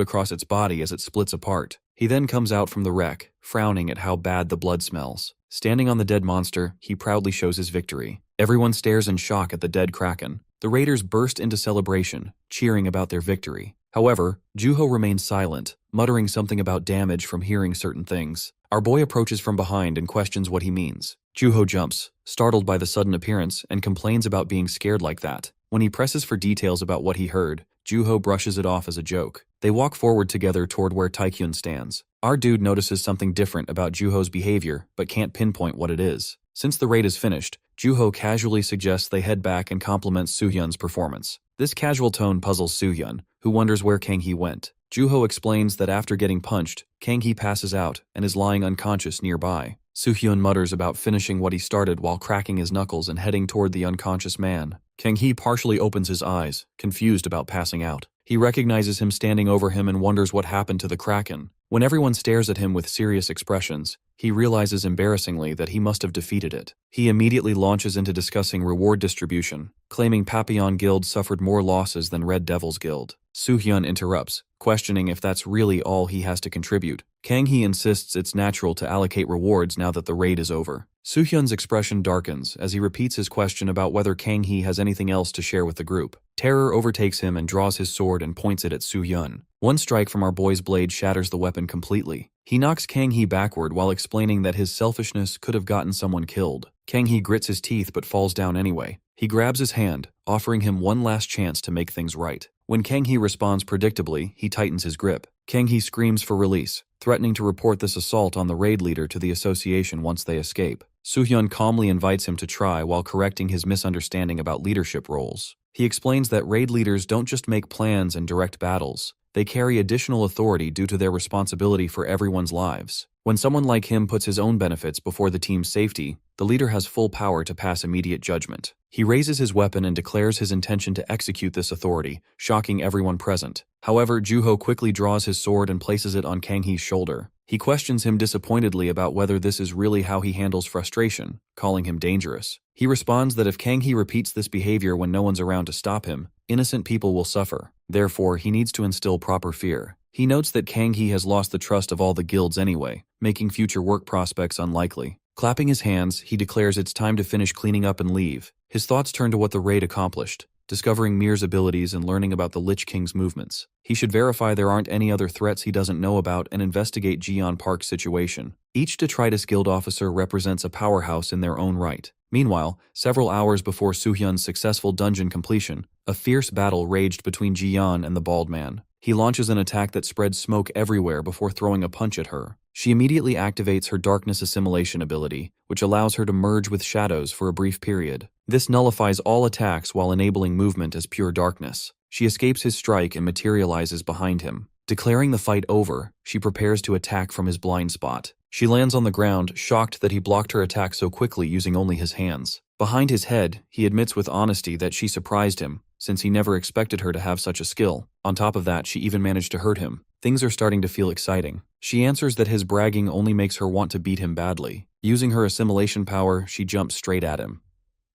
across its body as it splits apart. He then comes out from the wreck, frowning at how bad the blood smells. Standing on the dead monster, he proudly shows his victory. Everyone stares in shock at the dead Kraken. The raiders burst into celebration, cheering about their victory. However, Juho remains silent, muttering something about damage from hearing certain things. Our boy approaches from behind and questions what he means. Juho jumps, startled by the sudden appearance, and complains about being scared like that. When he presses for details about what he heard, Juho brushes it off as a joke. They walk forward together toward where Taekyun stands. Our dude notices something different about Juho's behavior, but can't pinpoint what it is. Since the raid is finished, Juho casually suggests they head back and compliment Soo-hyun's performance. This casual tone puzzles Soo-hyun, who wonders where Kang-hee went. Juho explains that after getting punched, Kang-hee passes out and is lying unconscious nearby. Soo-hyun mutters about finishing what he started while cracking his knuckles and heading toward the unconscious man. Kang-hee partially opens his eyes, confused about passing out. He recognizes him standing over him and wonders what happened to the Kraken. When everyone stares at him with serious expressions, he realizes embarrassingly that he must have defeated it. He immediately launches into discussing reward distribution, claiming Papillon Guild suffered more losses than Red Devil's Guild. Soo-hyun interrupts, questioning if that's really all he has to contribute. Kang-hee insists it's natural to allocate rewards now that the raid is over. Soo-hyun's expression darkens as he repeats his question about whether Kang-hee has anything else to share with the group. Terror overtakes him and draws his sword and points it at Soo-hyun. One strike from our boy's blade shatters the weapon completely. He knocks Kang-hee backward while explaining that his selfishness could have gotten someone killed. Kang-hee grits his teeth but falls down anyway. He grabs his hand, offering him one last chance to make things right. When Kang-hee responds predictably, he tightens his grip. Kang-hee screams for release, threatening to report this assault on the raid leader to the association once they escape. Soo-hyun calmly invites him to try while correcting his misunderstanding about leadership roles. He explains that raid leaders don't just make plans and direct battles. They carry additional authority due to their responsibility for everyone's lives. When someone like him puts his own benefits before the team's safety, the leader has full power to pass immediate judgment. He raises his weapon and declares his intention to execute this authority, shocking everyone present. However, Juho quickly draws his sword and places it on Kang-hee's shoulder. He questions him disappointedly about whether this is really how he handles frustration, calling him dangerous. He responds that if Kang-hee repeats this behavior when no one's around to stop him, innocent people will suffer. Therefore, he needs to instill proper fear. He notes that Kang-hee has lost the trust of all the guilds anyway, making future work prospects unlikely. Clapping his hands, he declares it's time to finish cleaning up and leave. His thoughts turn to what the raid accomplished, discovering Mir's abilities and learning about the Lich King's movements. He should verify there aren't any other threats he doesn't know about and investigate Jeon Park's situation. Each Detritus Guild officer represents a powerhouse in their own right. Meanwhile, several hours before Soo-hyun's successful dungeon completion, a fierce battle raged between Jeon and the bald man. He launches an attack that spreads smoke everywhere before throwing a punch at her. She immediately activates her darkness assimilation ability, which allows her to merge with shadows for a brief period. This nullifies all attacks while enabling movement as pure darkness. She escapes his strike and materializes behind him. Declaring the fight over, she prepares to attack from his blind spot. She lands on the ground, shocked that he blocked her attack so quickly using only his hands. Behind his head, he admits with honesty that she surprised him, since he never expected her to have such a skill. On top of that, she even managed to hurt him. Things are starting to feel exciting. She answers that his bragging only makes her want to beat him badly. Using her assimilation power, she jumps straight at him.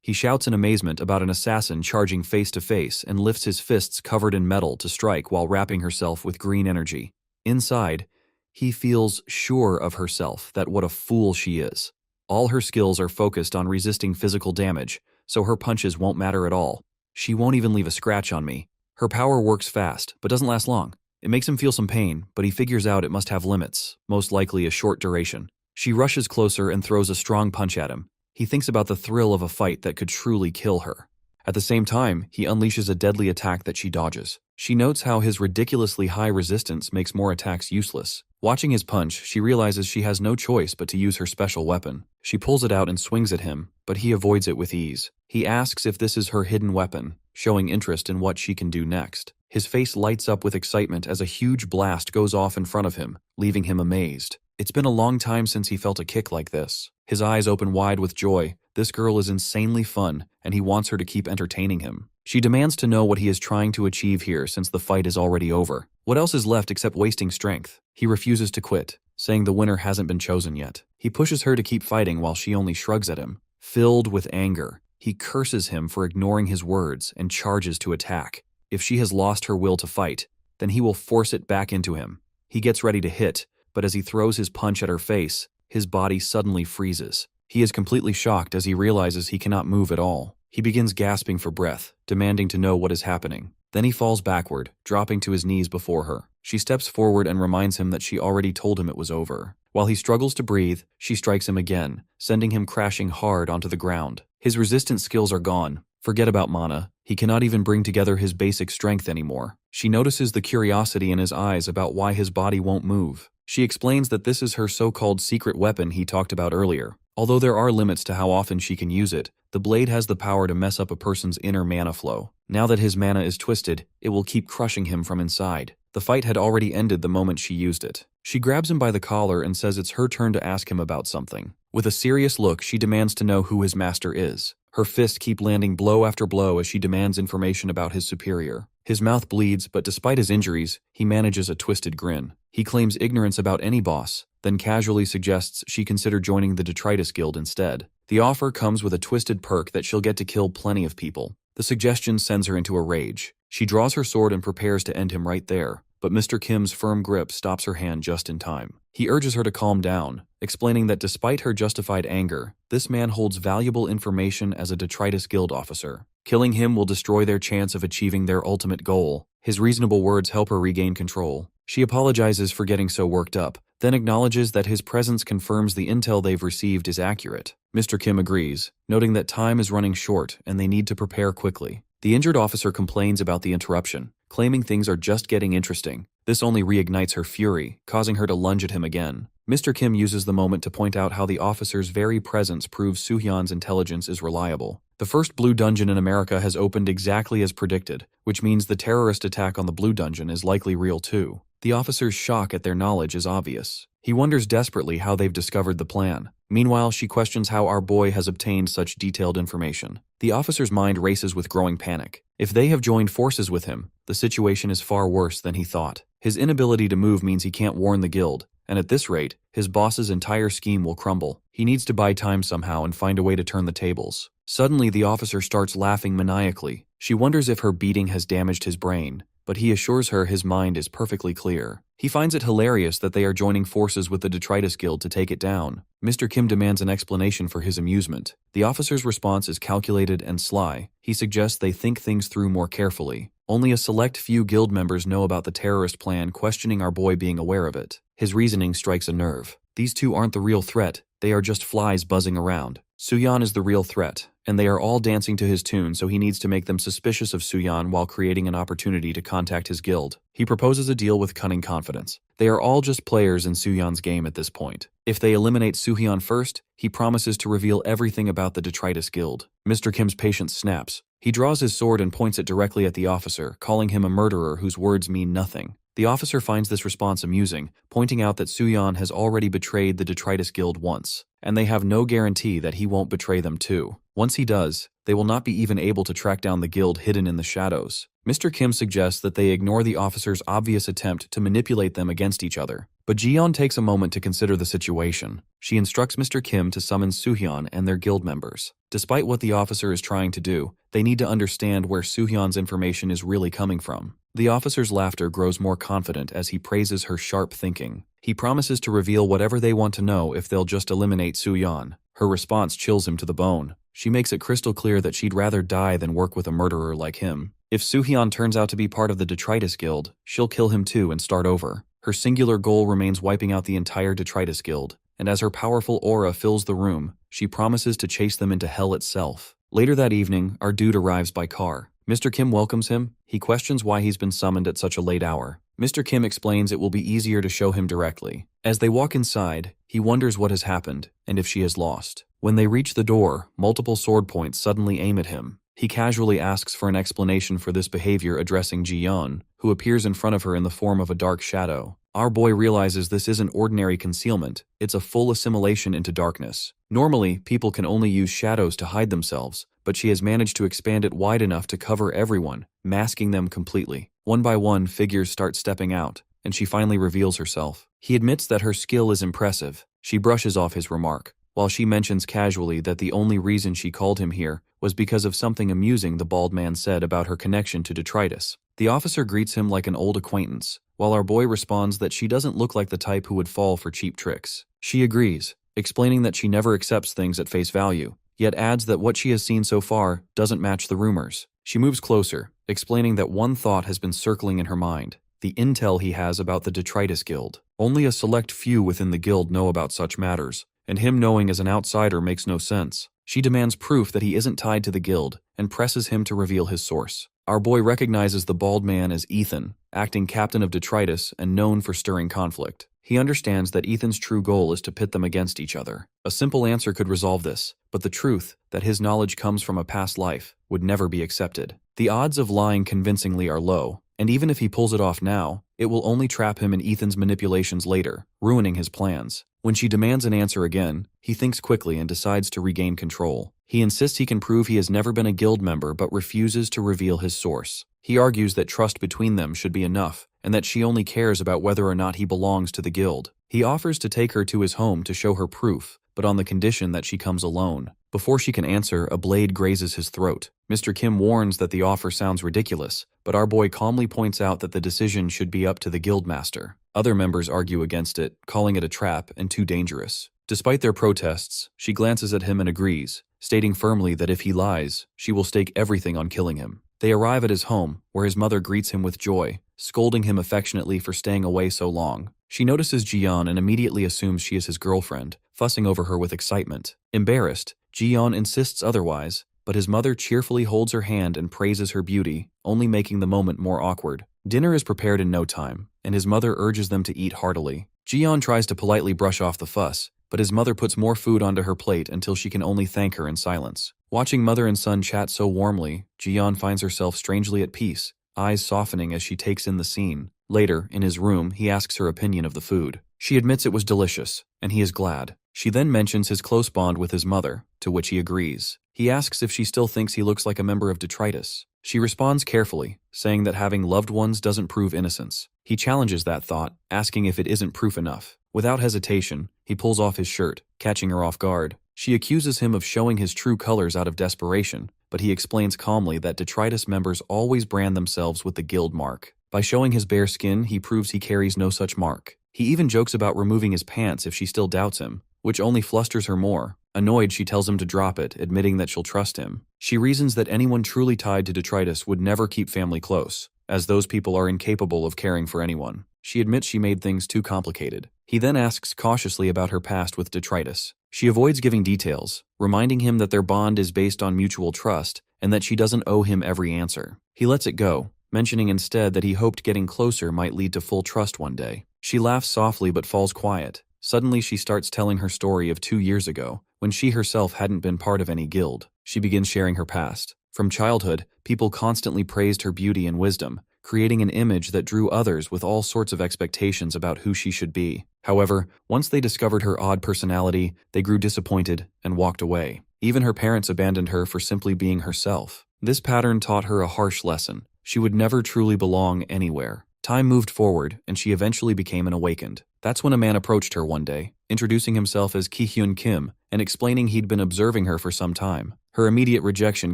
He shouts in amazement about an assassin charging face to face and lifts his fists covered in metal to strike while wrapping herself with green energy. Inside, he feels sure of herself that what a fool she is. All her skills are focused on resisting physical damage, so her punches won't matter at all. She won't even leave a scratch on me. Her power works fast, but doesn't last long. It makes him feel some pain, but he figures out it must have limits, most likely a short duration. She rushes closer and throws a strong punch at him. He thinks about the thrill of a fight that could truly kill her. At the same time, he unleashes a deadly attack that she dodges. She notes how his ridiculously high resistance makes more attacks useless. Watching his punch, she realizes she has no choice but to use her special weapon. She pulls it out and swings at him, but he avoids it with ease. He asks if this is her hidden weapon, showing interest in what she can do next. His face lights up with excitement as a huge blast goes off in front of him, leaving him amazed. It's been a long time since he felt a kick like this. His eyes open wide with joy. This girl is insanely fun, and he wants her to keep entertaining him. She demands to know what he is trying to achieve here since the fight is already over. What else is left except wasting strength? He refuses to quit, saying the winner hasn't been chosen yet. He pushes her to keep fighting while she only shrugs at him. Filled with anger, he curses him for ignoring his words and charges to attack. If she has lost her will to fight, then he will force it back into him. He gets ready to hit, but as he throws his punch at her face, his body suddenly freezes. He is completely shocked as he realizes he cannot move at all. He begins gasping for breath, demanding to know what is happening. Then he falls backward, dropping to his knees before her. She steps forward and reminds him that she already told him it was over. While he struggles to breathe, she strikes him again, sending him crashing hard onto the ground. His resistance skills are gone. Forget about mana. He cannot even bring together his basic strength anymore. She notices the curiosity in his eyes about why his body won't move. She explains that this is her so-called secret weapon he talked about earlier. Although there are limits to how often she can use it, the blade has the power to mess up a person's inner mana flow. Now that his mana is twisted, it will keep crushing him from inside. The fight had already ended the moment she used it. She grabs him by the collar and says it's her turn to ask him about something. With a serious look, she demands to know who his master is. Her fists keep landing blow after blow as she demands information about his superior. His mouth bleeds, but despite his injuries, he manages a twisted grin. He claims ignorance about any boss, then casually suggests she consider joining the Detritus Guild instead. The offer comes with a twisted perk that she'll get to kill plenty of people. The suggestion sends her into a rage. She draws her sword and prepares to end him right there, but Mr. Kim's firm grip stops her hand just in time. He urges her to calm down, explaining that despite her justified anger, this man holds valuable information as a Detritus Guild officer. Killing him will destroy their chance of achieving their ultimate goal. His reasonable words help her regain control. She apologizes for getting so worked up, then acknowledges that his presence confirms the intel they've received is accurate. Mr. Kim agrees, noting that time is running short and they need to prepare quickly. The injured officer complains about the interruption, claiming things are just getting interesting. This only reignites her fury, causing her to lunge at him again. Mr. Kim uses the moment to point out how the officer's very presence proves Soo-hyun's intelligence is reliable. The first blue dungeon in America has opened exactly as predicted, which means the terrorist attack on the blue dungeon is likely real too. The officer's shock at their knowledge is obvious. He wonders desperately how they've discovered the plan. Meanwhile, she questions how our boy has obtained such detailed information. The officer's mind races with growing panic. If they have joined forces with him, the situation is far worse than he thought. His inability to move means he can't warn the guild, and at this rate, his boss's entire scheme will crumble. He needs to buy time somehow and find a way to turn the tables. Suddenly, the officer starts laughing maniacally. She wonders if her beating has damaged his brain, but he assures her his mind is perfectly clear. He finds it hilarious that they are joining forces with the Detritus Guild to take it down. Mr. Kim demands an explanation for his amusement. The officer's response is calculated and sly. He suggests they think things through more carefully. Only a select few guild members know about the terrorist plan, questioning our boy being aware of it. His reasoning strikes a nerve. These two aren't the real threat, they are just flies buzzing around. Soo-hyun is the real threat, and they are all dancing to his tune, so he needs to make them suspicious of Soo-hyun while creating an opportunity to contact his guild. He proposes a deal with cunning confidence. They are all just players in Soo-hyun's game at this point. If they eliminate Soo-hyun first, he promises to reveal everything about the Detritus Guild. Mr. Kim's patience snaps. He draws his sword and points it directly at the officer, calling him a murderer whose words mean nothing. The officer finds this response amusing, pointing out that Soo-hyun has already betrayed the Detritus Guild once, and they have no guarantee that he won't betray them too. Once he does, they will not be even able to track down the guild hidden in the shadows. Mr. Kim suggests that they ignore the officer's obvious attempt to manipulate them against each other, but Ji-yeon takes a moment to consider the situation. She instructs Mr. Kim to summon Soo-hyun and their guild members. Despite what the officer is trying to do, they need to understand where Soo-hyun's information is really coming from. The officer's laughter grows more confident as he praises her sharp thinking. He promises to reveal whatever they want to know if they'll just eliminate Soo-hyun. Her response chills him to the bone. She makes it crystal clear that she'd rather die than work with a murderer like him. If Soo-hyun turns out to be part of the Detritus Guild, she'll kill him too and start over. Her singular goal remains wiping out the entire Detritus Guild, and as her powerful aura fills the room, she promises to chase them into hell itself. Later that evening, our dude arrives by car. Mr. Kim welcomes him. He questions why he's been summoned at such a late hour. Mr. Kim explains it will be easier to show him directly. As they walk inside, he wonders what has happened and if she has lost. When they reach the door, multiple sword points suddenly aim at him. He casually asks for an explanation for this behavior, addressing Ji-yeon, who appears in front of her in the form of a dark shadow. Our boy realizes this isn't ordinary concealment, it's a full assimilation into darkness. Normally, people can only use shadows to hide themselves, but she has managed to expand it wide enough to cover everyone, masking them completely. One by one, figures start stepping out, and she finally reveals herself. He admits that her skill is impressive. She brushes off his remark, while she mentions casually that the only reason she called him here was because of something amusing the bald man said about her connection to detritus. The officer greets him like an old acquaintance, while our boy responds that she doesn't look like the type who would fall for cheap tricks. She agrees, explaining that she never accepts things at face value, yet adds that what she has seen so far doesn't match the rumors. She moves closer, explaining that one thought has been circling in her mind: the intel he has about the Detritus Guild. Only a select few within the guild know about such matters, and him knowing as an outsider makes no sense. She demands proof that he isn't tied to the guild, and presses him to reveal his source. Our boy recognizes the bald man as Ethan, acting captain of Detritus and known for stirring conflict. He understands that Ethan's true goal is to pit them against each other. A simple answer could resolve this, but the truth, that his knowledge comes from a past life, would never be accepted. The odds of lying convincingly are low, and even if he pulls it off now, it will only trap him in Ethan's manipulations later, ruining his plans. When she demands an answer again, he thinks quickly and decides to regain control. He insists he can prove he has never been a guild member but refuses to reveal his source. He argues that trust between them should be enough, and that she only cares about whether or not he belongs to the guild. He offers to take her to his home to show her proof, but on the condition that she comes alone. Before she can answer, a blade grazes his throat. Mr. Kim warns that the offer sounds ridiculous, but our boy calmly points out that the decision should be up to the guildmaster. Other members argue against it, calling it a trap and too dangerous. Despite their protests, she glances at him and agrees, stating firmly that if he lies, she will stake everything on killing him. They arrive at his home, where his mother greets him with joy, scolding him affectionately for staying away so long. She notices Ji-yeon and immediately assumes she is his girlfriend, fussing over her with excitement. Embarrassed, Ji-yeon insists otherwise, but his mother cheerfully holds her hand and praises her beauty, only making the moment more awkward. Dinner is prepared in no time, and his mother urges them to eat heartily. Ji-yeon tries to politely brush off the fuss, but his mother puts more food onto her plate until she can only thank her in silence. Watching mother and son chat so warmly, Ji-yeon finds herself strangely at peace, eyes softening as she takes in the scene. Later, in his room, he asks her opinion of the food. She admits it was delicious, and he is glad. She then mentions his close bond with his mother, to which he agrees. He asks if she still thinks he looks like a member of Detritus. She responds carefully, saying that having loved ones doesn't prove innocence. He challenges that thought, asking if it isn't proof enough. Without hesitation, he pulls off his shirt, catching her off guard. She accuses him of showing his true colors out of desperation, but he explains calmly that Detritus members always brand themselves with the guild mark. By showing his bare skin, he proves he carries no such mark. He even jokes about removing his pants if she still doubts him, which only flusters her more. Annoyed, she tells him to drop it, admitting that she'll trust him. She reasons that anyone truly tied to Detritus would never keep family close, as those people are incapable of caring for anyone. She admits she made things too complicated. He then asks cautiously about her past with Detritus. She avoids giving details, reminding him that their bond is based on mutual trust and that she doesn't owe him every answer. He lets it go, mentioning instead that he hoped getting closer might lead to full trust one day. She laughs softly but falls quiet. Suddenly she starts telling her story of 2 years ago, when she herself hadn't been part of any guild. She begins sharing her past. From childhood, people constantly praised her beauty and wisdom, creating an image that drew others with all sorts of expectations about who she should be. However, once they discovered her odd personality, they grew disappointed and walked away. Even her parents abandoned her for simply being herself. This pattern taught her a harsh lesson. She would never truly belong anywhere. Time moved forward, and she eventually became an awakened. That's when a man approached her one day, introducing himself as Ki-hyun Kim and explaining he'd been observing her for some time. Her immediate rejection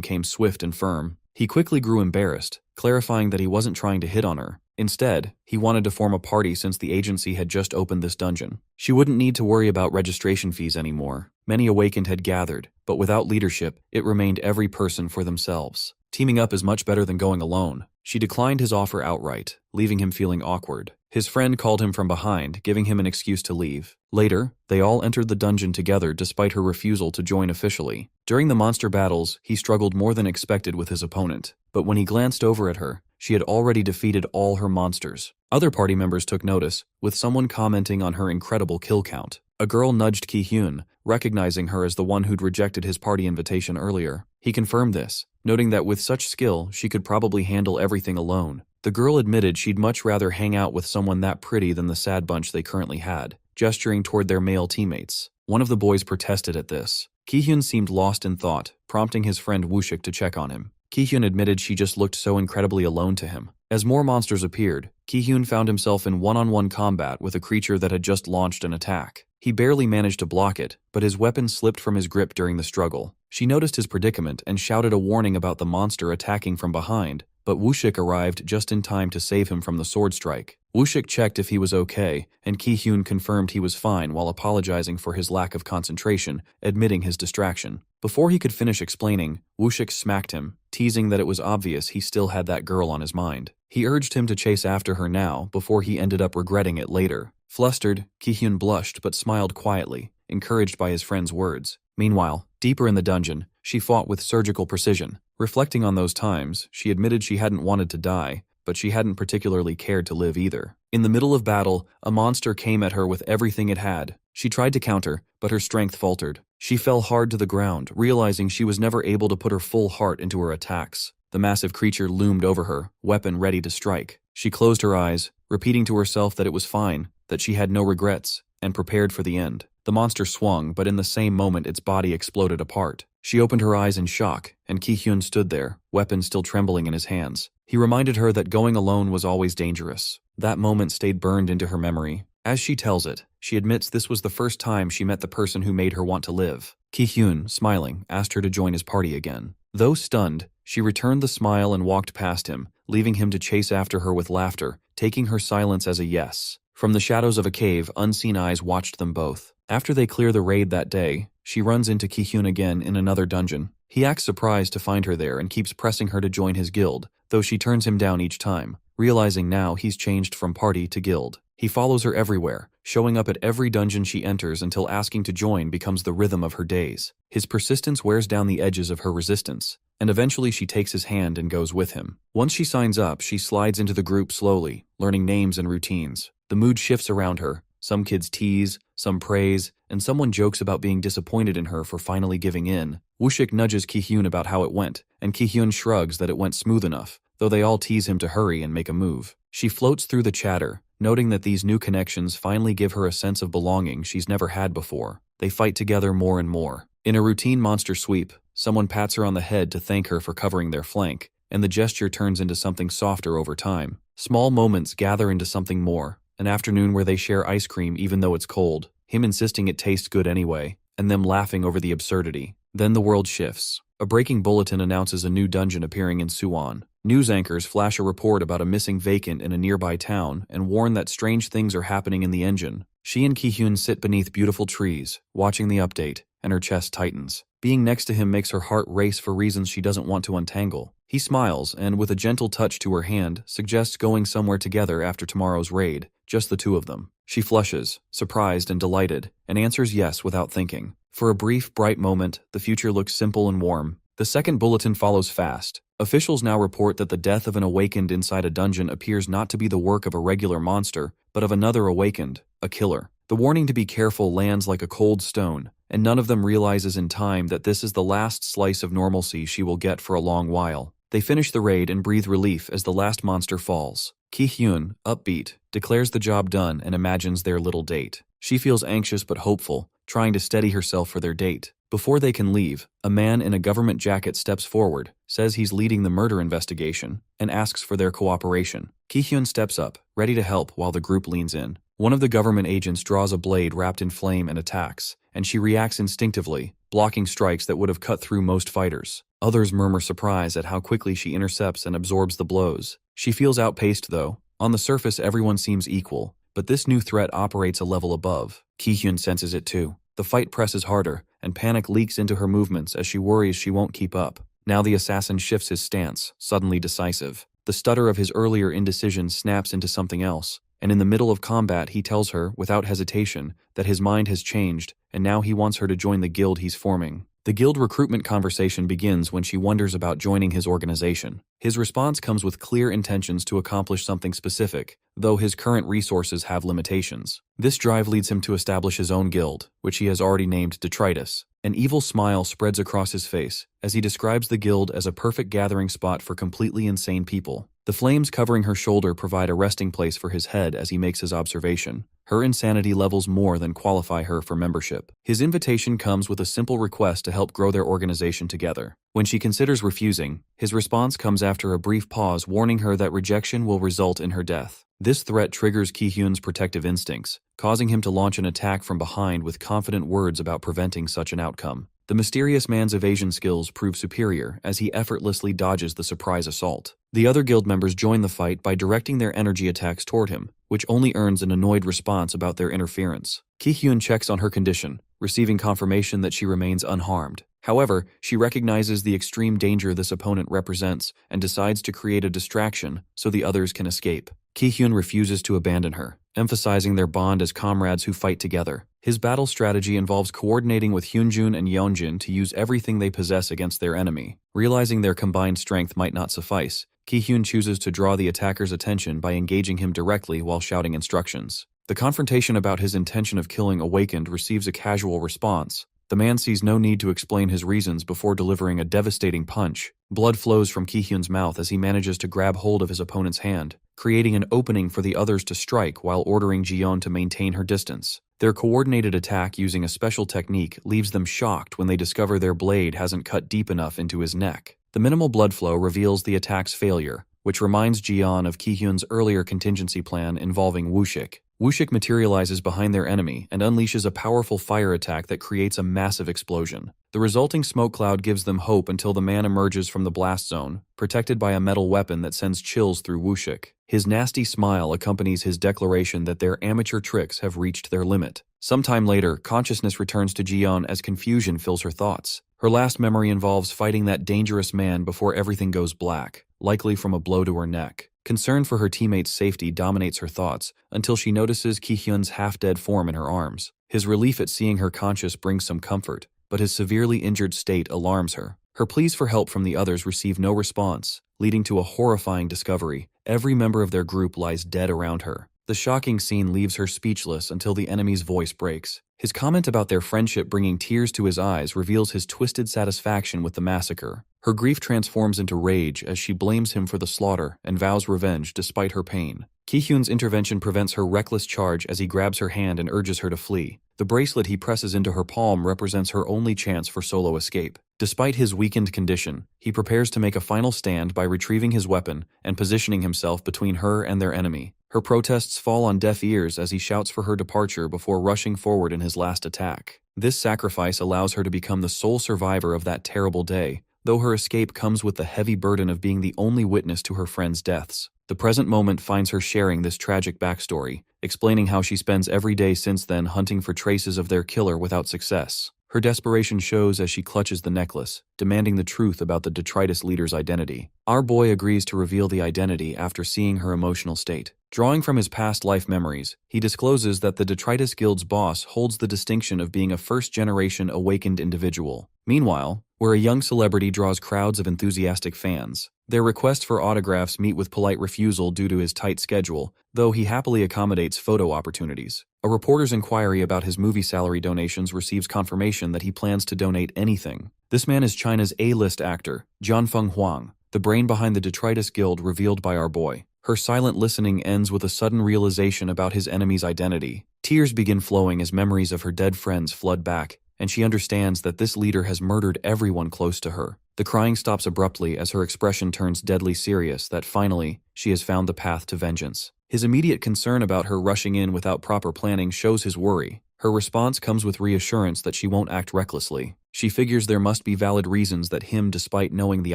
came swift and firm. He quickly grew embarrassed, clarifying that he wasn't trying to hit on her. Instead, he wanted to form a party since the agency had just opened this dungeon. She wouldn't need to worry about registration fees anymore. Many awakened had gathered, but without leadership, it remained every person for themselves. Teaming up is much better than going alone. She declined his offer outright, leaving him feeling awkward. His friend called him from behind, giving him an excuse to leave. Later, they all entered the dungeon together despite her refusal to join officially. During the monster battles, he struggled more than expected with his opponent. But when he glanced over at her, she had already defeated all her monsters. Other party members took notice, with someone commenting on her incredible kill count. A girl nudged Ki-hyun, recognizing her as the one who'd rejected his party invitation earlier. He confirmed this, noting that with such skill, she could probably handle everything alone. The girl admitted she'd much rather hang out with someone that pretty than the sad bunch they currently had, gesturing toward their male teammates. One of the boys protested at this. Ki-hyun seemed lost in thought, prompting his friend Woo-shik to check on him. Ki-hyun admitted she just looked so incredibly alone to him. As more monsters appeared, Ki-hyun found himself in one-on-one combat with a creature that had just launched an attack. He barely managed to block it, but his weapon slipped from his grip during the struggle. She noticed his predicament and shouted a warning about the monster attacking from behind, but Woo-shik arrived just in time to save him from the sword strike. Woo-shik checked if he was okay, and Ki-hyun confirmed he was fine while apologizing for his lack of concentration, admitting his distraction. Before he could finish explaining, Woo-shik smacked him, teasing that it was obvious he still had that girl on his mind. He urged him to chase after her now before he ended up regretting it later. Flustered, Ki-hyun blushed but smiled quietly, encouraged by his friend's words. Meanwhile, deeper in the dungeon, she fought with surgical precision. Reflecting on those times, she admitted she hadn't wanted to die, but she hadn't particularly cared to live either. In the middle of battle, a monster came at her with everything it had. She tried to counter, but her strength faltered. She fell hard to the ground, realizing she was never able to put her full heart into her attacks. The massive creature loomed over her, weapon ready to strike. She closed her eyes, repeating to herself that it was fine, that she had no regrets, and prepared for the end. The monster swung, but in the same moment its body exploded apart. She opened her eyes in shock, and Ki-hyun stood there, weapon still trembling in his hands. He reminded her that going alone was always dangerous. That moment stayed burned into her memory. As she tells it, she admits this was the first time she met the person who made her want to live. Ki-hyun, smiling, asked her to join his party again. Though stunned, she returned the smile and walked past him, leaving him to chase after her with laughter, taking her silence as a yes. From the shadows of a cave, unseen eyes watched them both. After they clear the raid that day, she runs into Ki-hyun again in another dungeon. He acts surprised to find her there and keeps pressing her to join his guild, though she turns him down each time, realizing now he's changed from party to guild. He follows her everywhere, showing up at every dungeon she enters until asking to join becomes the rhythm of her days. His persistence wears down the edges of her resistance, and eventually she takes his hand and goes with him. Once she signs up, she slides into the group slowly, learning names and routines. The mood shifts around her. Some kids tease, some praise, and someone jokes about being disappointed in her for finally giving in. Woo-shik nudges Ki-hyun about how it went, and Ki-hyun shrugs that it went smooth enough, though they all tease him to hurry and make a move. She floats through the chatter, noting that these new connections finally give her a sense of belonging she's never had before. They fight together more and more. In a routine monster sweep, someone pats her on the head to thank her for covering their flank, and the gesture turns into something softer over time. Small moments gather into something more. An afternoon where they share ice cream even though it's cold, him insisting it tastes good anyway, and them laughing over the absurdity. Then the world shifts. A breaking bulletin announces a new dungeon appearing in Suwon. News anchors flash a report about a missing vacant in a nearby town and warn that strange things are happening in the engine. She and Ki-hyun sit beneath beautiful trees, watching the update, and her chest tightens. Being next to him makes her heart race for reasons she doesn't want to untangle. He smiles and, with a gentle touch to her hand, suggests going somewhere together after tomorrow's raid, just the two of them. She flushes, surprised and delighted, and answers yes without thinking. For a brief, bright moment, the future looks simple and warm. The second bulletin follows fast. Officials now report that the death of an awakened inside a dungeon appears not to be the work of a regular monster, but of another awakened, a killer. The warning to be careful lands like a cold stone, and none of them realizes in time that this is the last slice of normalcy she will get for a long while. They finish the raid and breathe relief as the last monster falls. Ki-hyun, upbeat, declares the job done and imagines their little date. She feels anxious but hopeful, trying to steady herself for their date. Before they can leave, a man in a government jacket steps forward, says he's leading the murder investigation, and asks for their cooperation. Ki-hyun steps up, ready to help while the group leans in. One of the government agents draws a blade wrapped in flame and attacks, and she reacts instinctively, blocking strikes that would have cut through most fighters. Others murmur surprise at how quickly she intercepts and absorbs the blows. She feels outpaced though. On the surface everyone seems equal, but this new threat operates a level above. Ki-hyun senses it too. The fight presses harder, and panic leaks into her movements as she worries she won't keep up. Now the assassin shifts his stance, suddenly decisive. The stutter of his earlier indecision snaps into something else, and in the middle of combat he tells her, without hesitation, that his mind has changed, and now he wants her to join the guild he's forming. The guild recruitment conversation begins when she wonders about joining his organization. His response comes with clear intentions to accomplish something specific, though his current resources have limitations. This drive leads him to establish his own guild, which he has already named Detritus. An evil smile spreads across his face as he describes the guild as a perfect gathering spot for completely insane people. The flames covering her shoulder provide a resting place for his head as he makes his observation. Her insanity levels more than qualify her for membership. His invitation comes with a simple request to help grow their organization together. When she considers refusing, his response comes after a brief pause, warning her that rejection will result in her death. This threat triggers Ki-hyun's protective instincts, causing him to launch an attack from behind with confident words about preventing such an outcome. The mysterious man's evasion skills prove superior as he effortlessly dodges the surprise assault. The other guild members join the fight by directing their energy attacks toward him, which only earns an annoyed response about their interference. Ki-hyun checks on her condition, receiving confirmation that she remains unharmed. However, she recognizes the extreme danger this opponent represents and decides to create a distraction so the others can escape. Ki-hyun refuses to abandon her, emphasizing their bond as comrades who fight together. His battle strategy involves coordinating with Hyunjun and Yeonjin to use everything they possess against their enemy. Realizing their combined strength might not suffice, Ki-hyun chooses to draw the attacker's attention by engaging him directly while shouting instructions. The confrontation about his intention of killing Awakened receives a casual response. The man sees no need to explain his reasons before delivering a devastating punch. Blood flows from Ki-hyun's mouth as he manages to grab hold of his opponent's hand, creating an opening for the others to strike while ordering Jiyeon to maintain her distance. Their coordinated attack using a special technique leaves them shocked when they discover their blade hasn't cut deep enough into his neck. The minimal blood flow reveals the attack's failure, which reminds Jiyeon of Ki-hyun's earlier contingency plan involving Wushik. Wushik materializes behind their enemy and unleashes a powerful fire attack that creates a massive explosion. The resulting smoke cloud gives them hope until the man emerges from the blast zone, protected by a metal weapon that sends chills through Wushik. His nasty smile accompanies his declaration that their amateur tricks have reached their limit. Sometime later, consciousness returns to Jiyeon as confusion fills her thoughts. Her last memory involves fighting that dangerous man before everything goes black, likely from a blow to her neck. Concern for her teammates' safety dominates her thoughts until she notices Ki-hyun's half-dead form in her arms. His relief at seeing her conscious brings some comfort, but his severely injured state alarms her. Her pleas for help from the others receive no response, leading to a horrifying discovery. Every member of their group lies dead around her. The shocking scene leaves her speechless until the enemy's voice breaks. His comment about their friendship bringing tears to his eyes reveals his twisted satisfaction with the massacre. Her grief transforms into rage as she blames him for the slaughter and vows revenge despite her pain. Ki-hyun's intervention prevents her reckless charge as he grabs her hand and urges her to flee. The bracelet he presses into her palm represents her only chance for solo escape. Despite his weakened condition, he prepares to make a final stand by retrieving his weapon and positioning himself between her and their enemy. Her protests fall on deaf ears as he shouts for her departure before rushing forward in his last attack. This sacrifice allows her to become the sole survivor of that terrible day, though her escape comes with the heavy burden of being the only witness to her friends' deaths. The present moment finds her sharing this tragic backstory, explaining how she spends every day since then hunting for traces of their killer without success. Her desperation shows as she clutches the necklace, demanding the truth about the detritus leader's identity. Our boy agrees to reveal the identity after seeing her emotional state. Drawing from his past life memories, he discloses that the Detritus Guild's boss holds the distinction of being a first-generation awakened individual. Meanwhile, where a young celebrity draws crowds of enthusiastic fans, their requests for autographs meet with polite refusal due to his tight schedule, though he happily accommodates photo opportunities. A reporter's inquiry about his movie salary donations receives confirmation that he plans to donate anything. This man is China's A-list actor, Jianfeng Huang, the brain behind the Detritus Guild revealed by our boy. Her silent listening ends with a sudden realization about his enemy's identity. Tears begin flowing as memories of her dead friends flood back, and she understands that this leader has murdered everyone close to her. The crying stops abruptly as her expression turns deadly serious that finally, she has found the path to vengeance. His immediate concern about her rushing in without proper planning shows his worry. Her response comes with reassurance that she won't act recklessly. She figures there must be valid reasons that him, despite knowing the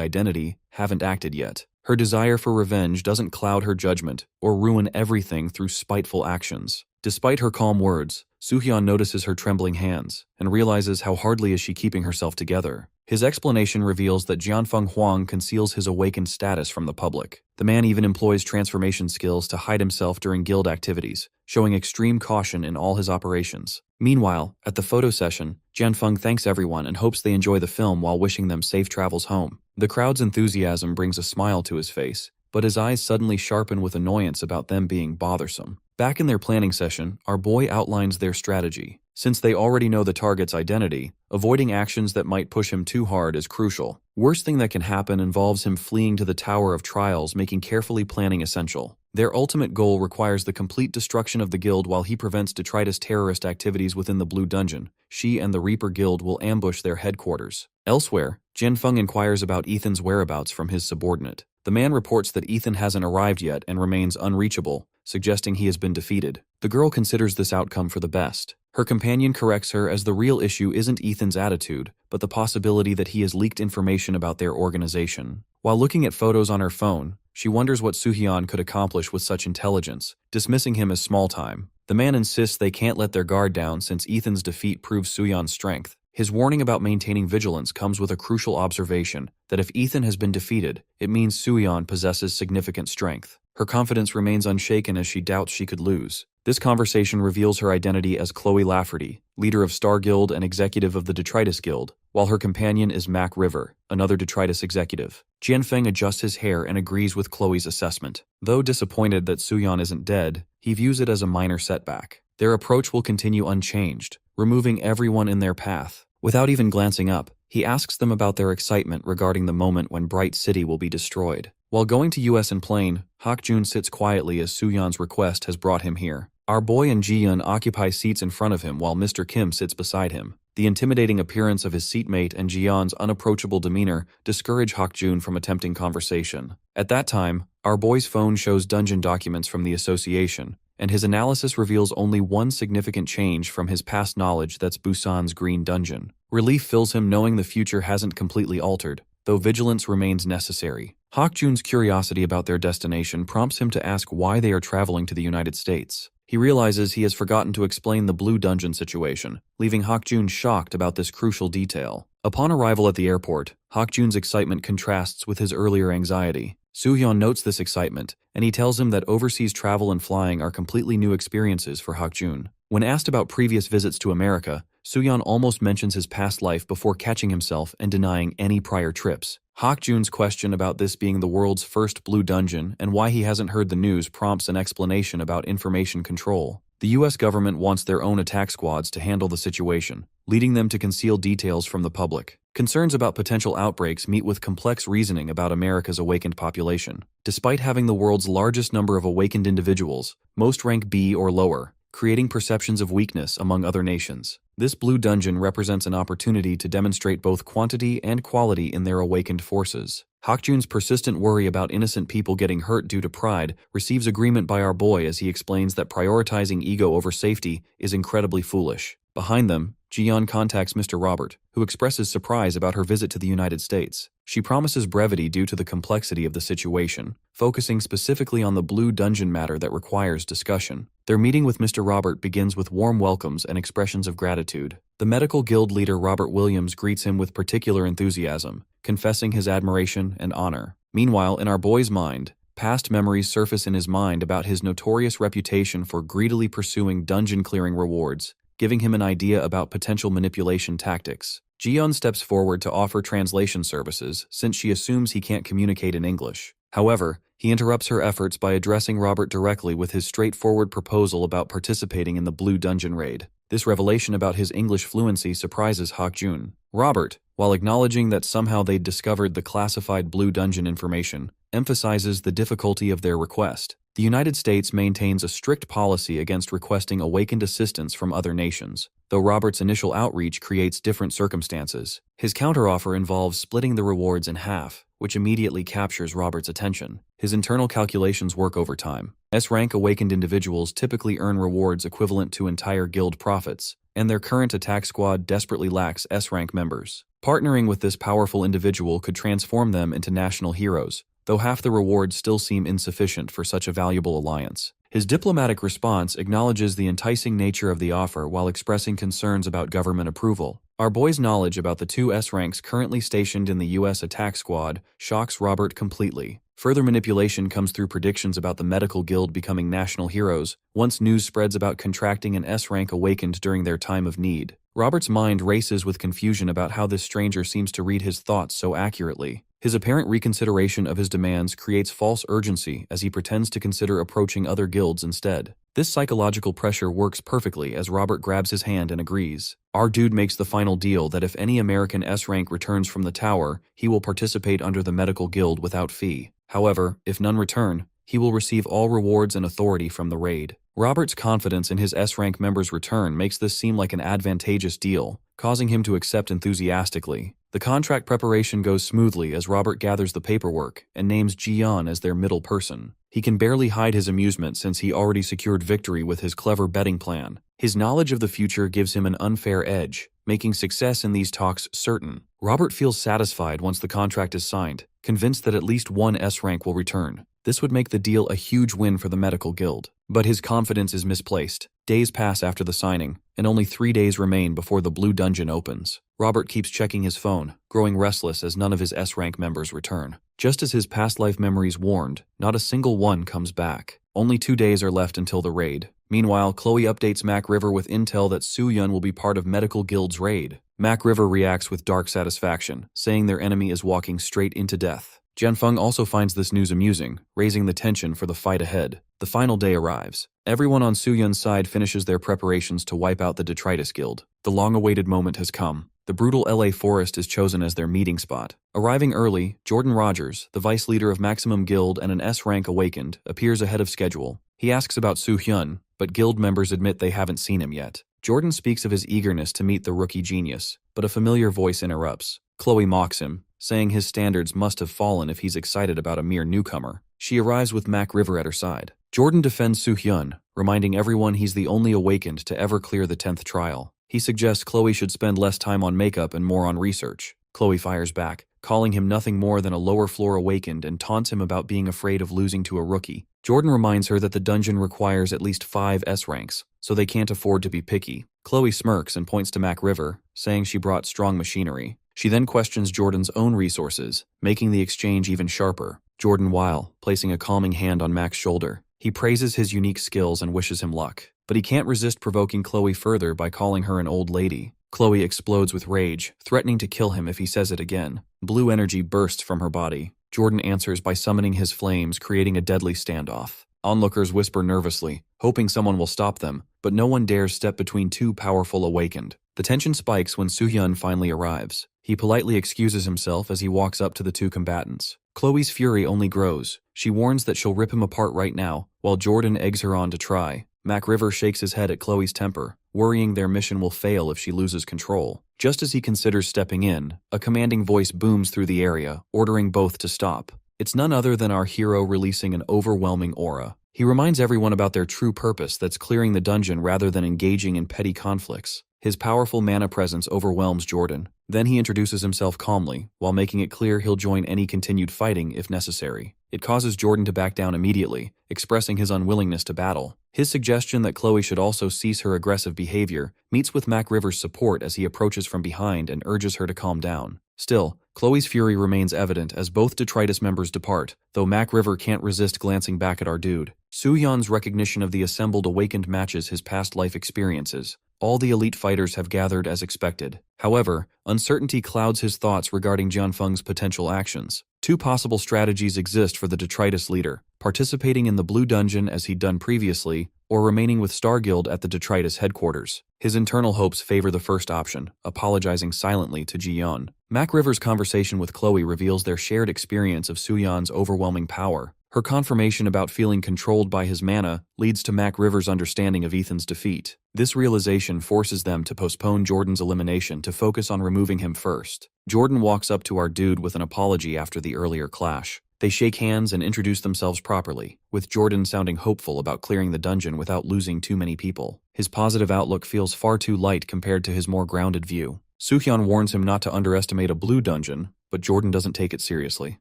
identity, haven't acted yet. Her desire for revenge doesn't cloud her judgment or ruin everything through spiteful actions. Despite her calm words, Soo-hyun notices her trembling hands and realizes how hardly is she keeping herself together. His explanation reveals that Jianfeng Huang conceals his awakened status from the public. The man even employs transformation skills to hide himself during guild activities, showing extreme caution in all his operations. Meanwhile, at the photo session, Jianfeng thanks everyone and hopes they enjoy the film while wishing them safe travels home. The crowd's enthusiasm brings a smile to his face, but his eyes suddenly sharpen with annoyance about them being bothersome. Back in their planning session, our boy outlines their strategy. Since they already know the target's identity, avoiding actions that might push him too hard is crucial. Worst thing that can happen involves him fleeing to the Tower of Trials, making carefully planning essential. Their ultimate goal requires the complete destruction of the guild while he prevents detritus terrorist activities within the Blue Dungeon. She and the Reaper Guild will ambush their headquarters. Elsewhere, Jianfeng inquires about Ethan's whereabouts from his subordinate. The man reports that Ethan hasn't arrived yet and remains unreachable, suggesting he has been defeated. The girl considers this outcome for the best. Her companion corrects her as the real issue isn't Ethan's attitude, but the possibility that he has leaked information about their organization. While looking at photos on her phone, she wonders what Soo-hyun could accomplish with such intelligence, dismissing him as small time. The man insists they can't let their guard down since Ethan's defeat proves Soo-hyun's strength. His warning about maintaining vigilance comes with a crucial observation that if Ethan has been defeated, it means Soo-hyun possesses significant strength. Her confidence remains unshaken as she doubts she could lose. This conversation reveals her identity as Chloe Lafferty, leader of Star Guild and executive of the Detritus Guild, while her companion is Mac River, another Detritus executive. Jianfeng adjusts his hair and agrees with Chloe's assessment. Though disappointed that Soo-hyun isn't dead, he views it as a minor setback. Their approach will continue unchanged, removing everyone in their path. Without even glancing up, he asks them about their excitement regarding the moment when Bright City will be destroyed. While going to US and plane, Hak-jun sits quietly as Soo-hyun's request has brought him here. Our boy and Ji-yun occupy seats in front of him while Mr. Kim sits beside him. The intimidating appearance of his seatmate and Ji-yun's unapproachable demeanor discourage Hak-jun from attempting conversation. At that time, our boy's phone shows dungeon documents from the association, and his analysis reveals only one significant change from his past knowledge: that's Busan's Green Dungeon. Relief fills him knowing the future hasn't completely altered, though vigilance remains necessary. Hak-jun's curiosity about their destination prompts him to ask why they are traveling to the United States. He realizes he has forgotten to explain the Blue Dungeon situation, leaving Hak-jun shocked about this crucial detail. Upon arrival at the airport, Hak-jun's excitement contrasts with his earlier anxiety. Soo-hyun notes this excitement, and he tells him that overseas travel and flying are completely new experiences for Hak-jun. When asked about previous visits to America, Soo-hyun almost mentions his past life before catching himself and denying any prior trips. Hak-jun's question about this being the world's first Blue Dungeon and why he hasn't heard the news prompts an explanation about information control. The US government wants their own attack squads to handle the situation, leading them to conceal details from the public. Concerns about potential outbreaks meet with complex reasoning about America's awakened population. Despite having the world's largest number of awakened individuals, most rank B or lower, creating perceptions of weakness among other nations. This Blue Dungeon represents an opportunity to demonstrate both quantity and quality in their awakened forces. Hak-jun's persistent worry about innocent people getting hurt due to pride receives agreement by our boy as he explains that prioritizing ego over safety is incredibly foolish. Behind them, Ji-yun contacts Mr. Robert, who expresses surprise about her visit to the United States. She promises brevity due to the complexity of the situation, focusing specifically on the Blue Dungeon matter that requires discussion. Their meeting with Mr. Robert begins with warm welcomes and expressions of gratitude. The medical guild leader Robert Williams greets him with particular enthusiasm, confessing his admiration and honor. Meanwhile, in our boy's mind, past memories surface in his mind about his notorious reputation for greedily pursuing dungeon-clearing rewards, giving him an idea about potential manipulation tactics. Ji-yun steps forward to offer translation services since she assumes he can't communicate in English. However, he interrupts her efforts by addressing Robert directly with his straightforward proposal about participating in the Blue Dungeon raid. This revelation about his English fluency surprises Hak-jun. Robert, while acknowledging that somehow they'd discovered the classified Blue Dungeon information, emphasizes the difficulty of their request. The United States maintains a strict policy against requesting awakened assistance from other nations, though Robert's initial outreach creates different circumstances. His counteroffer involves splitting the rewards in half, which immediately captures Robert's attention. His internal calculations work overtime. S-rank awakened individuals typically earn rewards equivalent to entire guild profits, and their current attack squad desperately lacks S-rank members. Partnering with this powerful individual could transform them into national heroes, though half the rewards still seem insufficient for such a valuable alliance. His diplomatic response acknowledges the enticing nature of the offer while expressing concerns about government approval. Our boy's knowledge about the two S-ranks currently stationed in the U.S. attack squad shocks Robert completely. Further manipulation comes through predictions about the medical guild becoming national heroes once news spreads about contracting an S rank awakened during their time of need. Robert's mind races with confusion about how this stranger seems to read his thoughts so accurately. His apparent reconsideration of his demands creates false urgency as he pretends to consider approaching other guilds instead. This psychological pressure works perfectly as Robert grabs his hand and agrees. Our dude makes the final deal that if any American S rank returns from the tower, he will participate under the medical guild without fee. However, if none return, he will receive all rewards and authority from the raid. Robert's confidence in his S-rank members' return makes this seem like an advantageous deal, causing him to accept enthusiastically. The contract preparation goes smoothly as Robert gathers the paperwork and names Ji-yeon as their middle person. He can barely hide his amusement since he already secured victory with his clever betting plan. His knowledge of the future gives him an unfair edge, making success in these talks certain. Robert feels satisfied once the contract is signed, convinced that at least one S-rank will return. This would make the deal a huge win for the medical guild. But his confidence is misplaced. Days pass after the signing, and only 3 days remain before the blue dungeon opens. Robert keeps checking his phone, growing restless as none of his S-rank members return. Just as his past life memories warned, not a single one comes back. Only 2 days are left until the raid. Meanwhile, Chloe updates Mac River with intel that Soo-yeon will be part of Medical Guild's raid. Mac River reacts with dark satisfaction, saying their enemy is walking straight into death. Jianfeng also finds this news amusing, raising the tension for the fight ahead. The final day arrives. Everyone on Soo-yeon's side finishes their preparations to wipe out the Detritus Guild. The long-awaited moment has come. The brutal LA forest is chosen as their meeting spot. Arriving early, Jordan Rogers, the vice leader of Maximum Guild and an S-rank awakened, appears ahead of schedule. He asks about Soo-hyun, but guild members admit they haven't seen him yet. Jordan speaks of his eagerness to meet the rookie genius, but a familiar voice interrupts. Chloe mocks him, saying his standards must have fallen if he's excited about a mere newcomer. She arrives with Mac River at her side. Jordan defends Soo-hyun, reminding everyone he's the only awakened to ever clear the 10th trial. He suggests Chloe should spend less time on makeup and more on research. Chloe fires back, calling him nothing more than a lower-floor awakened and taunts him about being afraid of losing to a rookie. Jordan reminds her that the dungeon requires at least 5 S-ranks, so they can't afford to be picky. Chloe smirks and points to Mac River, saying she brought strong machinery. She then questions Jordan's own resources, making the exchange even sharper. Jordan while placing a calming hand on Mac's shoulder. He praises his unique skills and wishes him luck, but he can't resist provoking Chloe further by calling her an old lady. Chloe explodes with rage, threatening to kill him if he says it again. Blue energy bursts from her body. Jordan answers by summoning his flames, creating a deadly standoff. Onlookers whisper nervously, hoping someone will stop them, but no one dares step between two powerful awakened. The tension spikes when Soo-hyun finally arrives. He politely excuses himself as he walks up to the two combatants. Chloe's fury only grows. She warns that she'll rip him apart right now, while Jordan eggs her on to try. Mac River shakes his head at Chloe's temper, worrying their mission will fail if she loses control. Just as he considers stepping in, a commanding voice booms through the area, ordering both to stop. It's none other than our hero releasing an overwhelming aura. He reminds everyone about their true purpose that's clearing the dungeon rather than engaging in petty conflicts. His powerful mana presence overwhelms Jordan. Then he introduces himself calmly, while making it clear he'll join any continued fighting if necessary. It causes Jordan to back down immediately, expressing his unwillingness to battle. His suggestion that Chloe should also cease her aggressive behavior meets with Mac River's support as he approaches from behind and urges her to calm down. Still, Chloe's fury remains evident as both Detritus members depart, though Mac River can't resist glancing back at our dude. Soo-hyun's recognition of the assembled awakened matches his past life experiences. All the elite fighters have gathered as expected. However, uncertainty clouds his thoughts regarding Jianfeng's potential actions. Two possible strategies exist for the Detritus leader: participating in the Blue Dungeon as he'd done previously, or remaining with Star Guild at the Detritus headquarters. His internal hopes favor the first option, apologizing silently to Ji-yeon. Mac River's conversation with Chloe reveals their shared experience of Soo-hyun's overwhelming power. Her confirmation about feeling controlled by his mana leads to Mac River's understanding of Ethan's defeat. This realization forces them to postpone Jordan's elimination to focus on removing him first. Jordan walks up to our dude with an apology after the earlier clash. They shake hands and introduce themselves properly, with Jordan sounding hopeful about clearing the dungeon without losing too many people. His positive outlook feels far too light compared to his more grounded view. Soo-hyun warns him not to underestimate a blue dungeon, but Jordan doesn't take it seriously.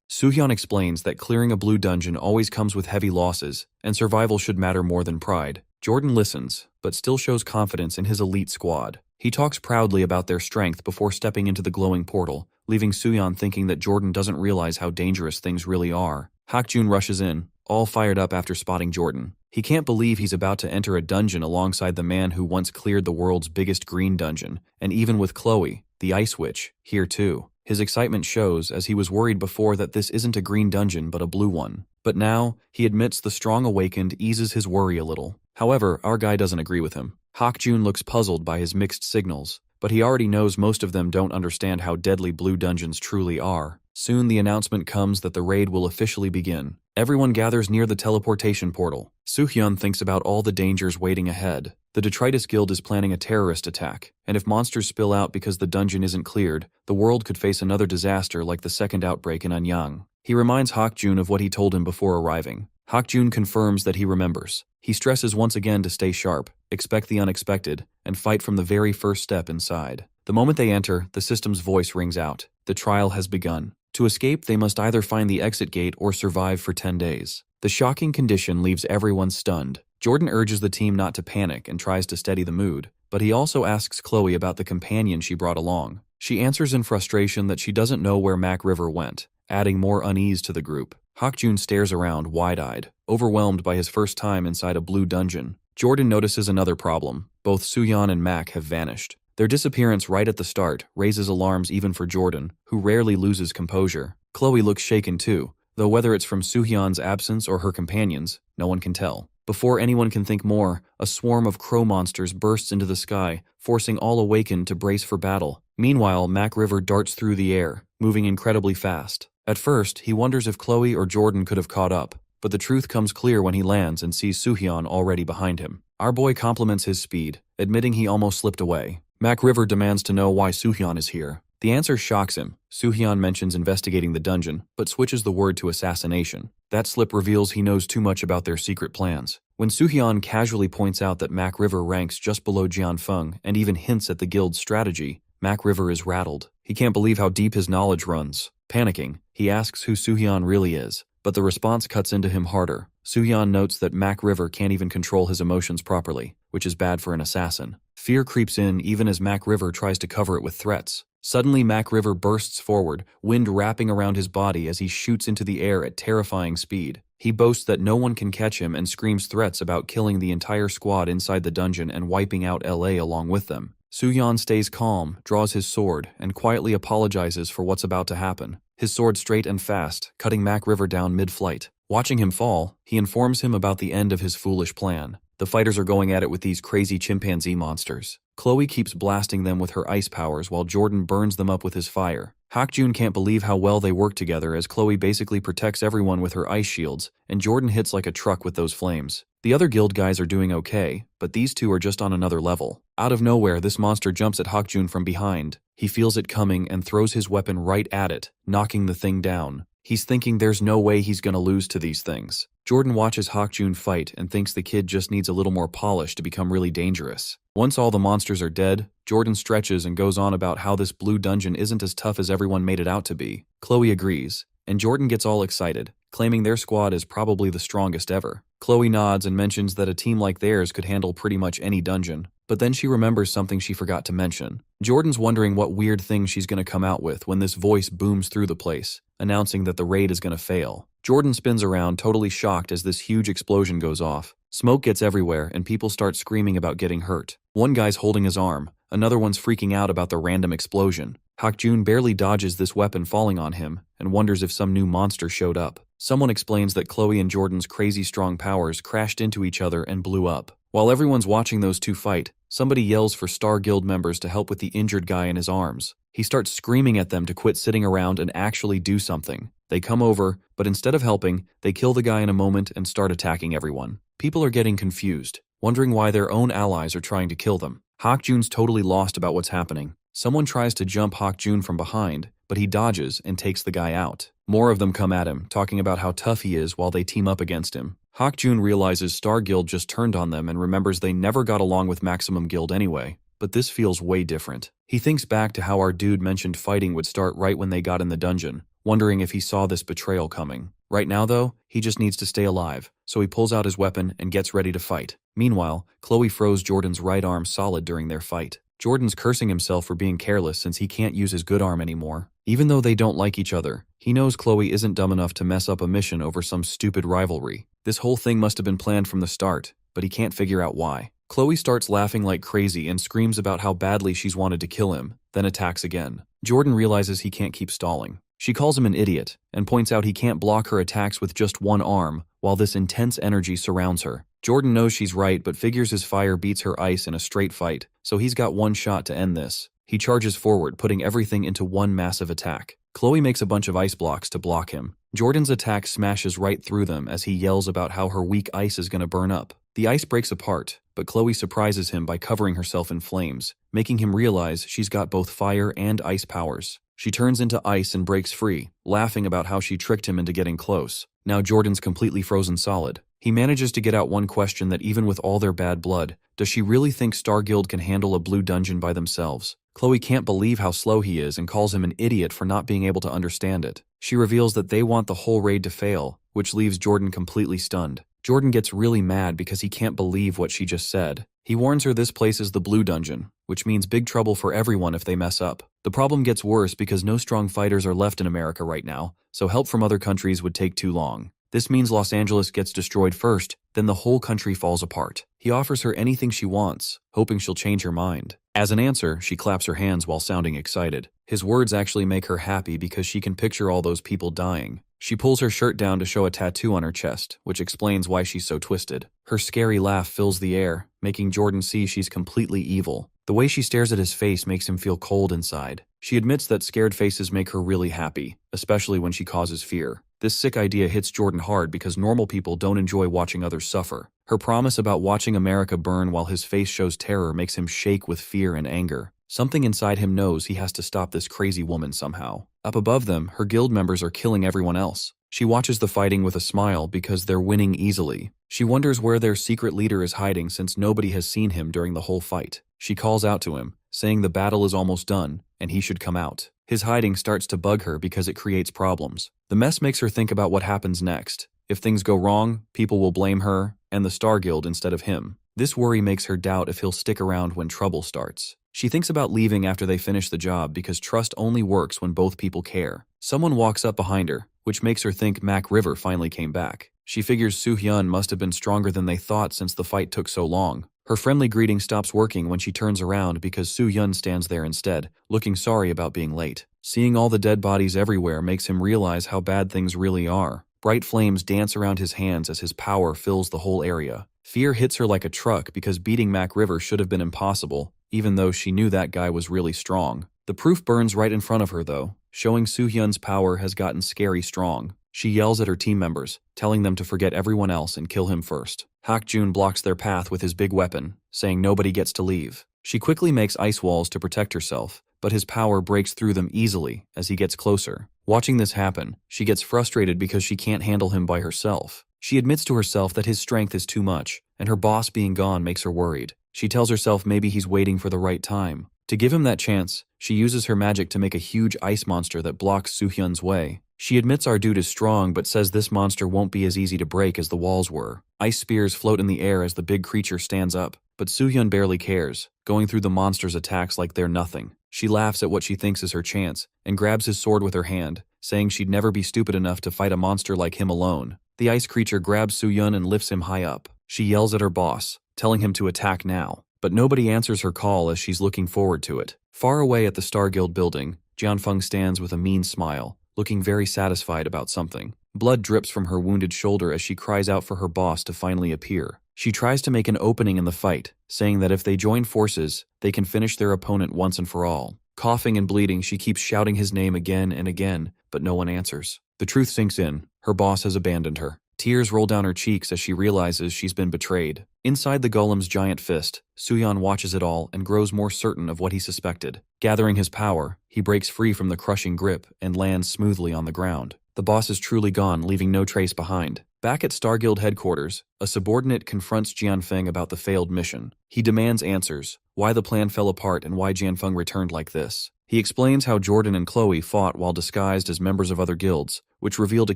Soo-hyun explains that clearing a blue dungeon always comes with heavy losses, and survival should matter more than pride. Jordan listens, but still shows confidence in his elite squad. He talks proudly about their strength before stepping into the glowing portal, leaving Soo-hyun thinking that Jordan doesn't realize how dangerous things really are. Hakjun rushes in, all fired up after spotting Jordan. He can't believe he's about to enter a dungeon alongside the man who once cleared the world's biggest green dungeon, and even with Chloe, the Ice Witch, here too. His excitement shows, as he was worried before that this isn't a green dungeon but a blue one. But now, he admits the strong awakened eases his worry a little. However, our guy doesn't agree with him. Hakjun looks puzzled by his mixed signals, but he already knows most of them don't understand how deadly blue dungeons truly are. Soon the announcement comes that the raid will officially begin. Everyone gathers near the teleportation portal. Soohyun thinks about all the dangers waiting ahead. The Detritus Guild is planning a terrorist attack, and if monsters spill out because the dungeon isn't cleared, the world could face another disaster like the second outbreak in Anyang. He reminds Hakjun of what he told him before arriving. Hakjun confirms that he remembers. He stresses once again to stay sharp, expect the unexpected, and fight from the very first step inside. The moment they enter, the system's voice rings out. The trial has begun. To escape, they must either find the exit gate or survive for 10 days. The shocking condition leaves everyone stunned. Jordan urges the team not to panic and tries to steady the mood, but he also asks Chloe about the companion she brought along. She answers in frustration that she doesn't know where Mac River went, adding more unease to the group. Hakjun stares around, wide-eyed, overwhelmed by his first time inside a blue dungeon. Jordan notices another problem. Both Soohyun and Mac have vanished. Their disappearance right at the start raises alarms even for Jordan, who rarely loses composure. Chloe looks shaken too, though whether it's from Soohyun's absence or her companions, no one can tell. Before anyone can think more, a swarm of crow monsters bursts into the sky, forcing all awakened to brace for battle. Meanwhile, Mac River darts through the air, moving incredibly fast. At first, he wonders if Chloe or Jordan could have caught up, but the truth comes clear when he lands and sees Soohyun already behind him. Our boy compliments his speed, admitting he almost slipped away. Mac River demands to know why Soohyun is here. The answer shocks him. Soohyun mentions investigating the dungeon, but switches the word to assassination. That slip reveals he knows too much about their secret plans. When Soohyun casually points out that Mac River ranks just below Jianfeng and even hints at the guild's strategy, Mac River is rattled. He can't believe how deep his knowledge runs. Panicking, he asks who Soohyun really is, but the response cuts into him harder. Soohyun notes that Mac River can't even control his emotions properly, which is bad for an assassin. Fear creeps in even as Mac River tries to cover it with threats. Suddenly, Mac River bursts forward, wind wrapping around his body as he shoots into the air at terrifying speed. He boasts that no one can catch him and screams threats about killing the entire squad inside the dungeon and wiping out LA along with them. Soohyun stays calm, draws his sword, and quietly apologizes for what's about to happen. His sword straight and fast, cutting Mac River down mid-flight. Watching him fall, he informs him about the end of his foolish plan. The fighters are going at it with these crazy chimpanzee monsters. Chloe keeps blasting them with her ice powers while Jordan burns them up with his fire. Hakjun can't believe how well they work together as Chloe basically protects everyone with her ice shields, and Jordan hits like a truck with those flames. The other guild guys are doing okay, but these two are just on another level. Out of nowhere, this monster jumps at Hakjun from behind. He feels it coming and throws his weapon right at it, knocking the thing down. He's thinking there's no way he's gonna lose to these things. Jordan watches Hakjun fight and thinks the kid just needs a little more polish to become really dangerous. Once all the monsters are dead, Jordan stretches and goes on about how this blue dungeon isn't as tough as everyone made it out to be. Chloe agrees, and Jordan gets all excited, claiming their squad is probably the strongest ever. Chloe nods and mentions that a team like theirs could handle pretty much any dungeon, but then she remembers something she forgot to mention. Jordan's wondering what weird thing she's gonna come out with when this voice booms through the place, announcing that the raid is gonna fail. Jordan spins around, totally shocked as this huge explosion goes off. Smoke gets everywhere and people start screaming about getting hurt. One guy's holding his arm, another one's freaking out about the random explosion. Hakjun barely dodges this weapon falling on him and wonders if some new monster showed up. Someone explains that Chloe and Jordan's crazy strong powers crashed into each other and blew up. While everyone's watching those two fight, somebody yells for Star Guild members to help with the injured guy in his arms. He starts screaming at them to quit sitting around and actually do something. They come over, but instead of helping, they kill the guy in a moment and start attacking everyone. People are getting confused, wondering why their own allies are trying to kill them. Hakjun's totally lost about what's happening. Someone tries to jump Hakjun from behind, but he dodges and takes the guy out. More of them come at him, talking about how tough he is while they team up against him. Hakjun realizes Star Guild just turned on them and remembers they never got along with Maximum Guild anyway, but this feels way different. He thinks back to how our dude mentioned fighting would start right when they got in the dungeon, wondering if he saw this betrayal coming. Right now though, he just needs to stay alive, so he pulls out his weapon and gets ready to fight. Meanwhile, Chloe froze Jordan's right arm solid during their fight. Jordan's cursing himself for being careless since he can't use his good arm anymore. Even though they don't like each other, He knows Chloe isn't dumb enough to mess up a mission over some stupid rivalry. This whole thing must have been planned from the start, but he can't figure out why. Chloe starts laughing like crazy and screams about how badly she's wanted to kill him, then attacks again. Jordan realizes he can't keep stalling. She calls him an idiot and points out he can't block her attacks with just one arm while this intense energy surrounds her. Jordan knows she's right but figures his fire beats her ice in a straight fight, so he's got one shot to end this. He charges forward, putting everything into one massive attack. Chloe makes a bunch of ice blocks to block him. Jordan's attack smashes right through them as he yells about how her weak ice is gonna burn up. The ice breaks apart, but Chloe surprises him by covering herself in flames, making him realize she's got both fire and ice powers. She turns into ice and breaks free, laughing about how she tricked him into getting close. Now Jordan's completely frozen solid. He manages to get out one question that even with all their bad blood, does she really think Star Guild can handle a blue dungeon by themselves? Chloe can't believe how slow he is and calls him an idiot for not being able to understand it. She reveals that they want the whole raid to fail, which leaves Jordan completely stunned. Jordan gets really mad because he can't believe what she just said. He warns her this place is the blue dungeon, which means big trouble for everyone if they mess up. The problem gets worse because no strong fighters are left in America right now, so help from other countries would take too long. This means Los Angeles gets destroyed first, then the whole country falls apart. He offers her anything she wants, hoping she'll change her mind. As an answer, she claps her hands while sounding excited. His words actually make her happy because she can picture all those people dying. She pulls her shirt down to show a tattoo on her chest, which explains why she's so twisted. Her scary laugh fills the air, making Jordan see she's completely evil. The way she stares at his face makes him feel cold inside. She admits that scared faces make her really happy, especially when she causes fear. This sick idea hits Jordan hard because normal people don't enjoy watching others suffer. Her promise about watching America burn while his face shows terror makes him shake with fear and anger. Something inside him knows he has to stop this crazy woman somehow. Up above them, her guild members are killing everyone else. She watches the fighting with a smile because they're winning easily. She wonders where their secret leader is hiding since nobody has seen him during the whole fight. She calls out to him, saying the battle is almost done and he should come out. His hiding starts to bug her because it creates problems. The mess makes her think about what happens next. If things go wrong, people will blame her and the Star Guild instead of him. This worry makes her doubt if he'll stick around when trouble starts. She thinks about leaving after they finish the job because trust only works when both people care. Someone walks up behind her, which makes her think Mac River finally came back. She figures Soo-hyun must have been stronger than they thought since the fight took so long. Her friendly greeting stops working when she turns around because Soo-hyun stands there instead, looking sorry about being late. Seeing all the dead bodies everywhere makes him realize how bad things really are. Bright flames dance around his hands as his power fills the whole area. Fear hits her like a truck because beating Mac River should have been impossible, even though she knew that guy was really strong. The proof burns right in front of her though, showing Soo-hyun's power has gotten scary strong. She yells at her team members, telling them to forget everyone else and kill him first. Hak-jun blocks their path with his big weapon, saying nobody gets to leave. She quickly makes ice walls to protect herself, but his power breaks through them easily as he gets closer. Watching this happen, she gets frustrated because she can't handle him by herself. She admits to herself that his strength is too much, and her boss being gone makes her worried. She tells herself maybe he's waiting for the right time. To give him that chance, she uses her magic to make a huge ice monster that blocks Soo-hyun's way. She admits our dude is strong but says this monster won't be as easy to break as the walls were. Ice spears float in the air as the big creature stands up, but Soo-hyun barely cares, going through the monster's attacks like they're nothing. She laughs at what she thinks is her chance, and grabs his sword with her hand, saying she'd never be stupid enough to fight a monster like him alone. The ice creature grabs Soo-hyun and lifts him high up. She yells at her boss, telling him to attack now. But nobody answers her call as she's looking forward to it. Far away at the Star Guild building, Jianfeng stands with a mean smile, looking very satisfied about something. Blood drips from her wounded shoulder as she cries out for her boss to finally appear. She tries to make an opening in the fight, saying that if they join forces, they can finish their opponent once and for all. Coughing and bleeding, she keeps shouting his name again and again, but no one answers. The truth sinks in. Her boss has abandoned her. Tears roll down her cheeks as she realizes she's been betrayed. Inside the golem's giant fist, Soo-hyun watches it all and grows more certain of what he suspected. Gathering his power, he breaks free from the crushing grip and lands smoothly on the ground. The boss is truly gone, leaving no trace behind. Back at Star Guild headquarters, a subordinate confronts Jianfeng about the failed mission. He demands answers, why the plan fell apart and why Jianfeng returned like this. He explains how Jordan and Chloe fought while disguised as members of other guilds, which revealed a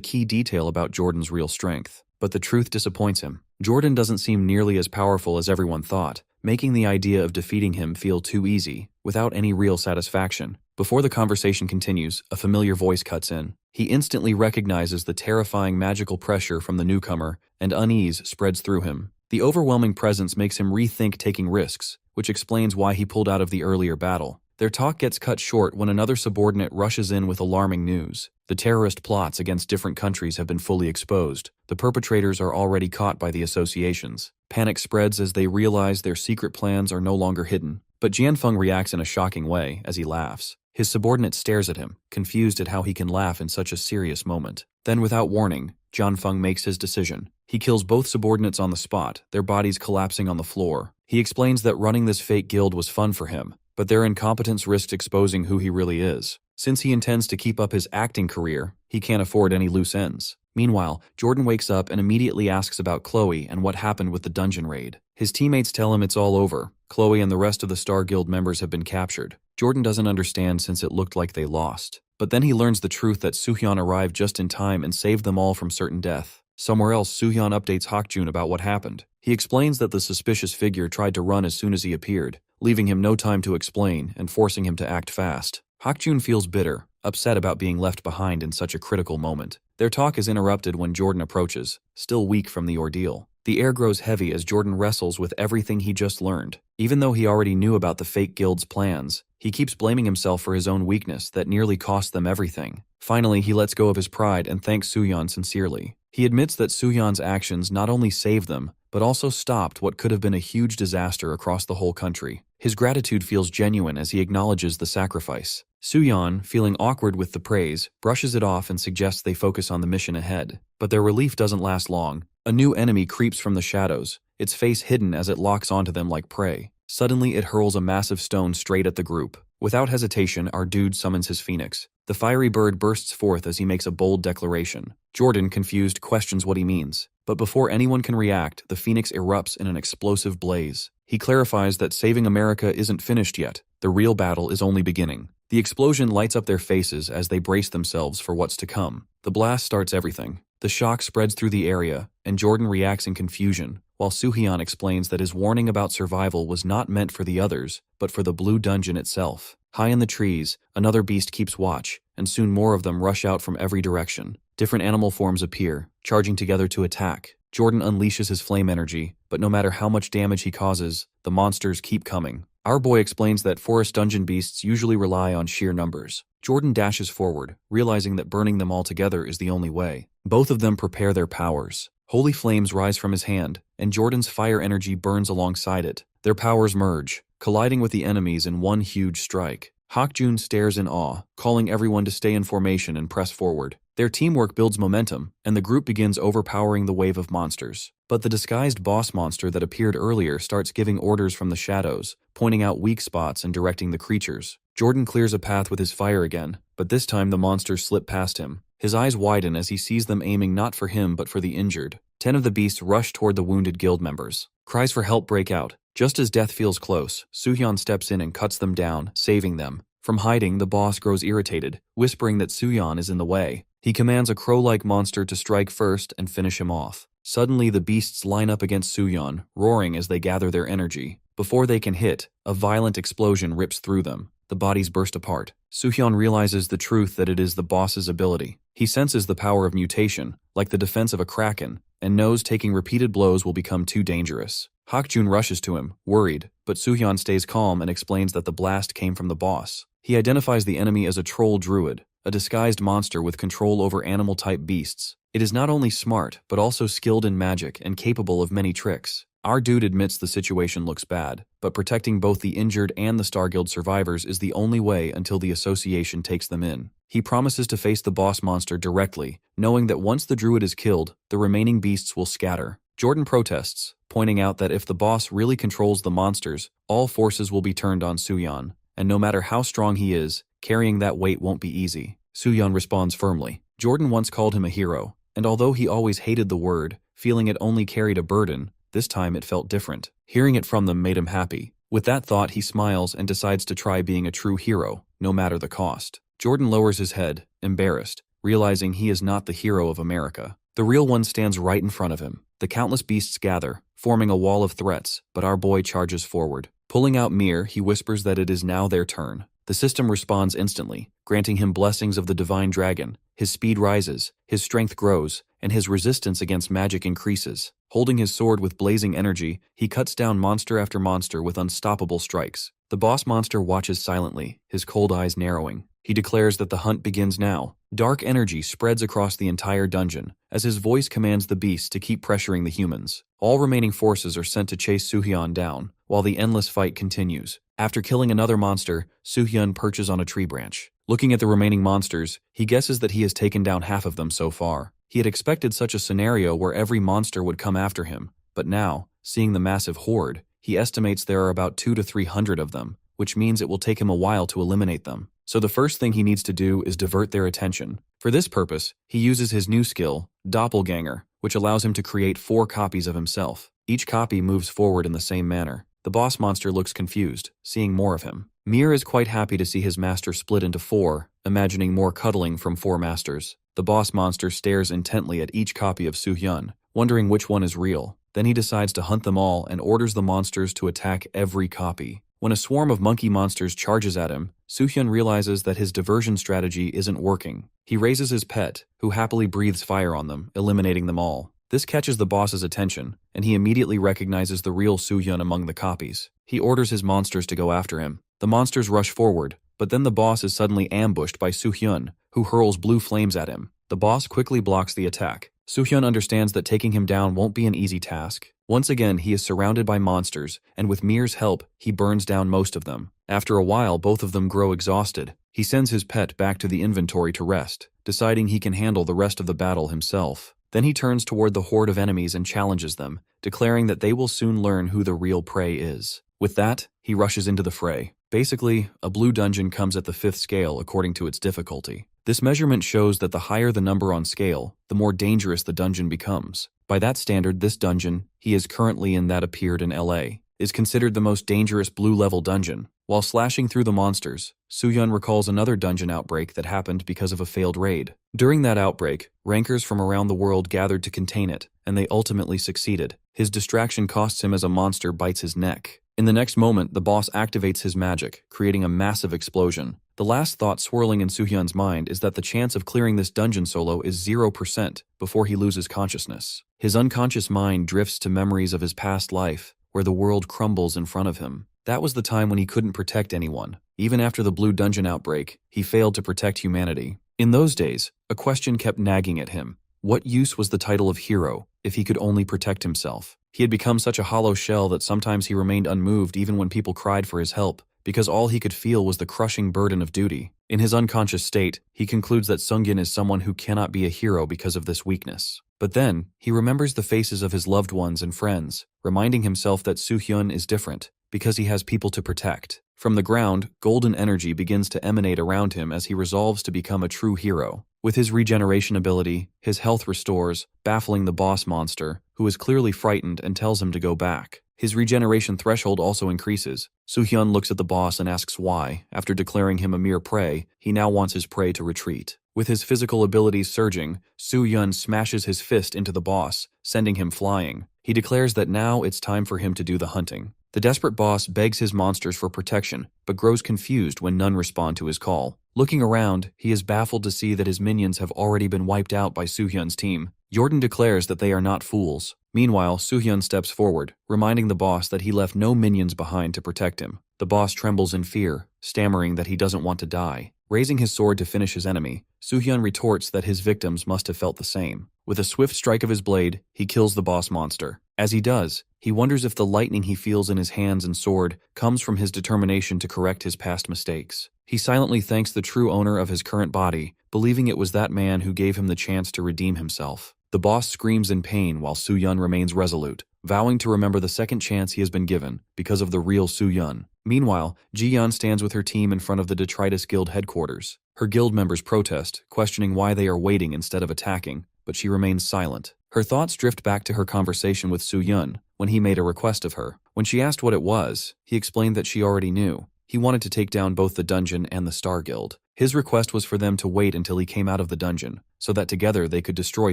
key detail about Jordan's real strength. But the truth disappoints him. Jordan doesn't seem nearly as powerful as everyone thought, making the idea of defeating him feel too easy, without any real satisfaction. Before the conversation continues, a familiar voice cuts in. He instantly recognizes the terrifying magical pressure from the newcomer, and unease spreads through him. The overwhelming presence makes him rethink taking risks, which explains why he pulled out of the earlier battle. Their talk gets cut short when another subordinate rushes in with alarming news. The terrorist plots against different countries have been fully exposed. The perpetrators are already caught by the associations. Panic spreads as they realize their secret plans are no longer hidden. But Jianfeng reacts in a shocking way as he laughs. His subordinate stares at him, confused at how he can laugh in such a serious moment. Then, without warning, Jianfeng makes his decision. He kills both subordinates on the spot, their bodies collapsing on the floor. He explains that running this fake guild was fun for him, but their incompetence risked exposing who he really is. Since he intends to keep up his acting career, he can't afford any loose ends. Meanwhile, Jordan wakes up and immediately asks about Chloe and what happened with the dungeon raid. His teammates tell him it's all over. Chloe and the rest of the Star Guild members have been captured. Jordan doesn't understand since it looked like they lost. But then he learns the truth that Soohyun arrived just in time and saved them all from certain death. Somewhere else, Soohyun updates Hakjun about what happened. He explains that the suspicious figure tried to run as soon as he appeared, leaving him no time to explain and forcing him to act fast. Hakjun feels bitter, upset about being left behind in such a critical moment. Their talk is interrupted when Jordan approaches, still weak from the ordeal. The air grows heavy as Jordan wrestles with everything he just learned. Even though he already knew about the fake guild's plans, he keeps blaming himself for his own weakness that nearly cost them everything. Finally, he lets go of his pride and thanks Soohyun sincerely. He admits that Soohyun's actions not only saved them, but also stopped what could have been a huge disaster across the whole country. His gratitude feels genuine as he acknowledges the sacrifice. Soohyun, feeling awkward with the praise, brushes it off and suggests they focus on the mission ahead. But their relief doesn't last long. A new enemy creeps from the shadows, its face hidden as it locks onto them like prey. Suddenly, it hurls a massive stone straight at the group. Without hesitation, our dude summons his phoenix. The fiery bird bursts forth as he makes a bold declaration. Jordan, confused, questions what he means. But before anyone can react, the phoenix erupts in an explosive blaze. He clarifies that saving America isn't finished yet. The real battle is only beginning. The explosion lights up their faces as they brace themselves for what's to come. The blast starts everything. The shock spreads through the area, and Jordan reacts in confusion, while Soohyun explains that his warning about survival was not meant for the others, but for the blue dungeon itself. High in the trees, another beast keeps watch, and soon more of them rush out from every direction. Different animal forms appear, charging together to attack. Jordan unleashes his flame energy, but no matter how much damage he causes, the monsters keep coming. Our boy explains that forest dungeon beasts usually rely on sheer numbers. Jordan dashes forward, realizing that burning them all together is the only way. Both of them prepare their powers. Holy flames rise from his hand, and Jordan's fire energy burns alongside it. Their powers merge, colliding with the enemies in one huge strike. Hakjun stares in awe, calling everyone to stay in formation and press forward. Their teamwork builds momentum, and the group begins overpowering the wave of monsters. But the disguised boss monster that appeared earlier starts giving orders from the shadows, pointing out weak spots and directing the creatures. Jordan clears a path with his fire again, but this time the monsters slip past him. His eyes widen as he sees them aiming not for him but for the injured. 10 of the beasts rush toward the wounded guild members. Cries for help break out. Just as death feels close, Soohyun steps in and cuts them down, saving them. From hiding, the boss grows irritated, whispering that Soohyun is in the way. He commands a crow-like monster to strike first and finish him off. Suddenly, the beasts line up against Soohyun, roaring as they gather their energy. Before they can hit, a violent explosion rips through them. The bodies burst apart. Soohyun realizes the truth that it is the boss's ability. He senses the power of mutation, like the defense of a kraken, and knows taking repeated blows will become too dangerous. Hakjun rushes to him, worried, but Soohyun stays calm and explains that the blast came from the boss. He identifies the enemy as a troll druid, a disguised monster with control over animal-type beasts. It is not only smart, but also skilled in magic and capable of many tricks. Our dude admits the situation looks bad, but protecting both the injured and the Star Guild survivors is the only way until the association takes them in. He promises to face the boss monster directly, knowing that once the druid is killed, the remaining beasts will scatter. Jordan protests, pointing out that if the boss really controls the monsters, all forces will be turned on Soohyun, and no matter how strong he is, carrying that weight won't be easy. Soohyun responds firmly. Jordan once called him a hero, and although he always hated the word, feeling it only carried a burden, this time it felt different. Hearing it from them made him happy. With that thought, he smiles and decides to try being a true hero, no matter the cost. Jordan lowers his head, embarrassed, realizing he is not the hero of America. The real one stands right in front of him. The countless beasts gather, forming a wall of threats, but our boy charges forward. Pulling out Mir, he whispers that it is now their turn. The system responds instantly, granting him blessings of the divine dragon. His speed rises, his strength grows, and his resistance against magic increases. Holding his sword with blazing energy, he cuts down monster after monster with unstoppable strikes. The boss monster watches silently, his cold eyes narrowing. He declares that the hunt begins now. Dark energy spreads across the entire dungeon, as his voice commands the beasts to keep pressuring the humans. All remaining forces are sent to chase Soo-hyun down, while the endless fight continues. After killing another monster, Soo-hyun perches on a tree branch. Looking at the remaining monsters, he guesses that he has taken down half of them so far. He had expected such a scenario where every monster would come after him, but now, seeing the massive horde, he estimates there are about 200 to 300 of them, which means it will take him a while to eliminate them. So the first thing he needs to do is divert their attention. For this purpose, he uses his new skill, Doppelganger, which allows him to create 4 copies of himself. Each copy moves forward in the same manner. The boss monster looks confused, seeing more of him. Mir is quite happy to see his master split into 4, imagining more cuddling from 4 masters. The boss monster stares intently at each copy of Soo-hyun, wondering which one is real. Then he decides to hunt them all and orders the monsters to attack every copy. When a swarm of monkey monsters charges at him, Soo-hyun realizes that his diversion strategy isn't working. He raises his pet, who happily breathes fire on them, eliminating them all. This catches the boss's attention, and he immediately recognizes the real Soo-hyun among the copies. He orders his monsters to go after him. The monsters rush forward, but then the boss is suddenly ambushed by Soo-hyun, who hurls blue flames at him. The boss quickly blocks the attack. Soo-hyun understands that taking him down won't be an easy task. Once again, he is surrounded by monsters, and with Mir's help, he burns down most of them. After a while, both of them grow exhausted. He sends his pet back to the inventory to rest, deciding he can handle the rest of the battle himself. Then he turns toward the horde of enemies and challenges them, declaring that they will soon learn who the real prey is. With that, he rushes into the fray. Basically, a blue dungeon comes at the 5th scale according to its difficulty. This measurement shows that the higher the number on scale, the more dangerous the dungeon becomes. By that standard, this dungeon, he is currently in that appeared in LA, is considered the most dangerous blue-level dungeon. While slashing through the monsters, Soo-hyun recalls another dungeon outbreak that happened because of a failed raid. During that outbreak, rankers from around the world gathered to contain it, and they ultimately succeeded. His distraction costs him as a monster bites his neck. In the next moment, the boss activates his magic, creating a massive explosion. The last thought swirling in Soo-hyun's mind is that the chance of clearing this dungeon solo is 0% before he loses consciousness. His unconscious mind drifts to memories of his past life, where the world crumbles in front of him. That was the time when he couldn't protect anyone. Even after the blue dungeon outbreak, he failed to protect humanity. In those days, a question kept nagging at him. What use was the title of hero if he could only protect himself? He had become such a hollow shell that sometimes he remained unmoved even when people cried for his help, because all he could feel was the crushing burden of duty. In his unconscious state, he concludes that Sungin is someone who cannot be a hero because of this weakness. But then, he remembers the faces of his loved ones and friends, reminding himself that Soo-hyun is different, because he has people to protect. From the ground, golden energy begins to emanate around him as he resolves to become a true hero. With his regeneration ability, his health restores, baffling the boss monster, who is clearly frightened and tells him to go back. His regeneration threshold also increases. Soo-hyun looks at the boss and asks why. After declaring him a mere prey, he now wants his prey to retreat. With his physical abilities surging, Soo-hyun smashes his fist into the boss, sending him flying. He declares that now it's time for him to do the hunting. The desperate boss begs his monsters for protection, but grows confused when none respond to his call. Looking around, he is baffled to see that his minions have already been wiped out by Soo-hyun's team. Jordan declares that they are not fools. Meanwhile, Soo-hyun steps forward, reminding the boss that he left no minions behind to protect him. The boss trembles in fear, stammering that he doesn't want to die. Raising his sword to finish his enemy, Soo-hyun retorts that his victims must have felt the same. With a swift strike of his blade, he kills the boss monster. As he does, he wonders if the lightning he feels in his hands and sword comes from his determination to correct his past mistakes. He silently thanks the true owner of his current body, believing it was that man who gave him the chance to redeem himself. The boss screams in pain while Soo-hyun remains resolute, vowing to remember the second chance he has been given because of the real Soo-hyun. Meanwhile, Ji-yeon stands with her team in front of the Detritus Guild headquarters. Her guild members protest, questioning why they are waiting instead of attacking, but she remains silent. Her thoughts drift back to her conversation with Soo-hyun when he made a request of her. When she asked what it was, he explained that she already knew. He wanted to take down both the dungeon and the Star Guild. His request was for them to wait until he came out of the dungeon, so that together they could destroy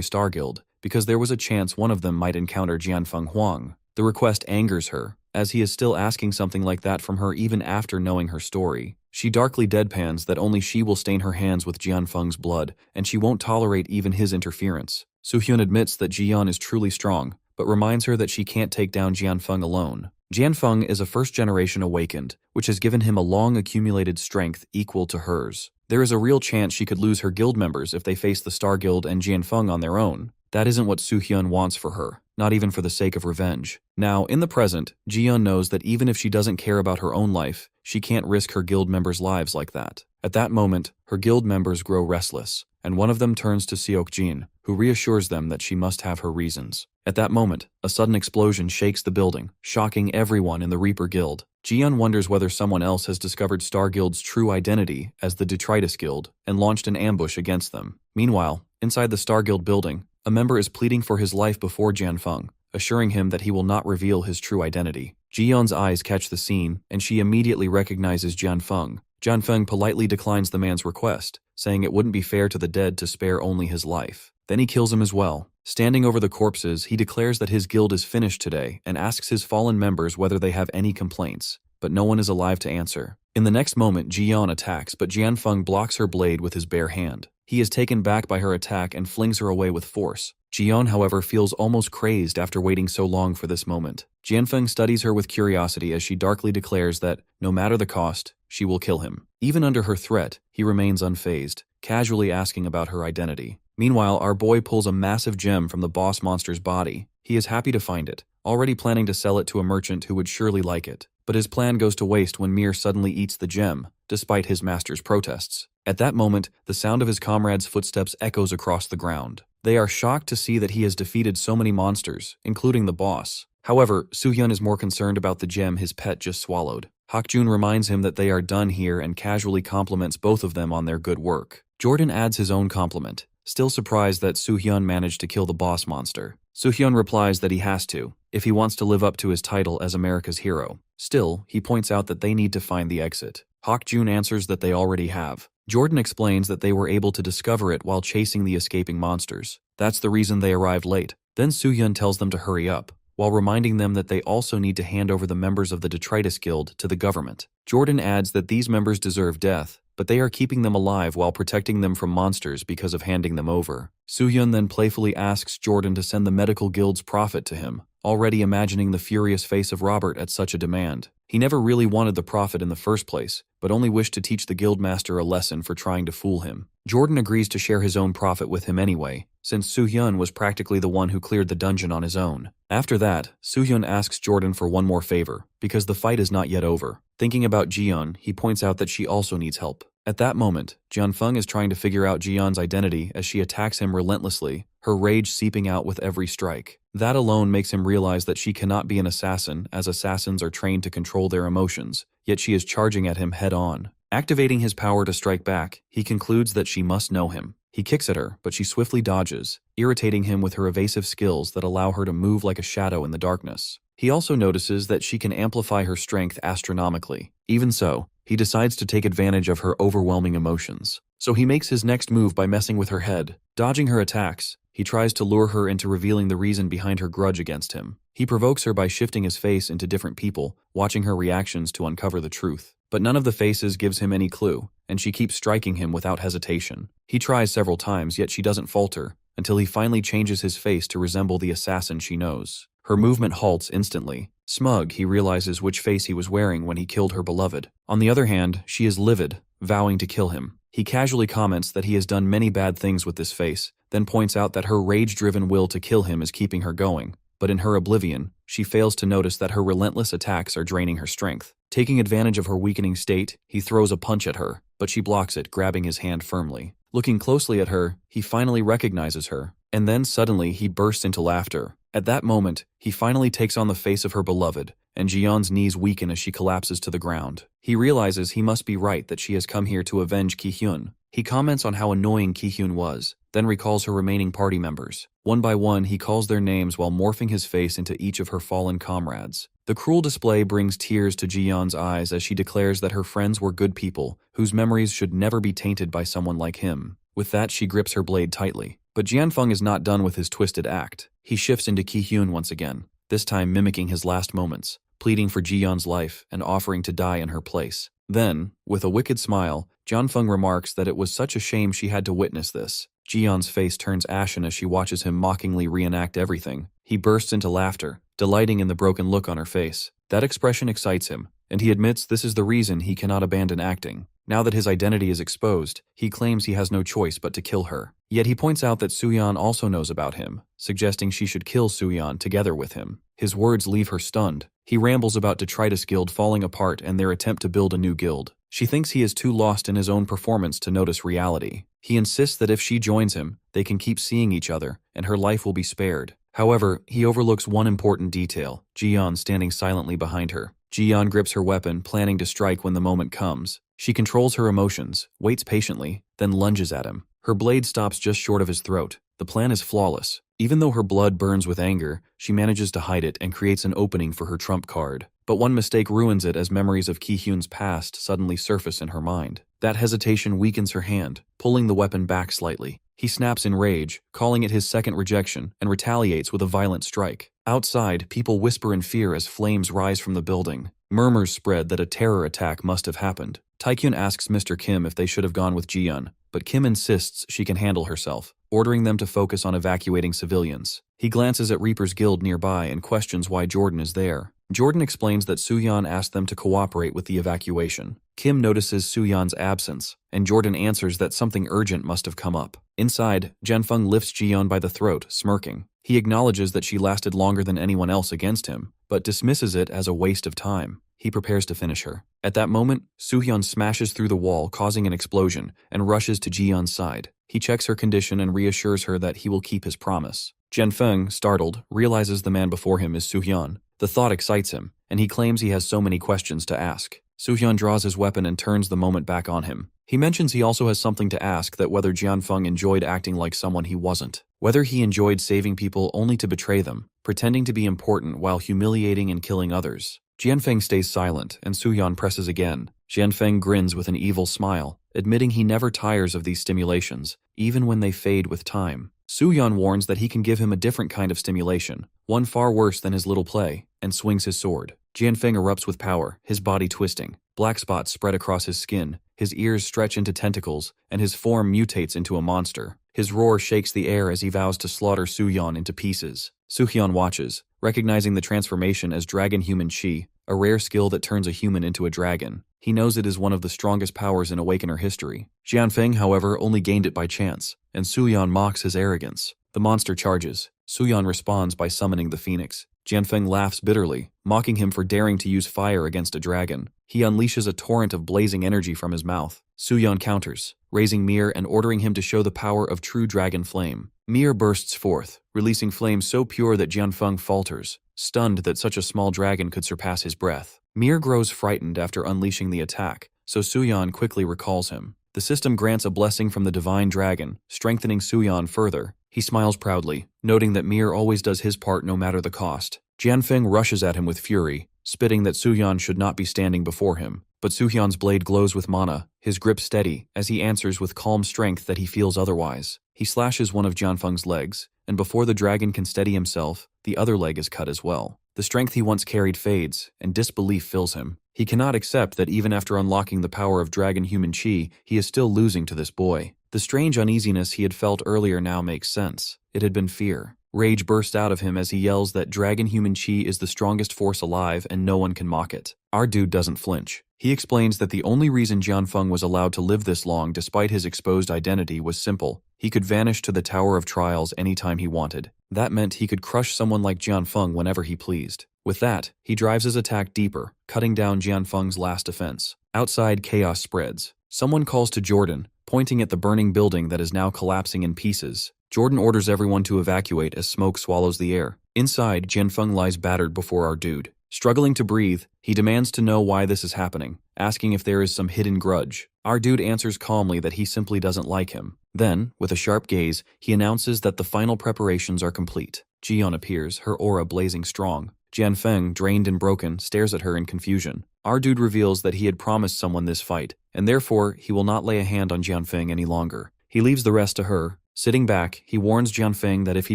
Star Guild, because there was a chance one of them might encounter Jianfeng Huang. The request angers her, as he is still asking something like that from her even after knowing her story. She darkly deadpans that only she will stain her hands with Jianfeng's blood, and she won't tolerate even his interference. Soo-hyun admits that Jian is truly strong, but reminds her that she can't take down Jianfeng alone. Jianfeng is a first-generation awakened, which has given him a long-accumulated strength equal to hers. There is a real chance she could lose her guild members if they face the Star Guild and Jianfeng on their own. That isn't what Soo-hyun wants for her, not even for the sake of revenge. Now, in the present, Jiyeon knows that even if she doesn't care about her own life, she can't risk her guild members' lives like that. At that moment, her guild members grow restless, and one of them turns to Seok-jin, who reassures them that she must have her reasons. At that moment, a sudden explosion shakes the building, shocking everyone in the Reaper Guild. Jiyeon wonders whether someone else has discovered Star Guild's true identity as the Detritus Guild and launched an ambush against them. Meanwhile, inside the Star Guild building, a member is pleading for his life before Jianfeng, assuring him that he will not reveal his true identity. Jiyeon's eyes catch the scene, and she immediately recognizes Jianfeng. Jianfeng politely declines the man's request, saying it wouldn't be fair to the dead to spare only his life. Then he kills him as well. Standing over the corpses, he declares that his guild is finished today and asks his fallen members whether they have any complaints, but no one is alive to answer. In the next moment, Jiyeon attacks, but Jianfeng blocks her blade with his bare hand. He is taken back by her attack and flings her away with force. Jiyeon, however, feels almost crazed after waiting so long for this moment. Jianfeng studies her with curiosity as she darkly declares that, no matter the cost, she will kill him. Even under her threat, he remains unfazed, casually asking about her identity. Meanwhile, our boy pulls a massive gem from the boss monster's body. He is happy to find it, already planning to sell it to a merchant who would surely like it. But his plan goes to waste when Mir suddenly eats the gem, despite his master's protests. At that moment, the sound of his comrades' footsteps echoes across the ground. They are shocked to see that he has defeated so many monsters, including the boss. However, Soo-hyun is more concerned about the gem his pet just swallowed. Hak-jun reminds him that they are done here and casually compliments both of them on their good work. Jordan adds his own compliment, still surprised that Soo-hyun managed to kill the boss monster. Soo-hyun replies that he has to, if he wants to live up to his title as America's hero. Still, he points out that they need to find the exit. Hak-jun answers that they already have. Jordan explains that they were able to discover it while chasing the escaping monsters. That's the reason they arrived late. Then Soo-hyun tells them to hurry up, while reminding them that they also need to hand over the members of the Detritus Guild to the government. Jordan adds that these members deserve death, but they are keeping them alive while protecting them from monsters because of handing them over. Soo-hyun then playfully asks Jordan to send the medical guild's prophet to him, already imagining the furious face of Robert at such a demand. He never really wanted the prophet in the first place, but only wished to teach the guildmaster a lesson for trying to fool him. Jordan agrees to share his own prophet with him anyway, since Soo-hyun was practically the one who cleared the dungeon on his own. After that, Soo-hyun asks Jordan for one more favor, because the fight is not yet over. Thinking about Jiyeon, he points out that she also needs help. At that moment, Jianfeng is trying to figure out Jiyeon's identity as she attacks him relentlessly, her rage seeping out with every strike. That alone makes him realize that she cannot be an assassin, as assassins are trained to control their emotions, yet she is charging at him head-on. Activating his power to strike back, he concludes that she must know him. He kicks at her, but she swiftly dodges, irritating him with her evasive skills that allow her to move like a shadow in the darkness. He also notices that she can amplify her strength astronomically. Even so, he decides to take advantage of her overwhelming emotions. So he makes his next move by messing with her head. Dodging her attacks, he tries to lure her into revealing the reason behind her grudge against him. He provokes her by shifting his face into different people, watching her reactions to uncover the truth. But none of the faces gives him any clue, and she keeps striking him without hesitation. He tries several times, yet she doesn't falter, until he finally changes his face to resemble the assassin she knows. Her movement halts instantly. Smug, he realizes which face he was wearing when he killed her beloved. On the other hand, she is livid, vowing to kill him. He casually comments that he has done many bad things with this face, then points out that her rage-driven will to kill him is keeping her going. But in her oblivion, she fails to notice that her relentless attacks are draining her strength. Taking advantage of her weakening state, he throws a punch at her, but she blocks it, grabbing his hand firmly. Looking closely at her, he finally recognizes her, and then suddenly he bursts into laughter. At that moment, he finally takes on the face of her beloved, and Jiyeon's knees weaken as she collapses to the ground. He realizes he must be right that she has come here to avenge Ki-hyun. He comments on how annoying Ki-hyun was, then recalls her remaining party members. One by one, he calls their names while morphing his face into each of her fallen comrades. The cruel display brings tears to Jiyeon's eyes as she declares that her friends were good people, whose memories should never be tainted by someone like him. With that, she grips her blade tightly. But Jianfeng is not done with his twisted act. He shifts into Ki-hyun once again, this time mimicking his last moments, pleading for Ji-yeon's life and offering to die in her place. Then, with a wicked smile, Jianfeng remarks that it was such a shame she had to witness this. Ji-yeon's face turns ashen as she watches him mockingly reenact everything. He bursts into laughter, delighting in the broken look on her face. That expression excites him, and he admits this is the reason he cannot abandon acting. Now that his identity is exposed, he claims he has no choice but to kill her. Yet he points out that Soo-yeon also knows about him, suggesting she should kill Soo-yeon together with him. His words leave her stunned. He rambles about Detritus Guild falling apart and their attempt to build a new guild. She thinks he is too lost in his own performance to notice reality. He insists that if she joins him, they can keep seeing each other, and her life will be spared. However, he overlooks one important detail, Ji-yeon standing silently behind her. Ji-yeon grips her weapon, planning to strike when the moment comes. She controls her emotions, waits patiently, then lunges at him. Her blade stops just short of his throat. The plan is flawless. Even though her blood burns with anger, she manages to hide it and creates an opening for her trump card. But one mistake ruins it as memories of Ki-hyun's past suddenly surface in her mind. That hesitation weakens her hand, pulling the weapon back slightly. He snaps in rage, calling it his second rejection, and retaliates with a violent strike. Outside, people whisper in fear as flames rise from the building. Murmurs spread that a terror attack must have happened. Taekyun asks Mr. Kim if they should have gone with Ji-yeon, but Kim insists she can handle herself, ordering them to focus on evacuating civilians. He glances at Reaper's Guild nearby and questions why Jordan is there. Jordan explains that Soo-yeon asked them to cooperate with the evacuation. Kim notices Soo-yeon's absence, and Jordan answers that something urgent must have come up. Inside, Jianfeng lifts Ji-yeon by the throat, smirking. He acknowledges that she lasted longer than anyone else against him, but dismisses it as a waste of time. He prepares to finish her. At that moment, Soo-yeon smashes through the wall, causing an explosion, and rushes to Ji-yeon's side. He checks her condition and reassures her that he will keep his promise. Jianfeng, startled, realizes the man before him is Soo-yeon. The thought excites him, and he claims he has so many questions to ask. Soo-yeon draws his weapon and turns the moment back on him. He mentions he also has something to ask, that whether Jianfeng enjoyed acting like someone he wasn't. Whether he enjoyed saving people only to betray them, pretending to be important while humiliating and killing others. Jianfeng stays silent, and Soo-yeon presses again. Jianfeng grins with an evil smile, admitting he never tires of these stimulations, even when they fade with time. Soo-yeon warns that he can give him a different kind of stimulation, one far worse than his little play, and swings his sword. Jianfeng erupts with power, his body twisting. Black spots spread across his skin, his ears stretch into tentacles, and his form mutates into a monster. His roar shakes the air as he vows to slaughter Soo-yeon into pieces. Soo-yeon watches, recognizing the transformation as Dragon Human Chi, a rare skill that turns a human into a dragon. He knows it is one of the strongest powers in Awakener history. Jianfeng, however, only gained it by chance, and Soo-yeon mocks his arrogance. The monster charges. Soo-yeon responds by summoning the phoenix. Jianfeng laughs bitterly, mocking him for daring to use fire against a dragon. He unleashes a torrent of blazing energy from his mouth. Soo-yeon counters, raising Mir and ordering him to show the power of true dragon flame. Mir bursts forth, releasing flames so pure that Jianfeng falters, stunned that such a small dragon could surpass his breath. Mir grows frightened after unleashing the attack, so Soo-yeon quickly recalls him. The system grants a blessing from the divine dragon, strengthening Soo-yeon further. He smiles proudly, noting that Mir always does his part no matter the cost. Jianfeng rushes at him with fury, spitting that Soo-yeon should not be standing before him. But Soo-yeon's blade glows with mana, his grip steady, as he answers with calm strength that he feels otherwise. He slashes one of Jianfeng's legs, and before the dragon can steady himself, the other leg is cut as well. The strength he once carried fades, and disbelief fills him. He cannot accept that even after unlocking the power of Dragon Human Chi, he is still losing to this boy. The strange uneasiness he had felt earlier now makes sense. It had been fear. Rage burst out of him as he yells that Dragon Human Chi is the strongest force alive and no one can mock it. Our dude doesn't flinch. He explains that the only reason Jianfeng was allowed to live this long despite his exposed identity was simple. He could vanish to the Tower of Trials anytime he wanted. That meant he could crush someone like Jianfeng whenever he pleased. With that, he drives his attack deeper, cutting down Jianfeng's last defense. Outside, chaos spreads. Someone calls to Jordan, pointing at the burning building that is now collapsing in pieces. Jordan orders everyone to evacuate as smoke swallows the air. Inside, Jianfeng lies battered before our dude. Struggling to breathe, he demands to know why this is happening, asking if there is some hidden grudge. Our dude answers calmly that he simply doesn't like him. Then, with a sharp gaze, he announces that the final preparations are complete. Ji-yeon appears, her aura blazing strong. Jianfeng, drained and broken, stares at her in confusion. Our dude reveals that he had promised someone this fight, and therefore he will not lay a hand on Jianfeng any longer. He leaves the rest to her. Sitting back, he warns Jianfeng that if he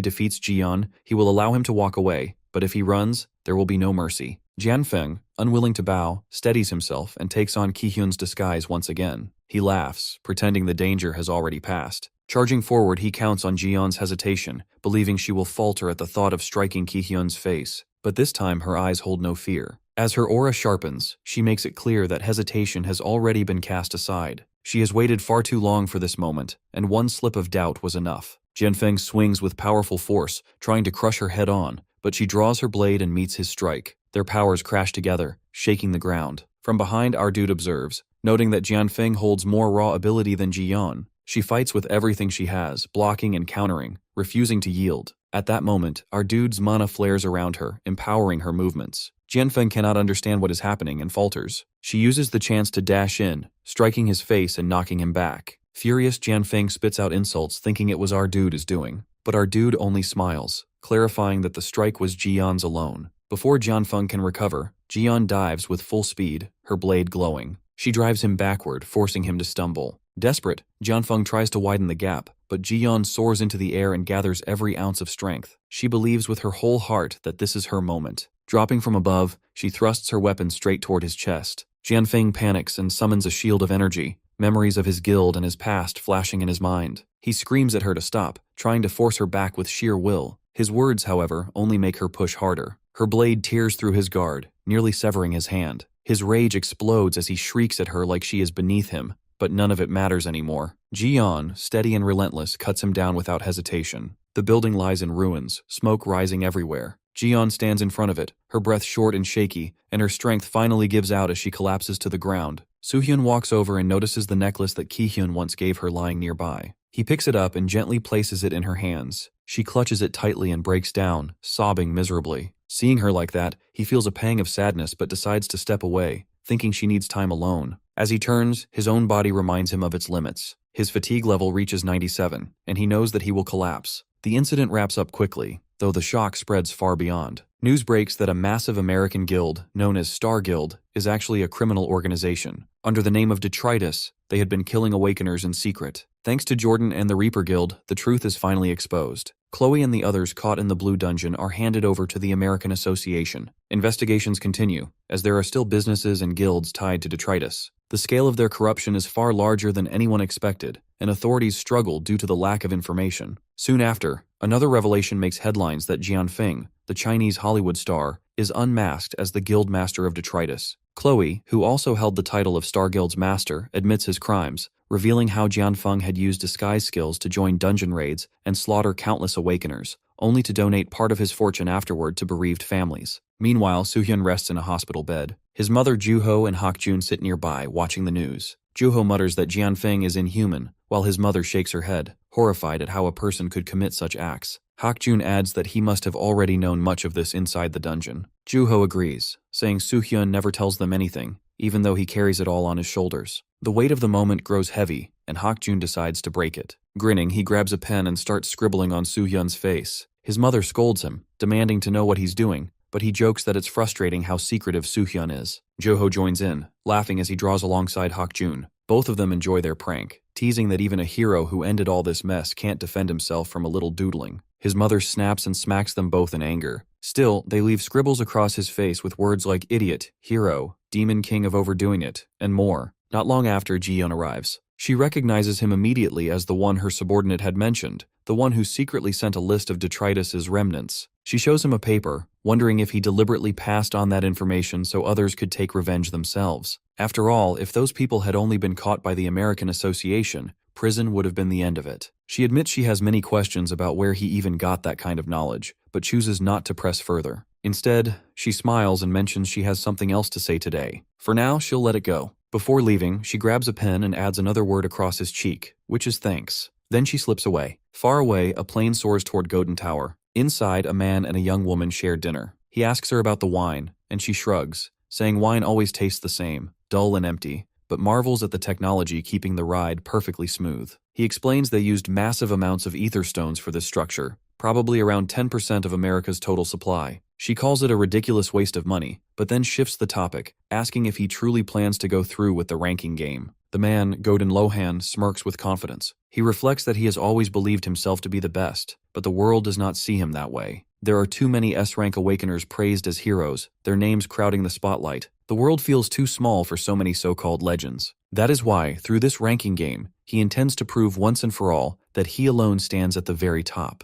defeats Ji-yeon, he will allow him to walk away, but if he runs, there will be no mercy. Jianfeng, unwilling to bow, steadies himself and takes on Ki-hyun's disguise once again. He laughs, pretending the danger has already passed. Charging forward, he counts on Ji-yeon's hesitation, believing she will falter at the thought of striking Ki-hyun's face. But this time her eyes hold no fear. As her aura sharpens, she makes it clear that hesitation has already been cast aside. She has waited far too long for this moment, and one slip of doubt was enough. Jianfeng swings with powerful force, trying to crush her head on, but she draws her blade and meets his strike. Their powers crash together, shaking the ground. From behind, our dude observes, noting that Jianfeng holds more raw ability than Ji-yeon. She fights with everything she has, blocking and countering, refusing to yield. At that moment, our dude's mana flares around her, empowering her movements. Jianfeng cannot understand what is happening and falters. She uses the chance to dash in, striking his face and knocking him back. Furious, Jianfeng spits out insults, thinking it was our dude is doing. But our dude only smiles, clarifying that the strike was Ji-yeon's alone. Before Jianfeng can recover, Ji-yeon dives with full speed, her blade glowing. She drives him backward, forcing him to stumble. Desperate, Jianfeng tries to widen the gap, but Ji-yeon soars into the air and gathers every ounce of strength. She believes with her whole heart that this is her moment. Dropping from above, she thrusts her weapon straight toward his chest. Jianfeng panics and summons a shield of energy, memories of his guild and his past flashing in his mind. He screams at her to stop, trying to force her back with sheer will. His words, however, only make her push harder. Her blade tears through his guard, nearly severing his hand. His rage explodes as he shrieks at her like she is beneath him, but none of it matters anymore. Ji-yeon, steady and relentless, cuts him down without hesitation. The building lies in ruins, smoke rising everywhere. Ji-yeon stands in front of it, her breath short and shaky, and her strength finally gives out as she collapses to the ground. Soo-hyun walks over and notices the necklace that Ki-hyun once gave her lying nearby. He picks it up and gently places it in her hands. She clutches it tightly and breaks down, sobbing miserably. Seeing her like that, he feels a pang of sadness but decides to step away, thinking she needs time alone. As he turns, his own body reminds him of its limits. His fatigue level reaches 97, and he knows that he will collapse. The incident wraps up quickly, though the shock spreads far beyond. News breaks that a massive American guild, known as Star Guild, is actually a criminal organization. Under the name of Detritus, they had been killing Awakeners in secret. Thanks to Jordan and the Reaper Guild, the truth is finally exposed. Chloe and the others caught in the Blue Dungeon are handed over to the American Association. Investigations continue, as there are still businesses and guilds tied to Detritus. The scale of their corruption is far larger than anyone expected, and authorities struggle due to the lack of information. Soon after, another revelation makes headlines that Jianfeng, the Chinese Hollywood star, is unmasked as the guild master of Detritus. Chloe, who also held the title of Star Guild's master, admits his crimes, revealing how Jianfeng had used disguise skills to join dungeon raids and slaughter countless Awakeners, only to donate part of his fortune afterward to bereaved families. Meanwhile, Soo-hyun rests in a hospital bed. His mother Joo-ho and Hak-jun sit nearby, watching the news. Joo-ho mutters that Jianfeng is inhuman, while his mother shakes her head, horrified at how a person could commit such acts. Hak-jun adds that he must have already known much of this inside the dungeon. Joo-ho agrees, saying Soo-hyun never tells them anything, even though he carries it all on his shoulders. The weight of the moment grows heavy, and Hak-jun decides to break it. Grinning, he grabs a pen and starts scribbling on Soo-hyun's face. His mother scolds him, demanding to know what he's doing, but he jokes that it's frustrating how secretive Soo-hyun is. Joo-ho joins in, laughing as he draws alongside Hak-jun. Both of them enjoy their prank, teasing that even a hero who ended all this mess can't defend himself from a little doodling. His mother snaps and smacks them both in anger. Still, they leave scribbles across his face with words like idiot, hero, demon king of overdoing it, and more. Not long after, Ji-yeon arrives. She recognizes him immediately as the one her subordinate had mentioned, the one who secretly sent a list of Detritus's remnants. She shows him a paper, wondering if he deliberately passed on that information so others could take revenge themselves. After all, if those people had only been caught by the American Association, prison would have been the end of it. She admits she has many questions about where he even got that kind of knowledge, but chooses not to press further. Instead, she smiles and mentions she has something else to say today. For now, she'll let it go. Before leaving, she grabs a pen and adds another word across his cheek, which is thanks. Then she slips away. Far away, a plane soars toward Golden Tower. Inside, a man and a young woman share dinner. He asks her about the wine, and she shrugs, saying wine always tastes the same, dull and empty, but marvels at the technology keeping the ride perfectly smooth. He explains they used massive amounts of ether stones for this structure, probably around 10% of America's total supply. She calls it a ridiculous waste of money, but then shifts the topic, asking if he truly plans to go through with the ranking game. The man, Godin Lohan, smirks with confidence. He reflects that he has always believed himself to be the best, but the world does not see him that way. There are too many S-rank awakeners praised as heroes, their names crowding the spotlight. The world feels too small for so many so-called legends. That is why, through this ranking game, he intends to prove once and for all that he alone stands at the very top.